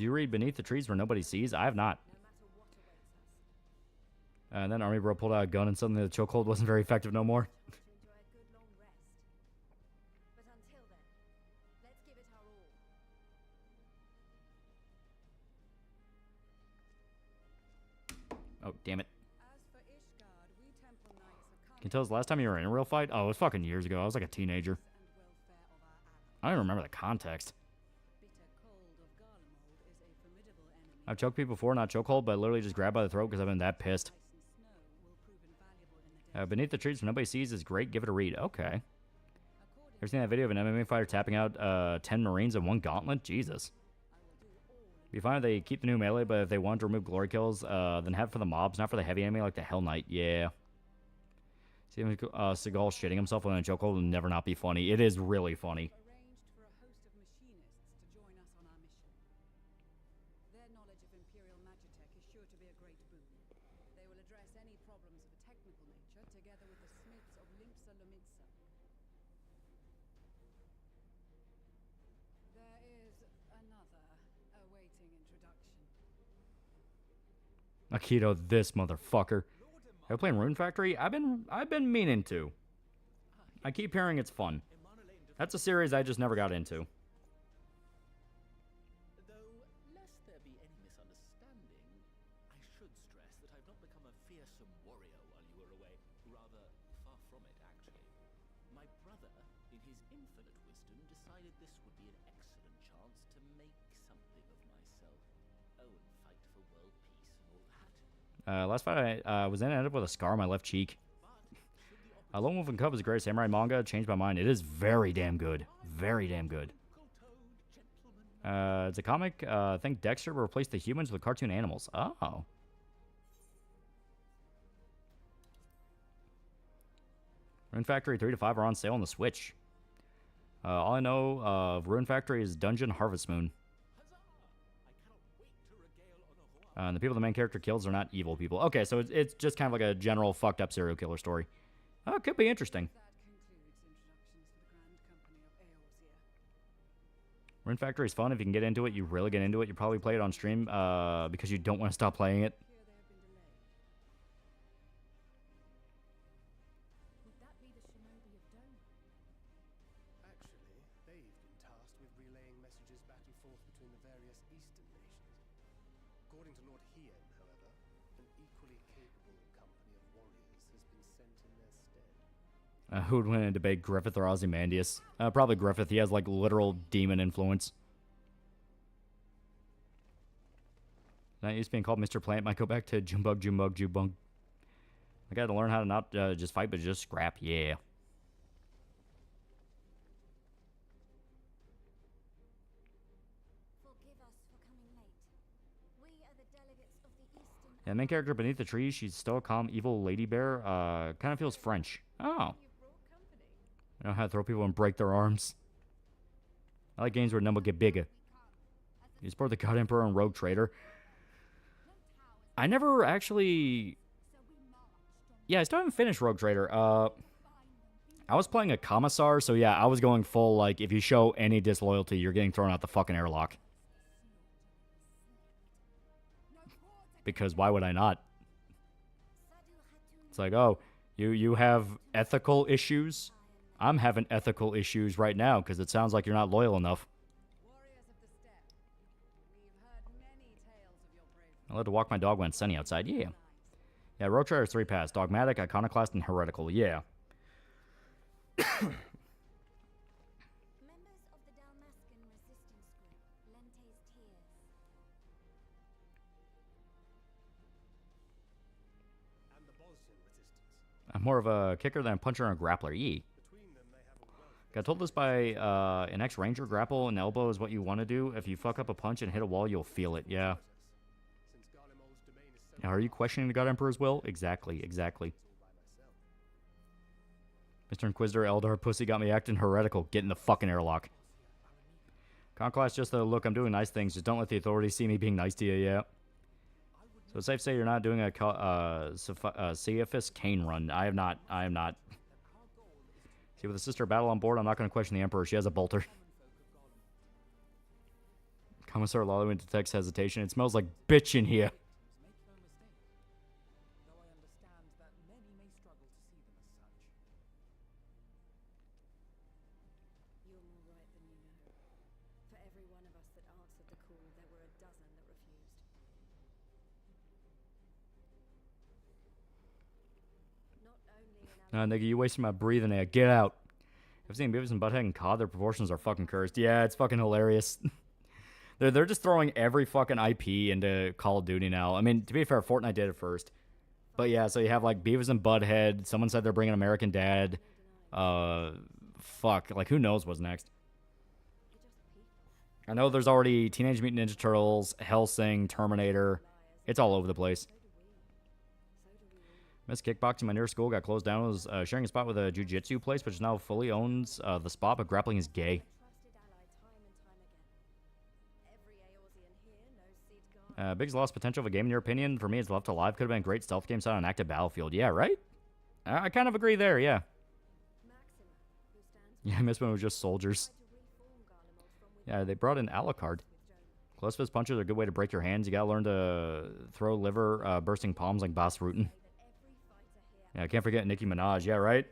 you read Beneath the Trees Where Nobody Sees? I have not. And then Army Bro pulled out a gun and suddenly the chokehold wasn't very effective no more. But until then, let's give it our all. Oh, damn it. Can you tell us the last time you were in a real fight? Oh, it was fucking years ago. I was like a teenager. I don't even remember the context. I've choked people before, not chokehold, but literally just grabbed by the throat because I've been that pissed. Beneath the Trees Where Nobody Sees is great. Give it a read. Okay. Ever seen that video of an MMA fighter tapping out 10 Marines in one gauntlet? Jesus. Be fine if they keep the new melee, but if they want to remove glory kills, then have it for the mobs, not for the heavy enemy like the Hell Knight. Yeah. See Seagal shitting himself when a chokehold will never not be funny. It is really funny. Akito, this motherfucker. Are you playing Rune Factory? I've been meaning to. I keep hearing it's fun. That's a series I just never got into. Though, lest there be any misunderstanding, I should stress that I've not become a fearsome warrior while you were away. Rather, far from it, actually. My brother, in his infinite wisdom, decided this would be an excellent chance to make something of myself. Oh, and fight for world peace and all that. Last fight I was in, I ended up with a scar on my left cheek. Lone Wolf and Cub is a great samurai manga. Changed my mind. It is very damn good. Very damn good. It's a comic. I think Dexter will replace the humans with cartoon animals. Oh. Rune Factory 3 to 5 are on sale on the Switch. All I know of Rune Factory is Dungeon Harvest Moon. And the people the main character kills are not evil people. Okay, so it's just kind of like a general fucked up serial killer story. Oh, it could be interesting. Rune Factory is fun. If you can get into it, you really get into it. You probably play it on stream because you don't want to stop playing it. Actually, they've been tasked with relaying messages back and forth between the various eastern nations. According to Lord Hien, however, an equally capable company of warriors has been sent in their stead. Who would win in a debate, Griffith or Ozymandias? Probably Griffith. He has, like, literal demon influence. Not used to being called Mr. Plant. Might go back to Junebug, Junebug, Junebug. I got to learn how to not just fight, but just scrap. Yeah. Yeah, the main character Beneath the Trees, she's still a calm, evil lady bear. Kind of feels French. Oh. I know how to throw people and break their arms. I like games where number get bigger. You support the God Emperor and Rogue Trader. I never actually... Yeah, I still haven't finished Rogue Trader. I was playing a Commissar, so yeah, I was going full, like, if you show any disloyalty, you're getting thrown out the fucking airlock. Because why would I not? It's like, oh, you have ethical issues? I'm having ethical issues right now because it sounds like you're not loyal enough. I love to walk my dog when it's sunny outside. Yeah. Yeah, Road Trader's 3 paths. Dogmatic, Iconoclast, and Heretical. Yeah. Members of the Dalmascan resistance group, Lente's Tears. And the Bosnian resistance. I'm more of a kicker than a puncher and a grappler. Yee. Got told this by an ex-ranger. Grapple and elbow is what you want to do. If you fuck up a punch and hit a wall, you'll feel it. Yeah. Now, are you questioning the God Emperor's will? Exactly, exactly. Mr. Inquisitor, Eldar, pussy got me acting heretical. Get in the fucking airlock. Conquest, just the look. I'm doing nice things. Just don't let the authorities see me being nice to you, yeah. So it's safe to say you're not doing a Cephas Kane run. I am not. I am not. See, with a sister battle on board, I'm not going to question the Emperor. She has a bolter. Commissar Lolly detects hesitation. It smells like bitch in here. Nigga, you wasting my breathing air. Get out. I've seen Beavis and Butthead and COD. Their proportions are fucking cursed. Yeah, it's fucking hilarious. they're just throwing every fucking IP into Call of Duty now. I mean, to be fair, Fortnite did it first. But yeah, so you have like Beavis and Butthead. Someone said they're bringing American Dad. Fuck. Like, who knows what's next? I know there's already Teenage Mutant Ninja Turtles, Hellsing, Terminator. It's all over the place. Missed kickboxing. My nearest school got closed down. Was sharing a spot with a jiu-jitsu place, which now fully owns the spot, but grappling is gay. Biggest lost potential of a game, in your opinion? For me, it's Left Alive. Could have been a great stealth game set on an active battlefield. Yeah, right? I kind of agree there, yeah. Yeah, I missed when it was just soldiers. Yeah, they brought in Alucard. Close fist punches are a good way to break your hands. You gotta learn to throw liver bursting palms like Boss Rutan. Yeah, I can't forget Nicki Minaj. Yeah, right?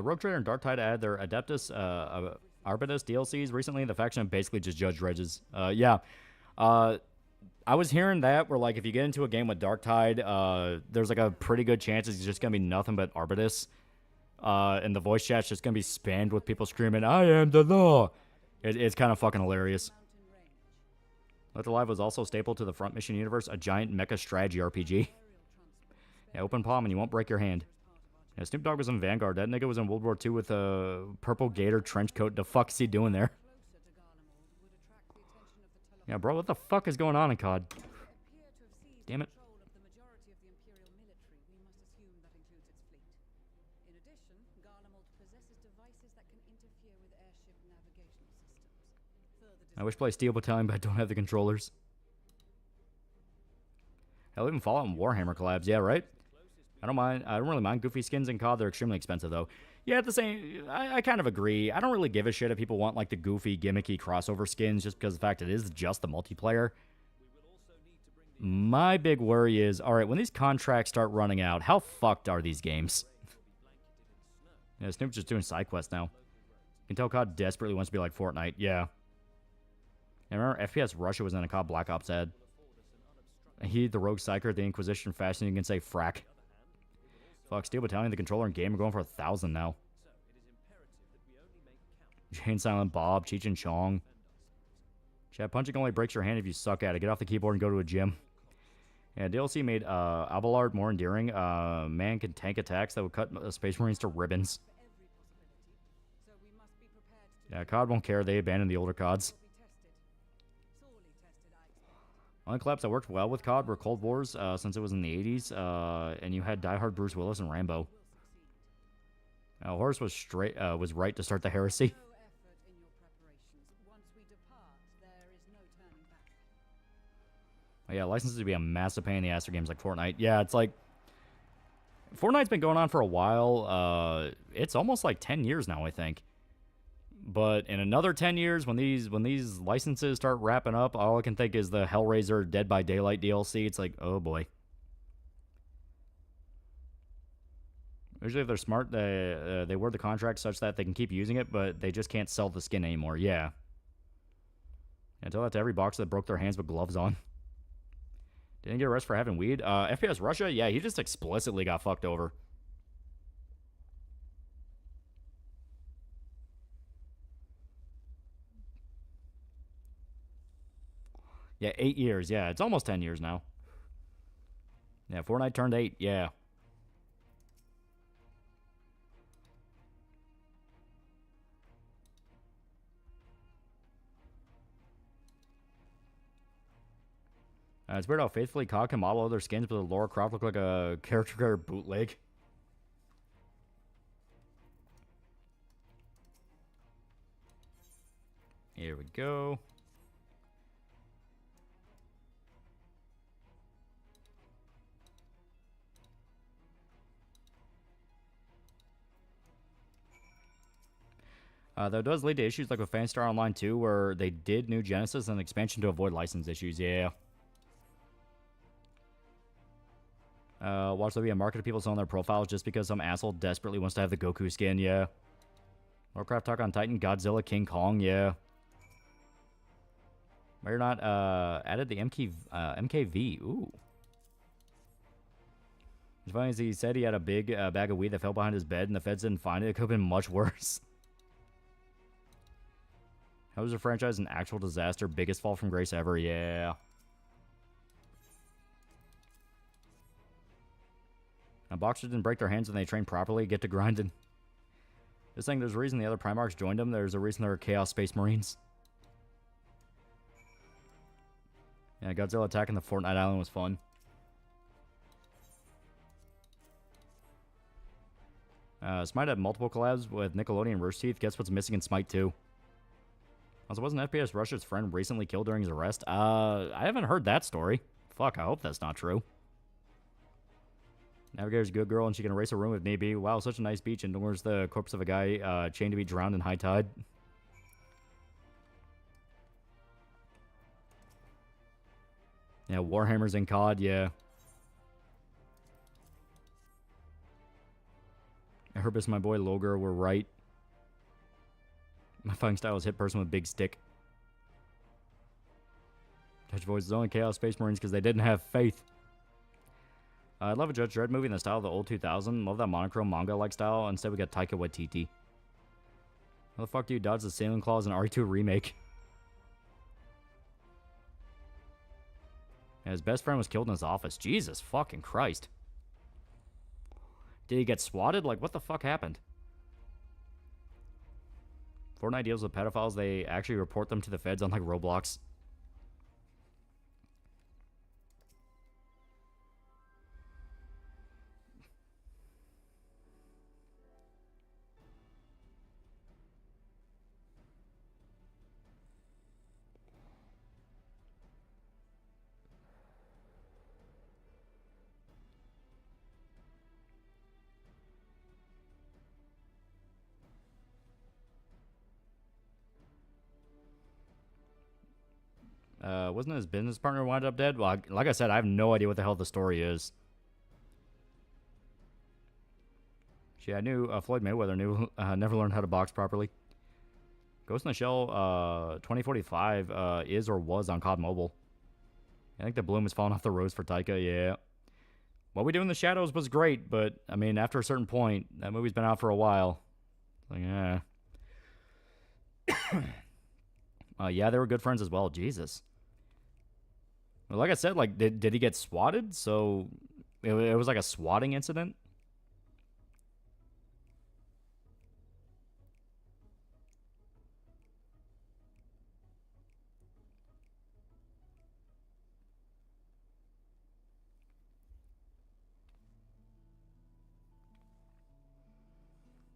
Rogue Trader and Dark Tide add their Adeptus Arbitus DLCs recently. The faction basically just Judge Dredges. Yeah. I was hearing that where, like, if you get into a game with Dark Tide, there's, like, a pretty good chance it's just going to be nothing but Arbitus. And the voice chat's just going to be spammed with people screaming, I am the law. It's kind of fucking hilarious. Left Alive was also staple to the Front Mission universe, a giant mecha strategy RPG. Yeah, open palm and you won't break your hand. Yeah, Snoop Dogg was in Vanguard. That nigga was in World War II with a purple gator trench coat. The fuck is he doing there? Yeah, bro, what the fuck is going on in COD? Damn it. I wish to play Steel Battalion, but I don't have the controllers. Hell, even Fallout and Warhammer collabs. Yeah, right? I don't really mind goofy skins in COD. They're extremely expensive, though. Yeah, at the same... I kind of agree. I don't really give a shit if people want, like, the goofy, gimmicky crossover skins just because of the fact it is just the multiplayer. My big worry is, alright, when these contracts start running out, how fucked are these games? Yeah, Snoop's just doing side quests now. You can tell COD desperately wants to be like Fortnite. Yeah. And remember, FPS Russia was in a COD Black Ops ad. He, the rogue psyker, the Inquisition fashion, you can say frack. Fuck, Steel Battalion, the controller, and game are going for 1,000 now. Jane Silent Bob, Cheech and Chong. Chad, punching only breaks your hand if you suck at it. Get off the keyboard and go to a gym. Yeah, DLC made Abelard more endearing. Man can tank attacks that would cut Space Marines to ribbons. Yeah, COD won't care. They abandoned the older CODs. Only collabs that worked well with COD were Cold Wars, since it was in the 80s, and you had Die Hard Bruce Willis and Rambo. Horus was right to start the heresy. Oh, yeah, licenses to be a massive pain in the ass for games like Fortnite. Yeah, it's like Fortnite's been going on for a while. It's almost like 10 years now, I think. But in another 10 years, when these licenses start wrapping up, all I can think is the Hellraiser Dead by Daylight DLC. It's like, oh boy. Usually if they're smart, they word the contract such that they can keep using it, but they just can't sell the skin anymore. Yeah. I tell that to every boxer that broke their hands with gloves on. Didn't get arrested for having weed. FPS Russia, yeah, he just explicitly got fucked over. Yeah, 8 years. Yeah, it's almost 10 years now. Yeah, Fortnite turned 8. Yeah. It's weird how faithfully COD can model other skins, but the Laura Croft look like a character bootleg. Here we go. That does lead to issues like with Fanstar Online 2, where they did New Genesis and expansion to avoid license issues. Yeah. Watch there be a market of people selling their profiles just because some asshole desperately wants to have the Goku skin. Yeah. Warcraft Talk on Titan, Godzilla, King Kong. Yeah. Why you're not added the MKV? Ooh. It's funny as he said he had a big bag of weed that fell behind his bed and the feds didn't find it. It could have been much worse. How was the franchise an actual disaster? Biggest fall from grace ever? Yeah. Now, boxers didn't break their hands when they trained properly. Get to grinding. Just saying there's a reason the other Primarchs joined them. There's a reason there are Chaos Space Marines. Yeah, Godzilla attacking the Fortnite Island was fun. Smite had multiple collabs with Nickelodeon and Rooster Teeth. Guess what's missing in Smite 2? Also, wasn't FPS Russia's friend recently killed during his arrest? I haven't heard that story. Fuck, I hope that's not true. Navigator's a good girl and she can erase a room if need be. Wow, such a nice beach, and where's the corpse of a guy chained to be drowned in high tide? Yeah, Warhammer's in COD, yeah. Herbis, my boy Logar, were right. My fighting style is hit person with big stick. Judge Voice is only Chaos Space Marines because they didn't have faith. I love a Judge Dredd movie in the style of the old 2000. Love that monochrome manga-like style. Instead, we got Taika Waititi. How the fuck do you dodge the Sailing Claws in RE2 Remake? Yeah, his best friend was killed in his office. Jesus fucking Christ. Did he get swatted? Like, what the fuck happened? Fortnite deals with pedophiles. They actually report them to the feds, unlike Roblox. Wasn't his business partner wound up dead? Well, like I said, I have no idea what the hell the story is. I knew Floyd Mayweather never learned how to box properly. Ghost in the Shell 2045 is or was on COD Mobile. I think the bloom has fallen off the rose for Taika, yeah. What We Do in the Shadows was great, but, I mean, after a certain point, that movie's been out for a while. Like, yeah, they were good friends as well. Jesus. Well, like I said, like, did he get swatted? So, it was like a swatting incident?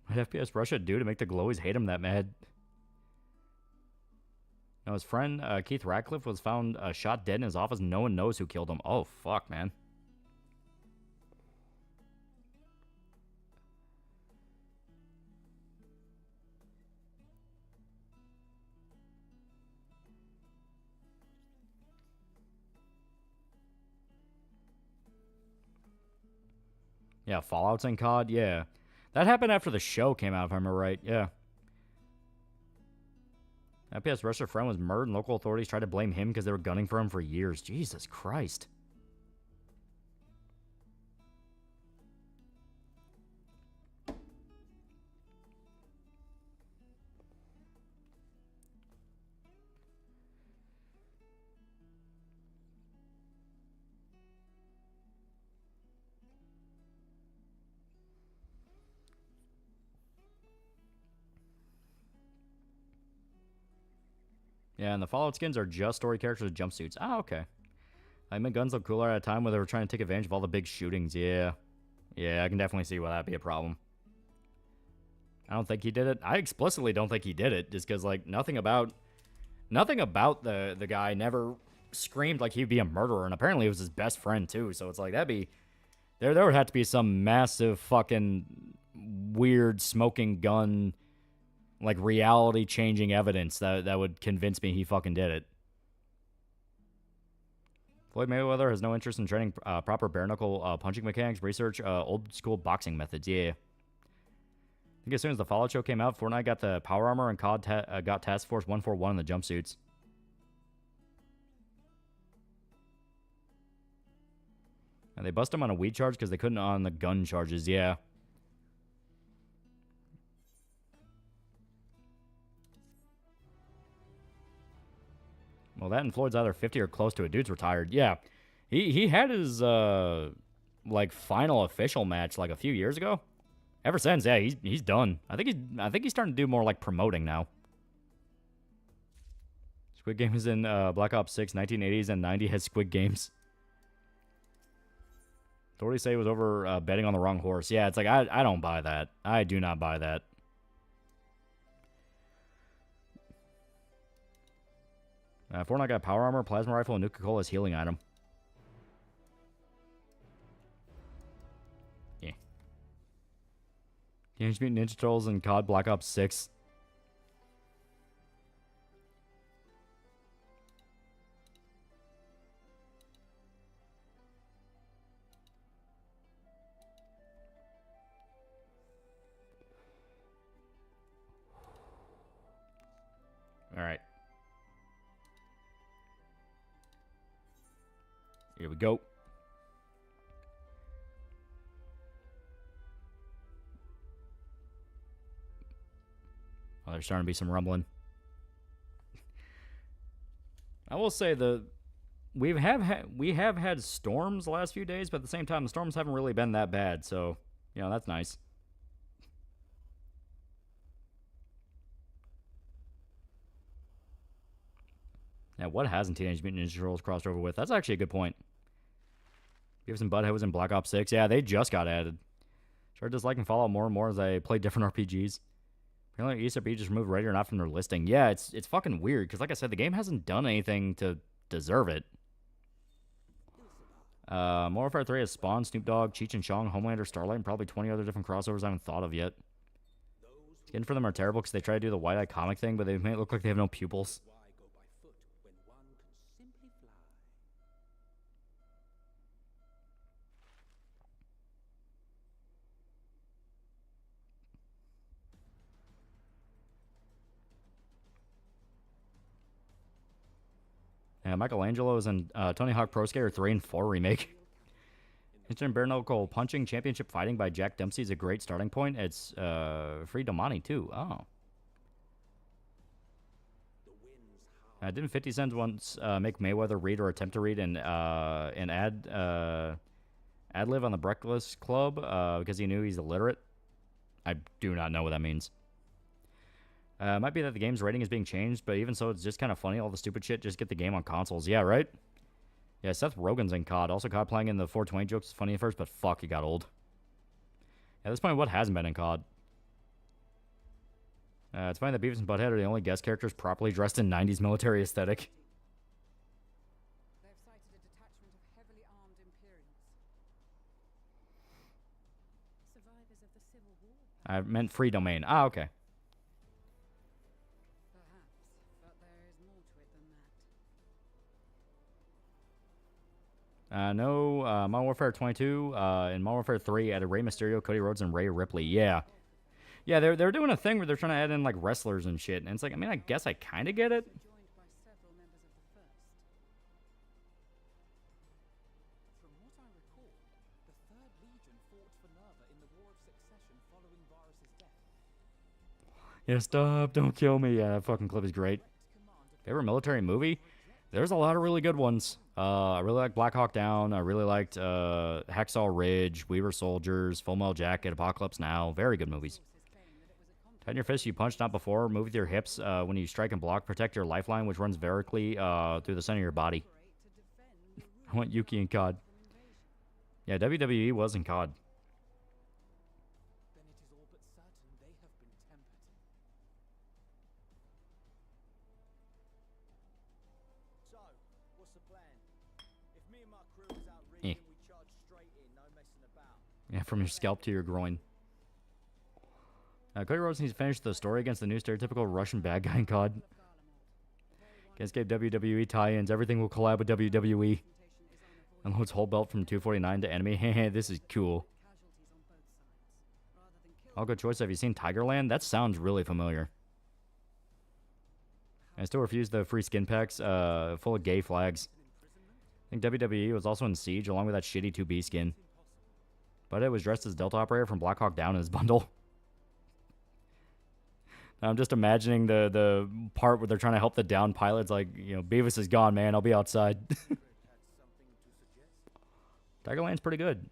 What FPS Russia do to make the glowies hate him that mad? Now, his friend Keith Ratcliffe was found shot dead in his office. No one knows who killed him. Oh, fuck, man. Yeah, Fallout's in COD. Yeah. That happened after the show came out, if I remember right. Yeah. FPS Russia friend was murdered, and local authorities tried to blame him because they were gunning for him for years. Jesus Christ. Yeah, and the Fallout skins are just story characters with jumpsuits. Ah, okay. I mean, guns look cooler at a time where they were trying to take advantage of all the big shootings. Yeah. Yeah, I can definitely see why that'd be a problem. I don't think he did it. I explicitly don't think he did it, just because, like, nothing about the guy never screamed like he'd be a murderer, and apparently it was his best friend, too, so it's like, that'd be... There would have to be some massive fucking weird smoking gun... like, reality-changing evidence that would convince me he fucking did it. Floyd Mayweather has no interest in training proper bare-knuckle punching mechanics, research old-school boxing methods. Yeah. I think as soon as the Fallout show came out, Fortnite got the power armor and COD got Task Force 141 in the jumpsuits. And they bust him on a weed charge because they couldn't on the gun charges. Yeah. Well, that and Floyd's either 50 or close to it. Dude's retired. Yeah. He had his, like, final official match, like, a few years ago. Ever since, yeah, he's done. I think he's starting to do more, like, promoting now. Squid Game is in Black Ops 6, 1980s, and 90 has Squid Games. Authorities say it was over betting on the wrong horse. Yeah, it's like, I don't buy that. I do not buy that. Fortnite got power armor, plasma rifle, and Nuka-Cola's healing item. Yeah. Teenage Mutant Ninja Turtles and COD Black Ops 6. All right. Here we go. Oh, there's starting to be some rumbling. I will say we have had storms the last few days, but at the same time, the storms haven't really been that bad. So, you know, that's nice. Now, what hasn't Teenage Mutant Ninja Turtles crossed over with? That's actually a good point. Beavis and Butthead was in Black Ops 6. Yeah, they just got added. Started disliking Fallout more and more as I played different RPGs. Apparently, ESRB just removed Ready or Not from their listing. Yeah, it's fucking weird, because like I said, the game hasn't done anything to deserve it. Modern Warfare 3 has Spawn, Snoop Dogg, Cheech and Chong, Homelander, Starlight, and probably 20 other different crossovers I haven't thought of yet. Skin for them are terrible because they try to do the white eye comic thing, but they make it look like they have no pupils. Michelangelo's in Tony Hawk Pro Skater 3 and 4 remake. Instant bare knuckle punching championship fighting by Jack Dempsey is a great starting point. It's free Domani too. Oh. Didn't 50 Cent once make Mayweather read or attempt to read an ad lib on the Breakfast Club because he knew he's illiterate? I do not know what that means. Might be that the game's rating is being changed, but even so, it's just kind of funny. All the stupid shit, just get the game on consoles. Yeah, right? Yeah, Seth Rogen's in COD. Also, COD playing in the 420 jokes is funny at first, but fuck, it got old. At this point, what hasn't been in COD? It's funny that Beavis and Butthead are the only guest characters properly dressed in 90s military aesthetic. They've sighted a detachment of heavily armed Imperials. Survivors of the Civil War? I meant free domain. Ah, okay. Perhaps, but there is more to it than that. No, Modern Warfare 22 and Modern Warfare 3 added Rey Mysterio, Cody Rhodes, and Rhea Ripley. Yeah. Yeah, they're doing a thing where they're trying to add in, like, wrestlers and shit. And it's like, I mean, I guess I kind of get it. Joined by several members of the First. From what I recall, the Third Legion fought for Nerva in the War of Succession following Varus's death. Yeah, stop. Don't kill me. Yeah, that fucking clip is great. Favorite military movie? There's a lot of really good ones. I really like Black Hawk Down. I really liked Hacksaw Ridge, We Were Soldiers, Full Metal Jacket, Apocalypse Now. Very good movies. Tighten your fist, you punch, not before. Move with your hips when you strike and block. Protect your lifeline, which runs vertically through the center of your body. I want Yuki and COD. Yeah, WWE was in COD. Then it is all but certain they have been tempered. So, what's the plan? If me and my crew is out rigging, we charge straight in, no messing about. Yeah, from your scalp to your groin. Cody Rhodes needs to finish the story against the new stereotypical Russian bad guy in COD. Guys gave WWE tie-ins. Everything will collab with WWE. Unloads whole belt from 249 to enemy. Hey, this is cool. All good choice. Have you seen Tigerland? That sounds really familiar. I still refuse the free skin packs full of gay flags. I think WWE was also in Siege along with that shitty 2B skin. But it was dressed as Delta Operator from Black Hawk Down in his bundle. I'm just imagining the part where they're trying to help the down pilots, like, you know, Beavis is gone, man. I'll be outside. Tigerland's pretty good.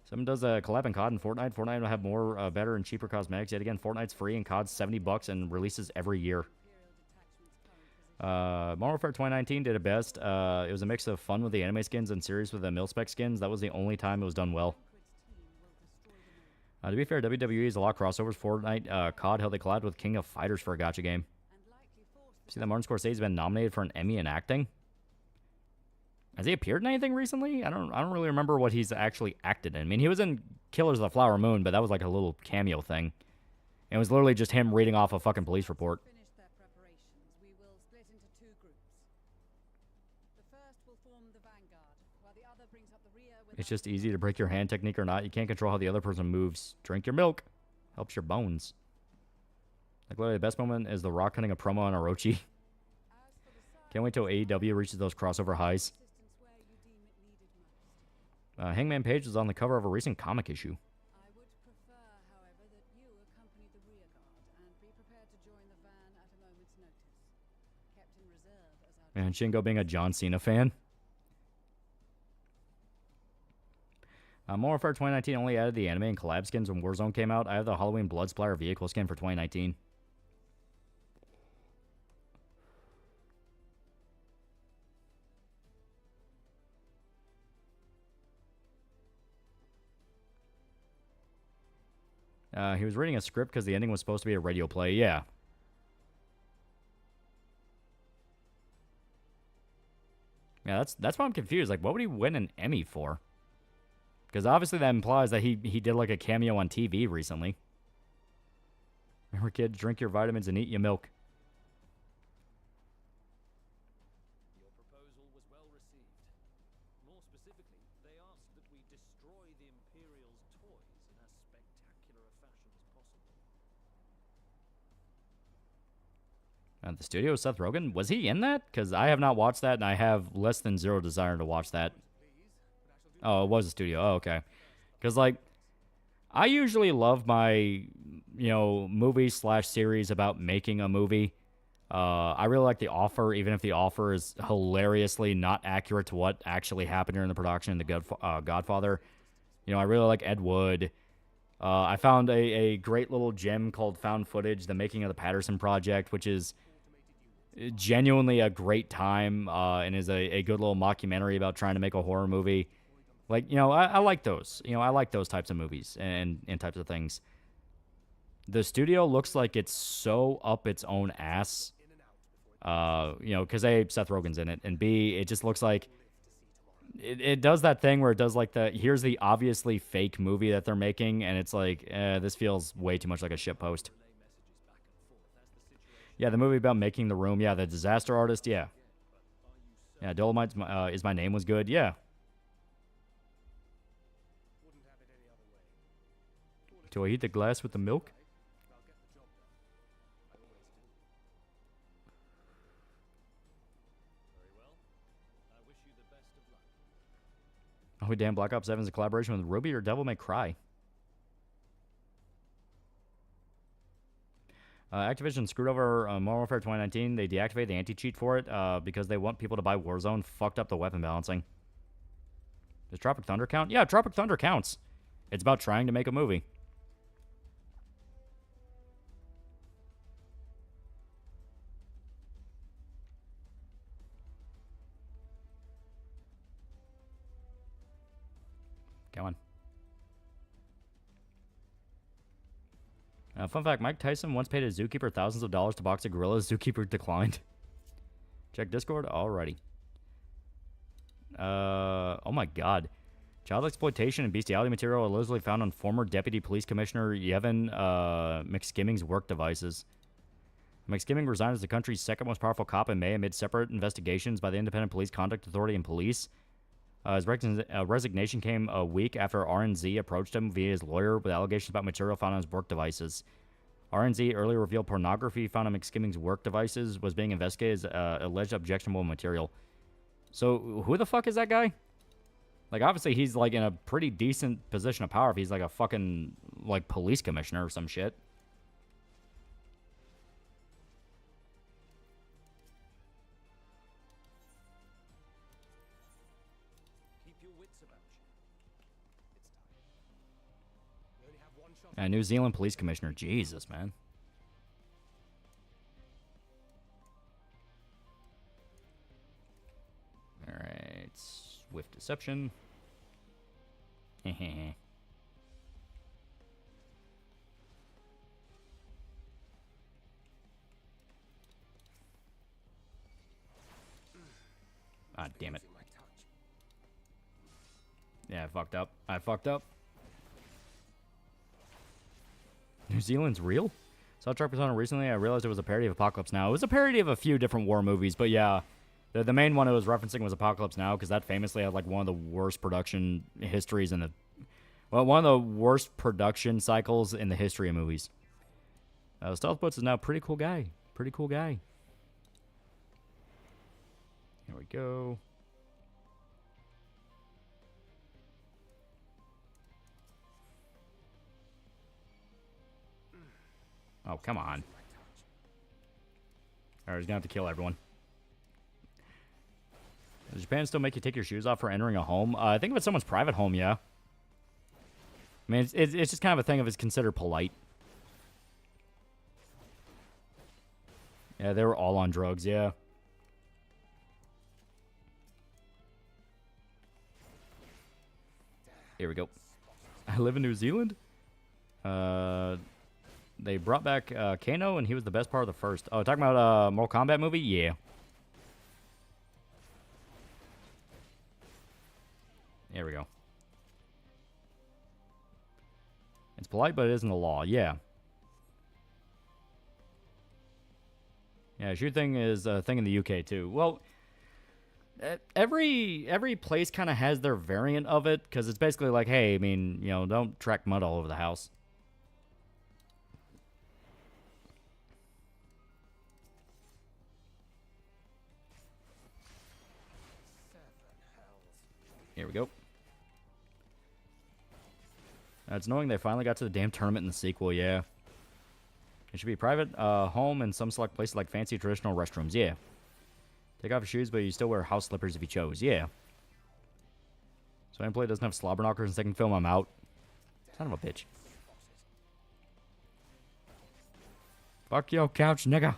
Someone does a collab in COD and Fortnite. Fortnite will have more, better, and cheaper cosmetics. Yet again, Fortnite's free and COD's $70 and releases every year. Modern Warfare 2019 did it best. It was a mix of fun with the anime skins and serious with the mil-spec skins. That was the only time it was done well. To be fair, WWE is a lot of crossovers. Fortnite, COD, how they collabed with King of Fighters for a gacha game. See that Martin Scorsese has been nominated for an Emmy in acting? Has he appeared in anything recently? I don't really remember what he's actually acted in. I mean, he was in Killers of the Flower Moon, but that was like a little cameo thing. And it was literally just him reading off a fucking police report. We will split into two groups. The first will form the vanguard, while the other brings up the rear with... It's just easy to break your hand technique or not. You can't control how the other person moves. Drink your milk. Helps your bones. Like, literally, the best moment is The Rock cutting a promo on Orochi. Can't wait till AEW reaches those crossover highs. Hangman Page was on the cover of a recent comic issue. I would prefer, however, that you accompany the rear guard and be prepared to join the van at a moment's notice. Kept in reserve as our... And Shingo being a John Cena fan. Modern Warfare 2019 only added the anime and collab skins when Warzone came out. I have the Halloween Blood Splatter vehicle skin for 2019. He was reading a script because the ending was supposed to be a radio play. Yeah. Yeah, that's why I'm confused. Like, what would he win an Emmy for? Because obviously that implies that he did like a cameo on TV recently. Remember, kids, drink your vitamins and eat your milk. Your proposal was well received. More specifically, they asked that we destroy the Imperial's toys in as spectacular a fashion as possible. The studio, Seth Rogen, was he in that? Because I have not watched that, and I have less than zero desire to watch that. Oh, it was a studio. Oh, okay. Because, like, I usually love my, movie/series about making a movie. I really like The Offer, even if The Offer is hilariously not accurate to what actually happened during the production of The Godfather. I really like Ed Wood. I found a great little gem called Found Footage, The Making of the Patterson Project, which is genuinely a great time and is a good little mockumentary about trying to make a horror movie. Like, I like those. I like those types of movies and types of things. The studio looks like it's so up its own ass. You know, because A, Seth Rogen's in it, and B, it just looks like it does that thing where it does like here's the obviously fake movie that they're making, and it's like, this feels way too much like a shitpost. Yeah, the movie about making the room. Yeah, the disaster artist. Yeah. Yeah, Dolomite's Is My Name was good. Yeah. Do I eat the glass with the milk? Oh, damn, Black Ops 7 is a collaboration with Ruby or Devil May Cry. Activision screwed over Modern Warfare 2019. They deactivated the anti-cheat for it because they want people to buy Warzone. Fucked up the weapon balancing. Does Tropic Thunder count? Yeah, Tropic Thunder counts. It's about trying to make a movie. Come on. Fun fact, Mike Tyson once paid a zookeeper thousands of dollars to box a gorilla. Zookeeper declined. Check Discord. Alrighty. Oh my god. Child exploitation and bestiality material allegedly found on former Deputy Police Commissioner Yevon McSkimming's work devices. McSkimming resigned as the country's second most powerful cop in May amid separate investigations by the Independent Police Conduct Authority and police. His resignation came a week after RNZ approached him via his lawyer with allegations about material found on his work devices. RNZ earlier revealed pornography found on McSkimming's work devices was being investigated as alleged objectionable material. So, who the fuck is that guy? Like, obviously, he's, like, in a pretty decent position of power if he's, like, a fucking, like, police commissioner or some shit. New Zealand police commissioner. Jesus, man. Alright. Swift deception. Ah, damn it. Yeah, I fucked up. New Zealand's real? Saw Truck Persona recently. I realized it was a parody of Apocalypse Now. It was a parody of a few different war movies, but yeah, the main one it was referencing was Apocalypse Now because that famously had like one of the worst production histories in the, well, one of the worst production cycles in the history of movies. Stealth Boots is now a pretty cool guy. Here we go. Oh, come on. Alright, he's gonna have to kill everyone. Does Japan still make you take your shoes off for entering a home? I think if it's someone's private home, yeah. I mean, it's just kind of a thing if it's considered polite. Yeah, they were all on drugs, yeah. Here we go. I live in New Zealand. They brought back Kano, and he was the best part of the first. Oh, talking about Mortal Kombat movie? Yeah. There we go. It's polite, but it isn't the law. Yeah. Yeah, shoot thing is a thing in the UK, too. Well, every place kind of has their variant of it, because it's basically like, hey, I mean, you know, don't track mud all over the house. Here we go. It's knowing they finally got to the damn tournament in the sequel, yeah. It should be private home and some select places like fancy traditional restrooms, yeah. Take off your shoes, but you still wear house slippers if you chose, yeah. So employee doesn't have slobber knockers and they can film them out. Son of a bitch. Fuck your couch, nigga.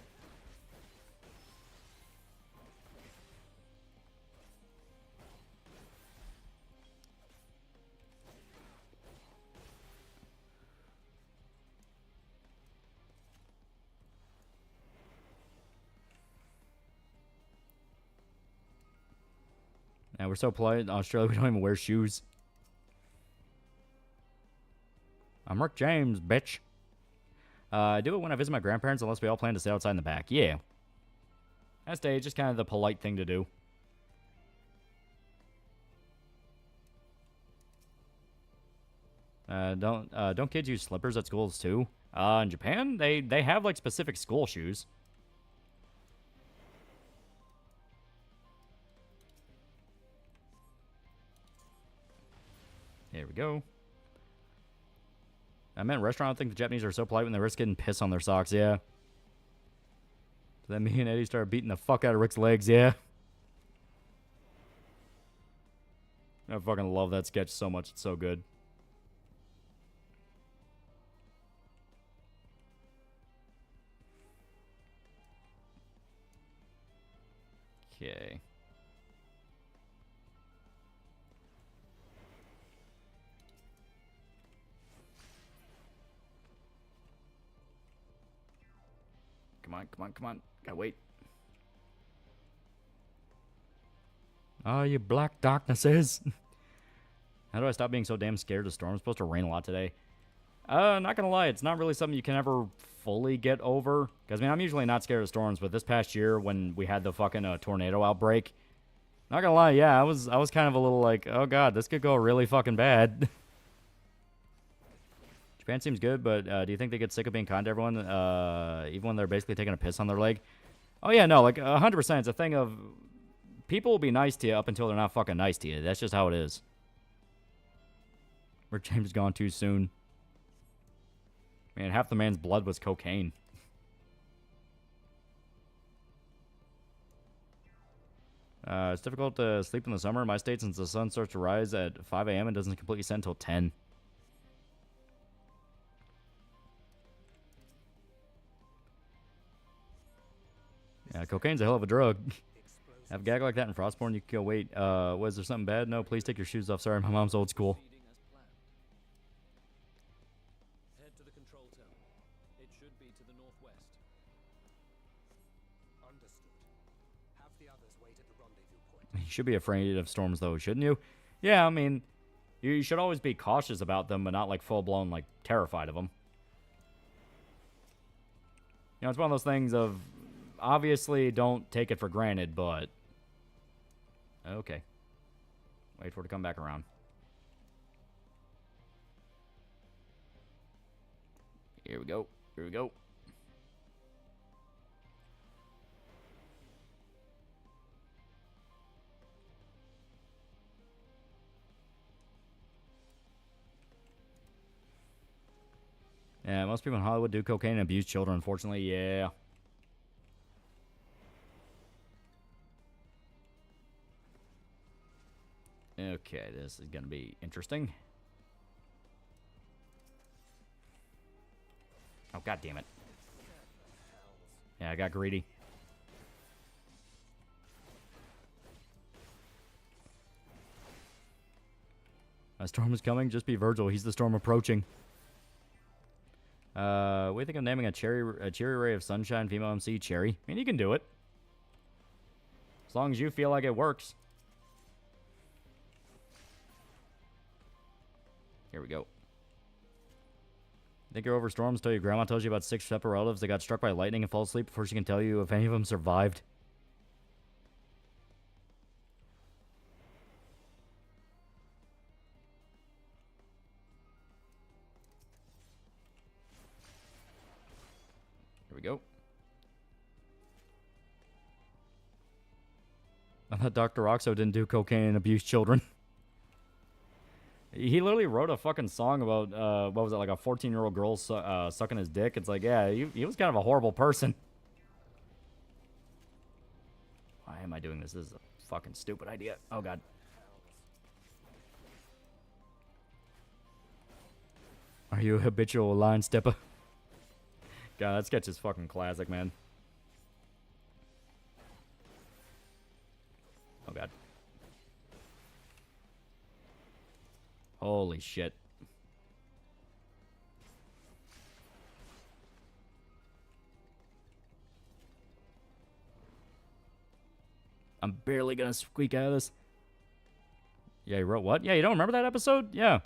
And we're so polite in Australia, we don't even wear shoes. I'm Rick James, bitch. I do it when I visit my grandparents unless we all plan to stay outside in the back. Yeah. That stage, just kind of the polite thing to do. Don't kids use slippers at schools too? In Japan, they have like specific school shoes. There we go. I meant restaurant. I don't think the Japanese are so polite when they risk getting piss on their socks. Yeah. So then me and Eddie started beating the fuck out of Rick's legs. Yeah. I fucking love that sketch so much. It's so good. Okay. Come on, come on, come on. Gotta wait. Oh, you black darknesses. How do I stop being so damn scared of storms? It's supposed to rain a lot today. Not gonna lie, it's not really something you can ever fully get over. Because, I mean, I'm usually not scared of storms, but this past year when we had the fucking tornado outbreak, not gonna lie, yeah, I was kind of a little like, oh god, this could go really fucking bad. Japan seems good, but do you think they get sick of being kind to everyone, even when they're basically taking a piss on their leg? Oh yeah, no, like 100%. It's a thing of people will be nice to you up until they're not fucking nice to you. That's just how it is. Rick James gone too soon. Man, half the man's blood was cocaine. It's difficult to sleep in the summer in my state since the sun starts to rise at 5 a.m. and doesn't completely set until 10. Yeah, cocaine's a hell of a drug. Have a gag like that in Frostborn, you can go, wait, was there something bad? No, please take your shoes off. Sorry, my mom's old school. Head to the control tower. It should be to the northwest. Understood. Have the others wait at the rendezvous point. You should be afraid of storms, though, shouldn't you? Yeah, I mean, you should always be cautious about them, but not, like, full-blown, like, terrified of them. You know, it's one of those things of, obviously, don't take it for granted, but... Okay. Wait for it to come back around. Here we go. Here we go. Yeah, most people in Hollywood do cocaine and abuse children, unfortunately. Yeah. Okay, this is going to be interesting. Oh, god damn it. Yeah, I got greedy. A storm is coming. Just be Virgil. He's the storm approaching. What do you think of naming a cherry ray of sunshine female MC Cherry? I mean, you can do it. As long as you feel like it works. Here we go. Think you're over storms till your grandma tells you about 6 separate relatives that got struck by lightning and fall asleep before she can tell you if any of them survived. Here we go. I thought Dr. Roxo didn't do cocaine and abuse children. He literally wrote a fucking song about, what was it, like a 14-year-old girl sucking his dick. It's like, yeah, he was kind of a horrible person. Why am I doing this? This is a fucking stupid idea. Oh, God. Are you a habitual line stepper? God, that sketch is fucking classic, man. Oh, God. Holy shit. I'm barely gonna squeak out of this. Yeah, he wrote what? Yeah, you don't remember that episode? Yeah.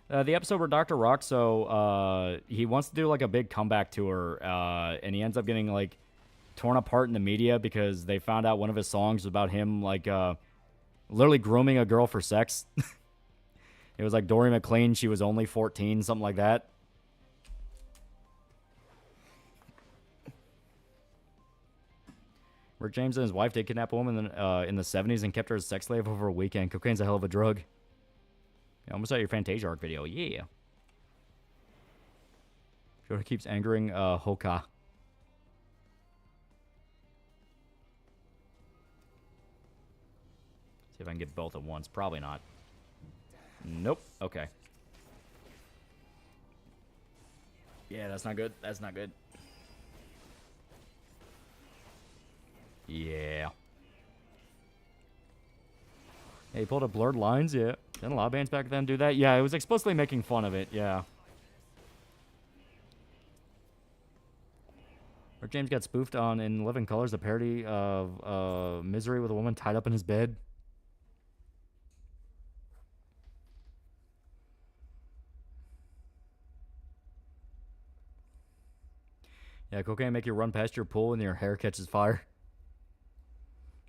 The episode where Dr. Roxo, he wants to do, like, a big comeback tour, and he ends up getting, like, torn apart in the media because they found out one of his songs was about him, like, literally grooming a girl for sex. It was like Dory McLean, she was only 14, something like that. Rick James and his wife did kidnap a woman in the 70s and kept her as a sex slave over a weekend. Cocaine's a hell of a drug. Yeah, almost at your Fantasia arc video. Yeah. Joda keeps angering Hoka. See if I can get both at once. Probably not. Nope. Okay. Yeah, that's not good. That's not good. Yeah. Hey, pulled up blurred lines, yeah. Didn't a lot of bands back then do that? Yeah, it was explicitly making fun of it, yeah. Rick James got spoofed on In Living Colors, a parody of Misery with a woman tied up in his bed. Yeah, cocaine make you run past your pool and your hair catches fire.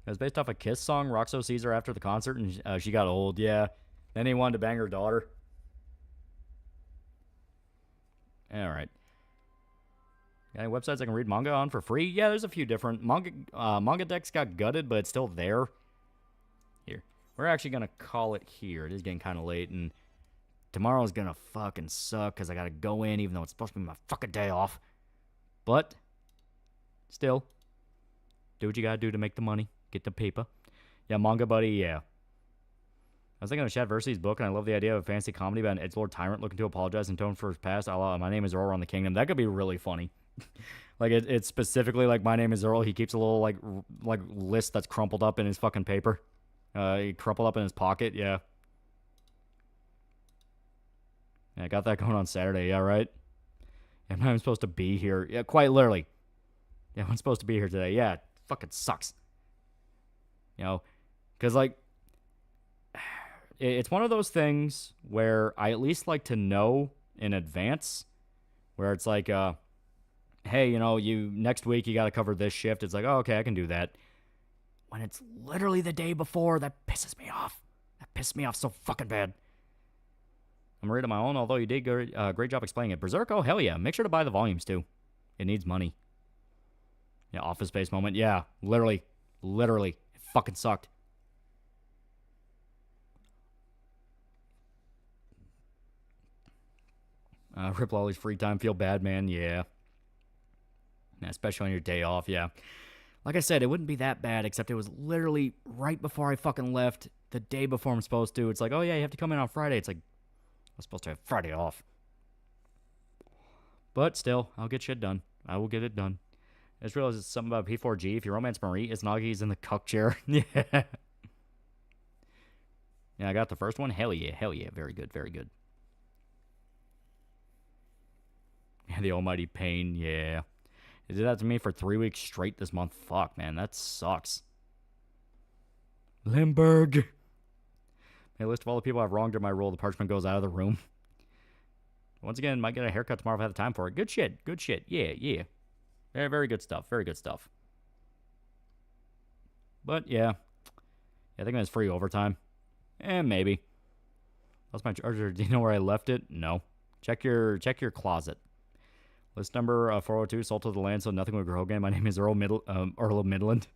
It was based off a Kiss song. Roxo sees her after the concert and she got old, yeah. Then he wanted to bang her daughter. Alright. Got any websites I can read manga on for free? Yeah, there's a few different. Manga Dex got gutted, but it's still there. Here. We're actually going to call it here. It is getting kind of late, and tomorrow's going to fucking suck because I got to go in even though it's supposed to be my fucking day off. But, still, do what you gotta do to make the money. Get the paper. Yeah, Manga Buddy, yeah. I was thinking of Chad Versity's book, and I love the idea of a fantasy comedy about an edgelord tyrant looking to apologize in tone for his past. My name is Earl on the Kingdom. That could be really funny. Like, it's specifically like, my name is Earl. He keeps a little, like list that's crumpled up in his fucking paper. He crumpled up in his pocket, yeah. Yeah, I got that going on Saturday, yeah, right? I'm not even supposed to be here. Yeah, quite literally. Yeah, I'm supposed to be here today. Yeah, it fucking sucks. You know, because, like, it's one of those things where I at least like to know in advance, where it's like, hey, you know, next week you got to cover this shift. It's like, oh, okay, I can do that. When it's literally the day before, that pisses me off. That pisses me off so fucking bad. I'm reading my own, although you did a great job explaining it. Berserk, oh, hell yeah. Make sure to buy the volumes, too. It needs money. Yeah, Office Space moment. Yeah, literally. Literally. It fucking sucked. Rip Lolly's free time. Feel bad, man. Yeah. Especially on your day off, yeah. Like I said, it wouldn't be that bad, except it was literally right before I fucking left, the day before I'm supposed to. It's like, oh, yeah, you have to come in on Friday. It's like, I was supposed to have Friday off. But still, I'll get shit done. I will get it done. I just realized it's something about P4G. If you romance Marie, Izanagi's in the cuck chair. Yeah. Yeah, I got the first one. Hell yeah. Hell yeah. Very good. Very good. Yeah, the almighty pain. Yeah. They did that to me for 3 weeks straight this month. Fuck, man. That sucks. Limburg. A list of all the people I've wronged in my role. The parchment goes out of the room. Once again, might get a haircut tomorrow if I have the time for it. Good shit. Good shit. Yeah, yeah. Very, very good stuff. Very good stuff. But, yeah. I think it's free overtime. Maybe. Lost my charger. Do you know where I left it? No. Check your closet. List number 402, Salt of the Land, so nothing would grow again. My name is Earl of Midland.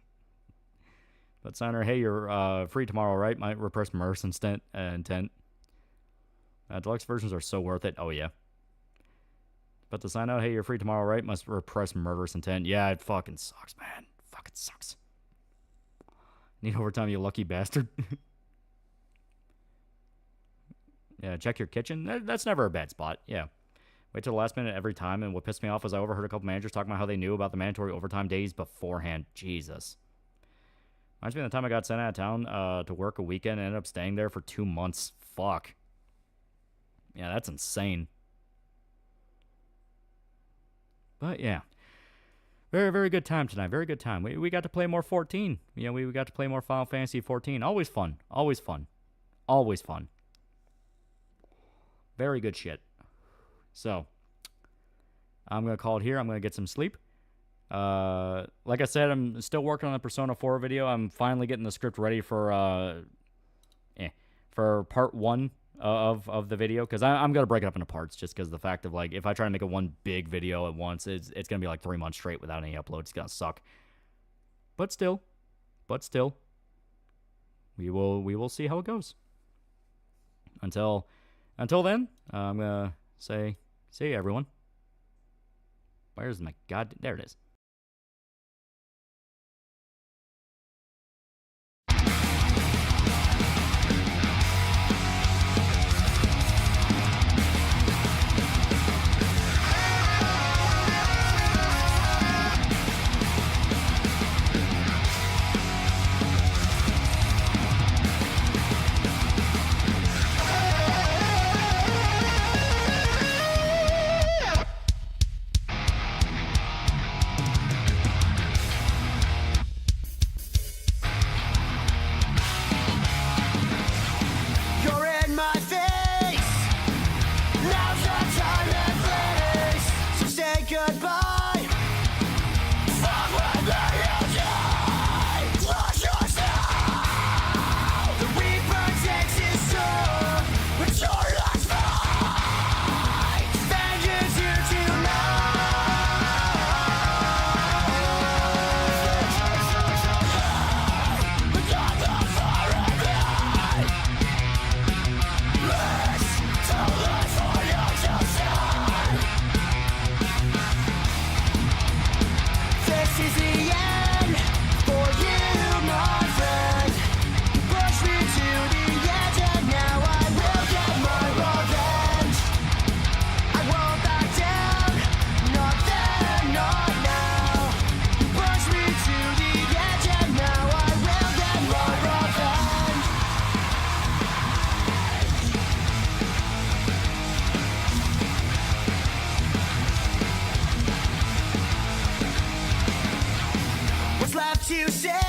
But signer, hey, you're free tomorrow, right? Might repress murderous intent. Deluxe versions are so worth it. Oh, yeah. But to sign out, hey, you're free tomorrow, right? Must repress murderous intent. Yeah, it fucking sucks, man. Fucking sucks. Need overtime, you lucky bastard. Yeah, check your kitchen. That's never a bad spot. Yeah. Wait till the last minute every time, and what pissed me off was I overheard a couple managers talking about how they knew about the mandatory overtime days beforehand. Jesus. Reminds me of the time I got sent out of town to work a weekend and ended up staying there for 2 months. Fuck. Yeah, that's insane. But, yeah. Very, very good time tonight. Very good time. We got to play more 14. You know, we got to play more Final Fantasy 14. Always fun. Always fun. Always fun. Very good shit. So, I'm going to call it here. I'm going to get some sleep. Like I said, I'm still working on the Persona 4 video. I'm finally getting the script ready for part 1 of the video, because I'm going to break it up into parts, just because the fact of, like, if I try to make one big video at once, it's going to be like 3 months straight without any upload. It's going to suck. But still, we will see how it goes. Until then, I'm going to say, see you, everyone. Where's my god? There it is. You're in my face. Now's the time and place. So say goodbye. Fuck what you die. Close yourself. The reaper takes his soul, but your last fight. Vengeance here tonight. But on the fire and light. This is the end for you, my friend. You pushed me to the edge, and now I will get my revenge. I won't back down, not then, not now. You pushed me to the edge, and now I will get my revenge. What's left to say?